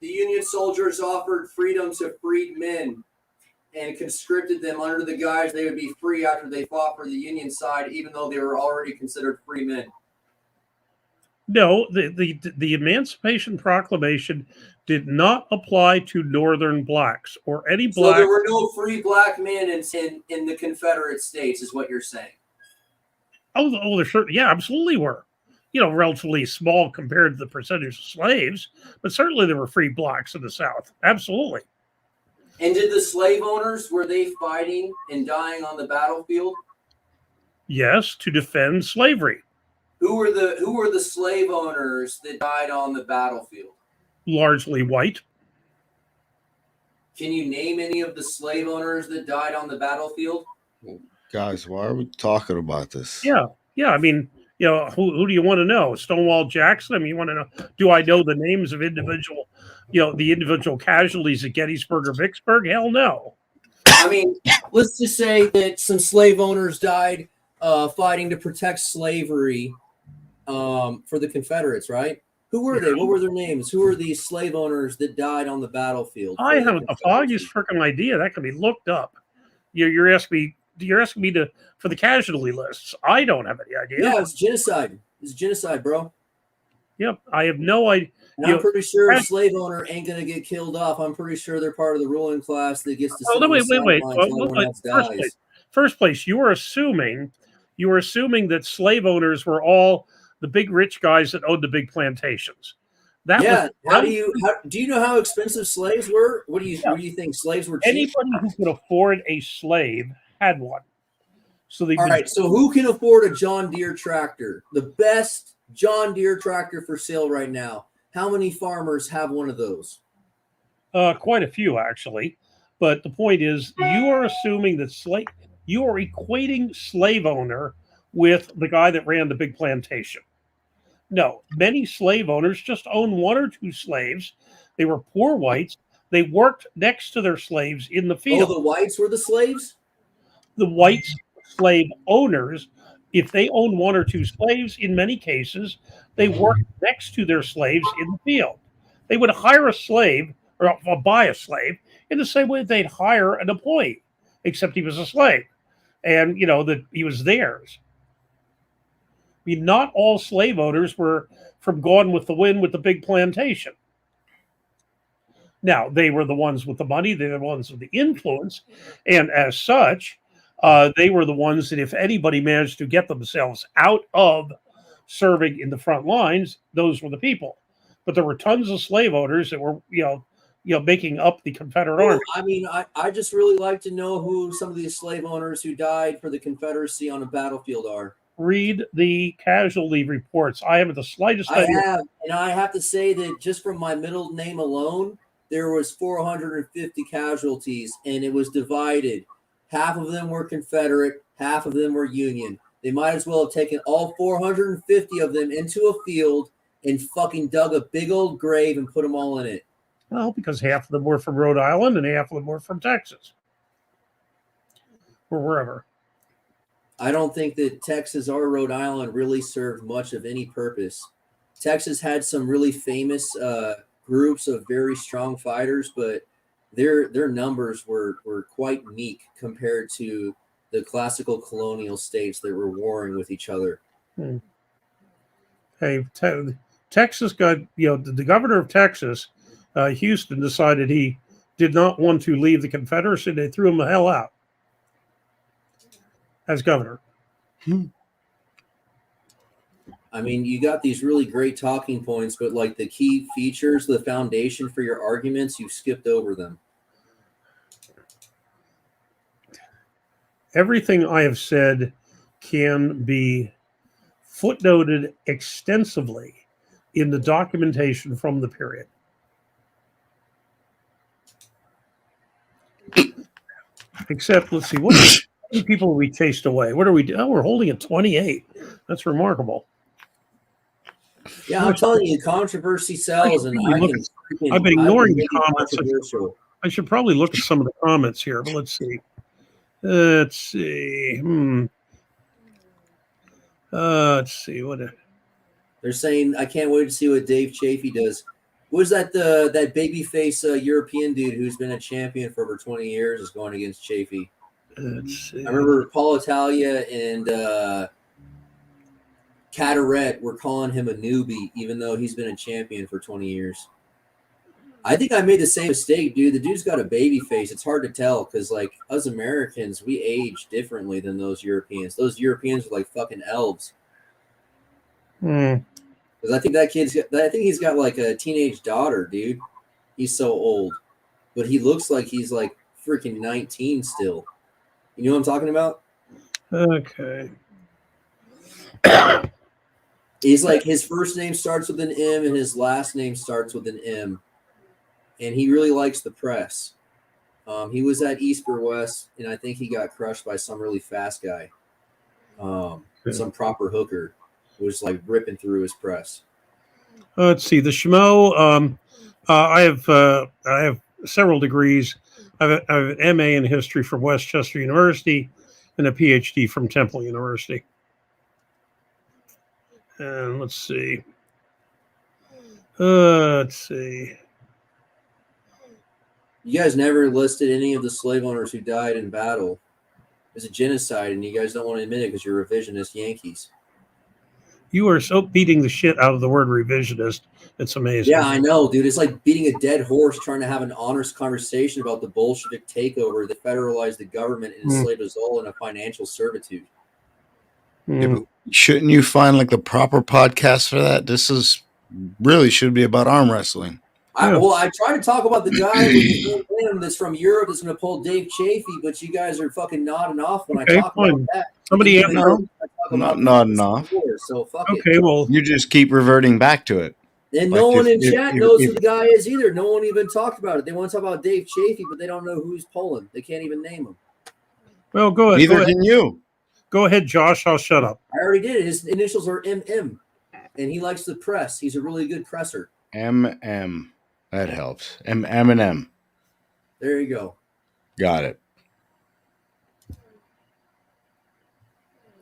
Union soldiers offered freedom to freed men and conscripted them under the guise they would be free after they fought for the Union side, even though they were already considered free men? No, the Emancipation Proclamation did not apply to Northern blacks or any So there black. were no free black men in the Confederate States, is what you're saying. Oh, there certainly, yeah, absolutely were. Relatively small compared to the percentage of slaves, but certainly there were free blacks in the South. Absolutely. And did the slave owners, were they fighting and dying on the battlefield? Yes, to defend slavery. Who were the slave owners that died on the battlefield? Largely white. Can you name any of the slave owners that died on the battlefield? Guys, why are we talking about this? Yeah. I mean, who do you want to know? Stonewall Jackson? I mean, you want to know, do I know the names of individual, the individual casualties at Gettysburg or Vicksburg? Hell no. I mean, let's just say that some slave owners died fighting to protect slavery for the Confederates, right? Who were they? What were their names? Who were these slave owners that died on the battlefield? I haven't the foggiest freaking idea. That can be looked up. You're asking me for the casualty lists. I don't have any idea. Yeah, it's genocide. It's genocide, bro. Yep, I have no idea. And I'm pretty sure a slave owner ain't gonna get killed off. I'm pretty sure they're part of the ruling class that gets to sit on the sidelines while everyone else dies. First place, you are assuming that slave owners were all the big rich guys that owned the big plantations. Do you know how expensive slaves were? What do you think? Slaves were cheap? Anybody who could afford a slave had one. So who can afford a John Deere tractor? The best John Deere tractor for sale right now. How many farmers have one of those? Quite a few, actually. But the point is, you are assuming that you are equating slave owner with the guy that ran the big plantation. No, many slave owners just owned one or two slaves. They were poor whites. They worked next to their slaves in the field. Oh, the whites were the slaves? The whites, slave owners, if they owned one or two slaves, in many cases, they worked next to their slaves in the field. They would hire a slave or buy a slave in the same way they'd hire an employee, except he was a slave and, that he was theirs. I mean, not all slave owners were from Gone with the Wind with the big plantation. Now, they were the ones with the money. They were the ones with the influence. And as such, they were the ones that if anybody managed to get themselves out of serving in the front lines, those were the people. But there were tons of slave owners that were, making up the Confederate Army. I mean, I just really like to know who some of these slave owners who died for the Confederacy on a battlefield are. Read the casualty reports. I haven't the slightest idea. I have, and I have to say that just from my middle name alone, there was 450 casualties, and it was divided. Half of them were Confederate, half of them were Union. They might as well have taken all 450 of them into a field and fucking dug a big old grave and put them all in it. Well, because half of them were from Rhode Island and half of them were from Texas. Or wherever. I don't think that Texas or Rhode Island really served much of any purpose. Texas had some really famous groups of very strong fighters, but their numbers were quite meek compared to the classical colonial states that were warring with each other. Hey, Texas got, the governor of Texas, Houston, decided he did not want to leave the Confederacy. They threw him the hell out as governor. I mean, you got these really great talking points, but like the key features, the foundation for your arguments, you skipped over them. Everything I have said can be footnoted extensively in the documentation from the period. Except, let's see, what many people we chased away? What are we doing? Oh, we're holding at 28. That's remarkable. Yeah, I'm telling you, controversy sells, and I've been ignoring the comments. I should probably look at some of the comments here, but let's see. Let's see. Let's see what they're saying. I can't wait to see what Dave Chafee does. Was that that babyface European dude who's been a champion for over 20 years is going against Chafee? Let's see. I remember Paul Italia and Cataret, we're calling him a newbie, even though he's been a champion for 20 years. I think I made the same mistake, dude. The dude's got a baby face. It's hard to tell because, like, us Americans, we age differently than those Europeans. Those Europeans are like fucking elves. Hmm. Because I think I think he's got like a teenage daughter, dude. He's so old, but he looks like he's like freaking 19 still. You know what I'm talking about? Okay. He's like, his first name starts with an M and his last name starts with an M. And he really likes the press. He was at East or West, and I think he got crushed by some really fast guy. Some proper hooker was like ripping through his press. Let's see the Schmo. I have several degrees. I have an MA in history from Westchester University and a PhD from Temple University. And let's see. You guys never listed any of the slave owners who died in battle. It's a genocide, and you guys don't want to admit it because you're revisionist Yankees. You are so beating the shit out of the word revisionist. It's amazing. Yeah, I know, dude. It's like beating a dead horse trying to have an honest conversation about the Bolshevik takeover that federalized the government and enslaved us all in a financial servitude. Yeah, but shouldn't you find like the proper podcast for that? This is really should be about arm wrestling. I tried to talk about the guy with him that's from Europe that's going to pull Dave Chafee, but you guys are fucking nodding off when I talk about that. Somebody I'm not nodding off. So fuck okay, it. well, you just keep reverting back to it. And Like no one in if- chat if- knows if- who the guy is either. No one even talked about it. They want to talk about Dave Chafee, but they don't know who he's pulling. They can't even name him. Well, go ahead. Neither go ahead. can you. Go ahead, Josh. I'll shut up. I already did it. His initials are MM, and he likes the press. He's a really good presser. MM. That helps. M&M. There you go. Got it.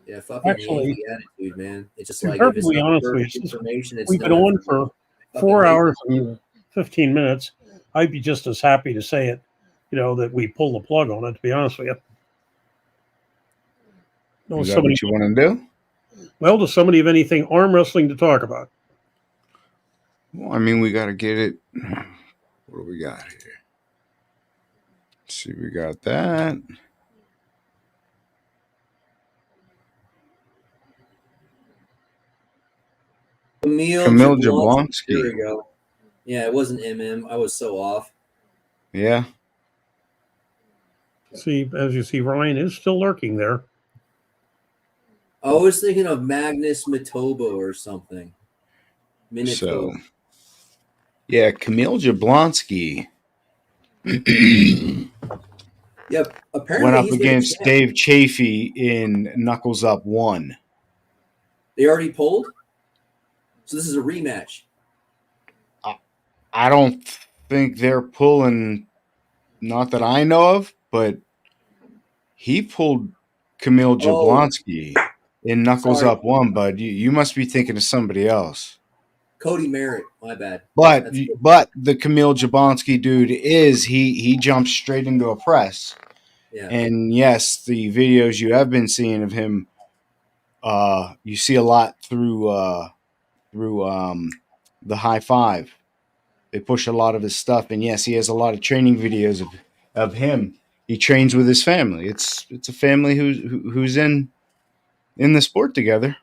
Yeah, fucking Actually, Yankee attitude, man. It's just to be like if it's perfectly not honest with perfect you, information, it's we've been not on for fucking 4 hate hours and 15 minutes. I'd be just as happy to say it, that we pull the plug on it, to be honest with you. No, Is that what you want to do? Well, does somebody have anything arm wrestling to talk about? Well, I mean, we got to get it. What do we got here? Let's see, we got that. Camille Jablonski. There we go. Yeah, it wasn't MM. I was so off. Yeah. See, as you see, Ryan is still lurking there. I was thinking of Magnus Matobo or something. So, yeah, Camille Jablonski. Yep. Apparently went up he's been a against champ. Dave Chafee in Knuckles Up 1. They already pulled? So this is a rematch. I don't think they're pulling, not that I know of, but he pulled Camille Jablonski in Knuckles Sorry. Up 1, bud. You must be thinking of somebody else. Cody Merritt. My bad. But the Camille Jablonski dude he jumps straight into a press. Yeah. And yes, the videos you have been seeing of him, you see a lot through the High Five. They push a lot of his stuff, and yes, he has a lot of training videos of him. He trains with his family. It's a family who's in the sport together,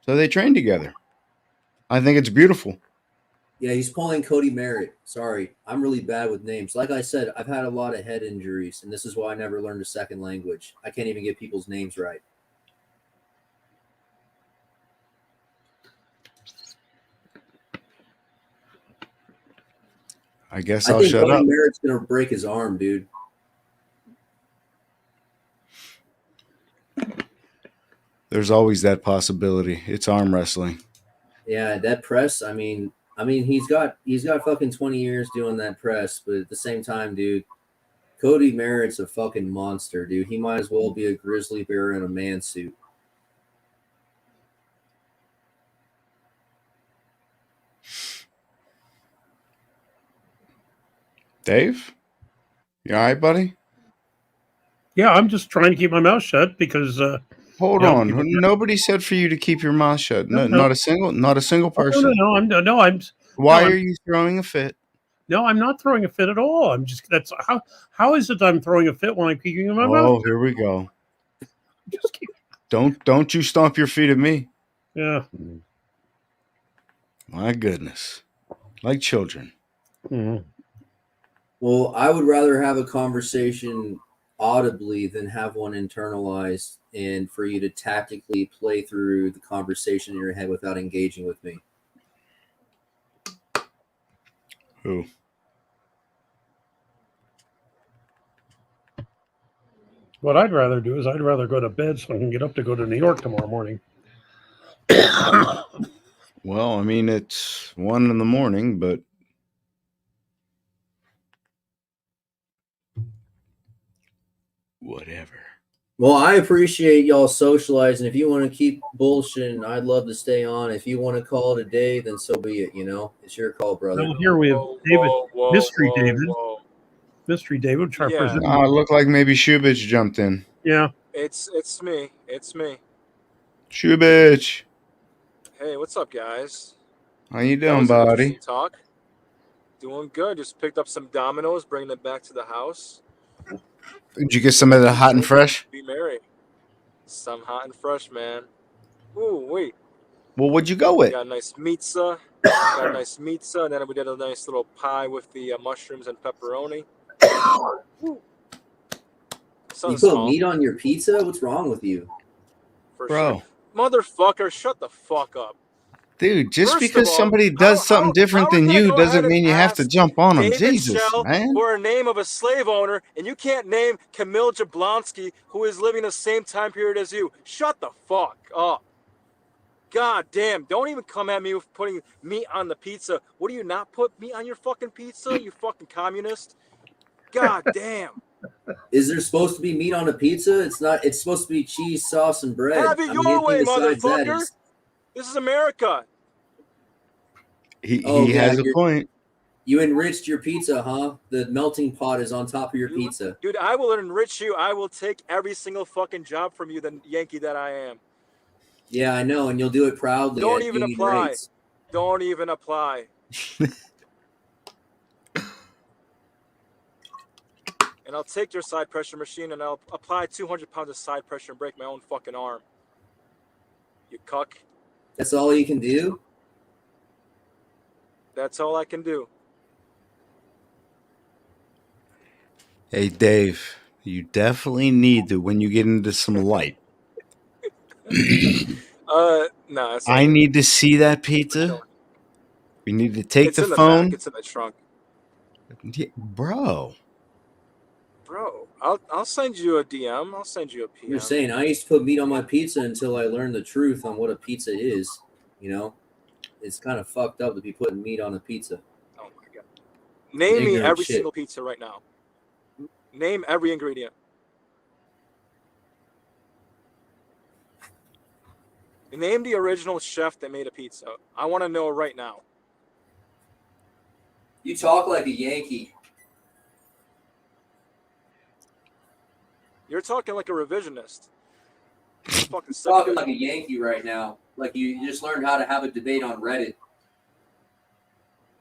so they train together. I think it's beautiful. Yeah, he's pulling Cody Merritt. Sorry, I'm really bad with names. Like I said, I've had a lot of head injuries, and this is why I never learned a second language. I can't even get people's names right. I guess I I'll think shut Cody up. Merritt's gonna break his arm, dude. There's always that possibility. It's arm wrestling. Yeah, that press. I mean, he's got fucking 20 years doing that press, but at the same time, dude, Cody Merritt's a fucking monster, dude. He might as well be a grizzly bear in a man suit. Dave, you all right, buddy? Yeah, I'm just trying to keep my mouth shut because Hold You know, on. people. Nobody said for you to keep your mouth shut. No, No. not a single Oh, person. no, Why I'm are you throwing a fit? No, I'm not throwing a fit at all. I'm just that's how is it I'm throwing a fit when I'm keeping my mouth? Oh, here we go. Don't you stomp your feet at me. Yeah. My goodness. Like children. Mm-hmm. Well, I would rather have a conversation audibly than have one internalized, and for you to tactically play through the conversation in your head without engaging with me. Who? What I'd rather do is I'd rather go to bed so I can get up to go to New York tomorrow morning. Well, I mean, it's 1 a.m, but whatever. Well, I appreciate y'all socializing. If you want to keep bullshitting, I'd love to stay on. If you want to call it a day, then so be it. It's your call, brother. Well, here we have David, Mystery David. Mystery David, which I Yeah. presume. It looked like maybe Shubich jumped in. Yeah. It's me. It's me. Shubich. Hey, what's up, guys? How you That doing, was an interesting buddy? talk. Doing good. Just picked up some Dominoes, bringing them back to the house. Did you get some of the hot and fresh? Be merry. Some hot and fresh, man. Ooh, wait. Well, what'd you go with? Got a nice pizza. And then we did a nice little pie with the mushrooms and pepperoni. You Something put small. meat on your pizza? What's wrong with you? For Bro. sure. Motherfucker, shut the fuck up. Dude, just First because of all, somebody does something different than you doesn't mean you have to jump on them. David Jesus, Shell man. for a name of a slave owner, and you can't name Camille Jablonski, who is living the same time period as you. Shut the fuck up. God damn, don't even come at me with putting meat on the pizza. What do you not put meat on your fucking pizza, you fucking communist? God damn. Is there supposed to be meat on a pizza? It's not. It's supposed to be cheese, sauce, and bread. Have it your way, motherfucker. This is America. He has a point. You enriched your pizza, huh? The melting pot is on top of your pizza. Dude, I will enrich you. I will take every single fucking job from you, the Yankee that I am. Yeah, I know, and you'll do it proudly. Don't at even union apply. rates. Don't even apply. And I'll take your side pressure machine and I'll apply 200 pounds of side pressure and break my own fucking arm. You cuck. That's all you can do? That's all I can do. Hey, Dave, you definitely need to, when you get into some light. No, it's I need to see that pizza. We need to take it's the in the phone. back. It's in the trunk. Yeah, bro, I'll send you a DM. I'll send you a PM. You're saying I used to put meat on my pizza until I learned the truth on what a pizza is. It's kind of fucked up to be putting meat on a pizza. Oh my god! Name me every shit. single pizza right now. Name every ingredient. Name the original chef that made a pizza. I want to know right now. You talk like a Yankee. You're talking like a revisionist. I'm fucking sick Talking of it. like a Yankee right now. Like you just learned how to have a debate on Reddit.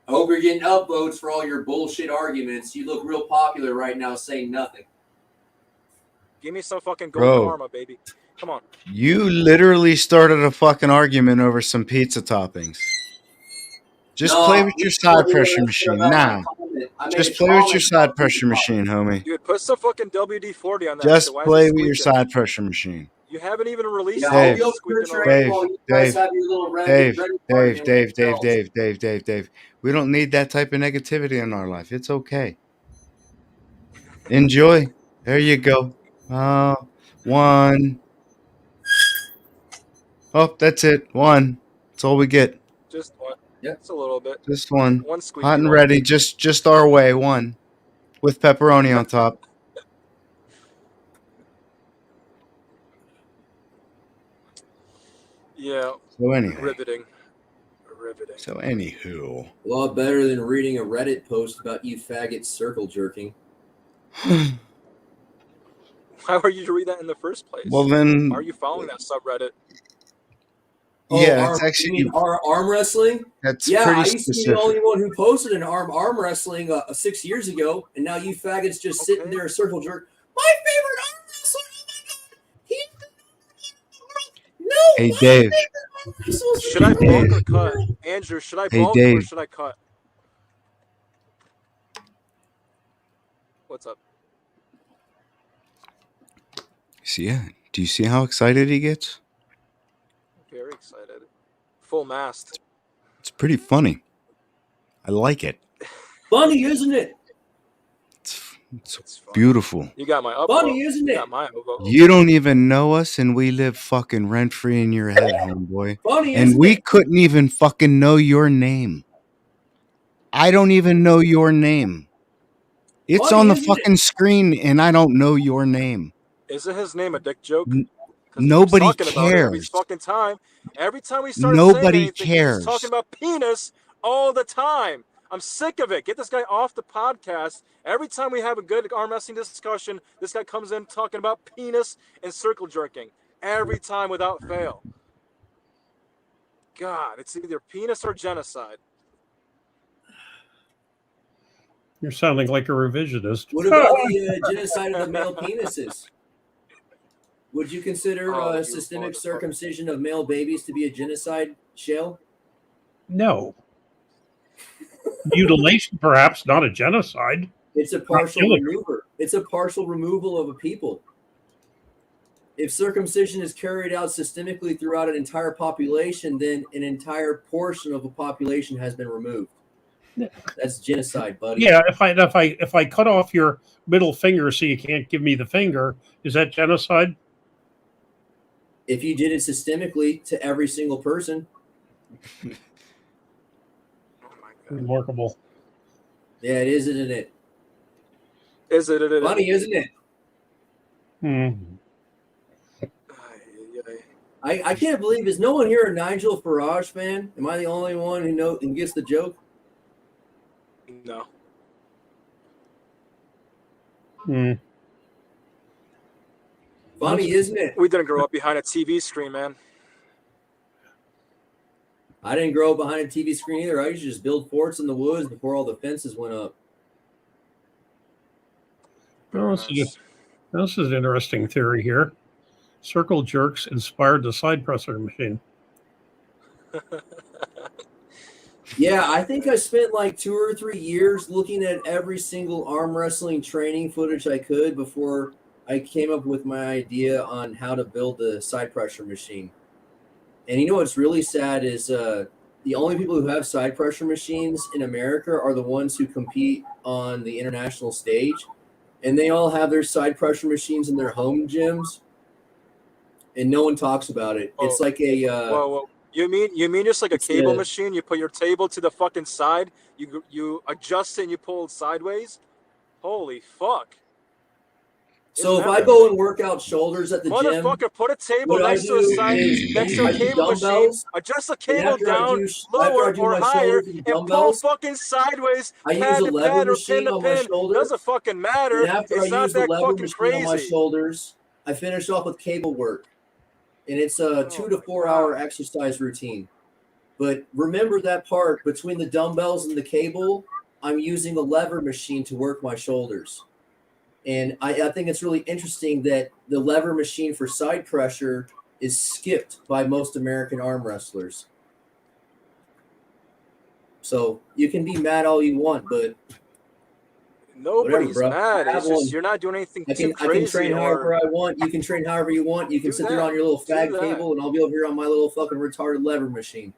I hope you're getting upvotes for all your bullshit arguments. You look real popular right now saying nothing. Give me some fucking gold Bro. karma, baby. Come on. you literally started a fucking argument over some pizza toppings. Just play with your side pressure machine. Nah. Just play with your side pressure machine, homie. Dude, put some fucking WD-40 on that Just shit. Why is play it with your squeaking? side pressure machine. You haven't even released Yeah, it. Dave, It's squeaking already. Dave. We don't need that type of negativity in our life. It's okay. Enjoy. There you go. One. Oh, that's it. One. That's all we get. Just one. Yeah, it's a little bit. Just one. One squeaky Hot and one. ready. Just our way. One. With pepperoni on top. Yeah. So anyway. Riveting. So anywho. A lot better than reading a Reddit post about you faggots circle jerking. Why were you to read that in the first place? Well, then. Why are you following that subreddit? Yeah, it's actually. You mean arm wrestling? That's yeah, pretty I used to be the specific. only one who posted an arm wrestling 6 years ago, and now you faggots just sitting there circle jerk. My favorite arm wrestler. No, Hey, Dave. Should I bulk or cut? Andrew, should I Hey, bulk or Dave. should I cut? What's up? Do you see how excited he gets? Very excited. Full mast. It's pretty funny. I like it. Funny, isn't it? It's beautiful. You got my upvote. Funny, isn't it? You got my upvote. You don't even know us, and we live fucking rent free in your head, homeboy. Funny, and isn't we it? couldn't even fucking know your name. I don't even know your name. It's Funny, on the isn't it? fucking screen, and I don't know your name. Isn't his name a dick joke? Nobody Talking about it every cares. fucking time. Every time we start Nobody saying anything, cares. he's talking about penis all the time. I'm sick of it. Get this guy off the podcast. Every time we have a good arm wrestling discussion, this guy comes in talking about penis and circle jerking. Every time without fail. God, it's either penis or genocide. You're sounding like a revisionist. What about the genocide of the male penises? Would you consider systemic circumcision of male babies to be a genocide, Shale? No. Mutilation, perhaps, not a genocide. It's a partial removal. It's a partial removal of a people. If circumcision is carried out systemically throughout an entire population, then an entire portion of a population has been removed. That's genocide, buddy. Yeah, if I cut off your middle finger so you can't give me the finger, is that genocide? If you did it systemically to every single person. Remarkable. Yeah, it is, isn't it? Is it? Funny, isn't it? I can't believe, is no one here a Nigel Farage fan? Am I the only one who gets the joke? No. Funny, isn't it? We didn't grow up behind a TV screen, man. I didn't grow up behind a TV screen either. I used to just build forts in the woods before all the fences went up. Oh, this is an interesting theory here. Circle jerks inspired the side presser machine. Yeah, I think I spent like 2 or 3 years looking at every single arm wrestling training footage I could before I came up with my idea on how to build the side pressure machine. And you know what's really sad is the only people who have side pressure machines in America are the ones who compete on the international stage. And they all have their side pressure machines in their home gyms. And no one talks about it. It's like a... Whoa. You mean just like a cable machine? You put your table to the fucking side, you adjust it and you pull it sideways? Holy fuck. So if I go and work out shoulders at the gym, motherfucker, put a table next to a side, next to a cable machine, adjust the cable down, lower or higher, and pull fucking sideways, pad to pad or pin to pin. Doesn't fucking matter. And after It's I not use the that lever fucking machine on my crazy. shoulders, I finish off with cable work. And it's a 2 to 4 hour exercise routine. But remember that part between the dumbbells and the cable, I'm using a lever machine to work my shoulders. And I think it's really interesting that the lever machine for side pressure is skipped by most American arm wrestlers. So you can be mad all you want, but Nobody's whatever, bro. mad. It's Have just one. you're not doing anything I too can crazy. train however I want. You can train however you want. You can sit there on your little fag cable, and I'll be over here on my little fucking retarded lever machine.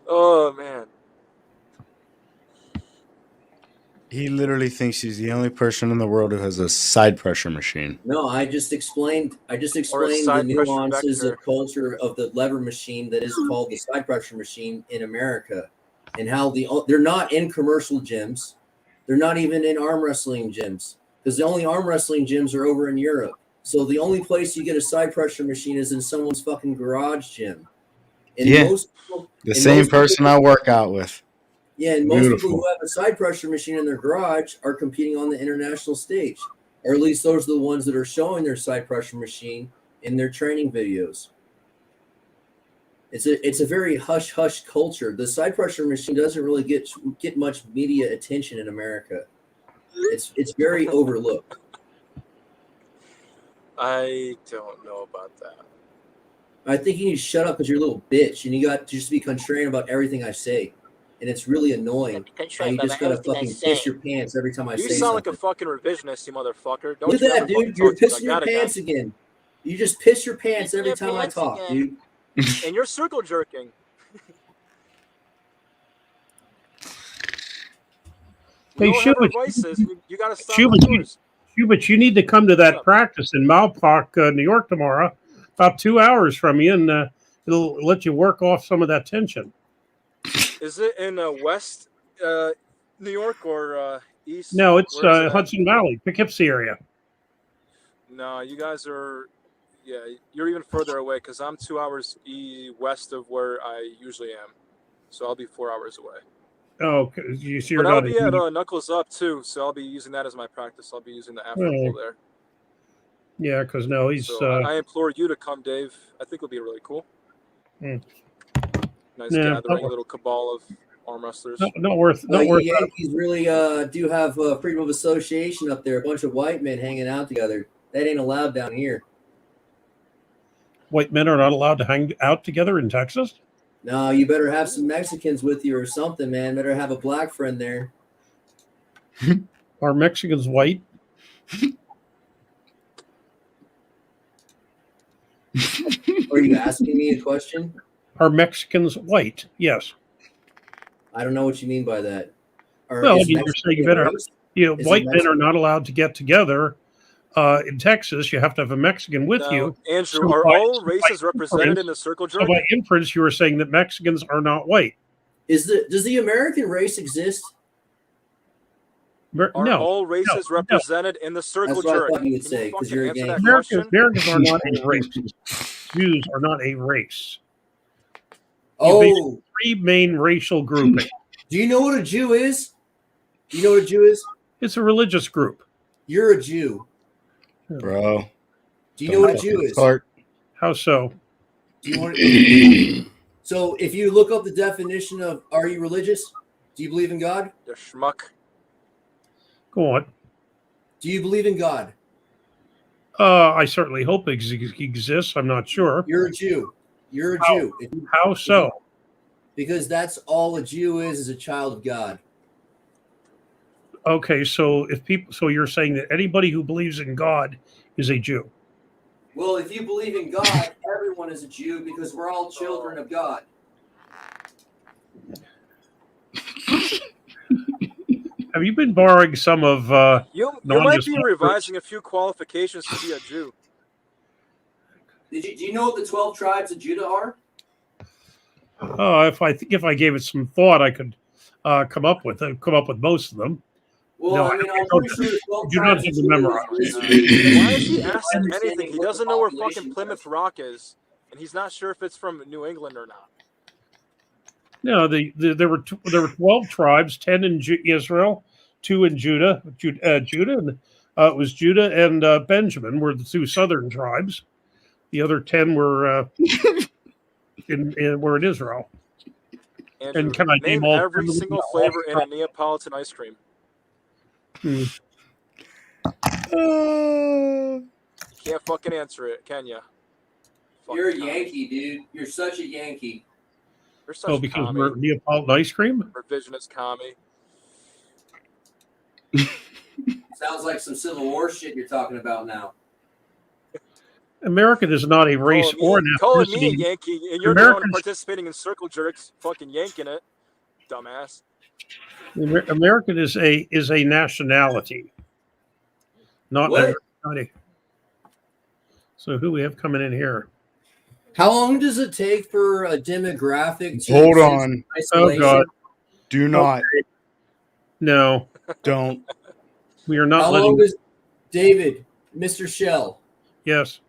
Oh man. He literally thinks he's the only person in the world who has a side pressure machine. No, I just explained the side pressure nuances vector. of culture of the lever machine that is called the side pressure machine in America, and how they're not in commercial gyms, they're not even in arm wrestling gyms, because the only arm wrestling gyms are over in Europe. So the only place you get a side pressure machine is in someone's fucking garage gym. And Yeah, most people, the same person I work out with. Yeah, and most Beautiful. people who have a side pressure machine in their garage are competing on the international stage, or at least those are the ones that are showing their side pressure machine in their training videos. It's a very hush hush culture. The side pressure machine doesn't really get much media attention in America. It's very overlooked. I don't know about that. I think you need to shut up because you're a little bitch, and you got to just be contrarian about everything I say, and it's really annoying. How you just gotta fucking piss your pants every time I You say sound something. like a fucking revisionist, you motherfucker. Don't Look you at ever that, fucking dude! You're talk to me pissing like your that pants again. again. You just piss your pants every time I talk, dude. And you're circle jerking. We Hey, all have our Schubert, vices. You gotta stop Schubert, with yours. Schubert, you need to come to that practice in Malpock, New York tomorrow, about 2 hours from you, and it'll let you work off some of that tension. Is it in West New York or East? No, it's Where is it at? Hudson Valley, Poughkeepsie area. No, you guys are. Yeah, you're even further away because I'm 2 hours west of where I usually am, so I'll be 4 hours away. Oh, so you're But I'll not. be at Knuckles Up too, so I'll be using that as my practice. I'll be using the after Oh. pool there. Yeah, because no, he's. So I implore you to come, Dave. I think it'll be really cool. Hmm. Nice Yeah, gathering, a little cabal of arm wrestlers. not worth. Not You worth. Yankees really do have freedom of association up there. A bunch of white men hanging out together. That ain't allowed down here. White men are not allowed to hang out together in Texas. No, you better have some Mexicans with you or something, man. Better have a black friend there. Are Mexicans white? Are you asking me a question? Are Mexicans white? Yes. I don't know what you mean by that. Well, you're saying you better. Is White it men are not allowed to get together in Texas. You have to have a Mexican with you. Andrew, So are by- all so by races represented inference- in the circle So jerk? by inference, you were saying that Mexicans are not white. Does the American race exist? Are No. all races no. represented in the circle That's what I jerk? thought you would Can say, you 'cause fucking you're a answer that Yankee. question? Americans are not a race. Jews are not a race. Oh, three main racial groupings. Do you know what a Jew is? Do you know what a Jew is? It's a religious group. You're a Jew. Bro. Do you know what a Jew is? How so? Do you want So if you look up the definition of are you religious? Do you believe in God? You schmuck. Go on. Do you believe in God? I certainly hope it exists. I'm not sure. You're a Jew. You're a Jew. How so? Because that's all a Jew is a child of God. Okay, so so you're saying that anybody who believes in God is a Jew. Well, if you believe in God, everyone is a Jew because we're all children of God. Have you been borrowing some of You might be non-Islam revising a few qualifications to be a Jew. Do you know what the 12 tribes of Judah are? If I gave it some thought, I could come up with most of them. Well, No, I mean, I'm pretty sure the 12 do not tribes have of to Judah memorize. Why is he asking anything? He doesn't know where fucking Plymouth Rock is, and he's not sure if it's from New England or not. No, there were 12 tribes, 10 in Israel, 2 in Judah. And it was Judah and Benjamin were the 2 southern tribes. The other 10 were were in Israel. Andrew, And can I name name all every 10 of them? single flavor in a Neapolitan ice cream. Hmm. You can't fucking answer it, can you? You're a Yankee, dude. You're such a Yankee. You're such Oh, a because commie. we're Neapolitan ice cream? Revisionist commie. Sounds like some Civil War shit you're talking about now. American is not a race or an Calling me a ethnicity. Yankee, and you're the one Americans- participating in circle jerks, fucking yanking it, dumbass. American is a nationality, not What? an ethnicity. So who we have coming in here? How long does it take for a demographic to Hold exist on. in Oh isolation? God! Do not. Okay. No, Don't. we are not How letting. long does David, Mr. Shell? Yes.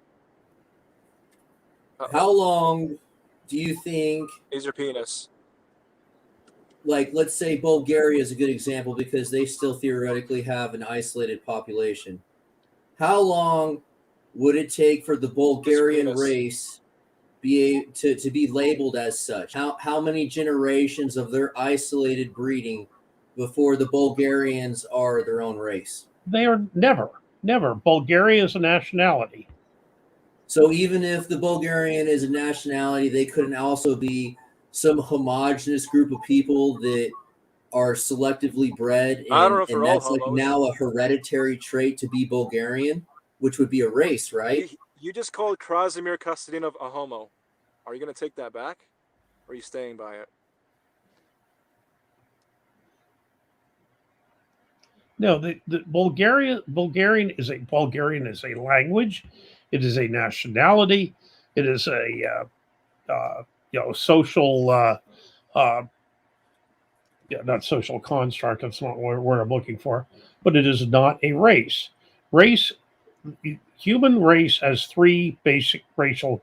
How long do you think? Is your penis? like let's say Bulgaria is a good example because they still theoretically have an isolated population. How long would it take for the Bulgarian race to be labeled as such? How many generations of their isolated breeding before the Bulgarians are their own race? They are never. Bulgaria is a nationality. So even if the Bulgarian is a nationality, they couldn't also be some homogenous group of people that are selectively bred, and, I don't know if and they're all that's like homos. now a hereditary trait to be Bulgarian, which would be a race, right? You just called Krasimir Kostadinov a homo. Are you going to take that back? Or are you staying by it? No, the Bulgarian is a language. It is a nationality. It is a social not social construct. That's not what word I'm looking for. But it is not a race. Human race has three basic racial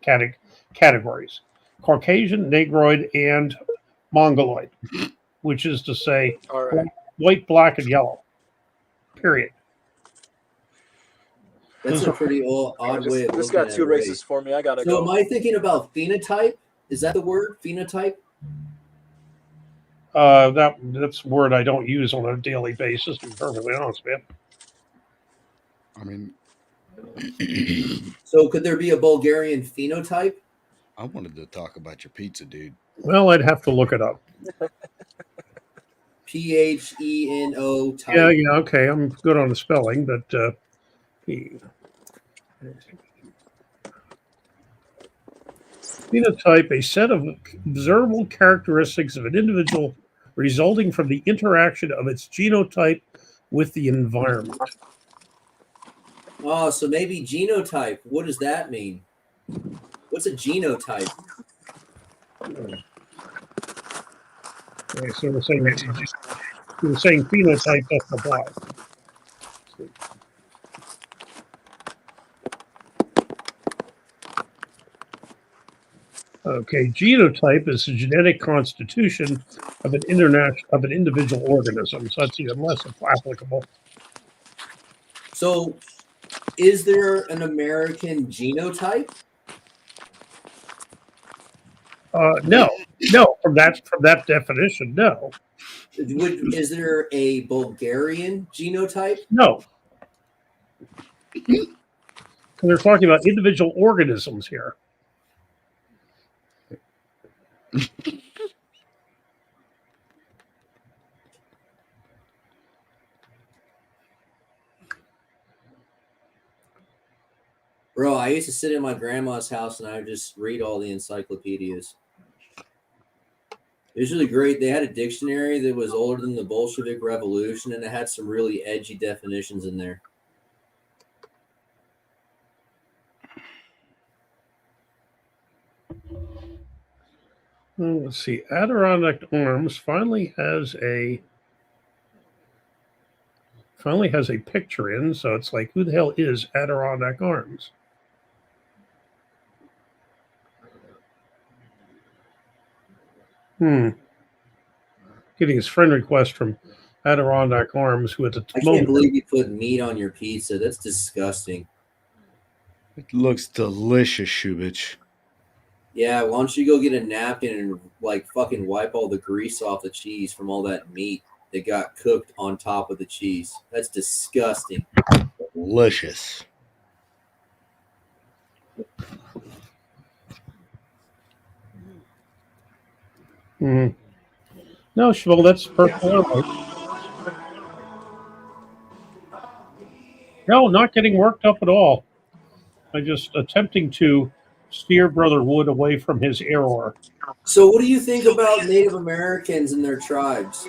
categories: Caucasian, Negroid, and Mongoloid, which is to say, right. white, black, and yellow. Period. That's a pretty odd way of This looking got at two race. races for me. I gotta So go. am I thinking about phenotype? Is that the word, phenotype? That's a word I don't use on a daily basis, to be perfectly honest, man. I mean, so could there be a Bulgarian phenotype? I wanted to talk about your pizza, dude. Well, I'd have to look it up. PHENO type. Yeah, okay. I'm good on the spelling, but phenotype, a set of observable characteristics of an individual resulting from the interaction of its genotype with the environment. Oh, so maybe genotype. What does that mean? What's a genotype? Okay, so we're saying phenotype doesn't apply. Okay, genotype is the genetic constitution of an individual organism, so that's even less applicable. So, is there an American genotype? No. From that definition, no. Is there a Bulgarian genotype? No. Because they're talking about individual organisms here. Bro, I used to sit in my grandma's house and I would just read all the encyclopedias. It was really great. They had a dictionary that was older than the Bolshevik Revolution, and it had some really edgy definitions in there. Let's see. Adirondack Arms finally has a picture in, so it's like, who the hell is Adirondack Arms? Getting his friend request from Adirondack Arms, who at the I can't believe you put meat on your pizza. That's disgusting. It looks delicious, Shubich. Yeah, why don't you go get a napkin and like fucking wipe all the grease off the cheese from all that meat that got cooked on top of the cheese. That's disgusting. Delicious. No, Shmuel, that's perfectly all right. No, not getting worked up at all. I'm just attempting to steer Brother Wood away from his error. So, what do you think about Native Americans and their tribes?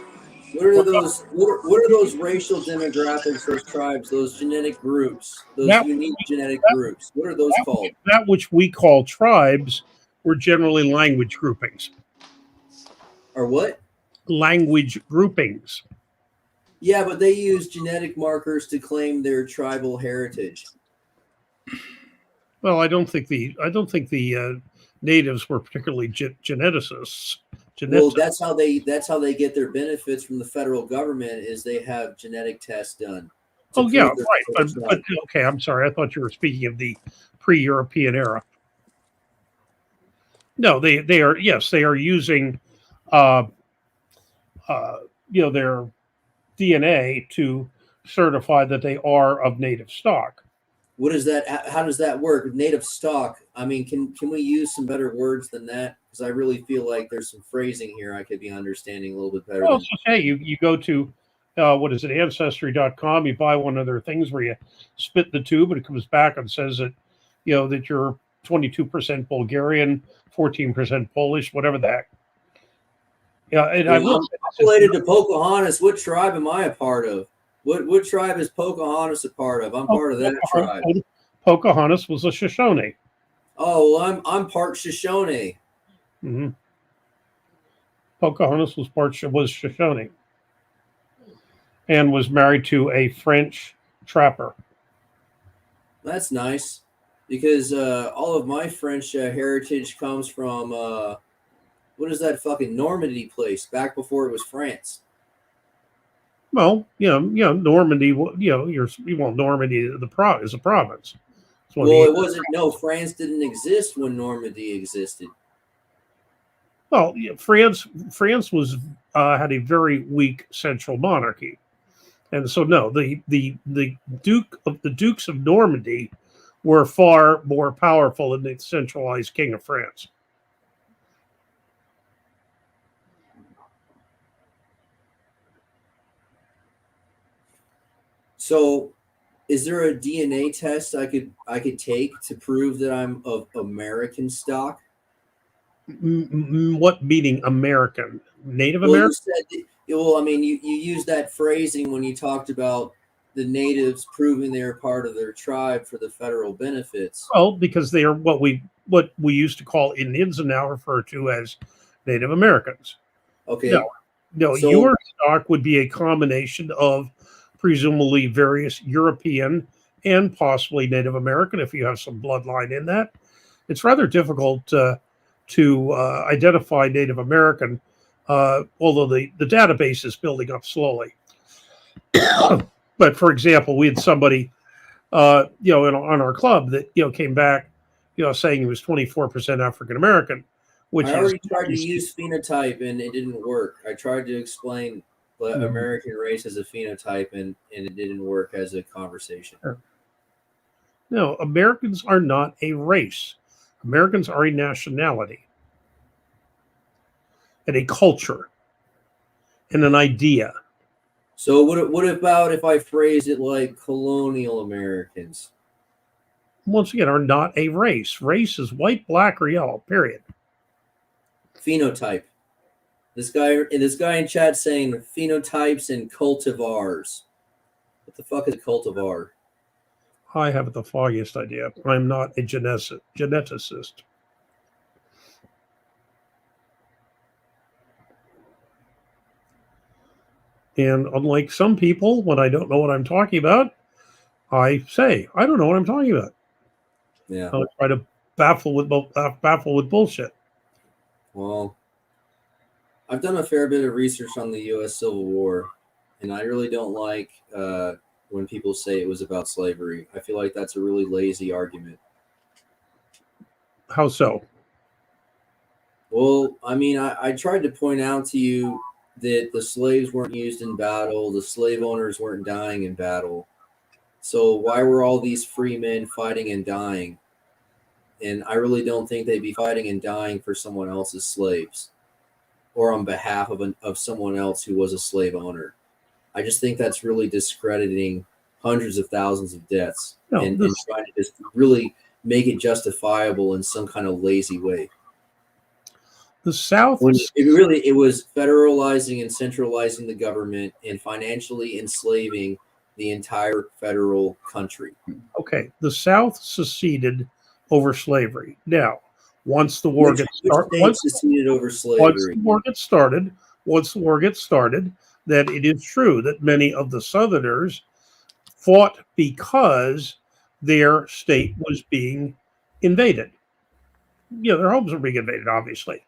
What are those? What are those racial demographics? Those tribes? Those genetic groups? Those unique genetic groups? What are those called? That which we call tribes were generally language groupings. Or what? Language groupings. Yeah, but they use genetic markers to claim their tribal heritage. Well, I don't think the natives were particularly geneticists. Well, that's how they get their benefits from the federal government is they have genetic tests done. Oh yeah, right. But okay, I'm sorry. I thought you were speaking of the pre-European era. No, they are, yes, they are using uh, their DNA to certify that they are of native stock. What is that? How does that work? Native stock. I mean, can we use some better words than that? Because I really feel like there's some phrasing here I could be understanding a little bit better. Well, it's okay. You go to what is it, Ancestry.com. You buy one of their things where you spit the tube and it comes back and says that that you're 22% Bulgarian, 14% Polish, whatever the heck. Yeah, and I'm related to Pocahontas. What tribe am I a part of? What tribe is Pocahontas a part of? I'm part of that tribe. Pocahontas was a Shoshone. Oh, well, I'm part Shoshone. Mm-hmm. Pocahontas was Shoshone, and was married to a French trapper. That's nice, because all of my French heritage comes from what is that fucking Normandy place back before it was France? Well, Normandy. Normandy is a province. Well, it wasn't. No, France didn't exist when Normandy existed. Well, France was had a very weak central monarchy, and so no, the Dukes of Normandy were far more powerful than the centralized King of France. So, is there a DNA test I could take to prove that I'm of American stock? What meaning American? Native Well, American? I mean, you used that phrasing when you talked about the natives proving they are part of their tribe for the federal benefits. Well, because they are what we used to call Indians and now refer to as Native Americans. Okay. No, so, your stock would be a combination of presumably various European and possibly Native American if you have some bloodline in that. It's rather difficult to identify Native American, although the database is building up slowly. But for example, we had somebody, on our club that came back, saying he was 24% African American, which I already tried to use phenotype and it didn't work. I tried to explain the American race as a phenotype and it didn't work as a conversation. No, Americans are not a race. Americans are a nationality and a culture and an idea. So what about if I phrase it like colonial Americans? Once again, are not a race. Race is white, black, or yellow, period. Phenotype. This guy in chat saying phenotypes and cultivars. What the fuck is a cultivar? I haven't the foggiest idea. I'm not a geneticist. And unlike some people, when I don't know what I'm talking about, I say, I don't know what I'm talking about. Yeah. I'll try to baffle with bullshit. Well, I've done a fair bit of research on the U.S. Civil War, and I really don't like when people say it was about slavery. I feel like that's a really lazy argument. How so? Well, I mean, I tried to point out to you that the slaves weren't used in battle, the slave owners weren't dying in battle. So why were all these free men fighting and dying? And I really don't think they'd be fighting and dying for someone else's slaves or on behalf of someone else who was a slave owner. I just think that's really discrediting hundreds of thousands of deaths and trying to just really make it justifiable in some kind of lazy way. The South, it was federalizing and centralizing the government and financially enslaving the entire federal country. Okay, the South seceded over slavery. Now, once the war gets started, once the war gets started, that it is true that many of the Southerners fought because their state was being invaded. Their homes were being invaded, obviously.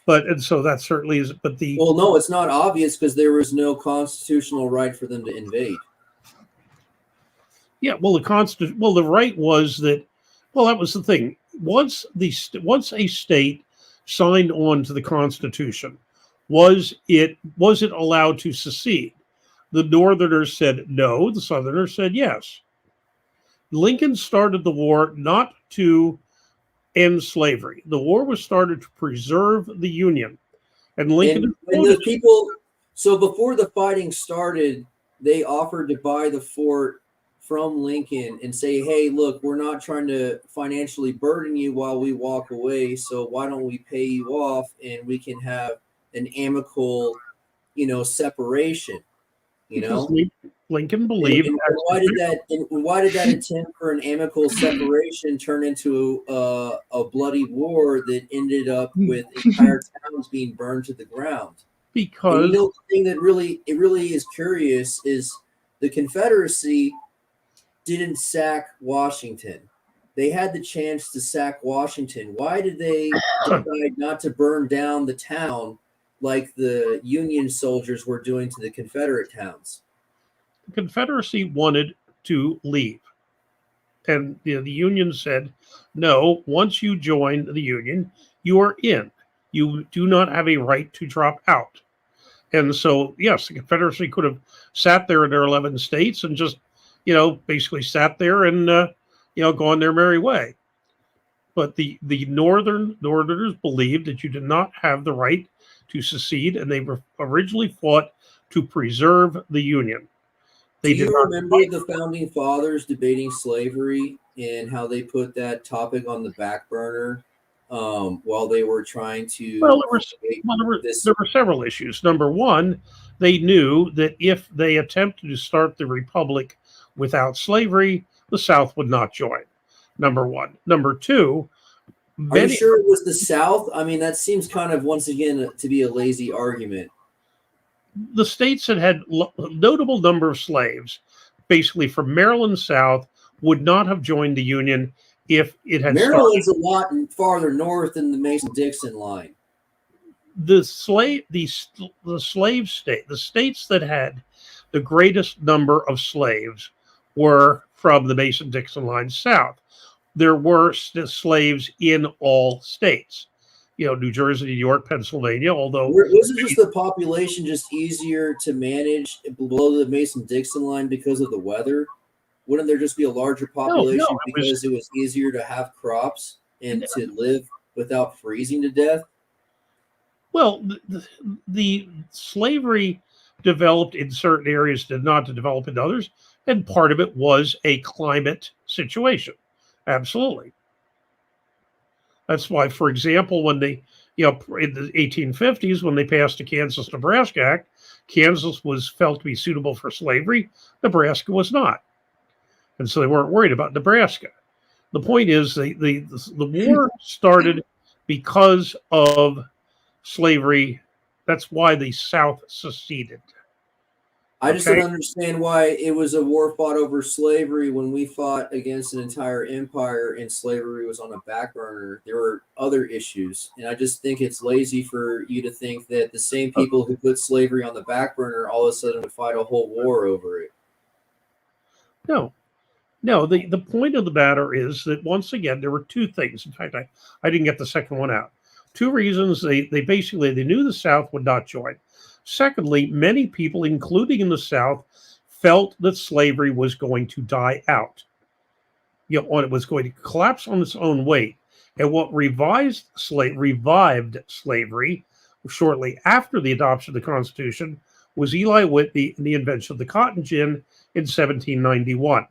and so that certainly is. But well, no, it's not obvious because there was no constitutional right for them to invade. Yeah, well, the right was that. Well, that was the thing. Once a state signed on to the Constitution, was it allowed to secede? The Northerners said no. The Southerners said yes. Lincoln started the war not to end slavery. The war was started to preserve the Union, and Lincoln. And the people. So before the fighting started, they offered to buy the fort from Lincoln and say, hey, look, we're not trying to financially burden you while we walk away. So why don't we pay you off and we can have an amicable, separation, Because Lincoln believed. And why did that attempt for an amicable separation turn into a bloody war that ended up with entire towns being burned to the ground? Because the thing that really is curious is the Confederacy didn't sack Washington. They had the chance to sack Washington. Why did they decide not to burn down the town like the Union soldiers were doing to the Confederate towns? The Confederacy wanted to leave. And the Union said, no, once you join the Union, you are in. You do not have a right to drop out. And so, yes, the Confederacy could have sat there in their 11 states and just, basically sat there and, gone their merry way. But the Northerners believed that you did not have the right to secede, and they originally fought to preserve the Union. Do you remember the founding fathers debating slavery and how they put that topic on the back burner while they were trying to? Well, there were several issues. Number one, they knew that if they attempted to start the republic without slavery, the South would not join. Number one. Number two, are you sure it was the South? I mean, that seems kind of, once again, to be a lazy argument. The states that had notable number of slaves, basically from Maryland south, would not have joined the Union if it had Maryland's started. A lot farther north than the Mason-Dixon line. The slave state, the states that had the greatest number of slaves were from the Mason-Dixon line south. There were slaves in all states. New Jersey, New York, Pennsylvania, although... Wasn't just the population just easier to manage below the Mason-Dixon line because of the weather? Wouldn't there just be a larger population because it was easier to have crops and to live without freezing to death? Well, the slavery developed in certain areas, did not develop in others, and part of it was a climate situation. Absolutely. That's why, for example, when they, in the 1850s, when they passed the Kansas-Nebraska Act, Kansas was felt to be suitable for slavery. Nebraska was not. And so they weren't worried about Nebraska. The point is the war started because of slavery. That's why the South seceded. I just don't understand why it was a war fought over slavery when we fought against an entire empire and slavery was on a back burner. There were other issues. And I just think it's lazy for you to think that the same people who put slavery on the back burner all of a sudden would fight a whole war over it. No, the point of the matter is that, once again, there were two things. In fact, I didn't get the second one out. Two reasons. They knew the South would not join. Secondly, many people, including in the South, felt that slavery was going to die out. It was going to collapse on its own weight. And what revived slavery shortly after the adoption of the Constitution was Eli Whitney and the invention of the cotton gin in 1791,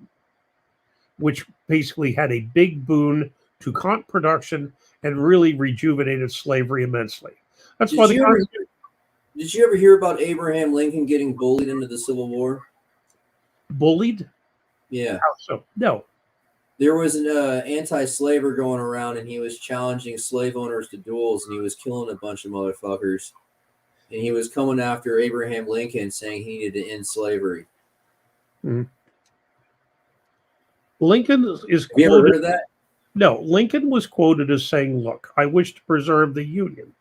which basically had a big boon to cotton production and really rejuvenated slavery immensely. That's why Did you ever hear about Abraham Lincoln getting bullied into the Civil War? Bullied? Yeah. How so? No. There was an anti-slaver going around, and he was challenging slave owners to duels, and he was killing a bunch of motherfuckers. And he was coming after Abraham Lincoln, saying he needed to end slavery. Mm-hmm. Lincoln is Have you ever heard of that? No, Lincoln was quoted as saying, look, I wish to preserve the Union.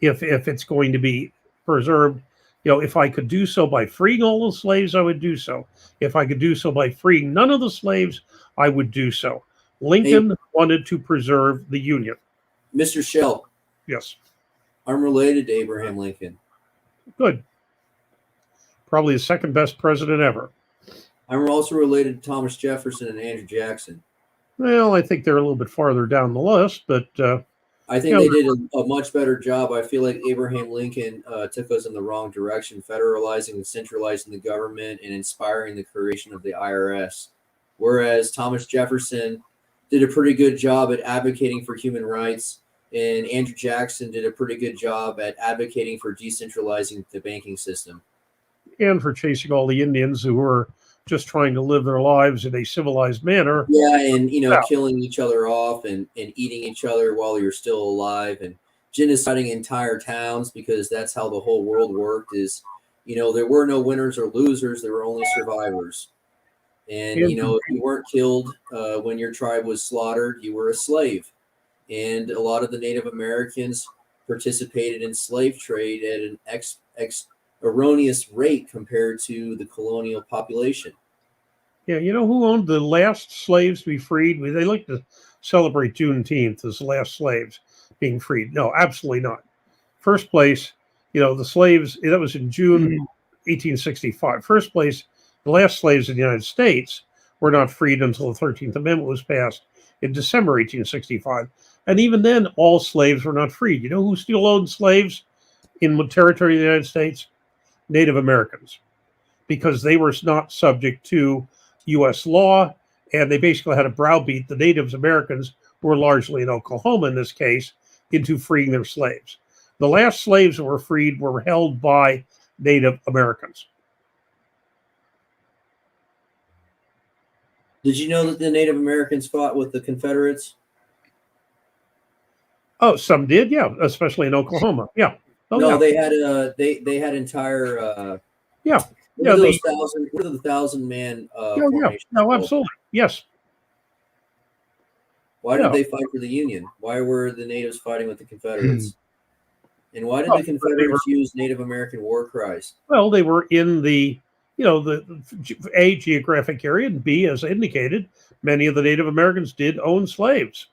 if it's going to be preserved. If I could do so by freeing all the slaves, I would do so. If I could do so by freeing none of the slaves, I would do so. Lincoln wanted to preserve the Union. Mr. Shell. Yes. I'm related to Abraham Lincoln. Good. Probably the second best president ever. I'm also related to Thomas Jefferson and Andrew Jackson. Well, I think they're a little bit farther down the list, but I think they did a much better job. I feel like Abraham Lincoln took us in the wrong direction, federalizing and centralizing the government and inspiring the creation of the IRS. Whereas Thomas Jefferson did a pretty good job at advocating for human rights, and Andrew Jackson did a pretty good job at advocating for decentralizing the banking system. And for chasing all the Indians who were just trying to live their lives in a civilized manner. Yeah, and killing each other off and eating each other while you're still alive, and genociding entire towns, because that's how the whole world worked. Is there were no winners or losers, there were only survivors. And if you weren't killed when your tribe was slaughtered, you were a slave. And a lot of the Native Americans participated in slave trade at an erroneous rate compared to the colonial population. Yeah, who owned the last slaves to be freed? They like to celebrate Juneteenth as the last slaves being freed. No, absolutely not. First place, the slaves, that was in June 1865. First place, the last slaves in the United States were not freed until the 13th Amendment was passed in December 1865. And even then, all slaves were not freed. You know who still owned slaves in the territory of the United States? Native Americans, because they were not subject to U.S. law, and they basically had to browbeat the Native Americans, who were largely in Oklahoma in this case, into freeing their slaves. The last slaves that were freed were held by Native Americans. Did you know that the Native Americans fought with the Confederates? Oh, some did, yeah, especially in Oklahoma. Yeah. Oh, no, yeah. they had entire yeah. What are the 1,000-man formation? No, absolutely. Yes. Why did they fight for the Union? Why were the natives fighting with the Confederates? And why did the Confederates use Native American war cries? Well, they were in the A, geographic area, and B, as indicated, many of the Native Americans did own slaves.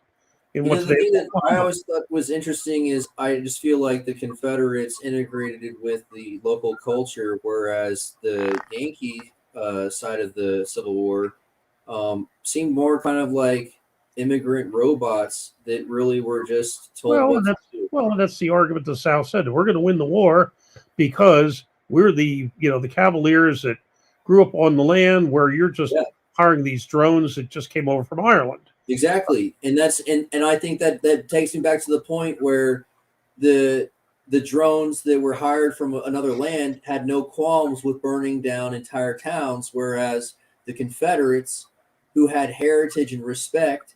The thing that I always thought was interesting is I just feel like the Confederates integrated with the local culture, whereas the Yankee side of the Civil War seemed more kind of like immigrant robots that really were just told what to do. Well, that's the argument the South said. We're going to win the war because we're the Cavaliers that grew up on the land, where you're just hiring these drones that just came over from Ireland. Exactly. And that's and I think that takes me back to the point where the drones that were hired from another land had no qualms with burning down entire towns, whereas the Confederates, who had heritage and respect,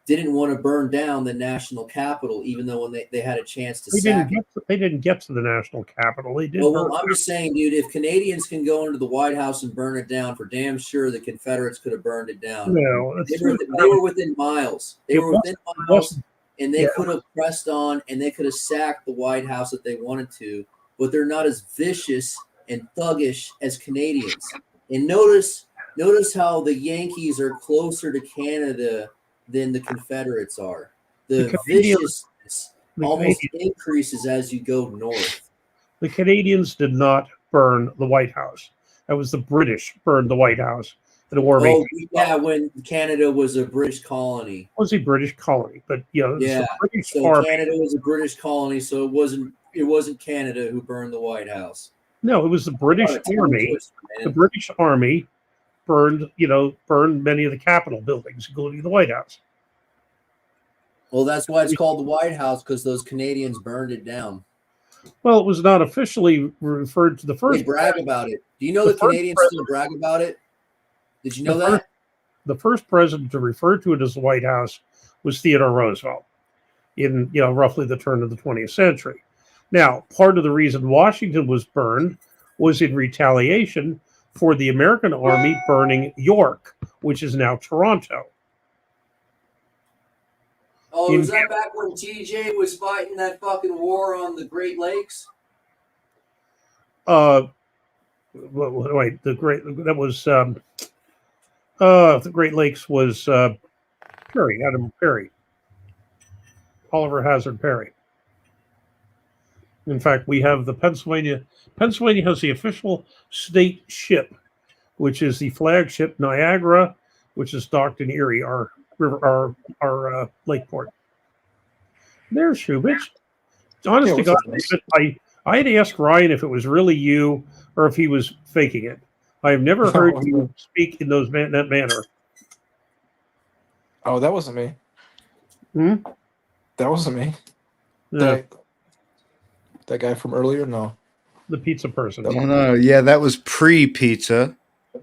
didn't want to burn down the national capital, even though when they had a chance to sack it. They didn't get to the national capital. They did. Well, I'm just saying, dude, if Canadians can go into the White House and burn it down, for damn sure the Confederates could have burned it down. No, they were within miles. They were within miles, and they could have pressed on, and they could have sacked the White House if they wanted to, but they're not as vicious and thuggish as Canadians. And notice how the Yankees are closer to Canada than the Confederates are. The viciousness almost increases as you go north. The Canadians did not burn the White House. That was the British burned the White House in the War of 1812. When Canada was a British colony. It was a British colony, but British Army. Canada was a British colony, so it wasn't Canada who burned the White House. No, it was the British Army. The British Army burned many of the Capitol buildings, including the White House. Well, that's why it's called the White House, because those Canadians burned it down. Well, it was not officially referred to the first. They brag about it. Do you know the Canadians still brag about it? Did you know that? The first president to refer to it as the White House was Theodore Roosevelt in roughly the turn of the 20th century. Now, part of the reason Washington was burned was in retaliation for the American Army burning York, which is now Toronto. Oh, was that back when TJ was fighting that fucking war on the Great Lakes? Wait, the Great Lakes was Perry, Adam Perry, Oliver Hazard Perry. In fact, we have the Pennsylvania has the official state ship, which is the flagship Niagara, which is docked in Erie, our river, our lake port. There's Shubich. Honest to God, I had to ask Ryan if it was really you or if he was faking it. I have never heard you speak in that manner. Oh, that wasn't me. That wasn't me. Yeah. That guy from earlier? No. The pizza person. No, yeah, that was pre-pizza,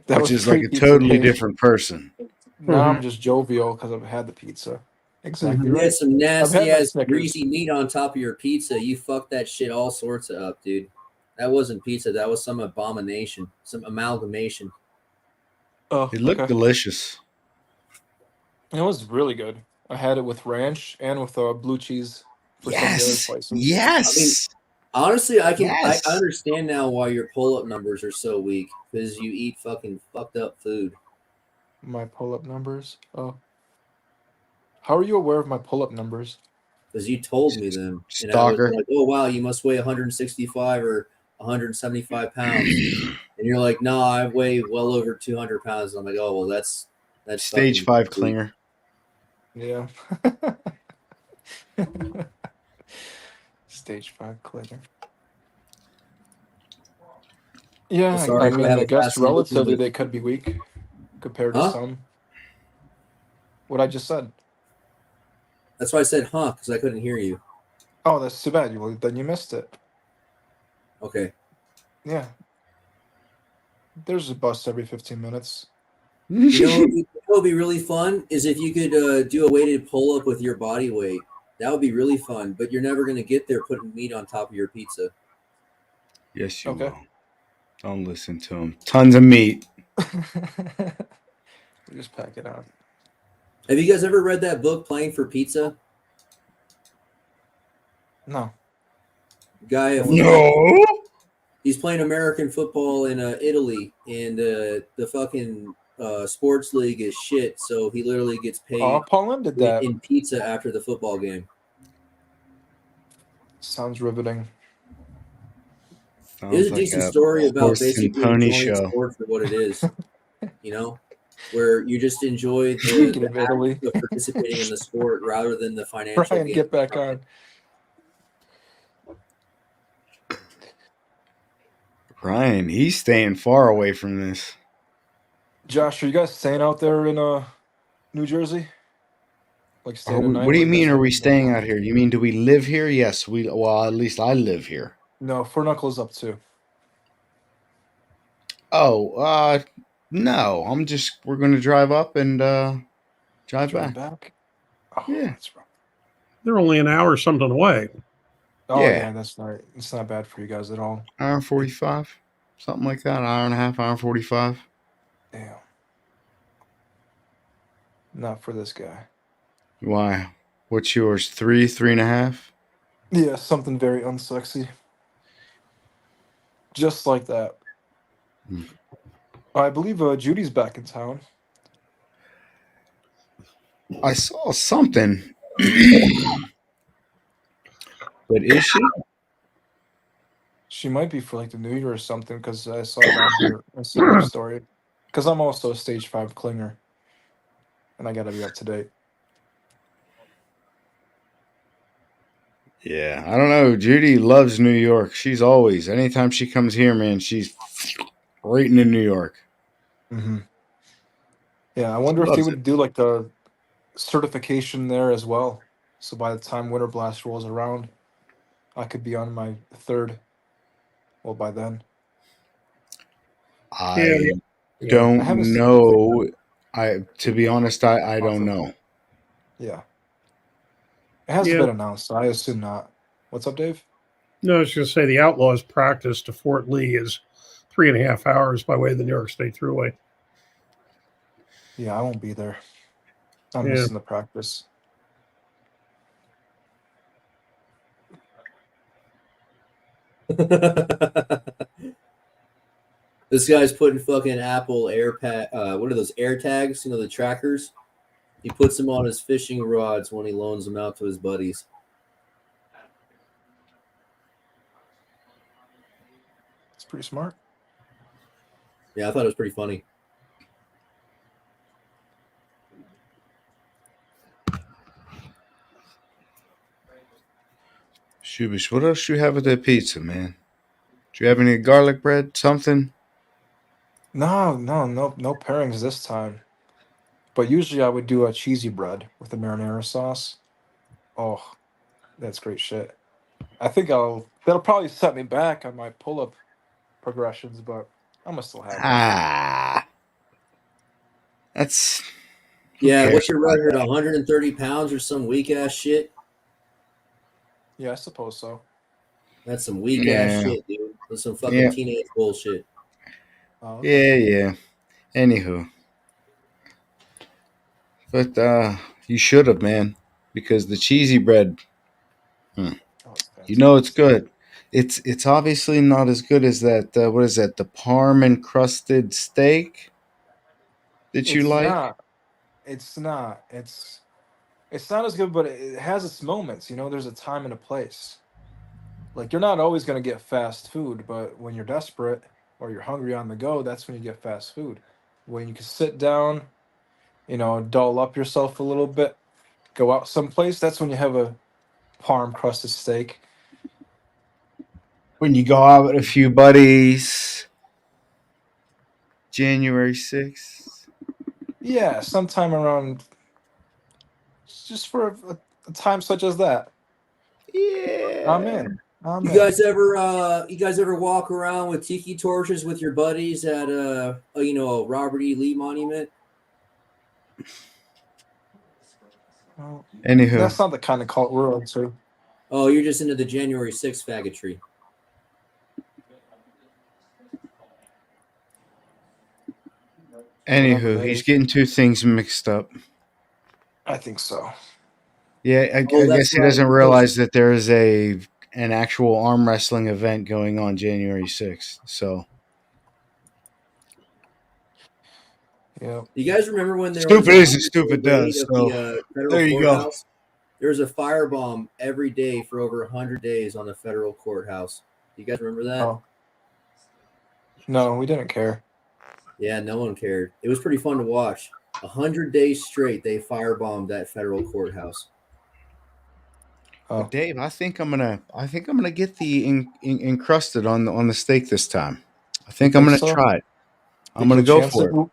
That which was is like a pre-pizza, totally Dave. different person. Now I'm just jovial because I've had the pizza. Exactly You right. had some I've nasty had my ass Snickers. greasy meat on top of your pizza. You fucked that shit all sorts of up, dude. That wasn't pizza. That was some abomination, some amalgamation. Oh, It looked delicious. It was really good. I had it with ranch and with blue cheese for some of the other slices. I mean, honestly, I understand now why your pull-up numbers are so weak because you eat fucking fucked up food. My pull-up numbers. Oh, how are you aware of my pull-up numbers? Because you told me them, and I was Stalker. like, "Oh wow, you must weigh 165 or 175 pounds," and you're like, "No, I weigh well over 200 pounds." And I'm like, "Oh well, that's Stage fucking 5 clinger. Yeah. Stage 5 clinger. Yeah, Well, sorry I for mean, I having guess fast motion, relatively but- they could be weak compared to Huh? some. What I just said. That's why I said, "Huh," because I couldn't hear you. Oh, that's too bad. Then you missed it. Okay. Yeah. There's a bust every 15 minutes. You know what would be really fun is if you could do a weighted pull up with your body weight. That would be really fun, but you're never going to get there putting meat on top of your pizza. Yes, you will. Don't listen to him. Tons of meat. We just pack it out. Have you guys ever read that book, Playing for Pizza? No. Guy, No. He's playing American football in Italy, and the fucking sports league is shit. So he literally gets paid Paulin did that. in pizza after the football game. Sounds riveting. It was a decent story about horse basically and pony enjoying show. sport for what it is. You know, where you just enjoy Speaking the of Italy. act of participating in the sport rather than the financial Brian, gain. get back on. Ryan, he's staying far away from this. Josh, are you guys staying out there in New Jersey? Like staying a night? What do you or mean? guys Are we heading staying back out here? You mean do we live here? Yes, we. Well, at least I live here. home? No, Four Knuckles up too. Oh, no. We're going to drive up and drive back. Oh, Yeah. that's right. They're only an hour or something away. Oh Yeah. yeah, that's not. It's not bad for you guys at all. Hour and 45, something like that. Hour and a half, hour and 45. Damn. Not for this guy. Why? What's yours? 3.5? Yeah, something very unsexy. Just like that. I believe Judy's back in town. I saw something. But is she? She might be for like the New Year or something because I saw it on her Instagram story. Because I'm also a stage 5 clinger, and I gotta be up to date. Yeah, I don't know. Judy loves New York. She's always, anytime she comes here, man, she's right into New York. Mm-hmm. Yeah, I wonder if they Loves would do like the certification there as well. So by the time Winter Blast rolls around, I could be on my 3rd. Well, by then. I I don't haven't seen know. To be honest, I don't know. Yeah. It hasn't been announced, so I assume not. What's up, Dave? No, I was going to say the Outlaws' practice to Fort Lee is 3.5 hours by way of the New York State Thruway. Yeah, I won't be there. I'm Yeah. missing the practice. This guy's putting fucking Apple AirPad. What are those air tags? You know, the trackers. He puts them on his fishing rods when he loans them out to his buddies. It's pretty smart. Yeah, I thought it was pretty funny. Shubish, what else do you have with that pizza, man? Do you have any garlic bread? Something? No pairings this time. But usually I would do a cheesy bread with a marinara sauce. Oh, that's great shit. I think that'll probably set me back on my pull-up progressions, but I'm gonna still have it. That's Yeah, cares what's your about record? that? 130 pounds or some weak ass shit? Yeah, I suppose so. That's some weak ass Yeah. shit, dude. That's some fucking Yeah. teenage bullshit. Oh, okay. Yeah. Anywho. But you should have, man. Because the cheesy bread, you know it's good. It's obviously not as good as that, what is that, the parm encrusted steak that you It's like? not. It's not. It's not as good, but it has its moments. You know, there's a time and a place. Like you're not always gonna get fast food, but when you're desperate or you're hungry on the go, that's when you get fast food. When you can sit down, you know, dull up yourself a little bit, go out someplace, that's when you have a parm crusted steak. When you go out with a few buddies, January 6th. Yeah, sometime around just for a time such as that. Yeah. I'm in. I'm You in. guys ever walk around with tiki torches with your buddies at a Robert E. Lee monument? Well, Anywho. that's not the kind of cult we're into. Oh, you're just into the January 6th faggotry. Anywho, he's getting two things mixed up. I think so. Yeah, I guess he doesn't realize that there is an actual arm wrestling event going on January 6th. So yeah. You guys remember when there stupid was isn't stupid raid does. of So the federal there you go. courthouse? There was a firebomb every day for over 100 days on the federal courthouse. You guys remember that? Oh. No, we didn't care. Yeah, no one cared. It was pretty fun to watch. 100 days straight, they firebombed that federal courthouse. But Dave, I think I'm gonna get the encrusted on the steak this time. I think I'm gonna try it. I'm gonna go for it.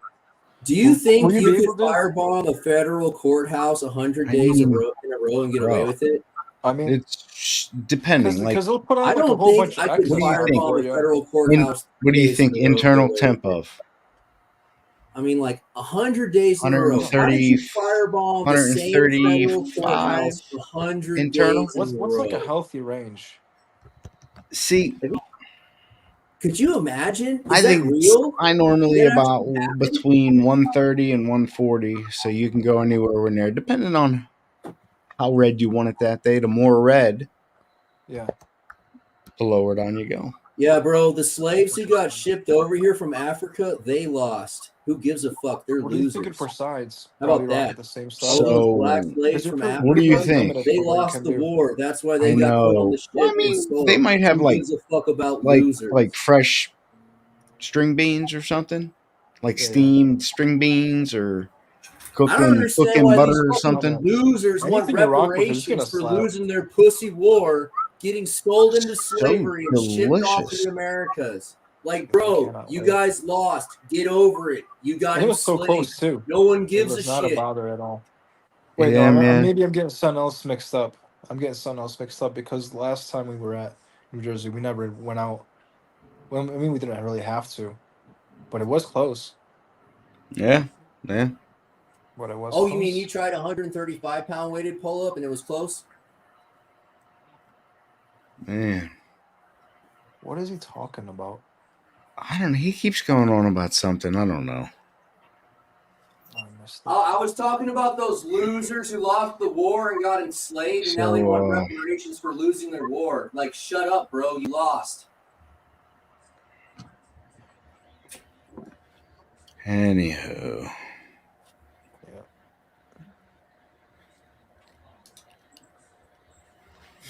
Do you think you you be could able to? firebomb a federal courthouse 100 I days in mean, a row and get bro, away with it? I mean, it's depending. Like, because they'll put out I like a don't whole think bunch I of could extra stuff firebomb for a you. federal courthouse. what do you 3 days think in a row and get internal away temp with it. of? I mean, like 100 days in a row. How did 130, you firebomb the same federal 135 courthouse 100 internal. days in a What's row? like a healthy range? See, could you imagine? Is I that think real? I normally Did that about actually happen? between 130 and 140, so you can go anywhere in there, depending on how red you want it that day. The more red, Yeah. the lower down you go. Yeah, bro. The slaves who got shipped over here from Africa, they lost. Who gives a fuck? They're What are you losers. thinking for sides? How Probably about around that? the same All stuff. those black So, slaves from Africa, what do you pretty think? limited they for what you lost can the do. war. That's why I they got put on know. the ship Well, I and mean, sold. they might have Who gives a fuck about like losers? fresh string beans or something, like Yeah. steamed string beans or I don't understand why butter these or fucking something. losers want Anything you rock with is reparations gonna for slap. losing their pussy war, getting sold into So slavery and shipped off to delicious. the Americas. Like, bro, cannot you wait. guys lost. Get over it. You got It was so enslaved. close too. No one It gives a was not a shit. bother at all. Wait, Yeah, no, man. maybe I'm getting something else mixed up. I'm getting something else mixed up because last time we were at New Jersey, we never went out. Well, I mean, we didn't really have to, but it was close. Yeah. But it was Oh, close. you mean you tried a 135-pound weighted pull up and it was close? Man, What is he talking about? I don't know. He keeps going on about something. I don't know. I lost. I was talking about those losers who lost the war and got enslaved, and now they want reparations for losing their war. Like, shut up, bro. You lost. Anywho. Yeah.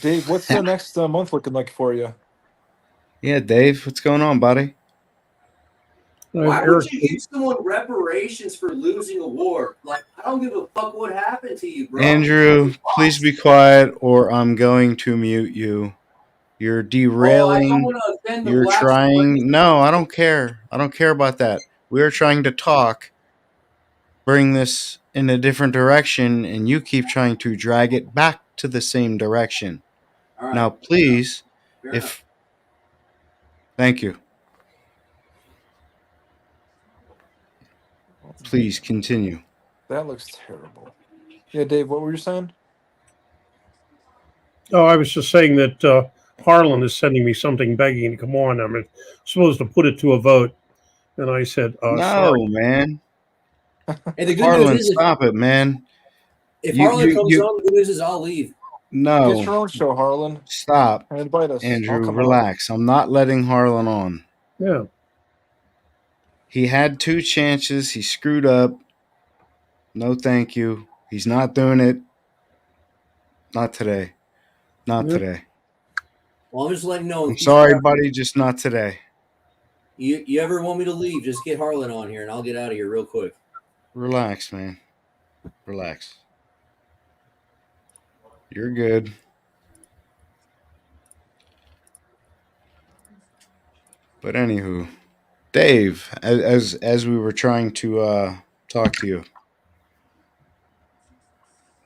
Dave, what's the next month looking like for you? Yeah, Dave, what's going on, buddy? Why would you give someone reparations for losing a war? Like, I don't give a fuck what happened to you, bro. Andrew, please be quiet or I'm going to mute you. You're derailing. I don't want to offend the You're black trying. No, I don't care. I don't care about that. We are trying to talk, bring this in a different direction, and you keep trying to drag it back to the same direction. All right. Now, please, Fair enough. Thank you. Please continue. That looks terrible. Yeah, Dave, what were you saying? Oh, I was just saying that Harlan is sending me something begging to come on. I'm supposed to put it to a vote. And I said, No, sorry. man. And the good Harlan, news is, stop it, man. if Harlan comes on, the good news is I'll leave. No. Get your own show, Harlan. Stop. And invite us. Andrew, relax. I'm not letting Harlan on. Yeah. He had 2 chances. He screwed up. No, thank you. He's not doing it. Not today. Not today. Well, I'm just letting you know. I'm sorry, buddy. Just not today. You ever want me to leave, just get Harlan on here, and I'll get out of here real quick. Relax, man. Relax. You're good. But anywho, Dave, as we were trying to talk to you.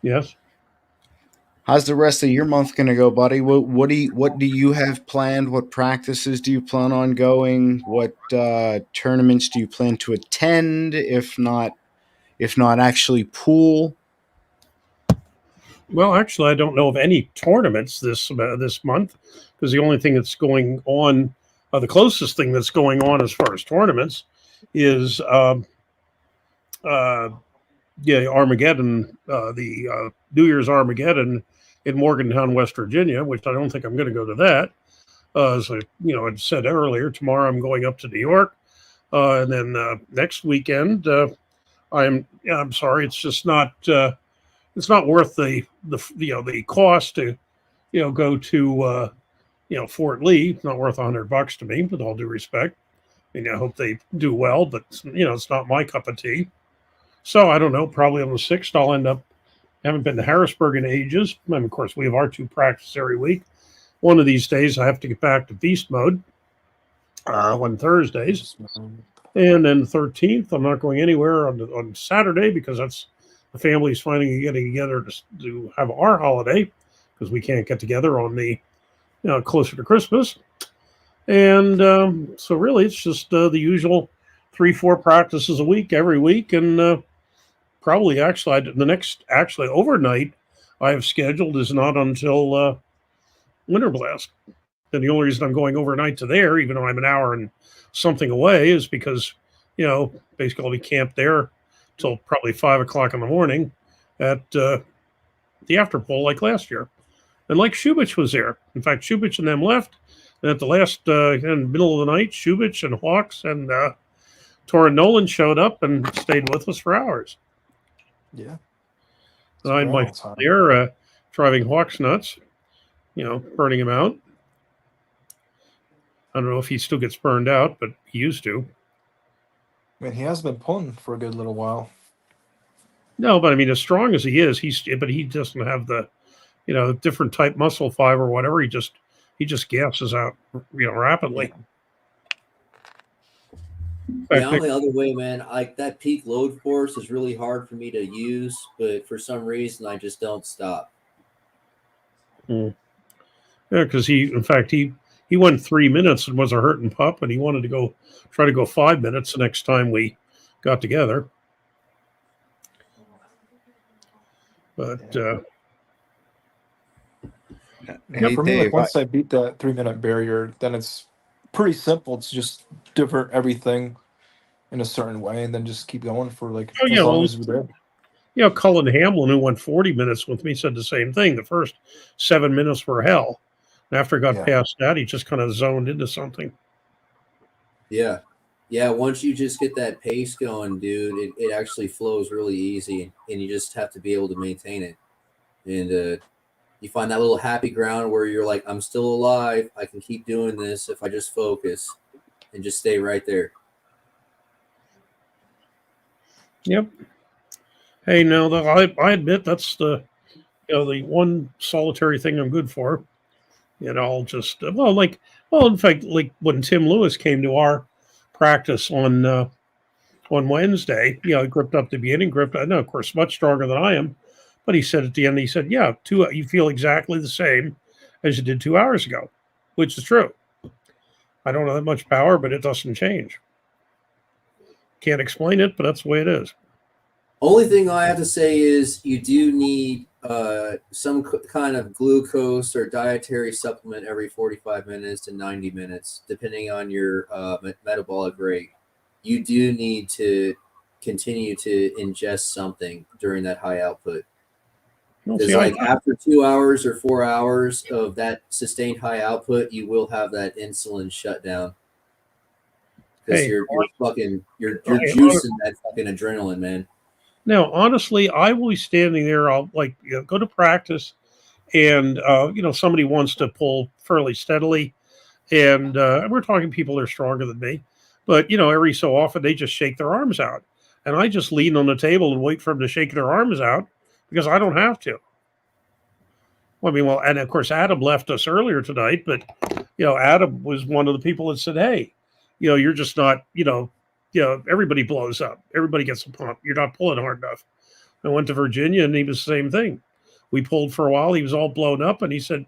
Yes. How's the rest of your month going to go, buddy? What do you have planned? What practices do you plan on going? What tournaments do you plan to attend? If not actually pool. Well, actually, I don't know of any tournaments this month because the only thing that's going on, the closest thing that's going on as far as tournaments, is Armageddon, the New Year's Armageddon in Morgantown, West Virginia, which I don't think I'm going to go to that. As I said earlier, tomorrow I'm going up to New York, and then next weekend I'm sorry, it's just not. It's not worth the cost to go to Fort Lee. It's not worth $100 to me, with all due respect. I mean, I hope they do well, but it's not my cup of tea. So I don't know. Probably on the 6th, I'll end up. Haven't been to Harrisburg in ages. And of course, we have our 2 practices every week. One of these days, I have to get back to beast mode on Thursdays, and then 13th, I'm not going anywhere on Saturday because that's. The family's finally getting together to have our holiday because we can't get together on the closer to Christmas. And so really it's just the usual 3-4 practices a week every week. And probably actually the next overnight I have scheduled is not until Winter Blast. And the only reason I'm going overnight to there, even though I'm an hour and something away, is because, basically I'll be camped there till probably 5 o'clock in the morning at the after poll like last year. And like Shubich was there. In fact, Shubich and them left. And at the last, in the middle of the night, Shubich and Hawks and Tora Nolan showed up and stayed with us for hours. Yeah. And I had my there driving Hawks nuts, burning him out. I don't know if he still gets burned out, but he used to. I mean, he has been pulling for a good little while. No, but I mean, as strong as he is, but he doesn't have the, different type muscle fiber or whatever. He just gasses out, rapidly. Yeah, I'm the other way, man. Like that peak load force is really hard for me to use, but for some reason, I just don't stop. Yeah, because he went 3 minutes and was a hurting pup, and he wanted to try to go 5 minutes the next time we got together. But for me, like once I beat that 3-minute barrier, then it's pretty simple to just divert everything in a certain way, and then just keep going for like Oh, as yeah. long Well, as we did. Cullen Hamlin, who went 40 minutes with me, said the same thing. The first 7 minutes were hell. And after he got past that, he just kind of zoned into something. Yeah. Yeah, once you just get that pace going, dude, it actually flows really easy, and you just have to be able to maintain it. And you find that little happy ground where you're like, I'm still alive. I can keep doing this if I just focus and just stay right there. Yep. Hey, now I admit that's the the one solitary thing I'm good for. I'll just in fact, like when Tim Lewis came to our practice on Wednesday, he gripped up the beginning, I know, of course, much stronger than I am, but he said at the end, he said, "Yeah, you feel exactly the same as you did 2 hours ago," which is true. I don't have that much power, but it doesn't change. Can't explain it, but that's the way it is. Only thing I have to say is you do need some kind of glucose or dietary supplement every 45 minutes to 90 minutes, depending on your metabolic rate. You do need to continue to ingest something during that high output. Because after 2 hours or 4 hours of that sustained high output, you will have that insulin shutdown. Because you're juicing that fucking adrenaline, man. Now, honestly, I will be standing there. I'll go to practice, and somebody wants to pull fairly steadily, and we're talking people that are stronger than me, but every so often they just shake their arms out, and I just lean on the table and wait for them to shake their arms out because I don't have to. And of course, Adam left us earlier tonight, but Adam was one of the people that said, "Hey, you're just not, everybody blows up. Everybody gets a pump. You're not pulling hard enough." I went to Virginia and he was the same thing. We pulled for a while. He was all blown up and he said,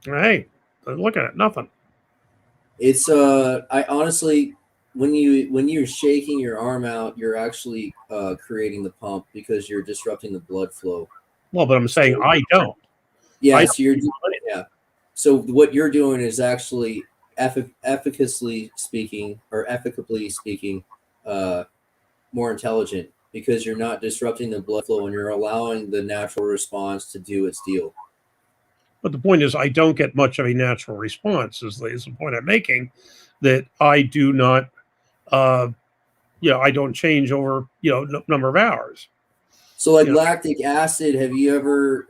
"Hey, look at it. Nothing." It's I honestly, when you're shaking your arm out, you're actually creating the pump because you're disrupting the blood flow. Well, but I'm saying I don't. Yeah, so what you're doing is actually efficaciously speaking, more intelligent because you're not disrupting the blood flow and you're allowing the natural response to do its deal. But the point is, I don't get much of a natural response. Is the point I'm making? That I do not, I don't change over number of hours. So lactic acid, have you ever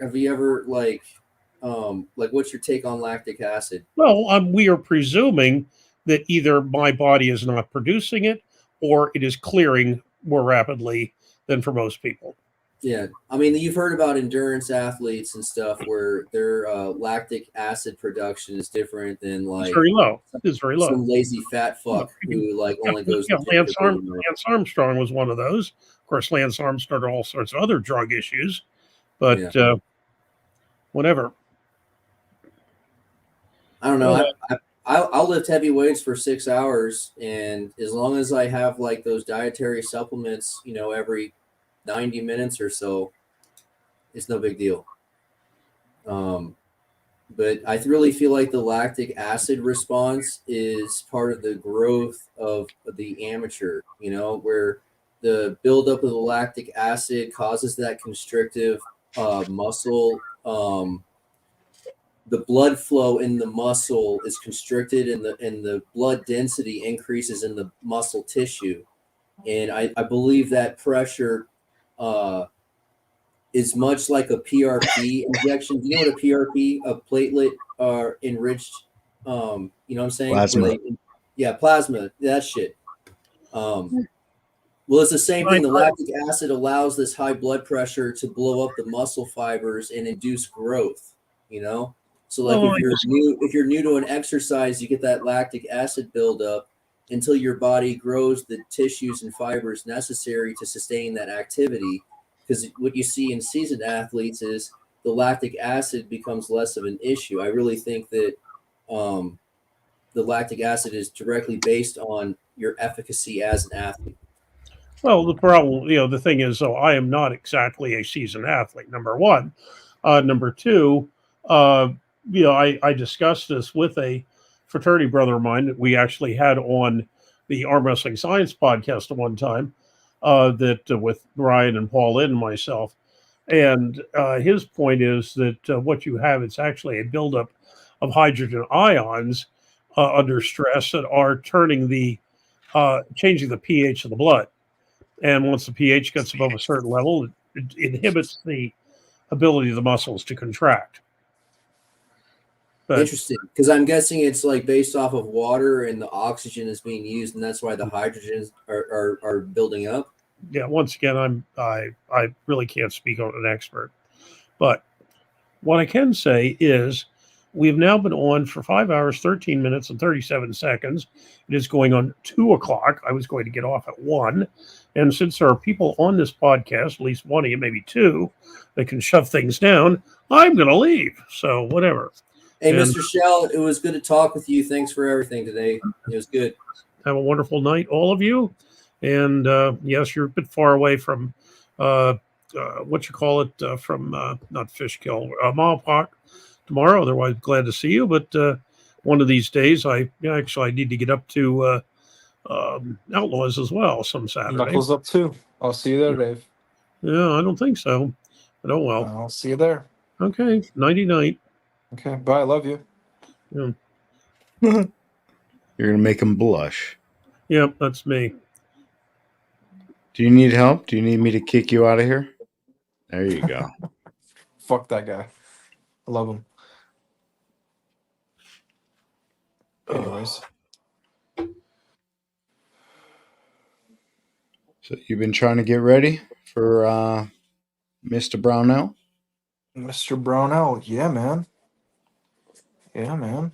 what's your take on lactic acid? Well, we are presuming that either my body is not producing it or it is clearing more rapidly than for most people. Yeah, I mean, you've heard about endurance athletes and stuff where their lactic acid production is different than it's very low. It's very low. Some lazy fat fuck who only goes. Yeah, Lance Armstrong was one of those. Of course, Lance Armstrong started all sorts of other drug issues, but whatever. I don't know. I'll lift heavy weights for 6 hours, and as long as I have those dietary supplements, every 90 minutes or so, it's no big deal. But I really feel like the lactic acid response is part of the growth of the amateur, where the buildup of the lactic acid causes that constrictive muscle. The blood flow in the muscle is constricted and the blood density increases in the muscle tissue. And I believe that pressure is much like a PRP injection. Do you know what a PRP, a platelet enriched, you know what I'm saying? Plasma. Plasma, that shit. Well, it's the same thing. The lactic acid allows this high blood pressure to blow up the muscle fibers and induce growth, So if you're new to an exercise, you get that lactic acid buildup until your body grows the tissues and fibers necessary to sustain that activity. Because what you see in seasoned athletes is the lactic acid becomes less of an issue. I really think that the lactic acid is directly based on your efficacy as an athlete. Well, the problem, the thing is, I am not exactly a seasoned athlete, number one. Number two, I discussed this with a fraternity brother of mine that we actually had on the Arm Wrestling Science podcast at one time, with Brian and Paul and myself. And his point is that what you have is actually a buildup of hydrogen ions under stress that are changing the pH of the blood. And once the pH gets above a certain level, it inhibits the ability of the muscles to contract. But, interesting, because I'm guessing it's like based off of water and the oxygen is being used, and that's why the hydrogens are building up. yeah, once again, I really can't speak on an expert, but what I can say is we've now been on for 5 hours, 13 minutes, and 37 seconds. It is going on 2 o'clock. I was going to get off at 1. And since there are people on this podcast, at least one of you, maybe two, that can shove things down, I'm going to leave. So whatever. Hey, Mr. Shell, it was good to talk with you. Thanks for everything today. It was good. Have a wonderful night, all of you. And yes, you're a bit far away from from not Fishkill, Malpock tomorrow. Otherwise, glad to see you. But one of these days, I need to get up to Outlaws as well some Saturday. Knuckles up too. I'll see you there, Dave. Yeah, I don't think so. But oh well. I'll see you there. Okay, nighty night. Okay, bye. I love you. Yeah. You're gonna make him blush. Yep, that's me. Do you need help? Do you need me to kick you out of here? There you go. Fuck that guy. I love him. Anyways. So you've been trying to get ready for Mr. Brownell? Mr. Brownell, yeah, man. Yeah, man.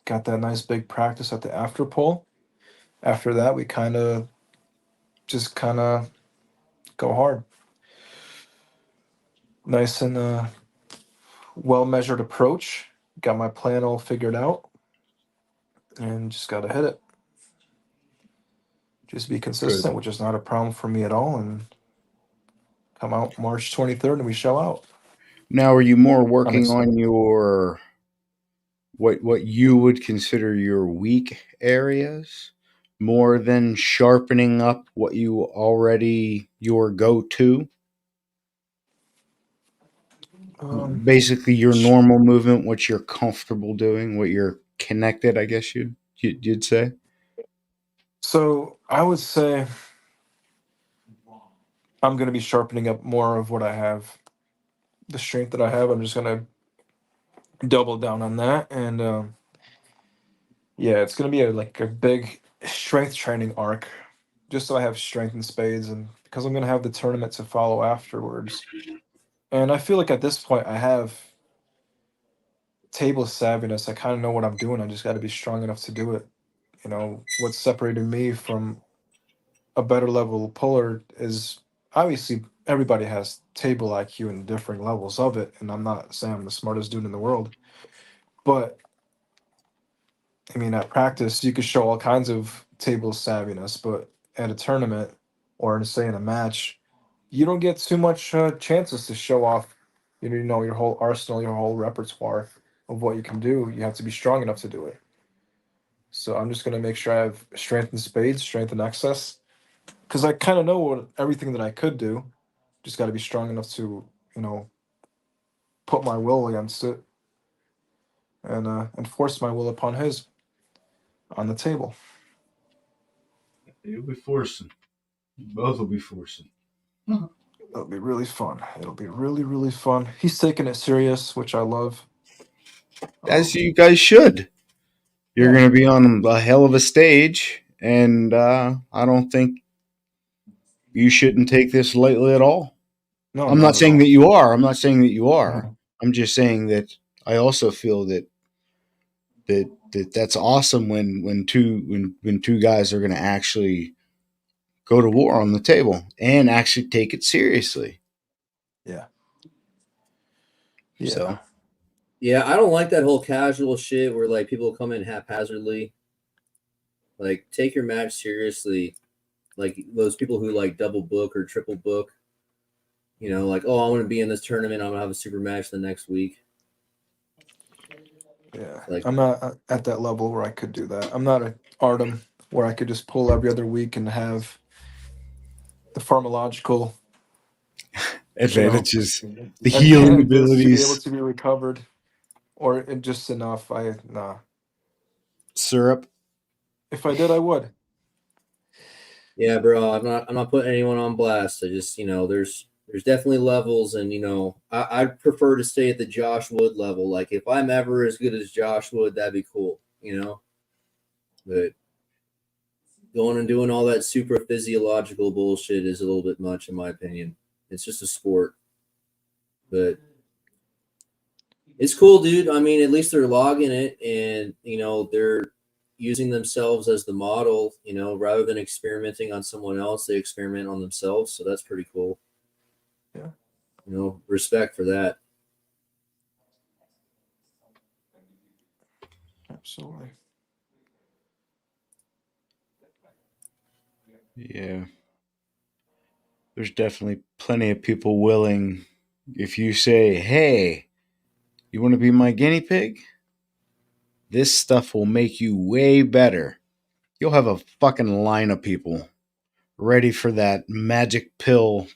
Got that nice big practice at the after pull. After that, we kind of go hard. Nice and well measured approach. Got my plan all figured out, and just gotta hit it. Just be consistent, which is not a problem for me at all. And come out March 23rd, and we show out. Now, are you more working on your what you would consider your weak areas more than sharpening up what you already your go-to? Basically, your normal movement, what you're comfortable doing, what you're connected, I guess you'd say. So I would say I'm going to be sharpening up more of what I have, the strength that I have. I'm just going to double down on that, and yeah, it's going to be a big strength training arc, just so I have strength in spades, and because I'm going to have the tournament to follow afterwards. And I feel like at this point I have table savviness. I kind of know what I'm doing. I just got to be strong enough to do it. You know, what's separating me from a better level puller is obviously everybody has table IQ and different levels of it. And I'm not saying I'm the smartest dude in the world, but I mean, at practice, you could show all kinds of table savviness, but at a tournament or say in a match, you don't get too much chances to show off, you know, your whole arsenal, your whole repertoire of what you can do. You have to be strong enough to do it. So I'm just going to make sure I have strength in spades, strength in excess, because I kind of know everything that I could do. Just got to be strong enough to, you know, put my will against it and force my will upon his on the table. You'll be forcing. Both will be forcing. It'll be really fun. It'll be really, really fun. He's taking it serious, which I love. As you guys should. You're going to be on a hell of a stage, and I don't think you shouldn't take this lightly at all. No, I'm not saying that you are. I'm not saying that you are. No. I'm just saying that I also feel that's awesome when two guys are going to actually go to war on the table and actually take it seriously. Yeah. Yeah. So. Yeah, I don't like that whole casual shit where like people come in haphazardly. Like, take your match seriously. Like those people who like double book or triple book. You know, like, oh, I want to be in this tournament. I'm gonna have a super match the next week. Yeah, Like, I'm not at that level where I could do that. I'm not a Artem where I could just pull every other week and have the pharmacological, you know, Advantages, the healing advantages to be able abilities, to be recovered, or just enough. Nah. syrup. If I did, I would. yeah, bro, I'm not putting anyone on blast. I just, there's definitely levels, and I'd prefer to stay at the Josh Wood level. Like, if I'm ever as good as Josh Wood, that'd be cool, But going and doing all that super physiological bullshit is a little bit much, in my opinion. It's just a sport, but it's cool, dude. I mean, at least they're logging it, and they're using themselves as the model. Rather than experimenting on someone else, they experiment on themselves. So that's pretty cool. Yeah. Respect for that. Absolutely. Yeah. There's definitely plenty of people willing. If you say, hey, you want to be my guinea pig? This stuff will make you way better. You'll have a fucking line of people ready for that magic pill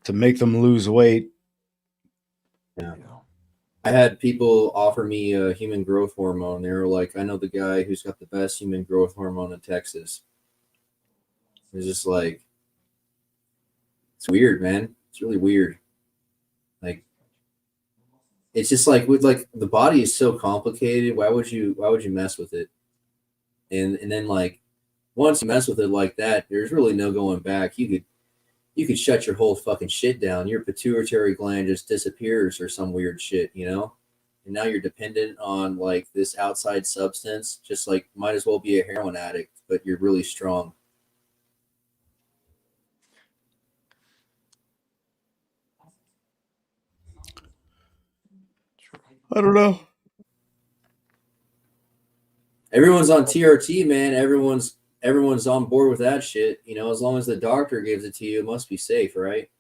to make them lose weight. Yeah. I had people offer me a human growth hormone. They were like, I know the guy who's got the best human growth hormone in Texas. It's just like, it's weird, man. It's really weird. Like, it's just like the body is so complicated. Why would you mess with it? And then like once you mess with it like that, there's really no going back. You could shut your whole fucking shit down. Your pituitary gland just disappears or some weird shit, And now you're dependent on like this outside substance, just like might as well be a heroin addict, but you're really strong. I don't know. Everyone's on TRT, man. Everyone's on board with that shit. As long as the doctor gives it to you, it must be safe, right?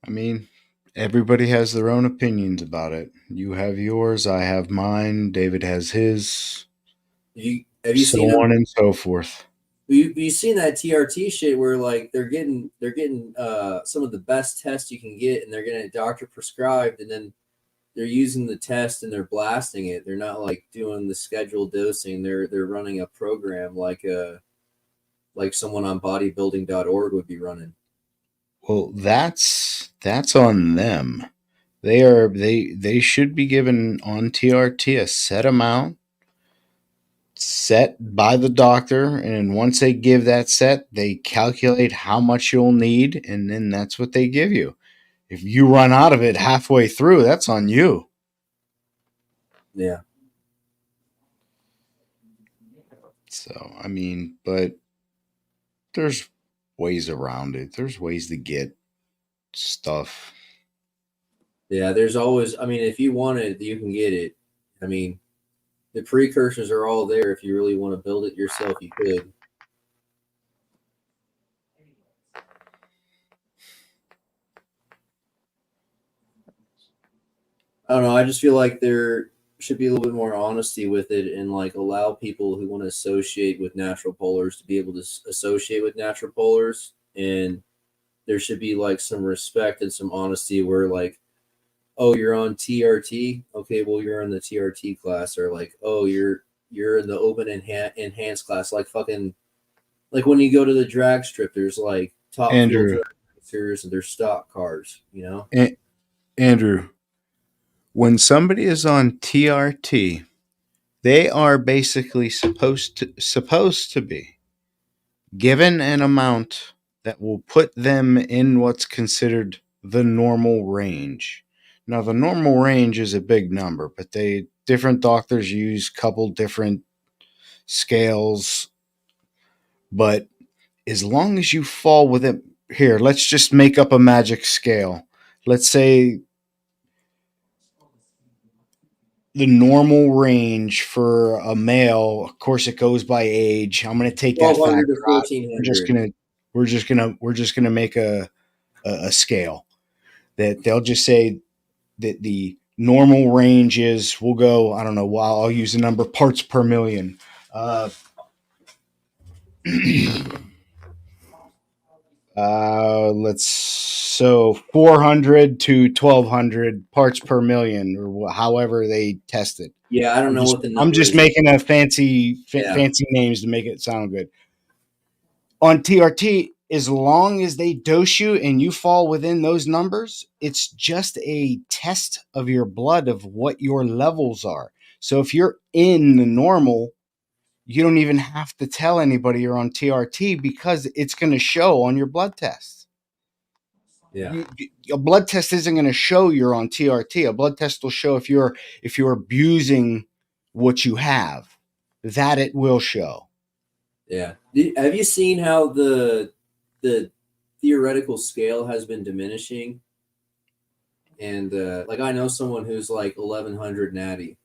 I mean, everybody has their own opinions about it. You have yours, I have mine, David has his. Have you so seen on them? and so forth. You seen that TRT shit where like they're getting some of the best tests you can get, and they're getting it doctor prescribed, and then they're using the test and they're blasting it. They're not like doing the scheduled dosing. They're running a program like someone on bodybuilding.org would be running. Well, that's on them. They should be given on TRT a set amount set by the doctor, and once they give that set, they calculate how much you'll need, and then that's what they give you. If you run out of it halfway through, that's on you. Yeah. So, I mean, but there's ways around it. There's ways to get stuff. Yeah, there's always, I mean, if you want it, you can get it. I mean, the precursors are all there. If you really want to build it yourself, you could. I don't know. I just feel like there should be a little bit more honesty with it, and like allow people who want to associate with natural polars to be able to associate with natural polars. And there should be like some respect and some honesty where like, oh, you're on TRT. Okay, well, you're in the TRT class, or like, oh, you're in the open enhanced class. Like fucking, like when you go to the drag strip, there's like top fuel Andrew, drag racers and there's stock cars. Andrew, when somebody is on TRT, they are basically supposed to be given an amount that will put them in what's considered the normal range. Now, the normal range is a big number, but different doctors use a couple different scales. But as long as you fall within, here, let's just make up a magic scale. Let's say the normal range for a male, of course, it goes by age. I'm going to take that 1,200 factor to out. 1,400. We're just gonna make a scale. that they'll just say that the normal range is, we'll go, I don't know, I'll use a number, parts per million. So 400 to 1200 parts per million, or however they test it. Yeah, I don't know what the number I'm just is. making a fancy Yeah. names to make it sound good. On TRT, as long as they dose you and you fall within those numbers, it's just a test of your blood of what your levels are. So if you're in the normal, you don't even have to tell anybody you're on TRT because it's going to show on your blood test. Yeah. A blood test isn't going to show you're on TRT. A blood test will show if you're abusing what you have. That it will show. Yeah. Have you seen how the theoretical scale has been diminishing? And like I know someone who's like 1100 natty,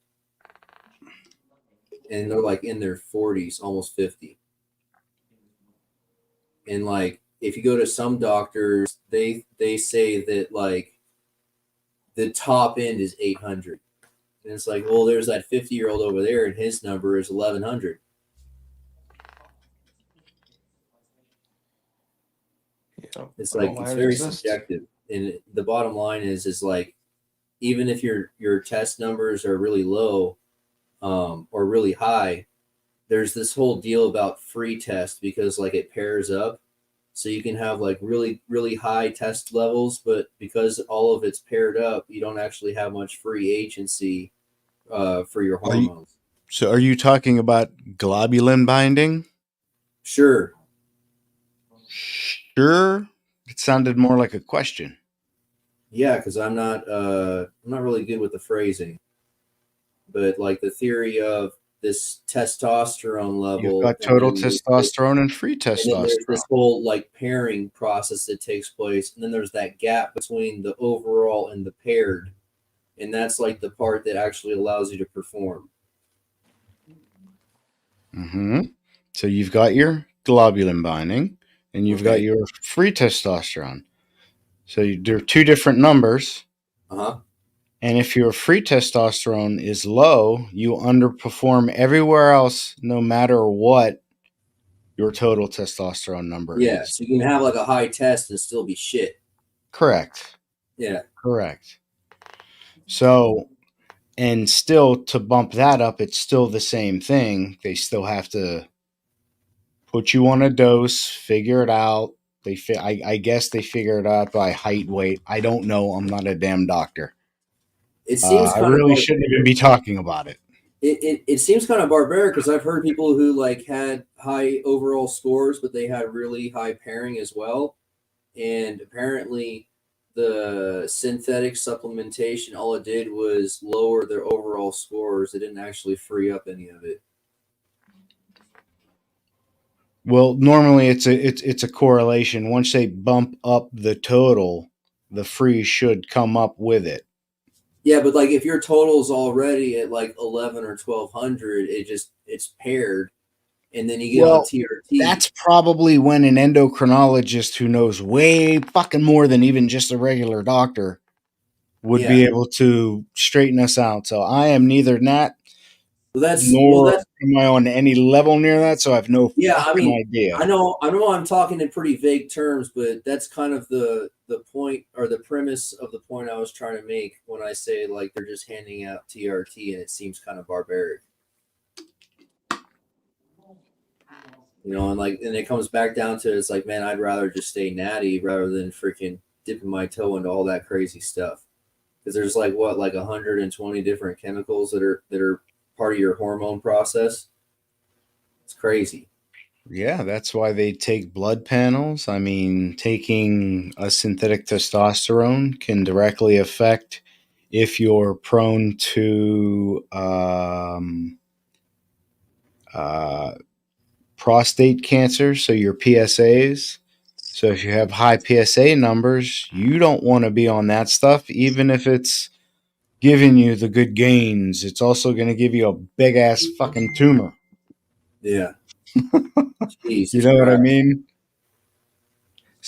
and they're like in their 40s, almost 50. And like if you go to some doctors, they say that like the top end is 800. And it's like, well, there's that 50-year-old over there, and his number is 1100. It's like it's very subjective, and the bottom line is like, even if your test numbers are really low, or really high, there's this whole deal about free test because like it pairs up, so you can have like really really high test levels, but because all of it's paired up, you don't actually have much free agency for your hormones. So are you talking about globulin binding? Sure. Sure. It sounded more like a question. Yeah, because I'm not really good with the phrasing, but like the theory of this testosterone level. You've got total testosterone and free testosterone. And then there's this whole like pairing process that takes place, and then there's that gap between the overall and the paired, and that's like the part that actually allows you to perform. Mm-hmm. So you've got your globulin binding, and you've got your free testosterone. So there are two different numbers. Uh-huh. And if your free testosterone is low, you underperform everywhere else, no matter what your total testosterone number Yeah, is. so you can have like a high test and still be shit. Correct. Yeah. Correct. So, and still to bump that up, it's still the same thing. They still have to put you on a dose, figure it out. I guess they figure it out by height, weight. I don't know. I'm not a damn doctor. It seems I really shouldn't even be talking about it. It seems kind of barbaric because I've heard people who like had high overall scores, but they had really high pairing as well. And apparently the synthetic supplementation, all it did was lower their overall scores. It didn't actually free up any of it. Well, normally it's a correlation. Once they bump up the total, the free should come up with it. Yeah, but like if your total is already at like 11 or 1200, it's paired, and then you get on TRT. That's probably when an endocrinologist who knows way fucking more than even just a regular doctor would be able to straighten us out. So I am neither that nor am I on any level near that. So I have no fucking idea. I know I'm talking in pretty vague terms, but that's kind of the point or the premise of the point I was trying to make when I say like they're just handing out TRT and it seems kind of barbaric. You know, and it comes back down to it's like, man, I'd rather just stay natty rather than freaking dipping my toe into all that crazy stuff. Because there's like 120 different chemicals that are part of your hormone process. It's crazy. Yeah, that's why they take blood panels. I mean, taking a synthetic testosterone can directly affect if you're prone to prostate cancer, so your PSAs. So if you have high PSA numbers, you don't want to be on that stuff, even if it's giving you the good gains. It's also going to give you a big ass fucking tumor. Yeah. You know what I mean?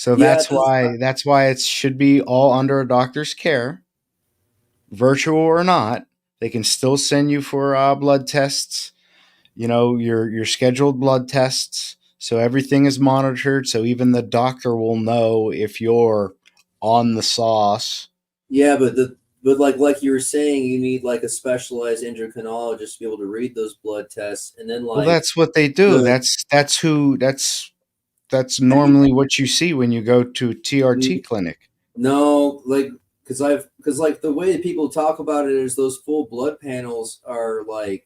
So that's why it should be all under a doctor's care, virtual or not. They can still send you for blood tests. Your scheduled blood tests. So everything is monitored. So even the doctor will know if you're on the sauce. Yeah, but like you were saying, you need like a specialized endocrinologist to be able to read those blood tests, and then Well, like that's what they do. the That's normally what you see when you go to a TRT clinic. no, like because like the way that people talk about it is those full blood panels are like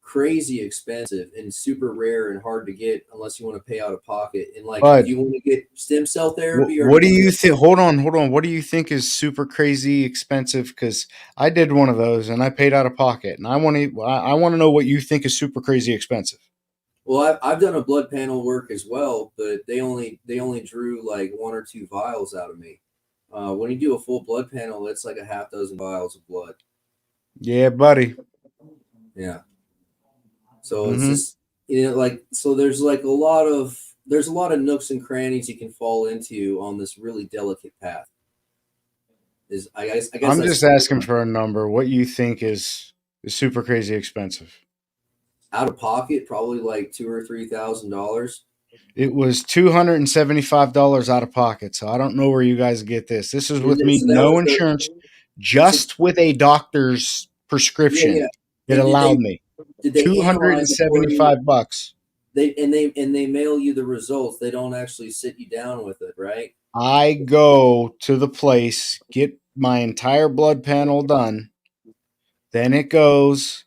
crazy expensive and super rare and hard to get unless you want to pay out of pocket. And like if But you want to get stem cell therapy or what do you anything, think? Hold on. What do you think is super crazy expensive? Because I did one of those and I paid out of pocket, and I want to know what you think is super crazy expensive. well, I've done a blood panel work as well, but they only drew like 1 or 2 vials out of me. When you do a full blood panel, it's like a half dozen vials of blood. Yeah, buddy. Yeah. So it's Mm-hmm. just like so there's like a lot of nooks and crannies you can fall into on this really delicate path. I guess I'm that's just asking for a number. What you think is super crazy expensive? out of pocket, probably like $2,000 or $3,000. It was $275 out of pocket. So I don't know where you guys get this. This is with me, So that no was the insurance, so just with a doctor's yeah. prescription. It And allowed me did they analyze it for you? $275. They mail you the results. They don't actually sit you down with it, right? I go to the place, get my entire blood panel done. Then it goes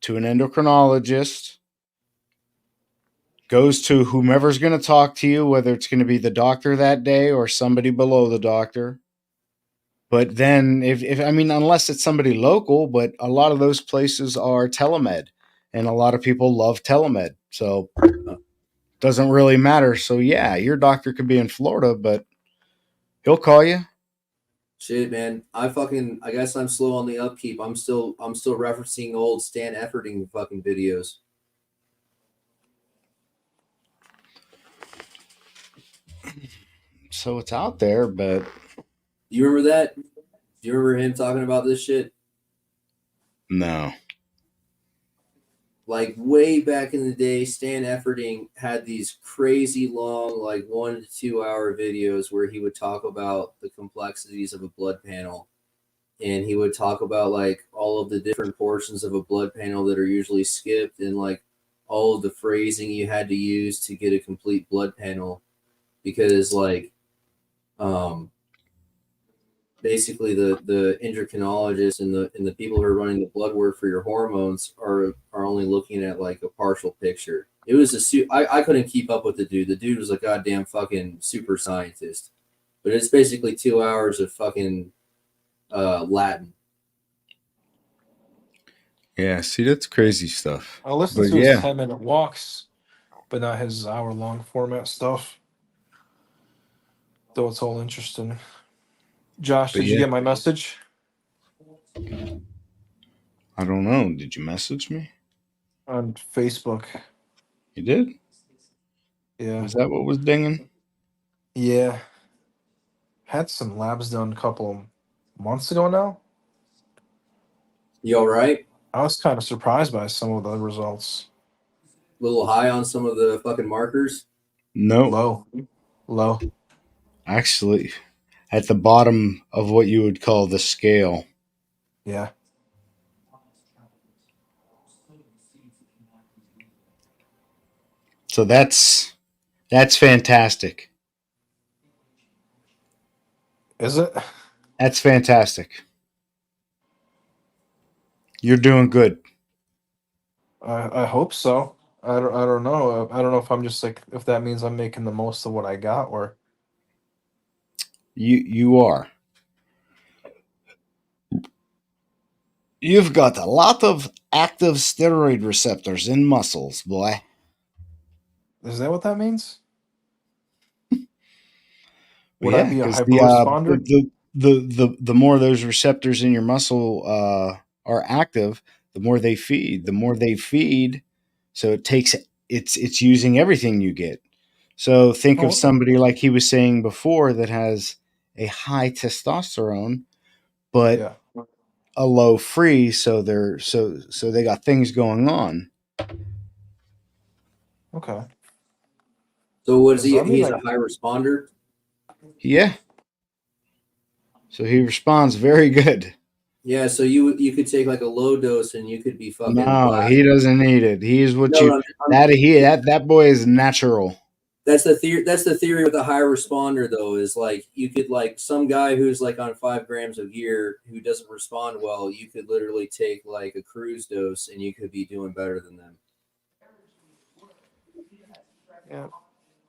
to an endocrinologist, goes to whomever's going to talk to you, whether it's going to be the doctor that day or somebody below the doctor. But then, if I mean, unless it's somebody local, but a lot of those places are telemed, and a lot of people love telemed. So doesn't really matter. So yeah, your doctor could be in Florida, but he'll call you. Shit, man. I guess I'm slow on the upkeep. I'm still referencing old Stan Efferding fucking videos. So it's out there, but Do you remember that? Do you remember him talking about this shit? no. Like way back in the day, Stan Efferding had these crazy long, like 1 to 2 hour videos where he would talk about the complexities of a blood panel. And he would talk about like all of the different portions of a blood panel that are usually skipped and like all of the phrasing you had to use to get a complete blood panel because like basically the endocrinologists and the people who are running the blood work for your hormones are only looking at like a partial picture. It was I couldn't keep up with the dude. The dude was a goddamn fucking super scientist. But it's basically 2 hours of fucking Latin. Yeah, see, that's crazy stuff. I listened But to his yeah, 10-minute walks, but not his hour-long format stuff. Though it's all interesting. Josh, but did you yeah, get my message? I don't know. Did you message me? On Facebook. You did? Yeah. Was that what was dinging? Yeah. Had some labs done a couple months ago now. You all right? I was kind of surprised by some of the results. A little high on some of the fucking markers? No. Low. Actually, at the bottom of what you would call the scale. Yeah. So that's fantastic. Is it? That's fantastic. You're doing good. I hope so. I don't know. I don't know if I'm just like if that means I'm making the most of what I got or You are. You've got a lot of active steroid receptors in muscles, boy. is that what that means? Well, Would I yeah, be a because hyperresponder? the more those receptors in your muscle are active, the more they feed. The more they feed, so it's using everything you get. So think Oh, of okay. somebody like he was saying before that has a high testosterone, but Yeah. a low free, so they got things going on. Okay. So what is 'Cause he? I mean, He's like, a high responder. Yeah. So he responds very good. Yeah. So you could take like a low dose and you could be fucking No, he blasted. doesn't need it. He's what No, you I'm that he that boy is natural. That's the theory. That's the theory with the high responder, though, is like you could like some guy who's like on 5 grams of gear who doesn't respond well. You could literally take like a cruise dose, and you could be doing better than them. yeah.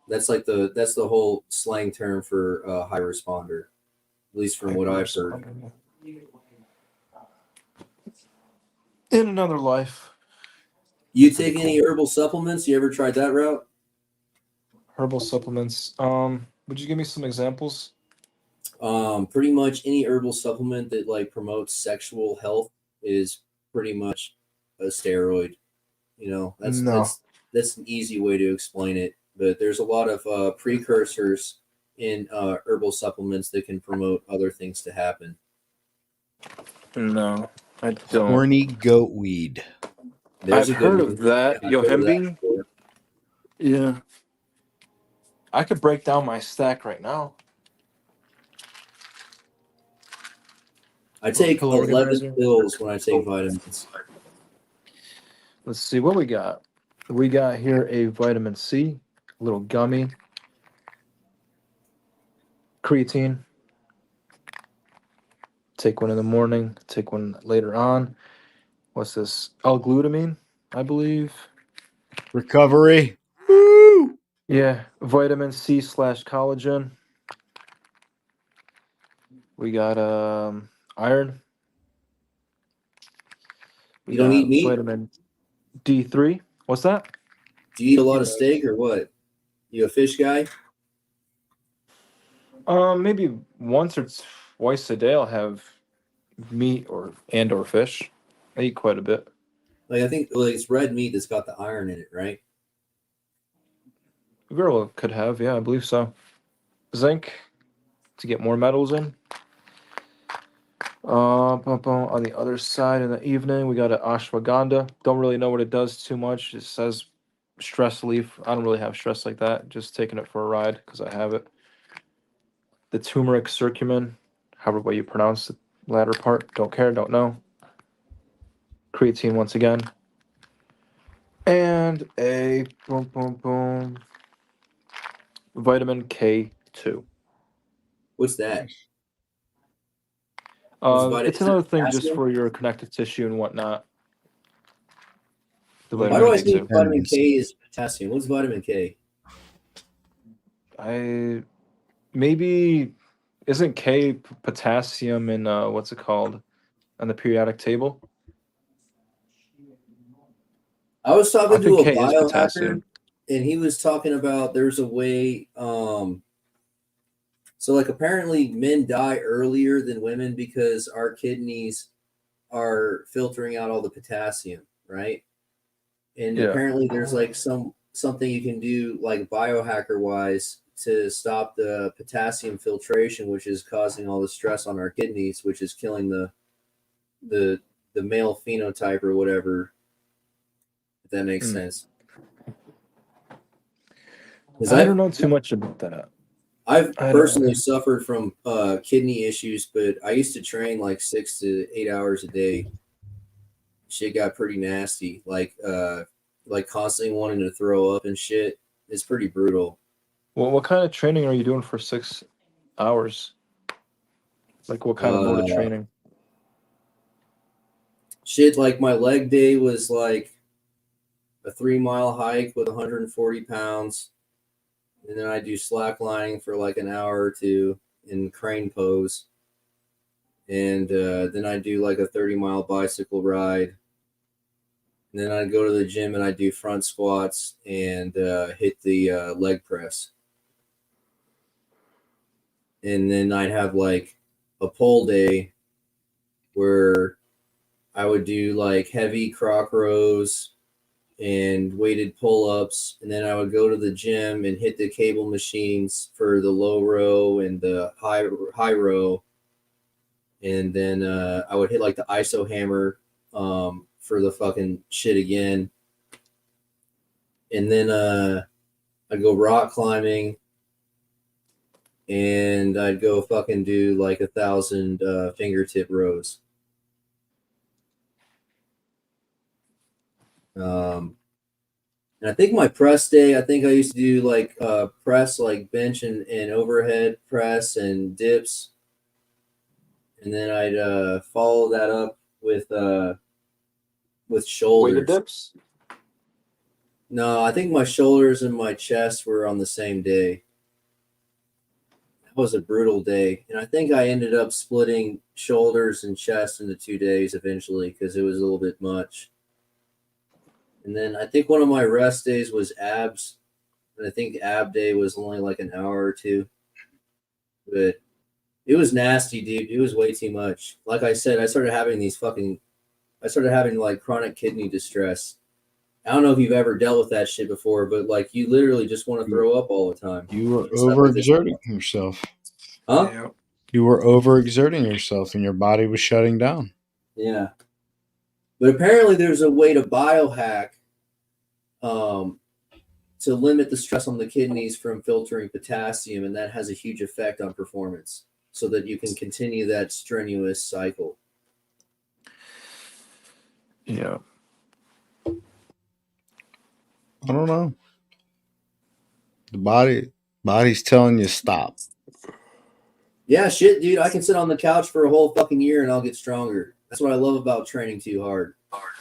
That's the whole slang term for high responder, at least from what I've heard. In another life. You take any herbal supplements? You ever tried that route? Herbal supplements. Would you give me some examples? Pretty much any herbal supplement that like promotes sexual health is pretty much a steroid. You know, No. that's an easy way to explain it. But there's a lot of precursors in herbal supplements that can promote other things to happen. No, I don't. Horny goat weed. There's I've a good heard one. of that. I've heard of that Yohimbine? before. Yeah. I could break down my stack right now. I take Pillow 11 organizer. pills when I take vitamins. Let's see what we got. We got here a vitamin C, a little gummy, creatine. Take one in the morning, take one later on. What's this? L-glutamine, I believe. Recovery. Woo! Yeah, vitamin C / collagen. We got iron. We You don't got eat meat? vitamin D3. What's that? Do you eat a lot of steak or what? You a fish guy? Maybe once or twice a day I'll have meat or fish. I eat quite a bit. Like I think like it's red meat that's got the iron in it, right? Very well could have, yeah, I believe so. Zinc to get more metals in. On the other side in the evening, we got an ashwagandha. Don't really know what it does too much. It says stress relief. I don't really have stress like that. Just taking it for a ride because I have it. The turmeric curcumin, however way you pronounce the latter part. Don't care, don't know. Creatine once again. And a vitamin K2. What's that? It's Is it another thing just potassium? for your connective tissue and whatnot. The Why vitamin do I K2. think vitamin K is potassium? What's vitamin K? Maybe isn't K potassium in what's it called on the periodic table? I was I talking think to a K is biohacker, potassium. and he was talking about there's a way. So like apparently men die earlier than women because our kidneys are filtering out all the potassium, right? And Yeah. apparently there's like something you can do like biohacker wise to stop the potassium filtration, which is causing all the stress on our kidneys, which is killing the male phenotype or whatever. If that makes sense. I don't know too much about that. I've I don't personally know. suffered from kidney issues, but I used to train like 6 to 8 hours a day. Shit got pretty nasty, like constantly wanting to throw up and shit. It's pretty brutal. Well, what kind of training are you doing for 6 hours? Like what kind of mode of training? Shit, like my leg day was like a 3-mile hike with 140 pounds. And then I do slacklining for like an hour or two in crane pose. And then I do like a 30-mile bicycle ride. And then I go to the gym and I do front squats and hit the leg press. And then I'd have like a pole day where I would do like heavy croc rows and weighted pull-ups, and then I would go to the gym and hit the cable machines for the low row and the high row, and then I would hit like the iso hammer for the fucking shit again, and then I'd go rock climbing, and I'd go fucking do like 1,000 fingertip rows. And I think my press day, I think I used to do like press, like bench and overhead press and dips. And then I'd follow that up with shoulders. Weighted dips? No, I think my shoulders and my chest were on the same day. That was a brutal day. And I think I ended up splitting shoulders and chest into 2 days eventually because it was a little bit much. And then I think one of my rest days was abs. And I think ab day was only like an hour or two. But it was nasty, dude. It was way too much. Like I said, I started having like chronic kidney distress. I don't know if you've ever dealt with that shit before, but like you literally just want to throw up all the time. You were Stuff like this. overexerting yourself. Huh? Yeah. You were overexerting yourself and your body was shutting down. Yeah. But apparently there's a way to biohack to limit the stress on the kidneys from filtering potassium, and that has a huge effect on performance so that you can continue that strenuous cycle. Yeah. I don't know. The body's telling you stop. Yeah, shit, dude. I can sit on the couch for a whole fucking year and I'll get stronger. That's what I love about training too hard.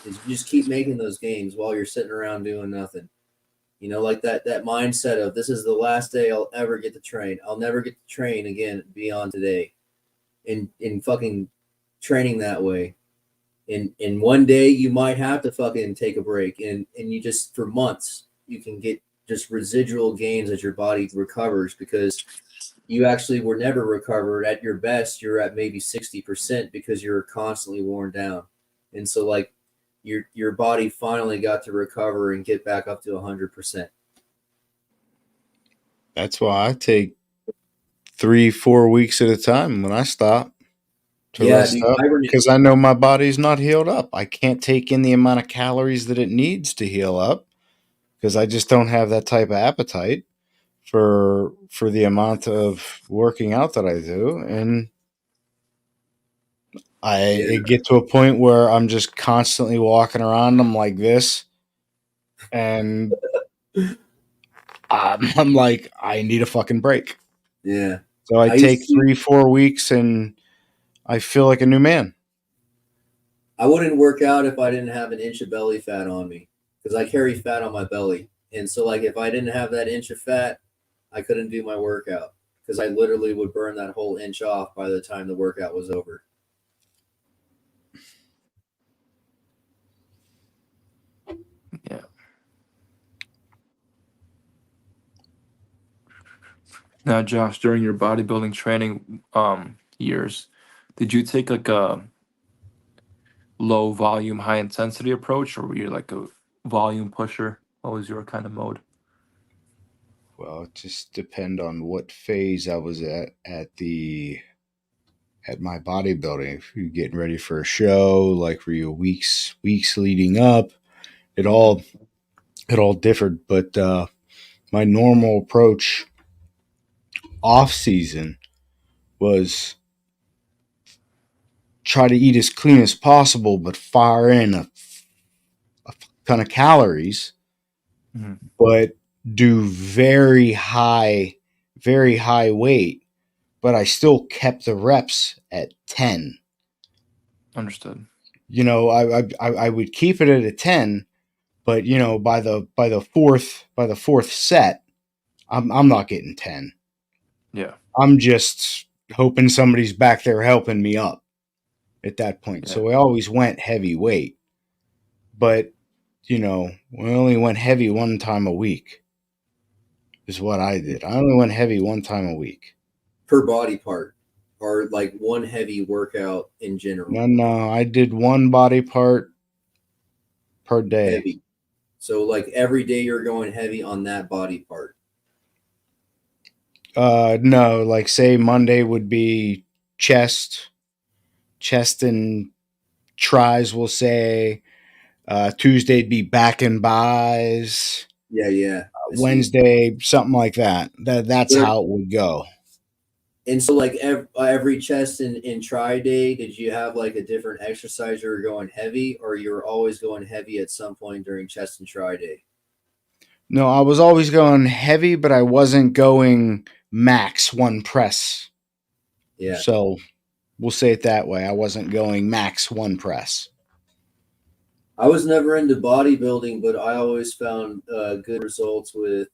Is you just keep making those gains while you're sitting around doing nothing. You know, like that mindset of this is the last day I'll ever get to train. I'll never get to train again beyond today. In fucking training that way. And one day you might have to fucking take a break, and you just for months you can get just residual gains as your body recovers because you actually were never recovered at your best. You're at maybe 60% because you're constantly worn down. And so like your body finally got to recover and get back up to 100%. That's why I take 3-4 weeks at a time when I stop to rest dude, up because I know my body's not healed up. I can't take in the amount of calories that it needs to heal up because I just don't have that type of appetite for the amount of working out that I do, and it get to a point where I'm just constantly walking around them like this, and I'm like, I need a fucking break. Yeah. So I take 3-4 weeks, and I feel like a new man. I wouldn't work out if I didn't have an inch of belly fat on me because I carry fat on my belly. And so like if I didn't have that inch of fat, I couldn't do my workout because I literally would burn that whole inch off by the time the workout was over. Yeah. Now, Josh, during your bodybuilding training years, did you take like a low volume, high intensity approach, or were you like a volume pusher? What was your kind of mode? Well, it just depend on what phase I was at my bodybuilding. If you're getting ready for a show, like for your weeks leading up, it all differed. But my normal approach off season was try to eat as clean as possible, but fire in a ton of calories, but do very high weight, but I still kept the reps at 10. Understood. You know, I would keep it at a 10, but you know, by the fourth set, I'm not getting 10. Yeah. I'm just hoping somebody's back there helping me up at that point. Yeah. So I always went heavy weight. But, you know, we only went heavy one time a week is what I did. I only went heavy one time a week. Per body part or like one heavy workout in general? No, I did one body part per day. Heavy. So like every day you're going heavy on that body part. No, like say Monday would be chest and tries, we'll say. Tuesday'd be back and buys. Yeah. I see. Wednesday, something like that. That's But- how it would go. And so like every chest and try day, did you have like a different exercise you were going heavy, or you were always going heavy at some point during chest and try day? No, I was always going heavy, but I wasn't going max one press. Yeah. So we'll say it that way. I wasn't going max one press. I was never into bodybuilding, but I always found good results with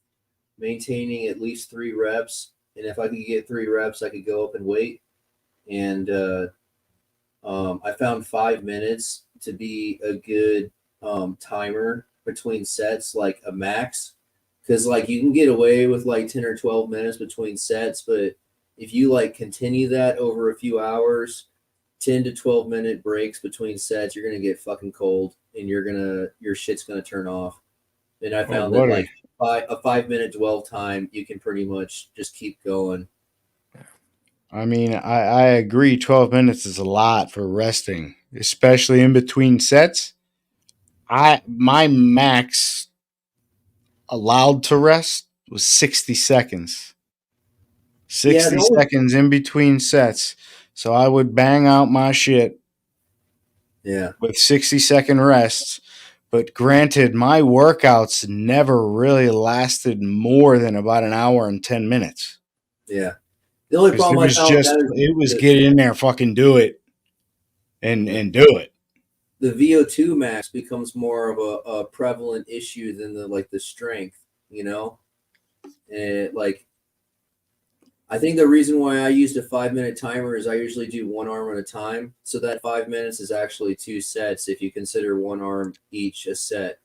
maintaining at least 3 reps. And if I could get 3 reps, I could go up in weight. And I found 5 minutes to be a good timer between sets, like a max. Because like you can get away with like 10 or 12 minutes between sets, but if you like continue that over a few hours, 10 to 12 minute breaks between sets, you're gonna get fucking cold and your shit's gonna turn off. And I found that like a 5 minute dwell time, you can pretty much just keep going. I mean, I agree. 12 minutes is a lot for resting, especially in between sets. My max allowed to rest was 60 seconds. 60 seconds in between sets. So I would bang out my shit with 60-second rests. But granted, my workouts never really lasted more than about an hour and 10 minutes. Yeah. The only problem it was it was get in there, fucking do it, and do it. The VO2 max becomes more of a prevalent issue than the strength, you know? And like, I think the reason why I used a 5 minute timer is I usually do one arm at a time. So that 5 minutes is actually 2 sets if you consider one arm each a set.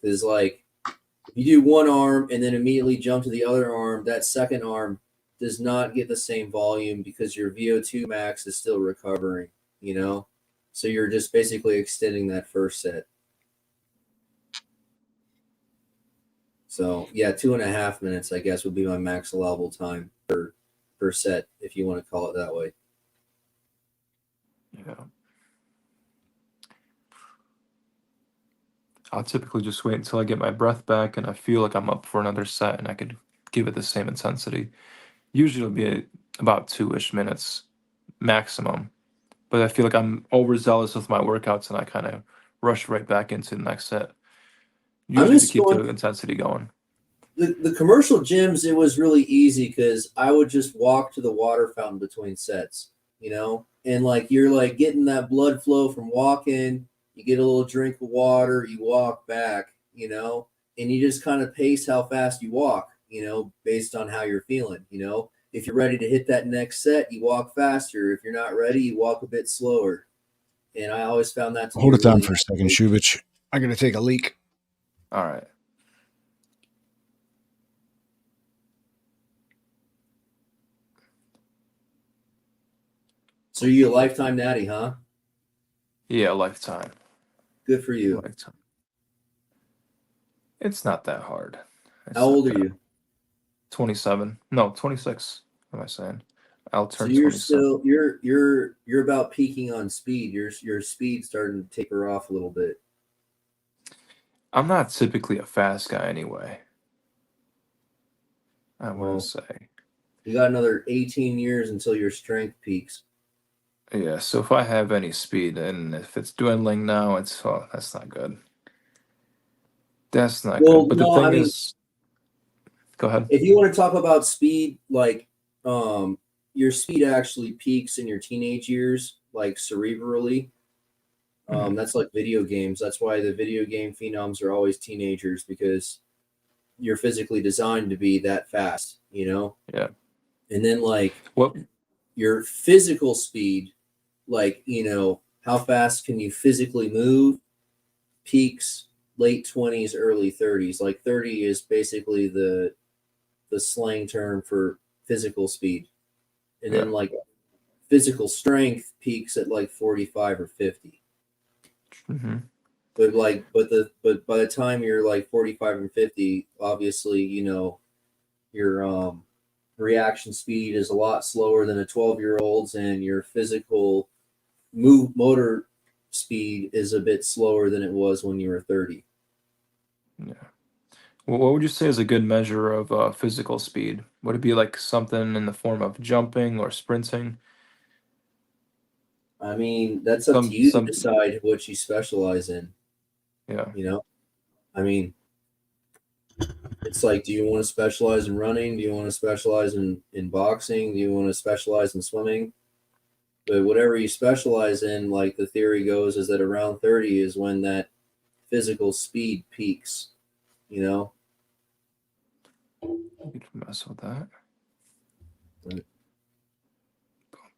Because like, if you do one arm and then immediately jump to the other arm, that second arm does not get the same volume because your VO2 max is still recovering, you know? So you're just basically extending that first set. So yeah, 2.5 minutes, I guess, would be my max allowable time per set, if you want to call it that way. Yeah. I'll typically just wait until I get my breath back and I feel like I'm up for another set and I could give it the same intensity. Usually it'll be about 2-ish minutes maximum. But I feel like I'm overzealous with my workouts and I kind of rush right back into the next set. Usually to keep the intensity going. The commercial gyms, it was really easy because I would just walk to the water fountain between sets, you know? And like you're like getting that blood flow from walking, you get a little drink of water, you walk back, you know, and you just kind of pace how fast you walk, you know, based on how you're feeling, you know. If you're ready to hit that next set, you walk faster. If you're not ready, you walk a bit slower. And I always found that to Hold be it down really for a second, Shubich. I gotta take a leak. All right. So you a lifetime natty, huh? Yeah, lifetime. Good for you. Lifetime. It's not that hard. How old are you? 27. No, 26. What am I saying? I'll turn so you're 27. still you're about peaking on speed. Your speed starting to taper off a little bit. I'm not typically a fast guy anyway. I wouldn't say. You got another 18 years until your strength peaks. Yeah, so if I have any speed and if it's dwindling now, that's not good. That's not good. But the thing is, go ahead. If you want to talk about speed, like your speed actually peaks in your teenage years, like cerebrally. That's like video games. That's why the video game phenoms are always teenagers, because you're physically designed to be that fast, you know? Yeah. And then like what your physical speed, like, you know, how fast can you physically move, peaks late 20s, early 30s. Like 30 is basically the slang term for physical speed. And then like physical strength peaks at like 45 or 50. Mm-hmm. But by the time you're like 45 and 50, obviously, your reaction speed is a lot slower than a 12-year-old's, and your physical motor speed is a bit slower than it was when you were 30. Yeah. Well, what would you say is a good measure of physical speed? Would it be like something in the form of jumping or sprinting? I mean, that's up to you to decide what you specialize in. Yeah. I mean, it's like, do you want to specialize in running? Do you want to specialize in boxing? Do you want to specialize in swimming? But whatever you specialize in, like the theory goes, is that around 30 is when that physical speed peaks, You can mess with that. Right.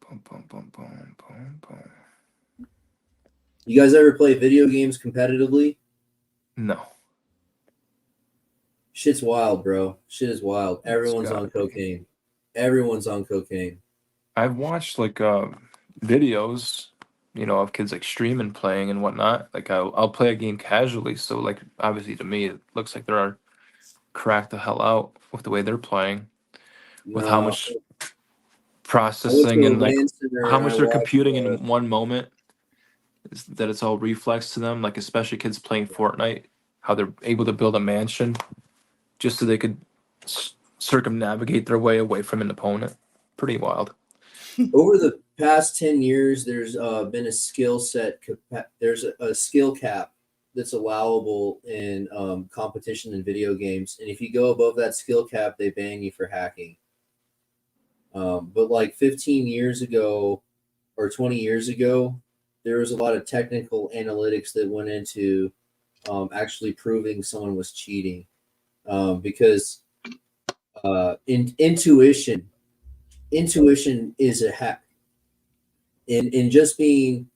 Boom, boom, boom, boom, boom, boom. You guys ever play video games competitively? No. Shit's wild, bro. Shit is wild. Everyone's on cocaine. Everyone's on cocaine. I've watched like videos, of kids like streaming playing and whatnot. Like I'll play a game casually, so like obviously to me it looks like they're cracked the hell out with the way they're playing, with how much processing and like how much they're computing in one moment. That it's all reflex to them, like especially kids playing Fortnite, how they're able to build a mansion just so they could circumnavigate their way away from an opponent. Pretty wild. Over the past 10 years, there's been a skill set. There's a skill cap that's allowable in competition in video games, and if you go above that skill cap, they ban you for hacking. But like 15 years ago or 20 years ago, there was a lot of technical analytics that went into actually proving someone was cheating, because intuition is a hack. In just being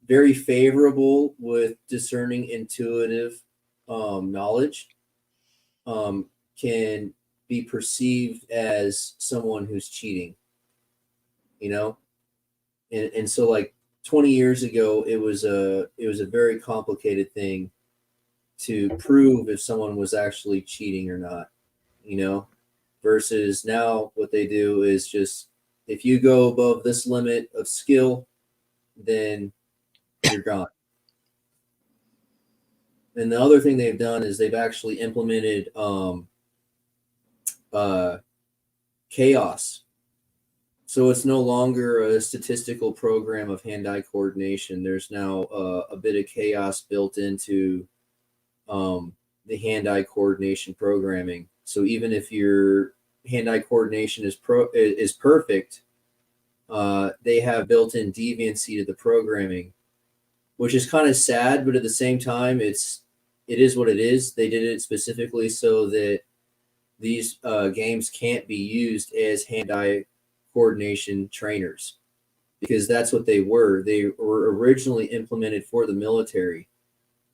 very favorable with discerning intuitive knowledge can be perceived as someone who's cheating, and so like 20 years ago it was a very complicated thing to prove if someone was actually cheating or not, versus now what they do is just, if you go above this limit of skill, then you're gone. And the other thing they've done is they've actually implemented chaos. So it's no longer a statistical program of hand-eye coordination. There's now a bit of chaos built into the hand-eye coordination programming. So even if your hand-eye coordination is perfect, they have built-in deviancy to the programming, which is kind of sad, but at the same time, it is what it is. They did it specifically so that these games can't be used as hand-eye coordination trainers, because that's what they were. They were originally implemented for the military,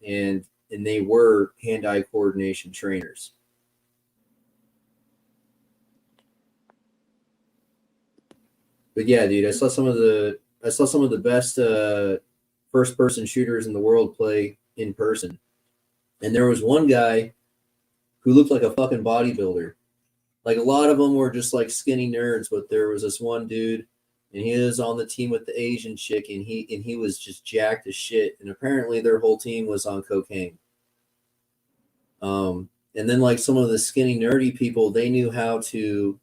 and they were hand-eye coordination trainers. But yeah, dude, I saw some of the best first-person shooters in the world play in person, and there was one guy who looked like a fucking bodybuilder. Like, a lot of them were just like skinny nerds, but there was this one dude, and he was on the team with the Asian chick, and he was just jacked as shit. And apparently their whole team was on cocaine. And then like some of the skinny nerdy people, they knew how to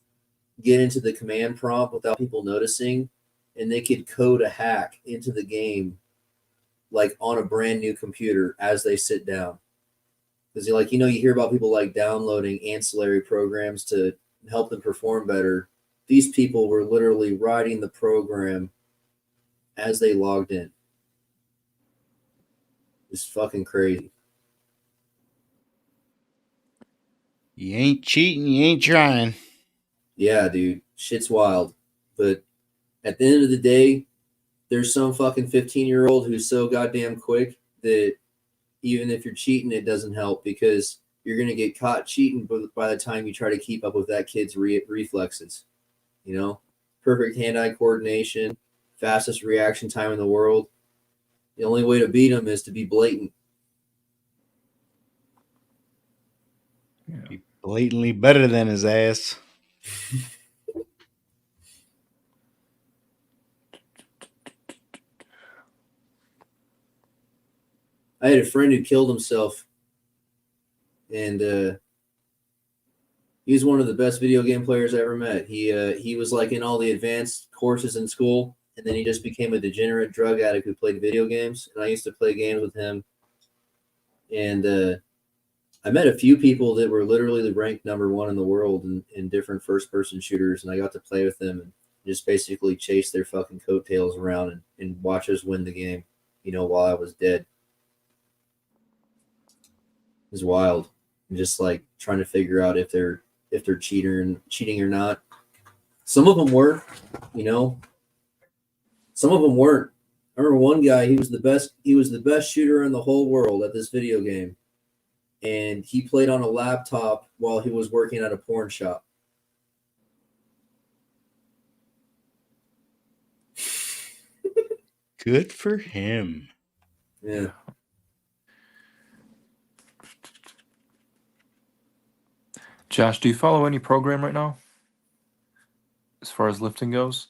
get into the command prompt without people noticing, and they could code a hack into the game, like on a brand new computer as they sit down. Because you hear about people like downloading ancillary programs to help them perform better. These people were literally writing the program as they logged in. It's fucking crazy. You ain't cheating, you ain't trying. Yeah, dude. Shit's wild. But at the end of the day, there's some fucking 15-year-old who's so goddamn quick that even if you're cheating, it doesn't help, because you're going to get caught cheating by the time you try to keep up with that kid's reflexes. Perfect hand-eye coordination, fastest reaction time in the world. The only way to beat him is to be blatant. Be blatantly better than his ass. I had a friend who killed himself, and he was one of the best video game players I ever met. He was like in all the advanced courses in school, and then he just became a degenerate drug addict who played video games. And I used to play games with him, and I met a few people that were literally ranked number one in the world in different first-person shooters, and I got to play with them and just basically chase their fucking coattails around and watch us win the game, while I was dead. It was wild. And just like trying to figure out if they're cheating or not. Some of them were, some of them weren't. I remember one guy, he was the best shooter in the whole world at this video game. And he played on a laptop while he was working at a porn shop. Good for him. Yeah. Josh, do you follow any program right now? As far as lifting goes?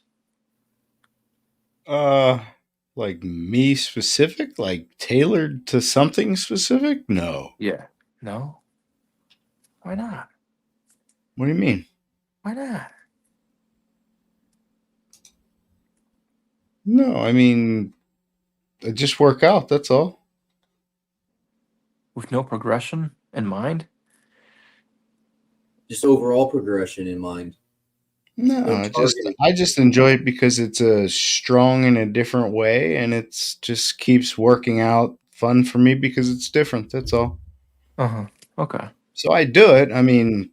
Like me specific? Like tailored to something specific? No. Yeah. No? Why not? What do you mean? Why not? No, I mean, I just work out, that's all. With no progression in mind? Just overall progression in mind. No, I just enjoy it because it's a strong in a different way, and it's just keeps working out fun for me because it's different. That's all. Okay. So I do it. I mean,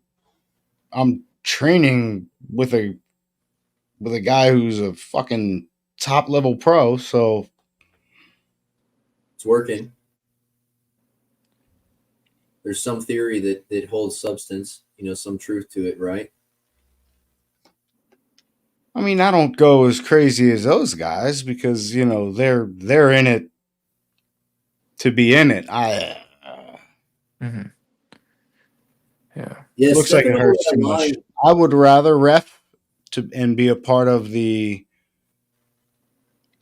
I'm training with a guy who's a fucking top level pro, so it's working. There's some theory that holds substance, some truth to it, right? I mean, I don't go as crazy as those guys because they're in it to be in it. Yeah, looks like it hurts too much. I would rather ref and be a part of the,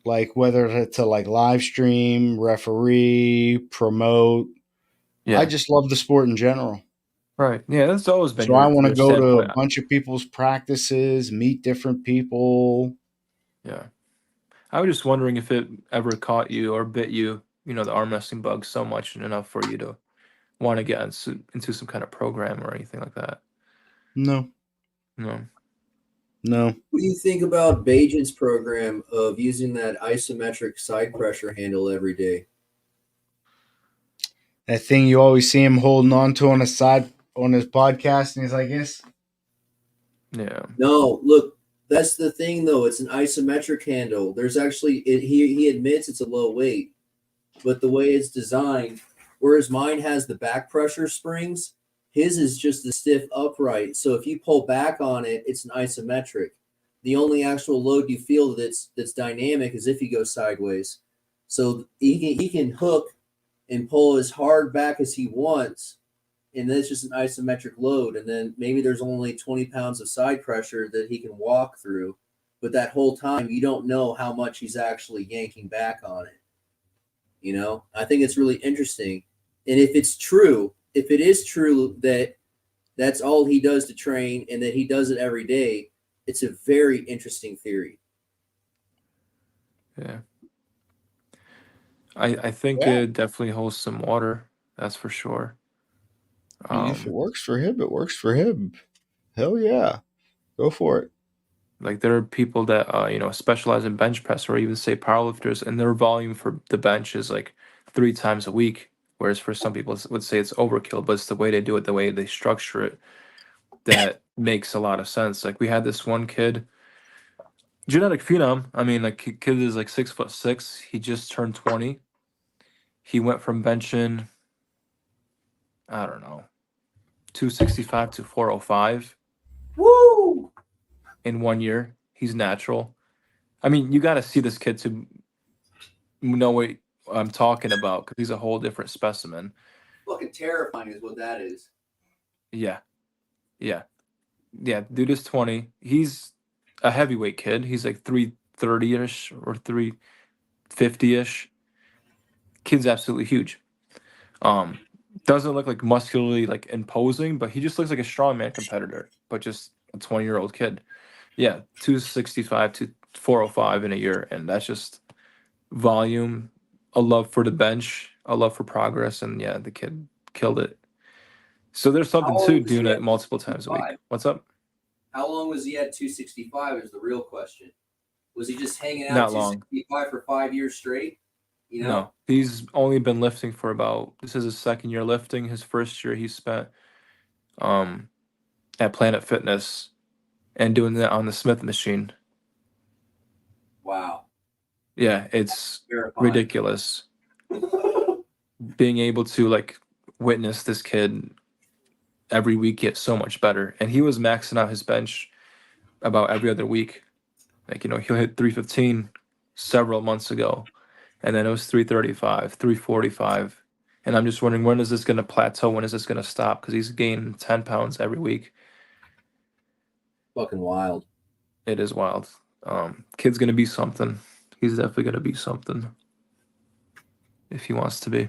like, whether to like live stream, referee, promote. Yeah. I just love the sport in general. Right. Yeah, that's always been So I want to your go to a standpoint. bunch of people's practices, meet different people. Yeah. I was just wondering if it ever caught you or bit you, the arm wrestling bug so much enough for you to want to get into some kind of program or anything like that. No. No. No. What do you think about Bajan's program of using that isometric side pressure handle every day? That thing you always see him holding on to on his side on his podcast, and he's like, "Yes." Yeah. No, look, that's the thing though. It's an isometric handle. There's actually he admits it's a low weight, but the way it's designed, whereas mine has the back pressure springs, his is just a stiff upright. So if you pull back on it, it's an isometric. The only actual load you feel that's dynamic is if you go sideways. So he can hook and pull as hard back as he wants, and that's just an isometric load. And then maybe there's only 20 pounds of side pressure that he can walk through, but that whole time you don't know how much he's actually yanking back on it. I think it's really interesting. And if it is true that that's all he does to train and that he does it every day, it's a very interesting theory. Yeah. I think it definitely holds some water. That's for sure. If it works for him, it works for him. Hell yeah. Go for it. Like there are people that specialize in bench press or even say powerlifters, and their volume for the bench is like 3 times a week. Whereas for some people would say it's overkill, but it's the way they do it, the way they structure it, that makes a lot of sense. Like we had this one kid, genetic phenom. I mean, like kid is like 6'6". He just turned 20. He went from benching, I don't know, 265 to 405. Woo! In 1 year. He's natural. I mean, you got to see this kid to know what I'm talking about because he's a whole different specimen. Fucking terrifying is what that is. Yeah. Dude is 20. He's a heavyweight kid. He's like 330-ish or 350-ish. Kid's absolutely huge. Doesn't look like muscularly like imposing, but he just looks like a strongman competitor, but just a 20-year-old kid. Yeah, 265 to 405 in a year, and that's just volume, a love for the bench, a love for progress, and yeah, the kid killed it. So there's something How to long was doing he it at multiple times a week. 265? What's up? How long was he at 265 is the real question. Was he just hanging out Not at long. 265 for 5 years straight? You know? No, he's only been lifting for this is his second year lifting. His first year he spent at Planet Fitness and doing that on the Smith machine. Wow. Yeah, it's Terrifying. ridiculous. Being able to like witness this kid every week get so much better. And he was maxing out his bench about every other week. Like, he'll hit 315 several months ago. And then it was 335, 345. And I'm just wondering, when is this going to plateau? When is this going to stop? Because he's gaining 10 pounds every week. Fucking wild. It is wild. Kid's going to be something. He's definitely going to be something if he wants to be.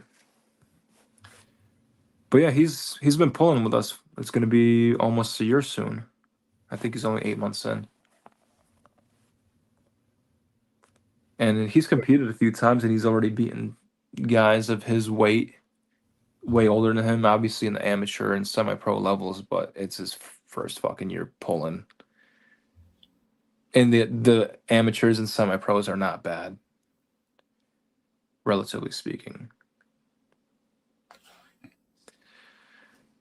But yeah, he's been pulling with us. It's going to be almost a year soon. I think he's only 8 months in. And he's competed a few times, and he's already beaten guys of his weight, way older than him, obviously in the amateur and semi-pro levels, but it's his first fucking year pulling. And the amateurs and semi-pros are not bad, relatively speaking.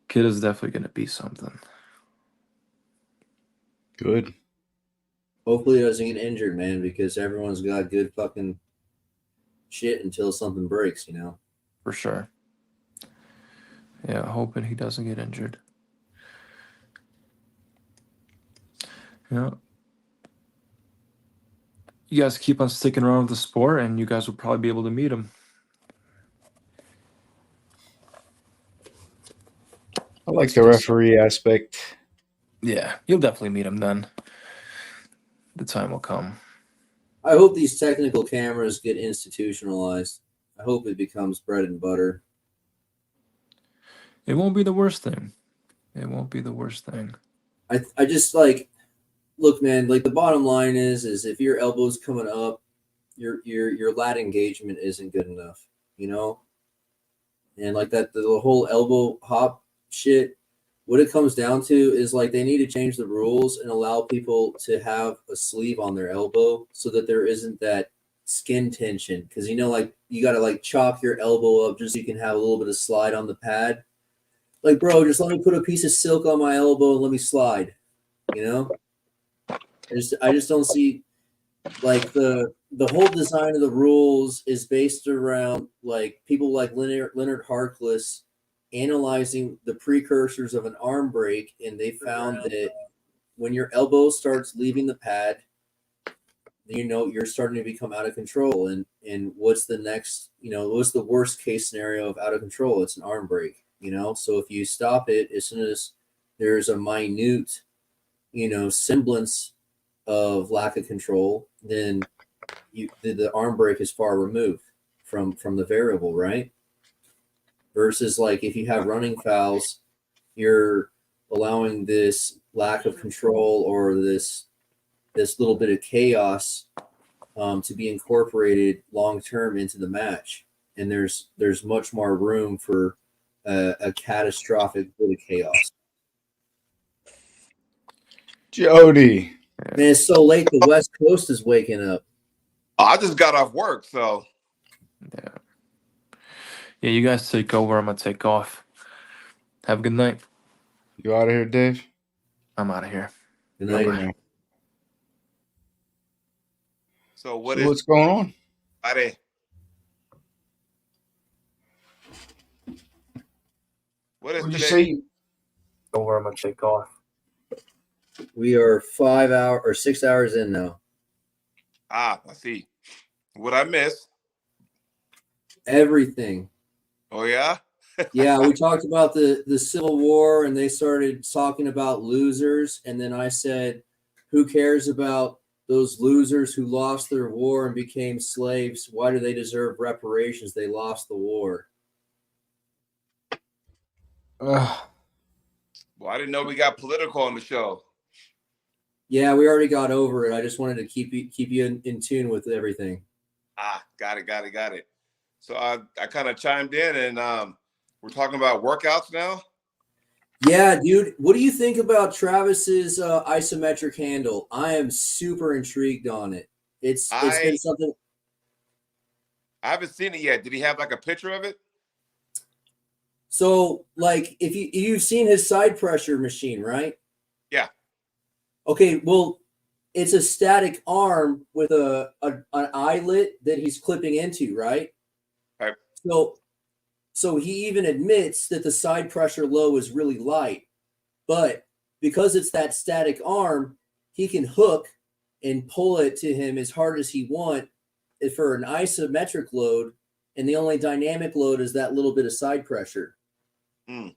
Kid is definitely going to be something. Good. Hopefully he doesn't get injured, man, because everyone's got good fucking shit until something breaks, you know? For sure. Yeah, hoping he doesn't get injured. Yeah. You guys keep on sticking around with the sport, and you guys will probably be able to meet him. I like the referee aspect. Yeah, you'll definitely meet him then. The time will come. I hope these technical cameras get institutionalized. I hope it becomes bread and butter. It won't be the worst thing. It won't be the worst thing. I just like, look, man, like the bottom line is if your elbow's coming up, your lat engagement isn't good enough, you know? And like that, the whole elbow hop shit, what it comes down to is like they need to change the rules and allow people to have a sleeve on their elbow so that there isn't that skin tension. Because, you know, like you got to like chalk your elbow up just so you can have a little bit of slide on the pad. Like, bro, just let me put a piece of silk on my elbow and let me slide, you know? I just don't see, like, the whole design of the rules is based around like people like Leonard Harkless analyzing the precursors of an arm break, and they found that when your elbow starts leaving the pad, you know you're starting to become out of control. And what's the next, you know, what's the worst case scenario of out of control? It's an arm break, you know. So if you stop it as soon as there's a minute, you know, semblance of lack of control, then the arm break is far removed from the variable, right? Versus like if you have running fouls, you're allowing this lack of control or this little bit of chaos to be incorporated long term into the match, and there's much more room for a catastrophic bit of chaos. Jody. Man, it's so late. The West Coast is waking up. I just got off work, so. Yeah, you guys take over. I'm going to take off. Have a good night. You out of here, Dave? I'm out of here. Good night. Bye-bye. So what's going on? Friday. What is What'd you today? say? Over. I'm going to take off. We are 6 hours in now. I see. What I missed? Everything. Oh yeah. Yeah, we talked about the Civil War, and they started talking about losers, and then I said, "Who cares about those losers who lost their war and became slaves? Why do they deserve reparations? They lost the war." Well, I didn't know we got political on the show. Yeah, we already got over it. I just wanted to keep you in tune with everything. Got it. So I kind of chimed in, and we're talking about workouts now. Yeah, dude. What do you think about Travis's isometric handle? I am super intrigued on it. It's been something. I haven't seen it yet. Did he have like a picture of it? So, like, if you've seen his side pressure machine, right? Yeah. Okay, well, it's a static arm with an eyelet that he's clipping into, right? Right. So he even admits that the side pressure low is really light, but because it's that static arm, he can hook and pull it to him as hard as he want for an isometric load, and the only dynamic load is that little bit of side pressure. Mm.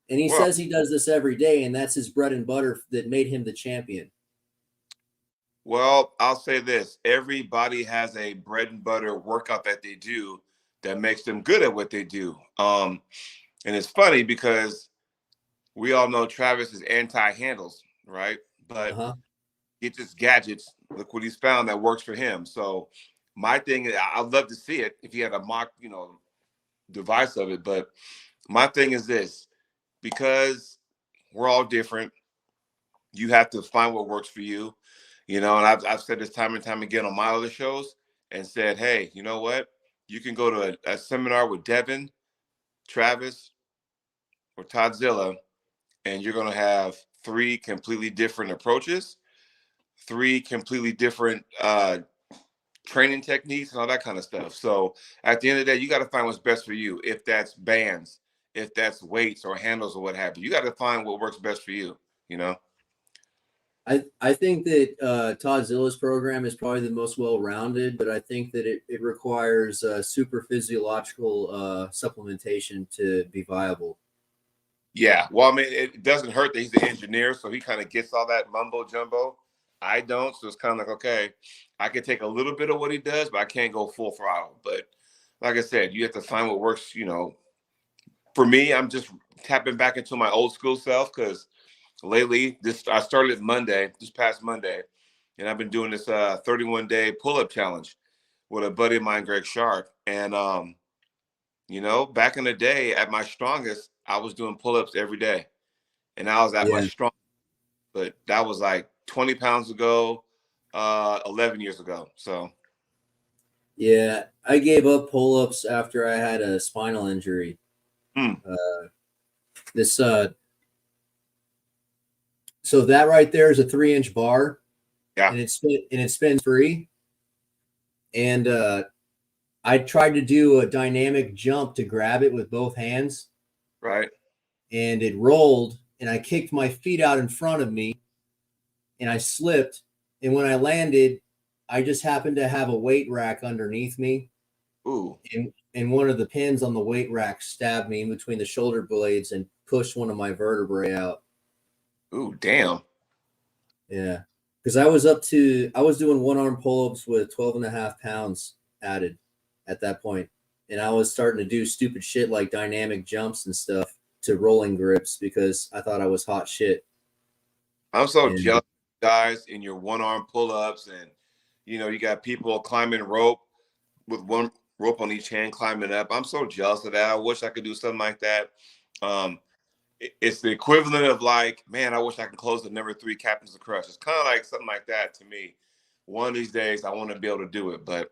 And he says he does this every day, and that's his bread and butter that made him the champion. Well, I'll say this. Everybody has a bread and butter workout that they do that makes them good at what they do. And it's funny because we all know Travis is anti-handles, right? But get just gadgets. Look what he's found that works for him. So my thing is, I'd love to see it if he had a mock, device of it. But my thing is this, because we're all different, you have to find what works for you. And I've said this time and time again on my other shows and said, hey, you know what? You can go to a seminar with Devin, Travis, or Toddzilla, and you're going to have 3 completely different approaches, 3 completely different training techniques and all that kind of stuff. So at the end of the day, you got to find what's best for you. If that's bands, if that's weights or handles or what have you, you got to find what works best for you, I think that Todzilla's program is probably the most well-rounded, but I think that it requires super physiological supplementation to be viable. Yeah, well, I mean, it doesn't hurt that he's an engineer, so he kind of gets all that mumbo jumbo. I don't, so it's kind of like, okay, I can take a little bit of what he does, but I can't go full throttle. But like I said, you have to find what works. For me, I'm just tapping back into my old school self because lately, I started this past Monday, and I've been doing this 31-day pull-up challenge with a buddy of mine, Greg Sharp. And back in the day, at my strongest, I was doing pull-ups every day, and I was at my strong. But that was like 20 pounds ago, 11 years ago. So. Yeah, I gave up pull-ups after I had a spinal injury. So that right there is a 3-inch bar. Yeah. And it spins free. And I tried to do a dynamic jump to grab it with both hands. Right. And it rolled, and I kicked my feet out in front of me, and I slipped. And when I landed, I just happened to have a weight rack underneath me. Ooh. And one of the pins on the weight rack stabbed me in between the shoulder blades and pushed one of my vertebrae out. Ooh, damn. Yeah. Because I was doing one-arm pull-ups with 12.5 pounds added at that point. And I was starting to do stupid shit like dynamic jumps and stuff to rolling grips because I thought I was hot shit. I'm so jealous, guys, in your one-arm pull-ups, and you got people climbing rope with one rope on each hand climbing up. I'm so jealous of that. I wish I could do something like that. It's the equivalent of like, man, I wish I could close the number 3 Captains of Crush. It's kind of like something like that to me. One of these days, I want to be able to do it, but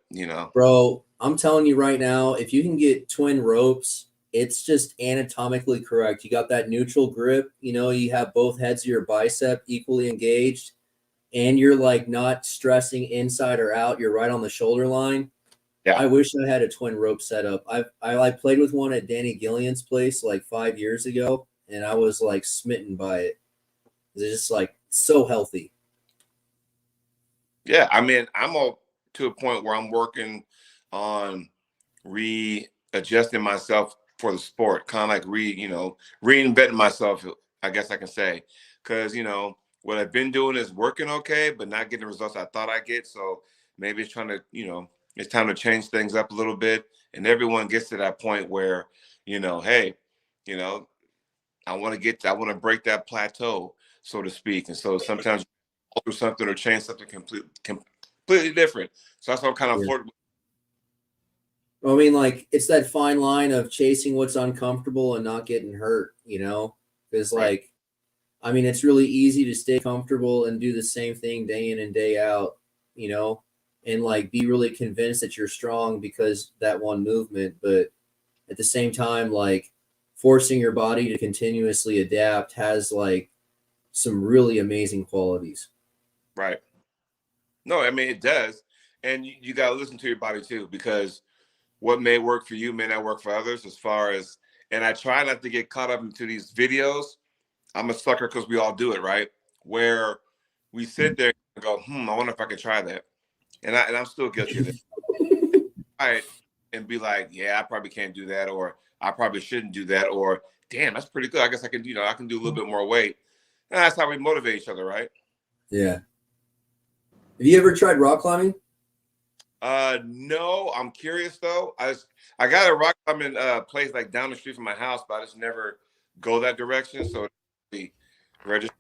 Bro, I'm telling you right now, if you can get twin ropes, it's just anatomically correct. You got that neutral grip. You have both heads of your bicep equally engaged, and you're like not stressing inside or out. You're right on the shoulder line. Yeah. I wish I had a twin rope setup. I played with one at Danny Gillian's place like 5 years ago, and I was like smitten by it. It's just like so healthy. Yeah, I mean, I'm to a point where I'm working on adjusting myself for the sport, kind of like reinventing myself, I guess I can say, because what I've been doing is working okay, but not getting the results I thought I'd get. So maybe it's trying to, it's time to change things up a little bit. And everyone gets to that point where, hey, I want to break that plateau, so to speak. And so sometimes you go through something or change something completely different. So that's what I'm kind of flirting with. I mean, like, it's that fine line of chasing what's uncomfortable and not getting hurt, because like, I mean, it's really easy to stay comfortable and do the same thing day in and day out, and like be really convinced that you're strong because that one movement. But at the same time, like, forcing your body to continuously adapt has like some really amazing qualities. Right. No, I mean, it does. And you got to listen to your body too, because what may work for you may not work for others and I try not to get caught up into these videos. I'm a sucker because we all do it, right? Where we sit there and go, I wonder if I could try that. And I'm still guilty of that. Try it and be like, yeah, I probably can't do that, or I probably shouldn't do that, or damn, that's pretty good. I guess I can, I can do a little bit more weight. And that's how we motivate each other, right? Yeah. Have you ever tried rock climbing? No, I'm curious though. I got a rock climbing place like down the street from my house, but I just never go that direction. So the register.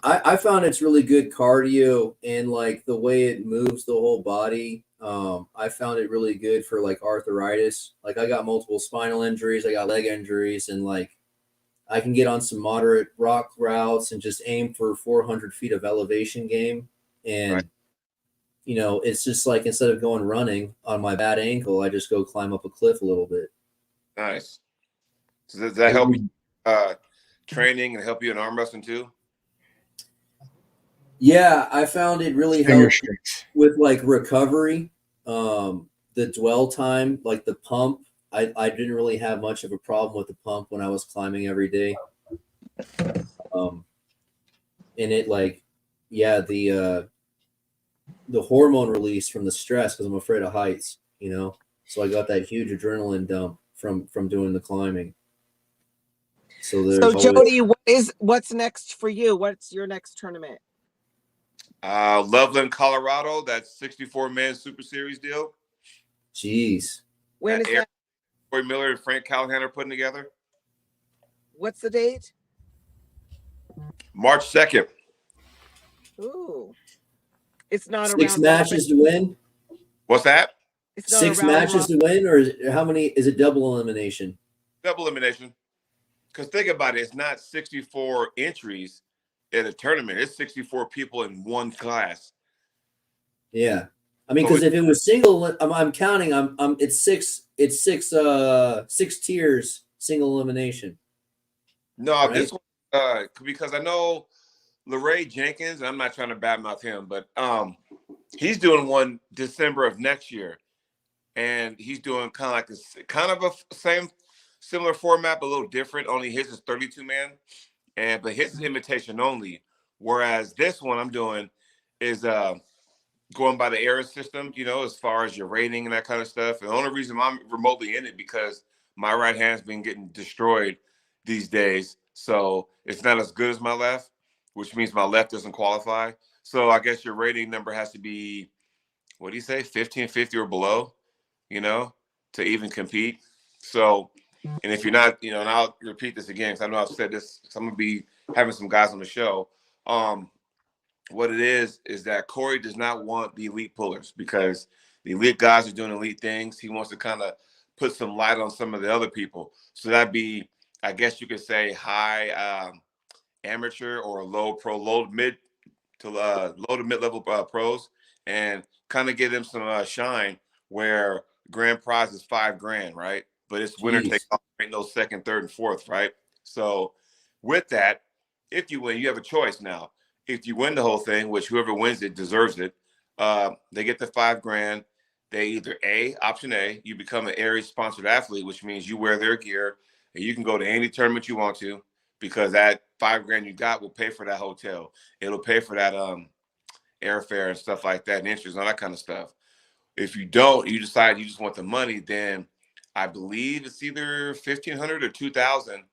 I found it's really good cardio, and like the way it moves the whole body. I found it really good for like arthritis. Like, I got multiple spinal injuries, I got leg injuries, and like I can get on some moderate rock routes and just aim for 400 feet of elevation game. And it's just like, instead of going running on my bad ankle, I just go climb up a cliff a little bit. Nice. So does that help you training and help you in arm wrestling too? Yeah, I found it really helped with like recovery, the dwell time, like the pump. I didn't really have much of a problem with the pump when I was climbing every day. And it like, yeah, the hormone release from the stress, because I'm afraid of heights, so I got that huge adrenaline dump from doing the climbing. So Jody, what's next for you? What's your next tournament? Loveland, Colorado. That's 64-man Super Series deal. Jeez. When is that? Corey Miller and Frank Callahan are putting together. What's the date? March 2nd. Ooh. It's not 6 matches to win. What's that? It's not 6 matches to win, or how many? Is it double elimination? Double elimination. Because think about it, it's not 64 entries in a tournament. It's 64 people in one class. Yeah, I mean, because if it was single, I'm counting. It's six. It's six tiers, single elimination. No, right? This one, because I know LeRae Jenkins. I'm not trying to badmouth him, but he's doing one December of next year, and he's doing kind of a similar format, but a little different. Only his is 32-man, but his is invitation only. Whereas this one I'm doing is going by the era system, as far as your rating and that kind of stuff. And the only reason I'm remotely in it because my right hand's been getting destroyed these days. So it's not as good as my left, which means my left doesn't qualify. So I guess your rating number has to be, what do you say, 1550 or below, to even compete. So, and if you're not, and I'll repeat this again, because I know I've said this, because I'm going to be having some guys on the show. What it is that Corey does not want the elite pullers, because the elite guys are doing elite things. He wants to kind of put some light on some of the other people. So that'd be, I guess you could say, high amateur or low to mid level pros, and kind of give them some shine, where grand prize is $5,000, right? But it's winner take all, ain't no second, third, and fourth, right? So with that, if you win, you have a choice now. If you win the whole thing, which whoever wins it deserves it, they get the $5,000. They either option A, you become an Aries sponsored athlete, which means you wear their gear and you can go to any tournament you want to, because that $5,000 you got will pay for that hotel. It'll pay for that airfare and stuff like that, and interest and all that kind of stuff. If you don't, you decide you just want the money, then I believe it's either 1,500 or 2,000,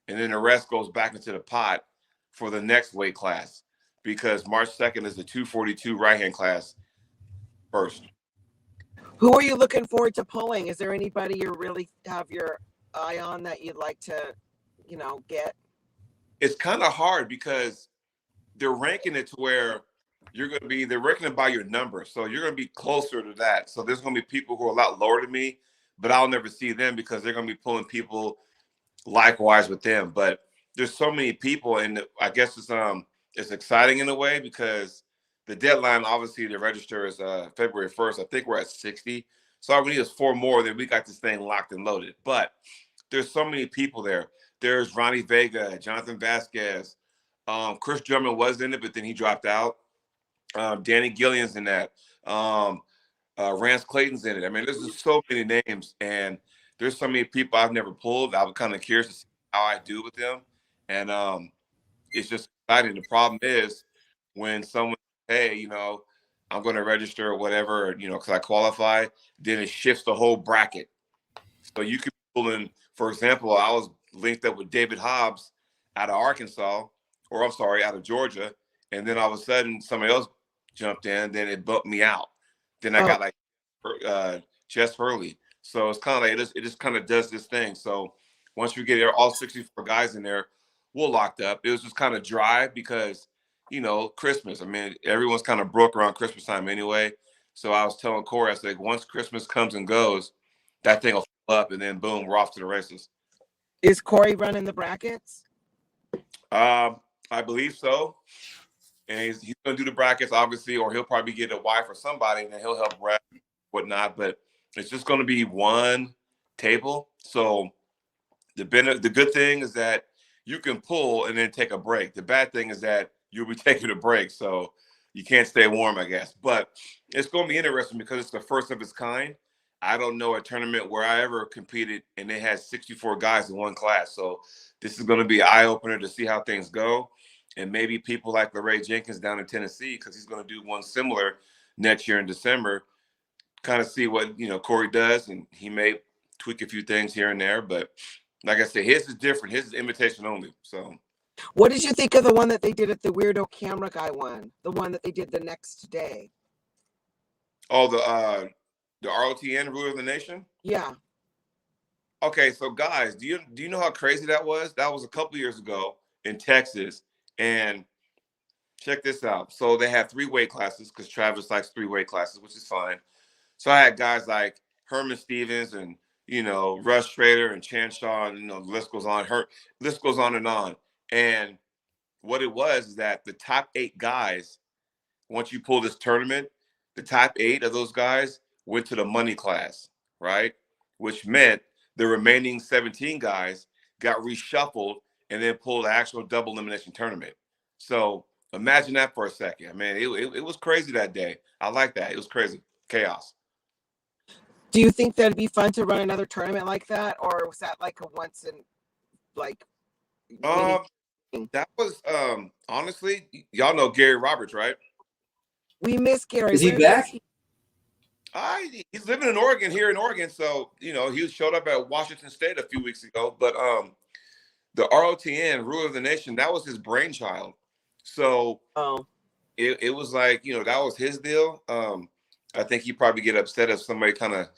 and then the rest goes back into the pot for the next weight class, because March 2nd is the 242 right hand class first. Who are you looking forward to pulling? Is there anybody you really have your eye on that you'd like to, get? It's kind of hard because they're ranking it to where they're ranking it by your number. So you're going to be closer to that. So there's going to be people who are a lot lower than me, but I'll never see them because they're going to be pulling people likewise with them. But there's so many people, and I guess it's exciting in a way because the deadline, obviously, to register is February 1st. I think we're at 60. So all we need is 4 more, then we got this thing locked and loaded. But there's so many people there. There's Ronnie Vega, Jonathan Vasquez. Chris Drummond was in it, but then he dropped out. Danny Gillian's in that. Rance Clayton's in it. I mean, there's just so many names, and there's so many people I've never pulled. I was kind of curious to see how I do with them, and it's just exciting. The problem is when someone, hey, I'm going to register or whatever, because I qualify, then it shifts the whole bracket. So you could be pulling, for example, I was linked up with David Hobbs out of Arkansas, or I'm sorry, out of Georgia, and then all of a sudden somebody else jumped in, then it bumped me out. Then I got like Jess Hurley. So it's kind of like it just kind of does this thing. So once we get all 64 guys in there, we're locked up. It was just kind of dry because, Christmas. I mean, everyone's kind of broke around Christmas time anyway. So I was telling Corey, I said, once Christmas comes and goes, that thing will fill up, and then boom, we're off to the races. Is Corey running the brackets? I believe so. And he's going to do the brackets, obviously, or he'll probably get a wife or somebody, and then he'll help rep, whatnot. But it's just going to be one table. So the good thing is that you can pull and then take a break. The bad thing is that you'll be taking a break, so you can't stay warm, I guess. But it's going to be interesting because it's the first of its kind. I don't know a tournament where I ever competed and they had 64 guys in one class. So this is going to be an eye-opener to see how things go. And maybe people like LeRae Jenkins down in Tennessee, because he's going to do one similar next year in December, kind of see what, Corey does. And he may tweak a few things here and there. But like I said, his is different. His is invitation only. So what did you think of the one that they did at the Weirdo Camera Guy one? The one that they did the next day? Oh, the ROTN, Ruler of the Nation? Yeah. Okay, so guys, do you know how crazy that was? That was a couple years ago in Texas. And check this out. So they had 3 weight classes because Travis likes 3 weight classes, which is fine. So I had guys like Herman Stevens and, Russ Schrader and Chan Shaw, and, the list goes on. List goes on and on. And what it was is that the top 8 guys, once you pull this tournament, the top 8 of those guys went to the money class, right? Which meant the remaining 17 guys got reshuffled and then pulled the actual double elimination tournament. So imagine that for a second. I mean, it was crazy that day. I like that. It was crazy. Chaos. Do you think that'd be fun to run another tournament like that? Or was that like a once in, like, that was, honestly, y'all know Gary Roberts, right? We miss Gary. Is he back? He's living in Oregon, here in Oregon. So, he showed up at Washington State a few weeks ago. But the ROTN, Ruler of the Nation, that was his brainchild. So it was like, that was his deal. I think he'd probably get upset if somebody kind of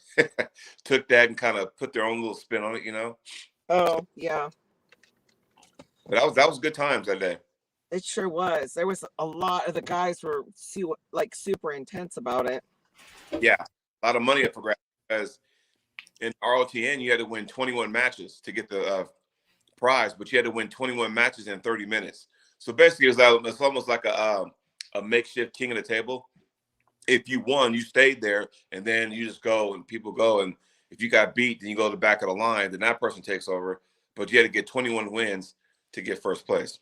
took that and kind of put their own little spin on it, Oh, yeah. But that was good times that day. It sure was. There was a lot of the guys were super intense about it. Yeah, a lot of money up for grabs because in ROTN you had to win 21 matches to get the prize, but you had to win 21 matches in 30 minutes. So basically, it's almost like a makeshift king of the table. If you won, you stayed there, and then you just go and people go. And if you got beat, then you go to the back of the line. Then that person takes over. But you had to get 21 wins to get first place.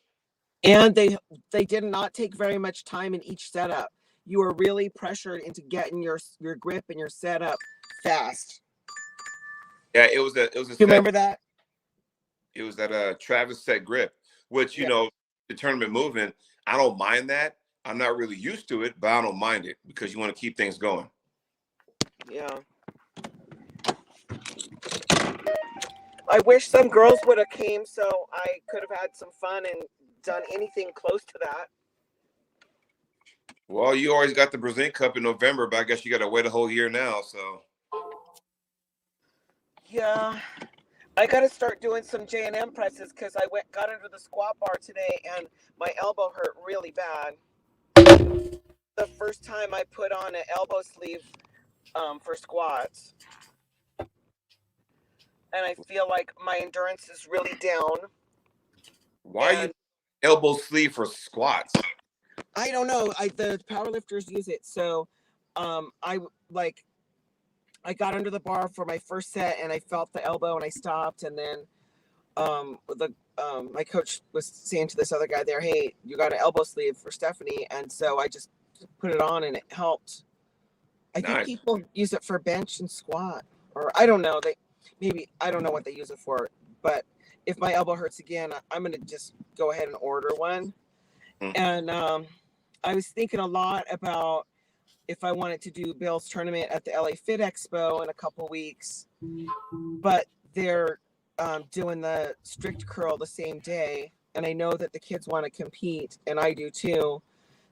And they did not take very much time in each setup. You were really pressured into getting your grip and your setup fast. Yeah, it was a. You remember that? It was that Travis set grip, which the tournament movement. I don't mind that. I'm not really used to it, but I don't mind it because you want to keep things going. Yeah. I wish some girls would have came so I could have had some fun and done anything close to that. Well, you always got the Brazilian Cup in November, but I guess you got to wait a whole year now. So. Yeah. I got to start doing some J&M presses because I got under the squat bar today and my elbow hurt really bad. The first time I put on an elbow sleeve for squats. And I feel like my endurance is really down. Why are you elbow sleeve for squats? I don't know. The powerlifters use it. So I got under the bar for my first set and I felt the elbow and I stopped, and then my coach was saying to this other guy there, hey, you got an elbow sleeve for Stephanie, and so I just put it on and it helped. I think people use it for bench and squat, or I don't know. I don't know what they use it for, but if my elbow hurts again, I'm gonna just go ahead and order one. And I was thinking a lot about if I wanted to do Bill's tournament at the LA Fit Expo in a couple weeks, but they're doing the strict curl the same day, and I know that the kids want to compete, and I do too.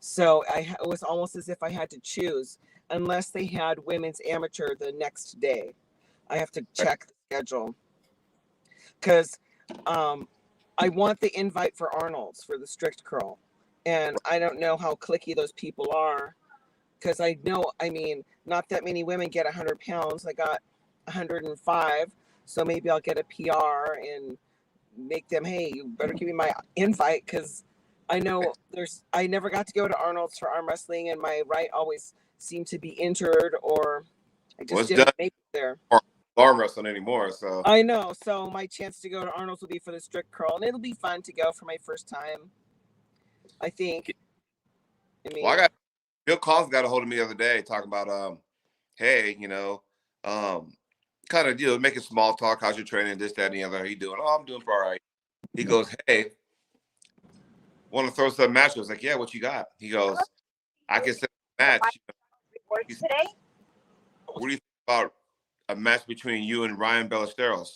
So it was almost as if I had to choose, unless they had women's amateur the next day. I have to check the schedule because I want the invite for Arnold's for the strict curl, and I don't know how cliquey those people are. Because I know, not that many women get 100 pounds. I got 105. So maybe I'll get a PR and make them, hey, you better give me my invite. Because I know I never got to go to Arnold's for arm wrestling, and my right always seemed to be injured, or I just didn't make it there. Arm wrestling anymore. So I know. So my chance to go to Arnold's will be for the strict curl, and it'll be fun to go for my first time, I think. Bill Collins got a hold of me the other day talking about, hey, kind of, making small talk. How's your training? This, that, and the other. How you doing? Oh, I'm doing all right. He goes, hey, want to throw some matches? I was like, yeah, what you got? He goes, I can set a match. Today? What do you think about a match between you and Ryan Ballesteros?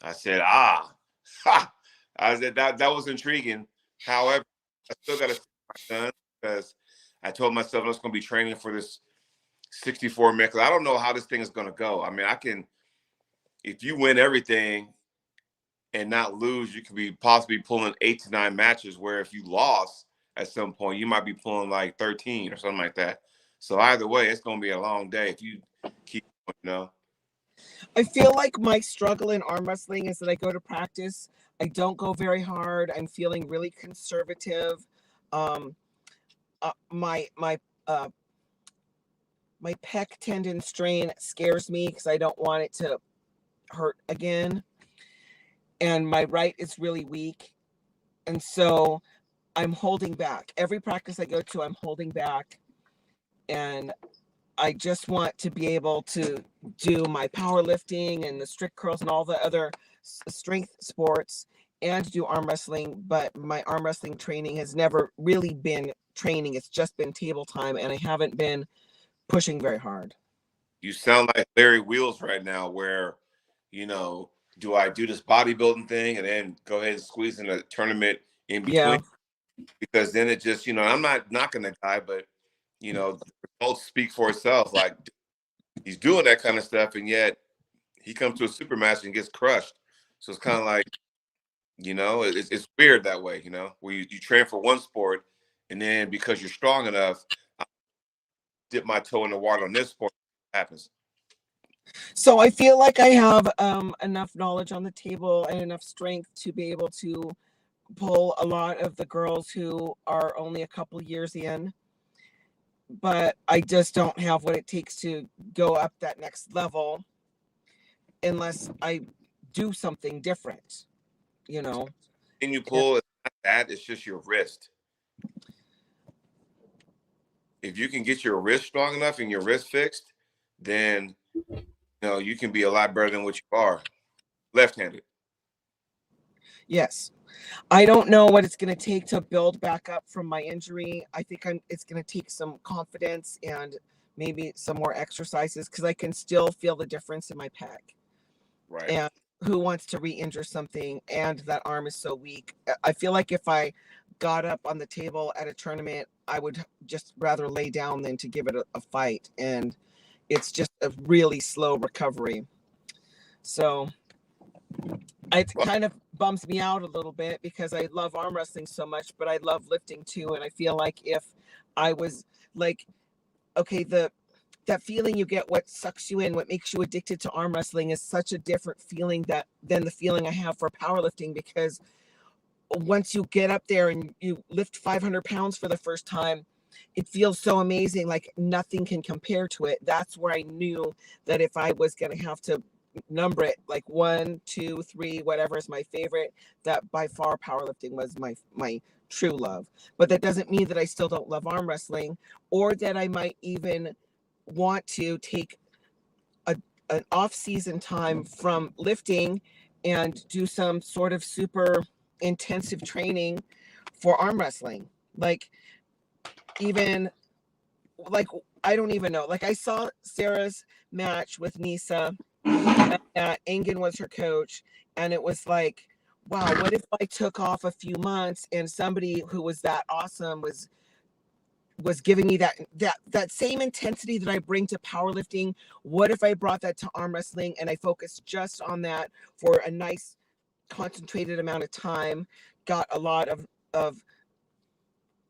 I said, ha. I said, that was intriguing. However, I still got to stick my gun because I told myself I was going to be training for this 64 man. Because I don't know how this thing is going to go. I mean, if you win everything and not lose, you could be possibly pulling 8 to 9 matches, where if you lost at some point, you might be pulling like 13 or something like that. So either way, it's going to be a long day if you keep going, I feel like my struggle in arm wrestling is that I go to practice, I don't go very hard. I'm feeling really conservative. My pec tendon strain scares me because I don't want it to hurt again. And my right is really weak. And so I'm holding back. Every practice I go to, I'm holding back. And I just want to be able to do my powerlifting and the strict curls and all the other strength sports and do arm wrestling. But my arm wrestling training has never really been training. It's just been table time, and I haven't been pushing very hard. You sound like Larry Wheels right now, where, do I do this bodybuilding thing and then go ahead and squeeze in a tournament in between? Yeah. Because then it just, I'm not knocking the guy, but, the results speak for itself. Like, he's doing that kind of stuff, and yet he comes to a super match and gets crushed. So it's kind of like, it's weird that way, where you train for one sport, and then because you're strong enough, I dip my toe in the water on this sport. What happens? So I feel like I have enough knowledge on the table and enough strength to be able to pull a lot of the girls who are only a couple years in. But I just don't have what it takes to go up that next level unless I do something different, Can you pull? It's not that, it's just your wrist. If you can get your wrist strong enough and your wrist fixed, then you can be a lot better than what you are left-handed. Yes. I don't know what it's going to take to build back up from my injury. I think it's going to take some confidence and maybe some more exercises because I can still feel the difference in my pec. Right. And who wants to re-injure something and that arm is so weak? I feel like if I got up on the table at a tournament, I would just rather lay down than to give it a fight. And it's just a really slow recovery. So it kind of bums me out a little bit because I love arm wrestling so much, but I love lifting too. And I feel like if I was like, okay, that feeling you get, what sucks you in, what makes you addicted to arm wrestling is such a different feeling than the feeling I have for powerlifting, because once you get up there and you lift 500 pounds for the first time, it feels so amazing. Like nothing can compare to it. That's where I knew that if I was going to have to number it, like 1, 2, 3, whatever is my favorite, that by far powerlifting was my true love. But that doesn't mean that I still don't love arm wrestling, or that I might even want to take an off-season time from lifting and do some sort of super intensive training for arm wrestling. Like even like I don't even know. Like I saw Sarah's match with Nisa, Engen was her coach, and it was like, wow, what if I took off a few months and somebody who was that awesome was giving me that same intensity that I bring to powerlifting? What if I brought that to arm wrestling and I focused just on that for a nice concentrated amount of time, got a lot of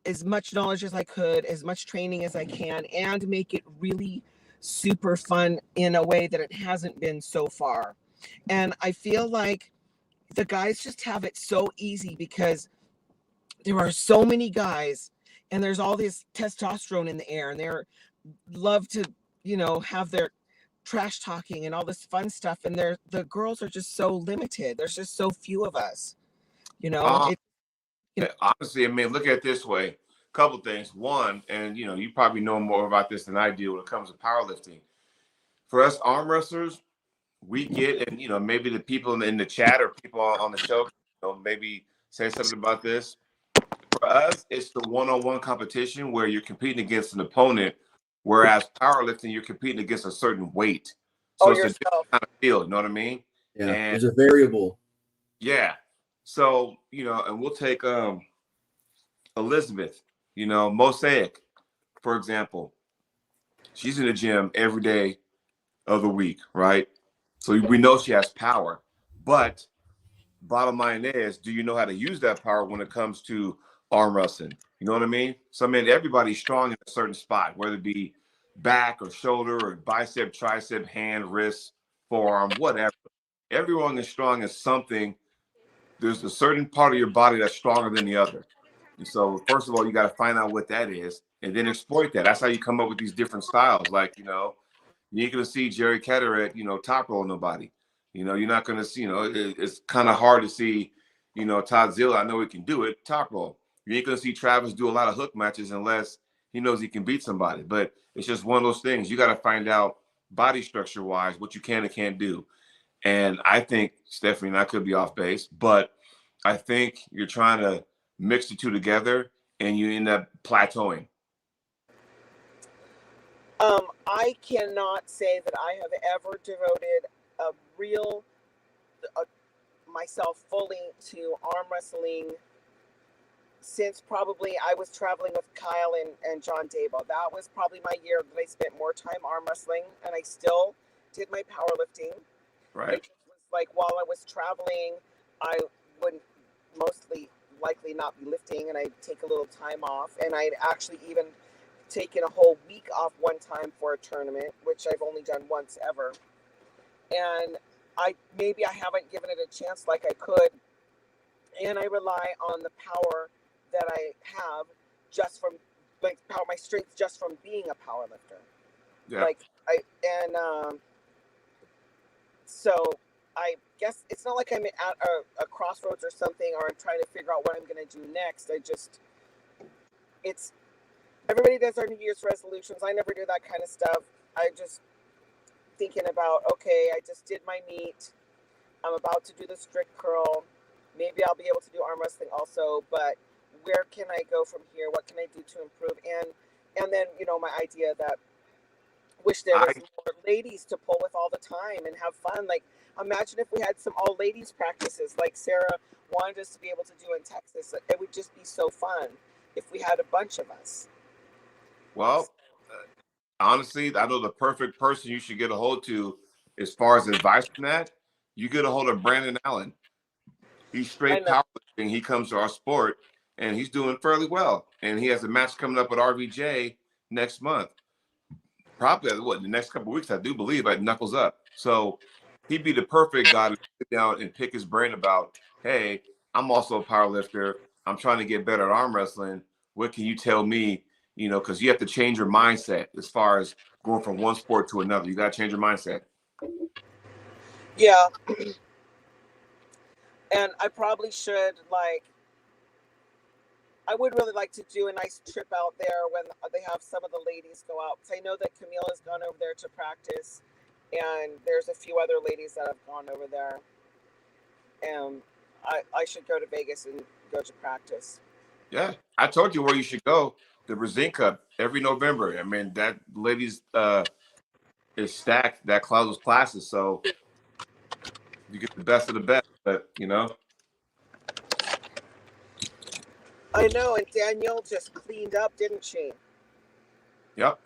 as much knowledge as I could, as much training as I can, and make it really super fun in a way that it hasn't been so far. And I feel like the guys just have it so easy because there are so many guys and there's all this testosterone in the air, and they're love to, have their trash talking and all this fun stuff. And the girls are just so limited. There's just so few of us, Honestly, I mean, look at it this way. Couple things. One, and you probably know more about this than I do when it comes to powerlifting. For us arm wrestlers, we get, and maybe the people in the chat or people on the show, maybe say something about this. For us, it's the one-on-one competition where you're competing against an opponent, whereas powerlifting, you're competing against a certain weight. So it's a different kind of field, you know what I mean? Yeah, and there's a variable. Yeah. So, and we'll take Elizabeth, Mosaic, for example. She's in the gym every day of the week, right? So we know she has power. But bottom line is, do you know how to use that power when it comes to arm wrestling? You know what I mean? So, I mean, everybody's strong in a certain spot, whether it be back or shoulder or bicep, tricep, hand, wrist, forearm, whatever. Everyone is strong in something. There's a certain part of your body that's stronger than the other. And so, first of all, you got to find out what that is and then exploit that. That's how you come up with these different styles. Like, you ain't going to see Jerry Ketter at, top roll nobody. You're not going to see, it's kind of hard to see, Todd Zilla. I know he can do it, top roll. You ain't going to see Travis do a lot of hook matches unless he knows he can beat somebody. But it's just one of those things. You got to find out body structure wise what you can and can't do. And I think, Stephanie, and I could be off base, but I think you're trying to mix the two together and you end up plateauing. I cannot say that I have ever devoted a real myself fully to arm wrestling since probably I was traveling with Kyle and John Dabo. That was probably my year that I spent more time arm wrestling, and I still did my powerlifting. Right. It was like while I was traveling, I would mostly likely not be lifting, and I'd take a little time off, and I'd actually even taken a whole week off one time for a tournament, which I've only done once ever. And I haven't given it a chance like I could, and I rely on the power that I have just from my strength just from being a power lifter. Yeah. So I guess it's not like I'm at a crossroads or something, or I'm trying to figure out what I'm going to do next. Everybody does their New Year's resolutions. I never do that kind of stuff. I just thinking about, okay, I just did my meet. I'm about to do the strict curl. Maybe I'll be able to do arm wrestling also, but where can I go from here? What can I do to improve? And then, my idea that wish there was more ladies to pull with all the time and have fun. Like, imagine if we had some all ladies practices like Sarah wanted us to be able to do in Texas. It would just be so fun if we had a bunch of us. Well, honestly, I know the perfect person you should get a hold to as far as advice on that. You get a hold of Brandon Allen. He's straight powerlifting. He comes to our sport, and he's doing fairly well. And he has a match coming up with RVJ next month. Probably in the next couple of weeks, I do believe, at Knuckles Up. So he'd be the perfect guy to sit down and pick his brain about, hey, I'm also a power lifter. I'm trying to get better at arm wrestling. What can you tell me? You know, because you have to change your mindset as far as going from one sport to another. You got to change your mindset. Yeah. And I probably should, like, I would really like to do a nice trip out there when they have some of the ladies go out. Because I know that Camille has gone over there to practice, and there's a few other ladies that have gone over there. And I should go to Vegas and go to practice. Yeah, I told you where you should go. The Brazil Cup every November. I mean, that ladies is stacked. That closes classes, so you get the best of the best. But you know, I know, and Danielle just cleaned up, didn't she? yep,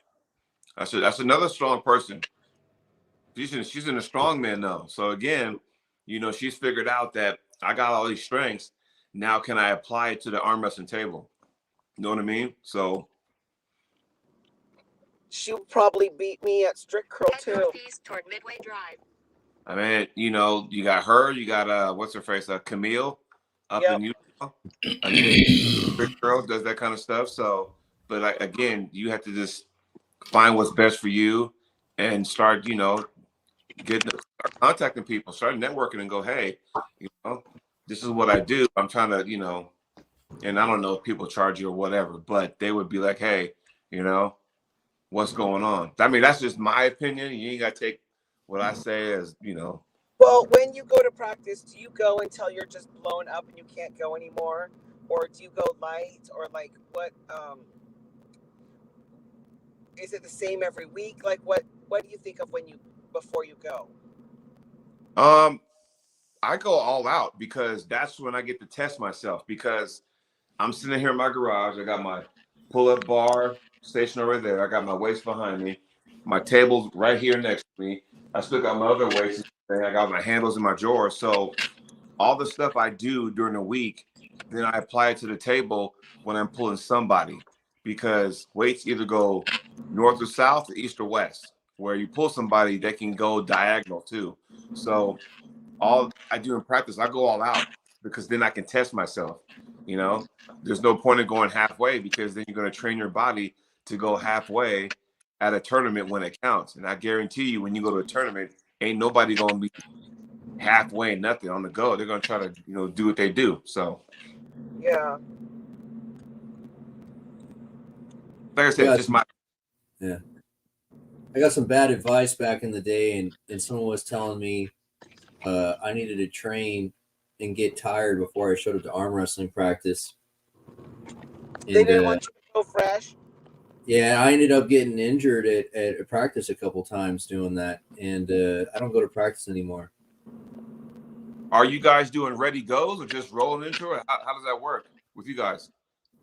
that's another strong person. She's in a strong man though. So again, you know, she's figured out that I got all these strengths. Now can I apply it to the arm wrestling table? You know what I mean? So She'll probably beat me at strict curl too. Toward Midway Drive. I mean, you know, you got her, you got what's her face, Camille up in Utah. Big girl does that kind of stuff. So, but again, you have to just find what's best for you and start, you know, start contacting people, start networking, and go, hey, you know, this is what I do. I'm trying to, you know, and I don't know if people charge you or whatever, but they would be like, hey, you know, what's going on? I mean, that's just my opinion. You ain't got to take what I say as, you know. Well, when you go to practice, do you go until you're just blown up and you can't go anymore? Or do you go light? Or like what is it the same every week? Like what do you think of before you go? I go all out because that's when I get to test myself, because I'm sitting here in my garage. I got my pull-up bar station over there. I got my weights behind me. My table's right here next to me. I still got my other weights. I got my handles in my drawer. So all the stuff I do during the week, then I apply it to the table when I'm pulling somebody, because weights either go north or south, or east or west. Where you pull somebody, they can go diagonal too. So all I do in practice, I go all out, because then I can test myself. You know, there's no point in going halfway, because then you're going to train your body to go halfway at a tournament when it counts. And I guarantee you, when you go to a tournament, ain't nobody going to be halfway nothing on the go. They're going to try to, you know, do what they do. So, yeah. Like I said, just my. Yeah. I got some bad advice back in the day, and someone was telling me I needed to train and get tired before I showed up to arm wrestling practice. And, they didn't want you to go fresh. Yeah, I ended up getting injured at practice a couple times doing that, and I don't go to practice anymore. Are you guys doing ready goes or just rolling into it? How does that work with you guys?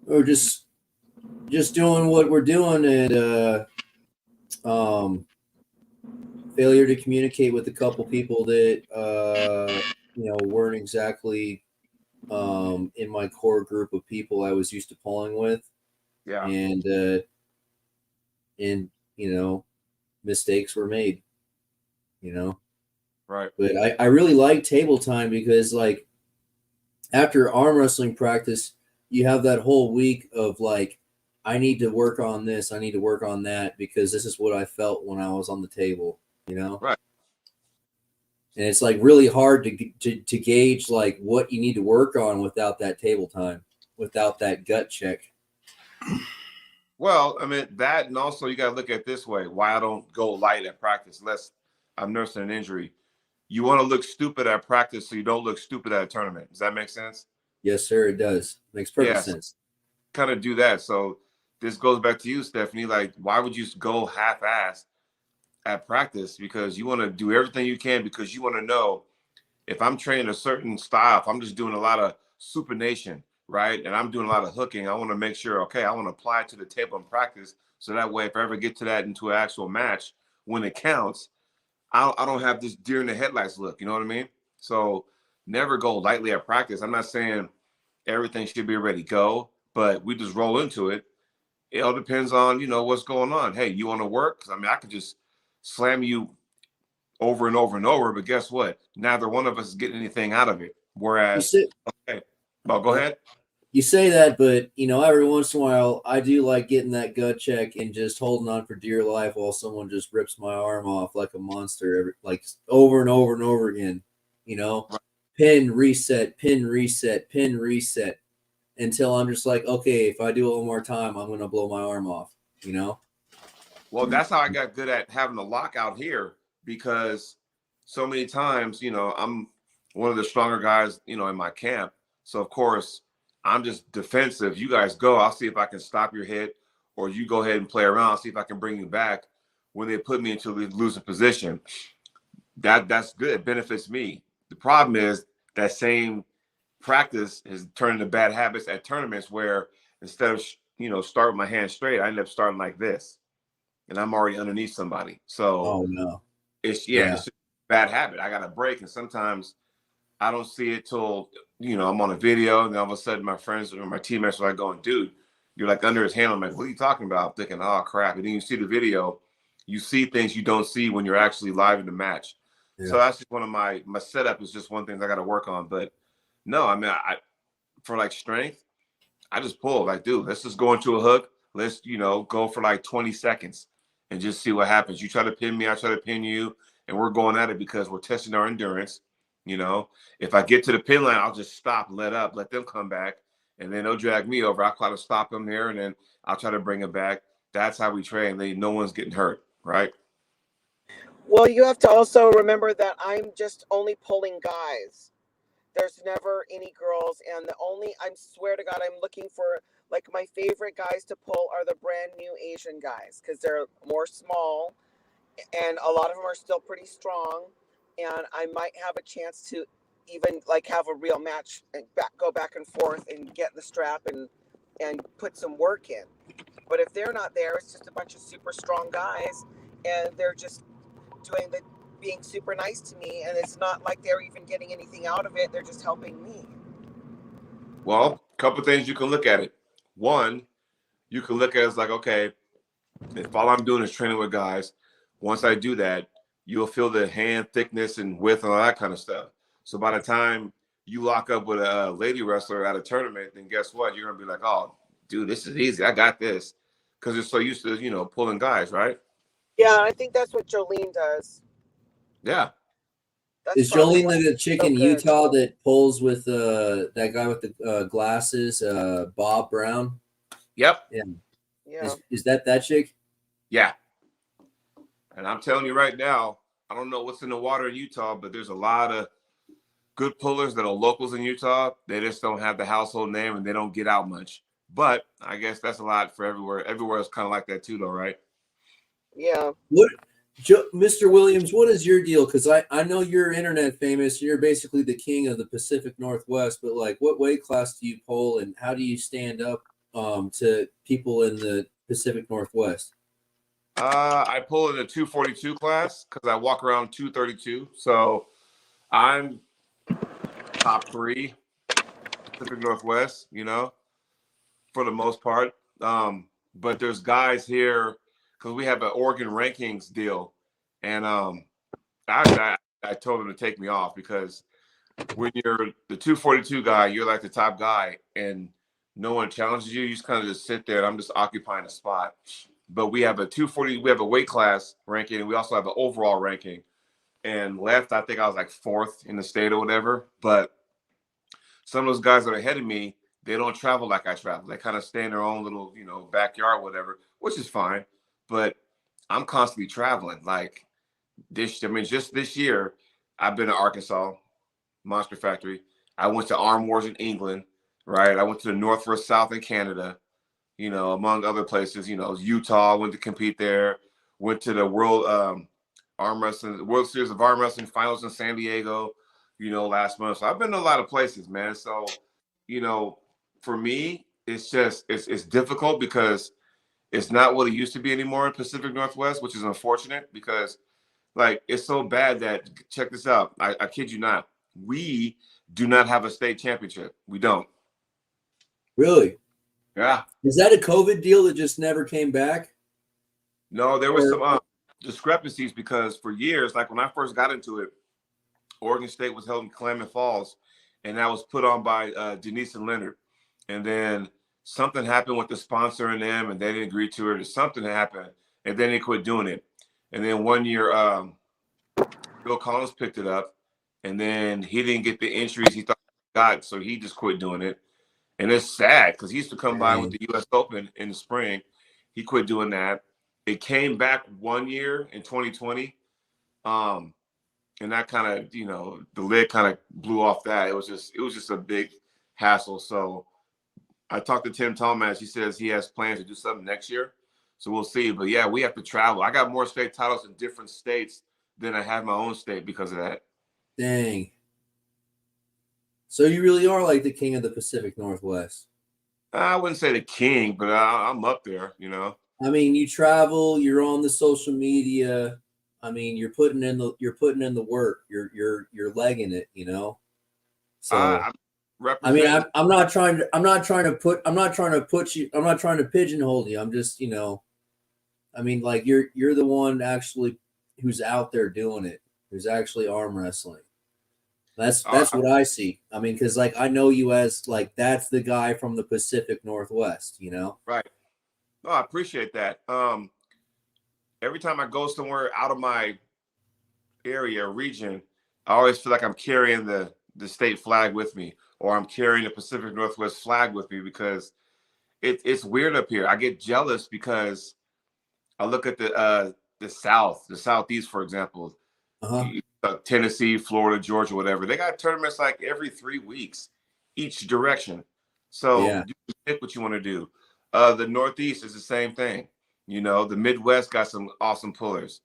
Or just doing what we're doing, and failure to communicate with a couple people that you know, weren't exactly in my core group of people I was used to pulling with. Yeah. And you know, mistakes were made, you know. Right. But I really like table time, because like after arm wrestling practice, you have that whole week of like, I need to work on this, I need to work on that, because this is what I felt when I was on the table, you know. Right. And it's like really hard to gauge like what you need to work on without that table time, without that gut check. Well, I mean, that, and also you got to look at it this way: why I don't go light at practice unless I'm nursing an injury. You want to look stupid at practice so you don't look stupid at a tournament. Does that make sense? Yes, sir. It does. Makes perfect sense. Kind of do that. So this goes back to you, Stephanie. Like, why would you go half-assed at practice because you want to do everything you can because you want to know if I'm training a certain style, if I'm just doing a lot of supination, right? And I'm doing a lot of hooking, I want to make sure, okay, I want to apply it to the table in practice. So that way, if I ever get to that into an actual match, when it counts, I don't have this deer in the headlights look, you know what I mean? So never go lightly at practice. I'm not saying everything should be ready to go, but we just roll into it. It all depends on, what's going on. Hey, you want to work? 'Cause I mean, I could just slam you over and over and over, but guess what? Neither one of us is getting anything out of it. Whereas, okay, well, go ahead. You say that, but every once in a while, I do like getting that gut check and just holding on for dear life while someone just rips my arm off like a monster, like over and over and over again. Pin, reset, pin, reset, pin, reset, until I'm just like, okay, if I do it one more time, I'm gonna blow my arm off. Well, that's how I got good at having a lockout here because so many times, I'm one of the stronger guys, in my camp. So of course, I'm just defensive. You guys go. I'll see if I can stop your hit, or you go ahead and play around. I'll see if I can bring you back when they put me into the losing position. That's good. It benefits me. The problem is that same practice has turned into bad habits at tournaments where instead of starting my hand straight, I end up starting like this, and I'm already underneath somebody. So no, it's just a bad habit. I got to break, and sometimes I don't see it till I'm on a video, and then all of a sudden my friends or my teammates are like going, "Dude, you're like under his hand." I'm like, "What are you talking about?" I'm thinking, "Oh crap!" And then you see the video, you see things you don't see when you're actually live in the match. Yeah. So that's just one of my setup is just one thing I got to work on. But no, I mean, for like strength, I just pull like, dude, let's just go into a hook. Let's go for like 20 seconds and just see what happens. You try to pin me, I try to pin you, and we're going at it because we're testing our endurance. If I get to the pin line, I'll just stop, let up, let them come back, and then they'll drag me over. I'll try to stop them there, and then I'll try to bring them back. That's how we train. No one's getting hurt, right? Well, you have to also remember that I'm just only pulling guys. There's never any girls, and I swear to God, I'm looking for, like, my favorite guys to pull are the brand new Asian guys because they're more small, and a lot of them are still pretty strong, and I might have a chance to even like have a real match and go back and forth and get the strap and put some work in. But if they're not there, it's just a bunch of super strong guys, and they're just being super nice to me, and it's not like they're even getting anything out of it. They're just helping me. Well, a couple of things you can look at it. One, you can look at it as like, okay, if all I'm doing is training with guys, once I do that, you'll feel the hand thickness and width and all that kind of stuff. So by the time you lock up with a lady wrestler at a tournament, then guess what? You're going to be like, oh, dude, this is easy. I got this. Because you're so used to, pulling guys, right? Yeah, I think that's what Jolene does. Yeah. Is Jolene the chick in Utah that pulls with that guy with the glasses, Bob Brown? Yep. Yeah. Is that chick? Yeah. And I'm telling you right now, I don't know what's in the water in Utah, but there's a lot of good pullers that are locals in Utah. They just don't have the household name and they don't get out much. But I guess that's a lot for everywhere. Everywhere is kind of like that too, though, right? Yeah. Mr. Williams, what is your deal? Because I know you're internet famous. You're basically the king of the Pacific Northwest. But like, what weight class do you pull, and how do you stand up to people in the Pacific Northwest? I pull in the 242 class because I walk around 232. So I'm top 3 Pacific Northwest, for the most part. But there's guys here because we have an Oregon rankings deal. And I told them to take me off because when you're the 242 guy, you're like the top guy and no one challenges you. You just kind of just sit there and I'm just occupying a spot. But we have a 240, we have a weight class ranking, and we also have an overall ranking. And left, I think I was like 4th in the state or whatever. But some of those guys that are ahead of me, they don't travel like I travel. They kind of stay in their own little, backyard, whatever, which is fine. But I'm constantly traveling. Like just this year, I've been to Arkansas, Monster Factory. I went to Arm Wars in England, right? I went to the North vs. South in Canada, among other places. Utah, went to compete there. Went to the World arm wrestling, World Series of Arm Wrestling finals in San Diego, last month. So I've been to a lot of places, man. So, for me, it's just it's difficult because it's not what it used to be anymore in Pacific Northwest, which is unfortunate because like it's so bad that check this out. I kid you not. We do not have a state championship. We don't. Really? Yeah. Is that a COVID deal that just never came back? No, there was some discrepancies because for years, like when I first got into it, Oregon State was held in Klamath Falls, and that was put on by Denise and Leonard. And then something happened with the sponsor and them, and they didn't agree to it, or something happened, and then they quit doing it. And then one year, Bill Collins picked it up, and then he didn't get the entries he thought he got, so he just quit doing it. And it's sad because he used to come by with the U.S. Open in the spring. He quit doing that. It came back one year in 2020. And that kind of, the lid kind of blew off that. It was just a big hassle. So I talked to Tim Thomas. He says he has plans to do something next year. So we'll see. But yeah, we have to travel. I got more state titles in different states than I have my own state because of that. Dang. So you really are like the king of the Pacific Northwest. I wouldn't say the king, but I'm up there, I mean, you travel, you're on the social media. I mean, you're putting in the work. You're legging it, So I mean, I'm not trying to pigeonhole you. I'm just, I mean, like you're the one actually who's out there doing it, who's actually arm wrestling. That's what I see. I mean, because like I know you as like that's the guy from the Pacific Northwest, Right. No, I appreciate that. Every time I go somewhere out of my area, region, I always feel like I'm carrying the state flag with me, or I'm carrying the Pacific Northwest flag with me because it's weird up here. I get jealous because I look at the South, the Southeast, for example, Tennessee, Florida, Georgia, whatever. They got tournaments like every 3 weeks, each direction. So you can pick what you want to do. The Northeast is the same thing. The Midwest got some awesome pullers.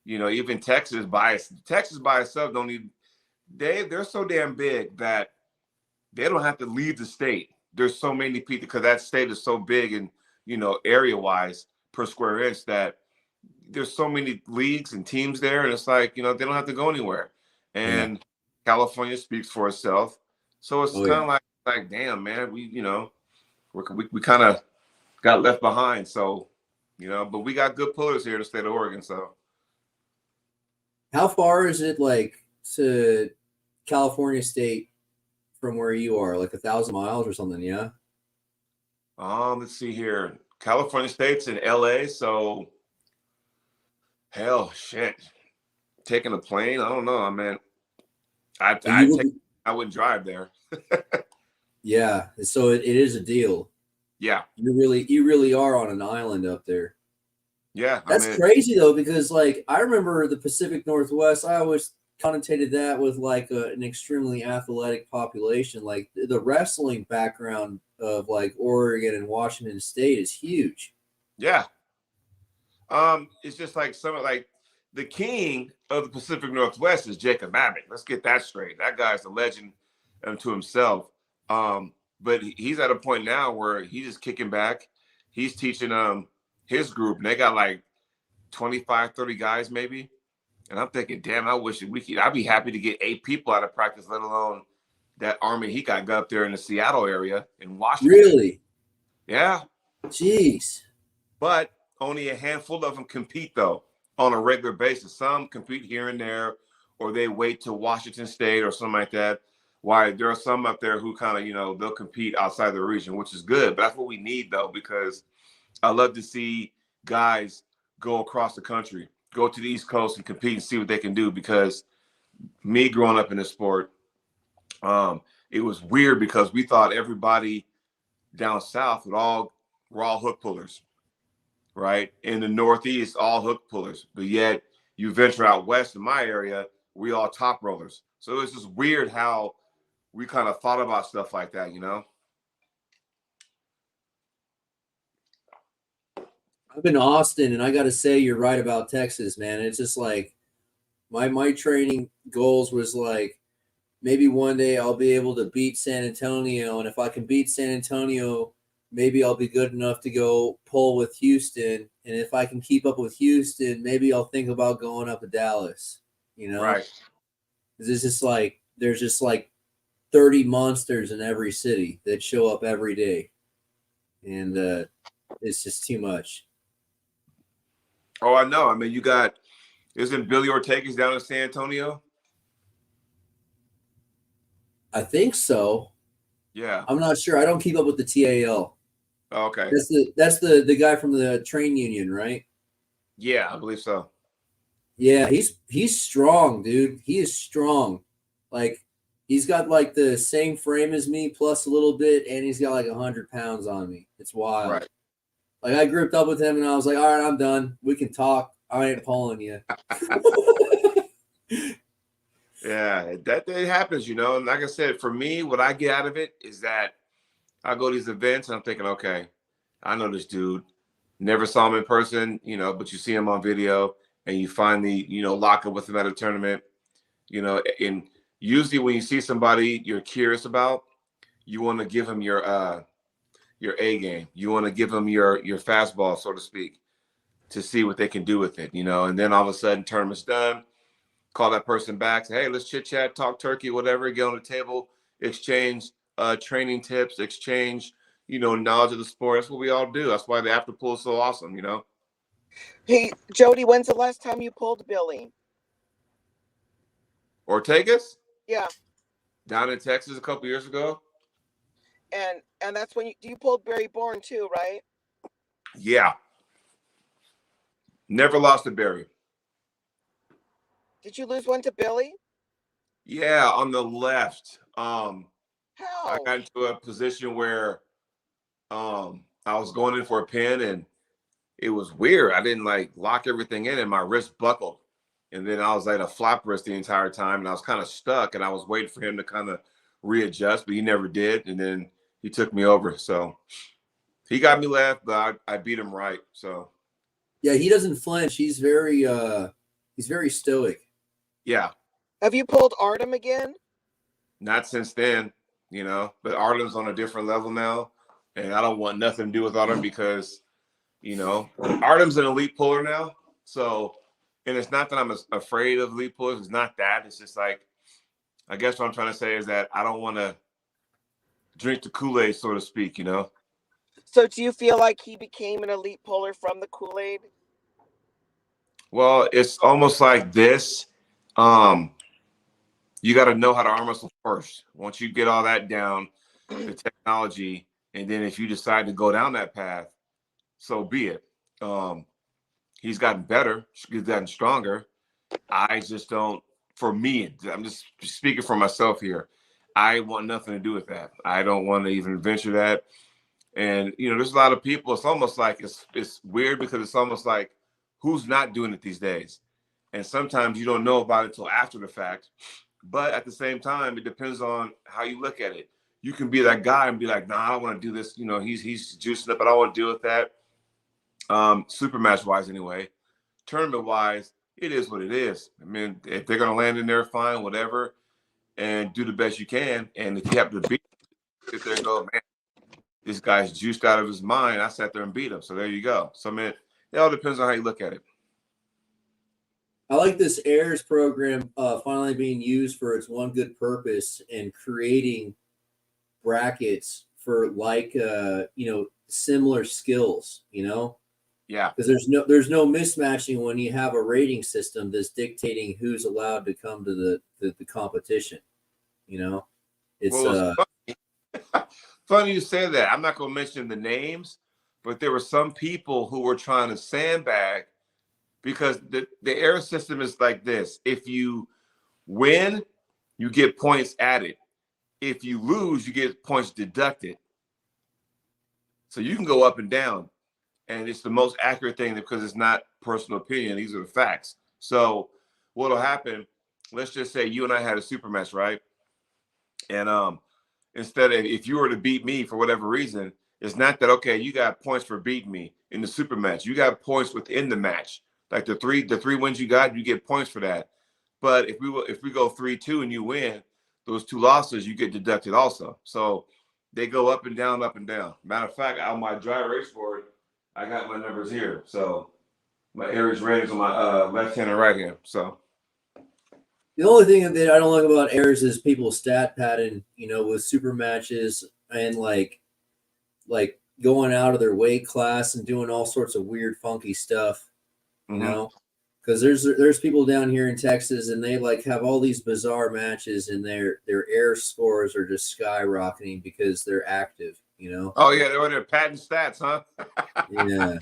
Even Texas by itself don't need. They're so damn big that they don't have to leave the state. There's so many people because that state is so big and area wise per square inch that there's so many leagues and teams there, and it's like they don't have to go anywhere. And California speaks for itself, so it's kind of like damn man, we kind of got left behind. So but we got good pullers here in the state of Oregon. So how far is it like to California State from where you are? Like 1,000 miles or something? Yeah. Let's see here. California State's in LA, so hell, shit. Taking a plane? I don't know. I mean, I wouldn't drive there. Yeah, so it is a deal. Yeah. You really are on an island up there. Yeah. That's crazy though, because like I remember the Pacific Northwest, I always connotated that with like an extremely athletic population. Like the wrestling background of like Oregon and Washington State is huge. Yeah. It's just like the king of the Pacific Northwest is Jacob Abbott. Let's get that straight. That guy's a legend unto himself. But he's at a point now where he's just kicking back. He's teaching his group, and they got like 25, 30 guys maybe. And I'm thinking, damn, I wish I'd be happy to get 8 people out of practice, let alone that army he got up there in the Seattle area in Washington. Really? Yeah. Jeez. But only a handful of them compete though on a regular basis. Some compete here and there, or they wait to Washington State or something like that. Why there are some up there who kind of, they'll compete outside the region, which is good. But that's what we need though, because I love to see guys go across the country, go to the East Coast and compete and see what they can do. Because me growing up in this sport, it was weird because we thought everybody down south were all hook pullers, right? In the Northeast, all hook pullers. But yet you venture out west in my area, we all top rollers. So it's just weird how we kind of thought about stuff like that, I've been to Austin, and I got to say, you're right about Texas, man. It's just like my training goals was like maybe one day I'll be able to beat San Antonio, and if I can beat San Antonio, maybe I'll be good enough to go pull with Houston, and if I can keep up with Houston, maybe I'll think about going up to Dallas. You know, Right. it's just like there's just like 30 monsters in every city that show up every day, and it's just too much. Oh, I know. I mean, isn't Billy Ortega's down in San Antonio? I think so. Yeah. I'm not sure. I don't keep up with the TAL. Oh, okay. That's the guy from the train union, right? Yeah, I believe so. Yeah, he's strong, dude. He is strong. Like he's got like the same frame as me plus a little bit, and he's got like 100 pounds on me. It's wild. Right. Like I gripped up with him, and I was like, "All right, I'm done. We can talk. I ain't pulling you." Yeah, that happens, And like I said, for me, what I get out of it is that I go to these events and I'm thinking, okay, I know this dude. Never saw him in person, but you see him on video and you finally, lock up with him at a tournament, and usually when you see somebody you're curious about, you want to give him your A game. You want to give them your fastball, so to speak, to see what they can do with it, and then all of a sudden tournament's done. Call that person back, say, hey, let's chit chat, talk turkey, whatever, get on the table, exchange training tips, exchange, knowledge of the sport. That's what we all do. That's why the after pool is so awesome, Hey, Jody, when's the last time you pulled Billy? Ortegas? Yeah. Down in Texas a couple years ago. And that's when you pulled Barry Bourne too, right? Yeah. Never lost to Barry. Did you lose one to Billy? Yeah, on the left. How? I got into a position where I was going in for a pin and it was weird. I didn't lock everything in and my wrist buckled. And then I was at a flop wrist the entire time and I was kind of stuck and I was waiting for him to kind of readjust, but he never did. And then he took me over. So he got me left, but I beat him right. So yeah, he doesn't flinch. He's very stoic. Yeah. Have you pulled Artem again? Not since then, but Artem's on a different level now. And I don't want nothing to do with Artem because, Artem's an elite puller now. So, and it's not that I'm afraid of elite pullers. It's not that. It's just like, I guess what I'm trying to say is that I don't want to drink the Kool-Aid, so to speak, So do you feel like he became an elite puller from the Kool-Aid? Well, it's almost like this. You got to know how to arm wrestle first. Once you get all that down, the technology, and then if you decide to go down that path, so be it. He's gotten better. He's gotten stronger. I just don't. For me, I'm just speaking for myself here. I want nothing to do with that. I don't want to even venture that. And there's a lot of people. It's almost like it's weird because it's almost like who's not doing it these days. And sometimes you don't know about it until after the fact. But at the same time, it depends on how you look at it. You can be that guy and be like, nah, I don't want to do this. He's juicing up, but I don't want to deal with that. Super match wise, anyway. Tournament wise, it is what it is. I mean, if they're going to land in there, fine, whatever, and do the best you can. And if you happen to beat, sit there and go, man, this guy's juiced out of his mind. I sat there and beat him. So there you go. So, I mean, it all depends on how you look at it. I like this AIRS program finally being used for its one good purpose and creating brackets for similar skills, Yeah. Because there's no mismatching when you have a rating system that's dictating who's allowed to come to the competition. It's funny you say that. I'm not going to mention the names, but there were some people who were trying to sandbag because the AIR system is like this. If you win, you get points added. If you lose, you get points deducted. So you can go up and down. And it's the most accurate thing because it's not personal opinion. These are the facts. So what'll happen, let's just say you and I had a super match, right? And instead of if you were to beat me for whatever reason, it's not that, okay, you got points for beating me in the super match. You got points within the match. Like the three wins you got, you get points for that. But if we go 3-2 and you win, those 2 losses you get deducted also. So they go up and down, up and down. Matter of fact, on my dry erase board, I got my numbers here. So my Aries ratings on my left hand and right hand. So the only thing that I don't like about Airs is people stat padding, with super matches and like going out of their weight class and doing all sorts of weird, funky stuff, because there's people down here in Texas and they like have all these bizarre matches and their air scores are just skyrocketing because they're active, Oh yeah, they're on their patent stats, huh? Yeah.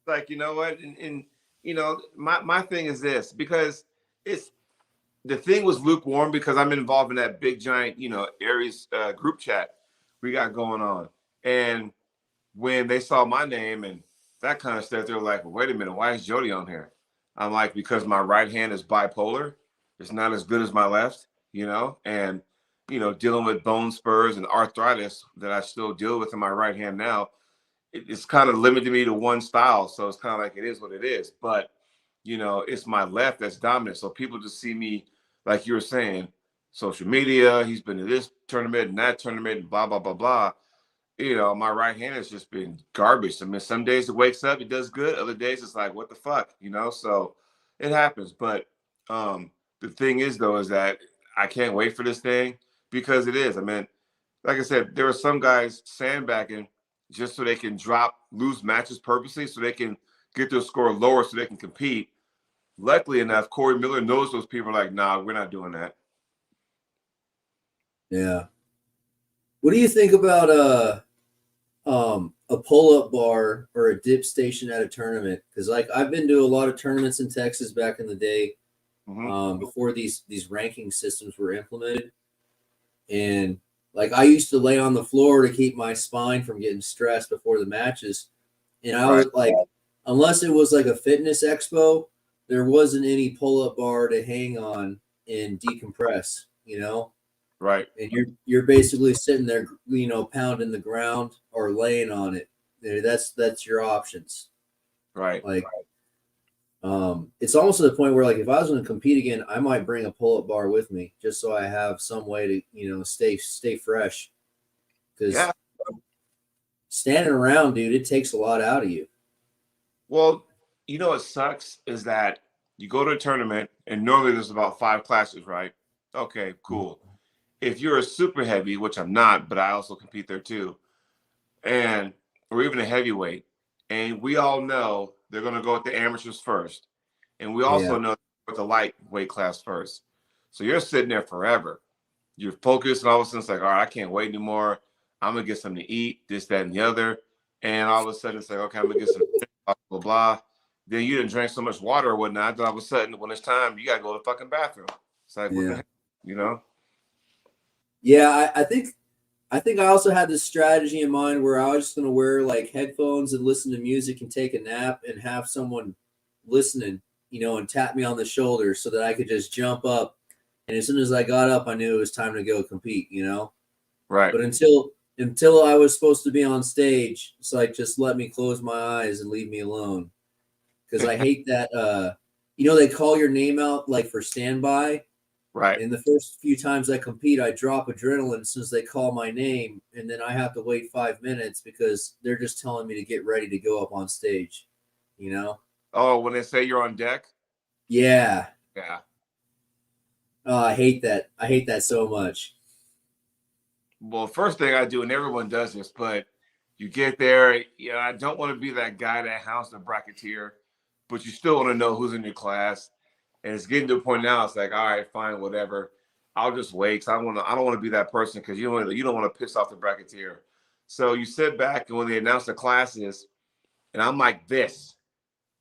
Like, you know what? And my thing is this, because it's the thing was lukewarm because I'm involved in that big giant, Aries group chat we got going on. And when they saw my name and that kind of stuff, they were like, well, wait a minute, why is Jody on here? I'm like, because my right hand is bipolar. It's not as good as my left, and, dealing with bone spurs and arthritis that I still deal with in my right hand now, it's kind of limited me to one style. So it's kind of like, it is what it is. But, it's my left that's dominant. So people just see me, like you were saying, social media, he's been to this tournament and that tournament and blah, blah, blah, blah. My right hand has just been garbage. I mean, some days it wakes up, it does good. Other days it's like, what the fuck, so it happens. But the thing is, though, is that I can't wait for this thing because it is. I mean, like I said, there are some guys sandbagging just so they can lose matches purposely so they can get their score lower so they can compete. Luckily enough, Corey Miller knows those people are like, nah, we're not doing that. Yeah. What do you think about a pull-up bar or a dip station at a tournament? Because like I've been to a lot of tournaments in Texas back in the day, before these ranking systems were implemented, and like I used to lay on the floor to keep my spine from getting stressed before the matches, and I was like, unless it was like a fitness expo, there wasn't any pull-up bar to hang on and decompress, Right. And you're basically sitting there, pounding the ground or laying on it. That's your options. Right. Like, it's almost to the point where, like, if I was going to compete again, I might bring a pull-up bar with me just so I have some way to, stay fresh. Because standing around, dude, it takes a lot out of you. Well, what sucks is that you go to a tournament and normally there's about 5 classes, right? Okay, cool. If you're a super heavy, which I'm not, but I also compete there too, or even a heavyweight, and we all know they're going to go with the amateurs first, and we also know with the lightweight class first. So you're sitting there forever. You're focused, and all of a sudden it's like, all right, I can't wait anymore. I'm gonna get something to eat, this, that, and the other, and all of a sudden it's like, okay, I'm gonna get some blah blah blah. Then you didn't drink so much water or whatnot. Then all of a sudden, when it's time, you gotta go to the fucking bathroom. It's like, what the heck, Yeah, I think I also had this strategy in mind where I was just gonna wear like headphones and listen to music and take a nap and have someone listening, and tap me on the shoulder so that I could just jump up. And as soon as I got up, I knew it was time to go compete, Right. But until I was supposed to be on stage, it's like just let me close my eyes and leave me alone. Because I hate that they call your name out like for standby. Right. And the first few times I compete, I drop adrenaline as soon as they call my name, and then I have to wait 5 minutes because they're just telling me to get ready to go up on stage, Oh, when they say you're on deck? Yeah. Yeah. Oh, I hate that. I hate that so much. Well, first thing I do, and everyone does this, but you get there, I don't want to be that guy that hounds the bracketeer, but you still want to know who's in your class. And it's getting to a point now, it's like, all right, fine, whatever. I'll just wait. Cause I don't want to be that person because you don't want to piss off the bracketeer. So you sit back, and when they announce the classes, and I'm like this,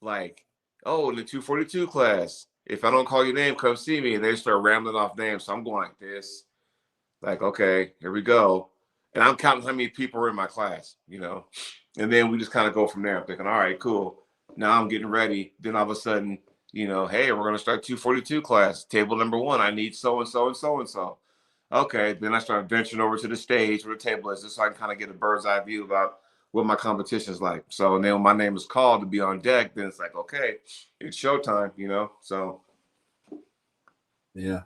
like, oh, in the 242 class, if I don't call your name, come see me. And they start rambling off names. So I'm going like this. Like, okay, here we go. And I'm counting how many people are in my class, and then we just kind of go from there. I'm thinking, all right, cool. Now I'm getting ready. Then all of a sudden, hey, we're going to start 242 class, table number 1. I need so-and-so and so-and-so. Okay. Then I start venturing over to the stage where the table is just so I can kind of get a bird's eye view about what my competition is like. So and then when my name is called to be on deck, then it's like, okay, it's showtime, so. Yeah.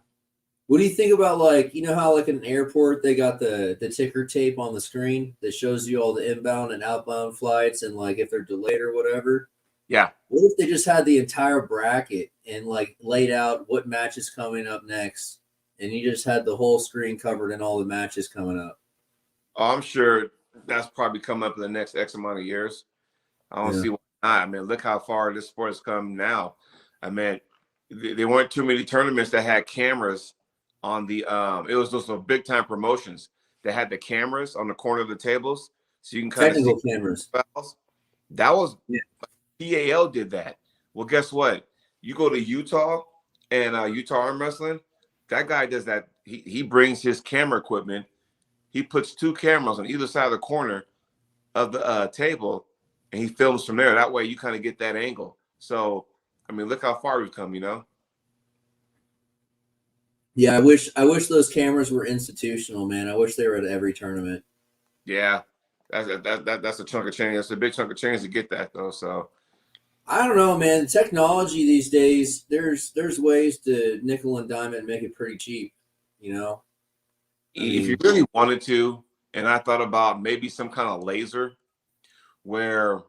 What do you think about, like, you know how like in an airport they got the ticker tape on the screen that shows you all the inbound and outbound flights and like if they're delayed or whatever? Yeah. What if they just had the entire bracket and like laid out what match is coming up next, and you just had the whole screen covered and all the matches coming up? Oh, I'm sure that's probably coming up in the next X amount of years. I don't Yeah. see why not. I mean, look how far this sport has come now. I mean, there weren't too many tournaments that had cameras on the. It was those big time promotions that had the cameras on the corner of the tables, so you can kind of see Technical cameras. fouls. That was Yeah. PAL did that. Well, guess what? You go to Utah and Utah Arm Wrestling. That guy does that. He brings his camera equipment. He puts 2 cameras on either side of the corner of the table, and he films from there. That way, you kind of get that angle. So, I mean, look how far we've come. You know. Yeah, I wish those cameras were institutional, man. I wish they were at every tournament. Yeah, that's a chunk of change. That's a big chunk of change to get that though. So I don't know, man. Technology these days, there's ways to nickel and dime it and make it pretty cheap, you know? if you really wanted to, and I thought about maybe some kind of laser where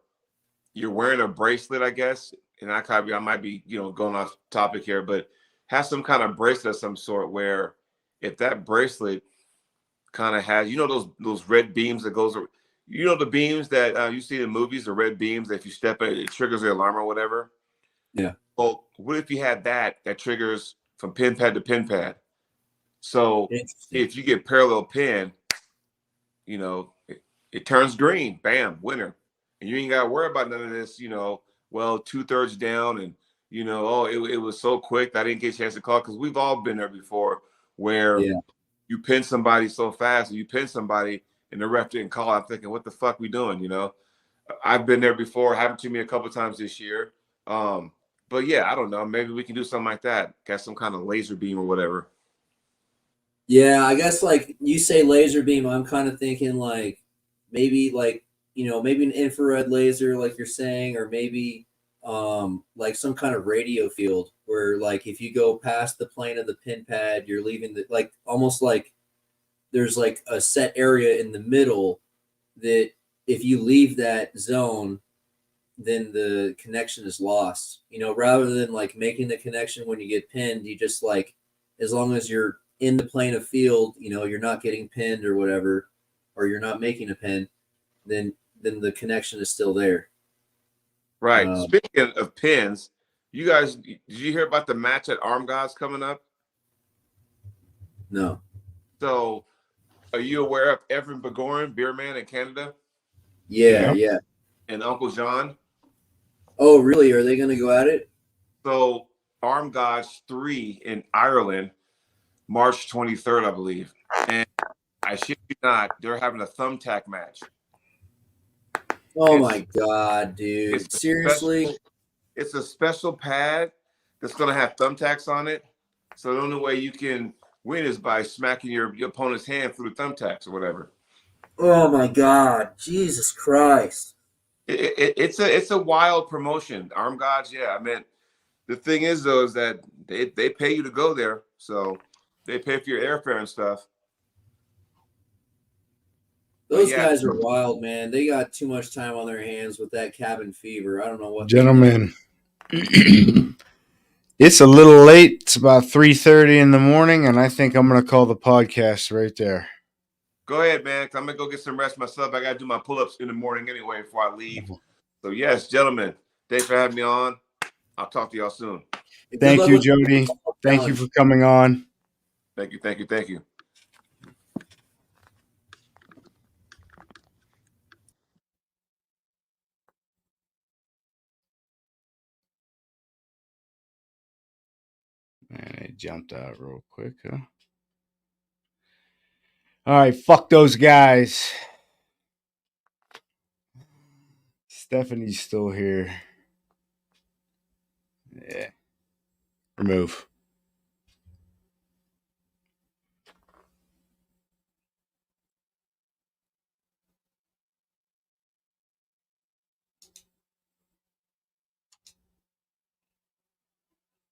you're wearing a bracelet, I guess, and I might be, going off topic here, but have some kind of bracelet of some sort where if that bracelet kind of has, those red beams that goes, the beams that you see in movies, the red beams that if you step it, it triggers the alarm or whatever. Yeah. Well, what if you had that triggers from pin pad to pin pad? So if you get parallel pin, it turns green, bam, winner. And you ain't got to worry about none of this, well, 2/3 down and, oh, it was so quick I didn't get a chance to call, because we've all been there before where you pin somebody so fast, or you pin somebody and the ref didn't call. I'm thinking, what the fuck we doing, I've been there before, happened to me a couple times this year. But yeah, I don't know. Maybe we can do something like that. Got some kind of laser beam or whatever. Yeah, I guess like you say laser beam, I'm kind of thinking like maybe maybe an infrared laser like you're saying, or maybe like some kind of radio field where like if you go past the plane of the pin pad, you're leaving the like almost like there's like a set area in the middle that if you leave that zone, then the connection is lost. Rather than like making the connection when you get pinned, you just like as long as you're in the plane of field, you're not getting pinned or whatever, or you're not making a pin, then the connection is still there. Right. Speaking of pins, you guys, did you hear about the match at Arm Gods coming up? No. So, are you aware of Evan Begorin, beer man in Canada? Yeah. And Uncle John? Oh, really? Are they going to go at it? So, Arm Gods 3 in Ireland, March 23rd, I believe. And I shit you not, they're having a thumbtack match. Oh my God, dude. Seriously? It's a special pad that's going to have thumbtacks on it. So the only way you can win is by smacking your opponent's hand through the thumbtacks or whatever. Oh my God. Jesus Christ. It's a wild promotion. Arm Gods, yeah. I mean, the thing is, though, is that they pay you to go there. So they pay for your airfare and stuff. Those guys are wild, man. They got too much time on their hands with that cabin fever. I don't know what. Gentlemen, it's a little late. It's about 3:30 in the morning, and I think I'm going to call the podcast right there. Go ahead, man. I'm going to go get some rest myself. I got to do my pull-ups in the morning anyway before I leave. So, yes, gentlemen, thanks for having me on. I'll talk to y'all soon. Thank you, Jody. Thank you for coming on. Thank you. And I jumped out real quick, huh? All right, fuck those guys. Stephanie's still here. Yeah. Remove.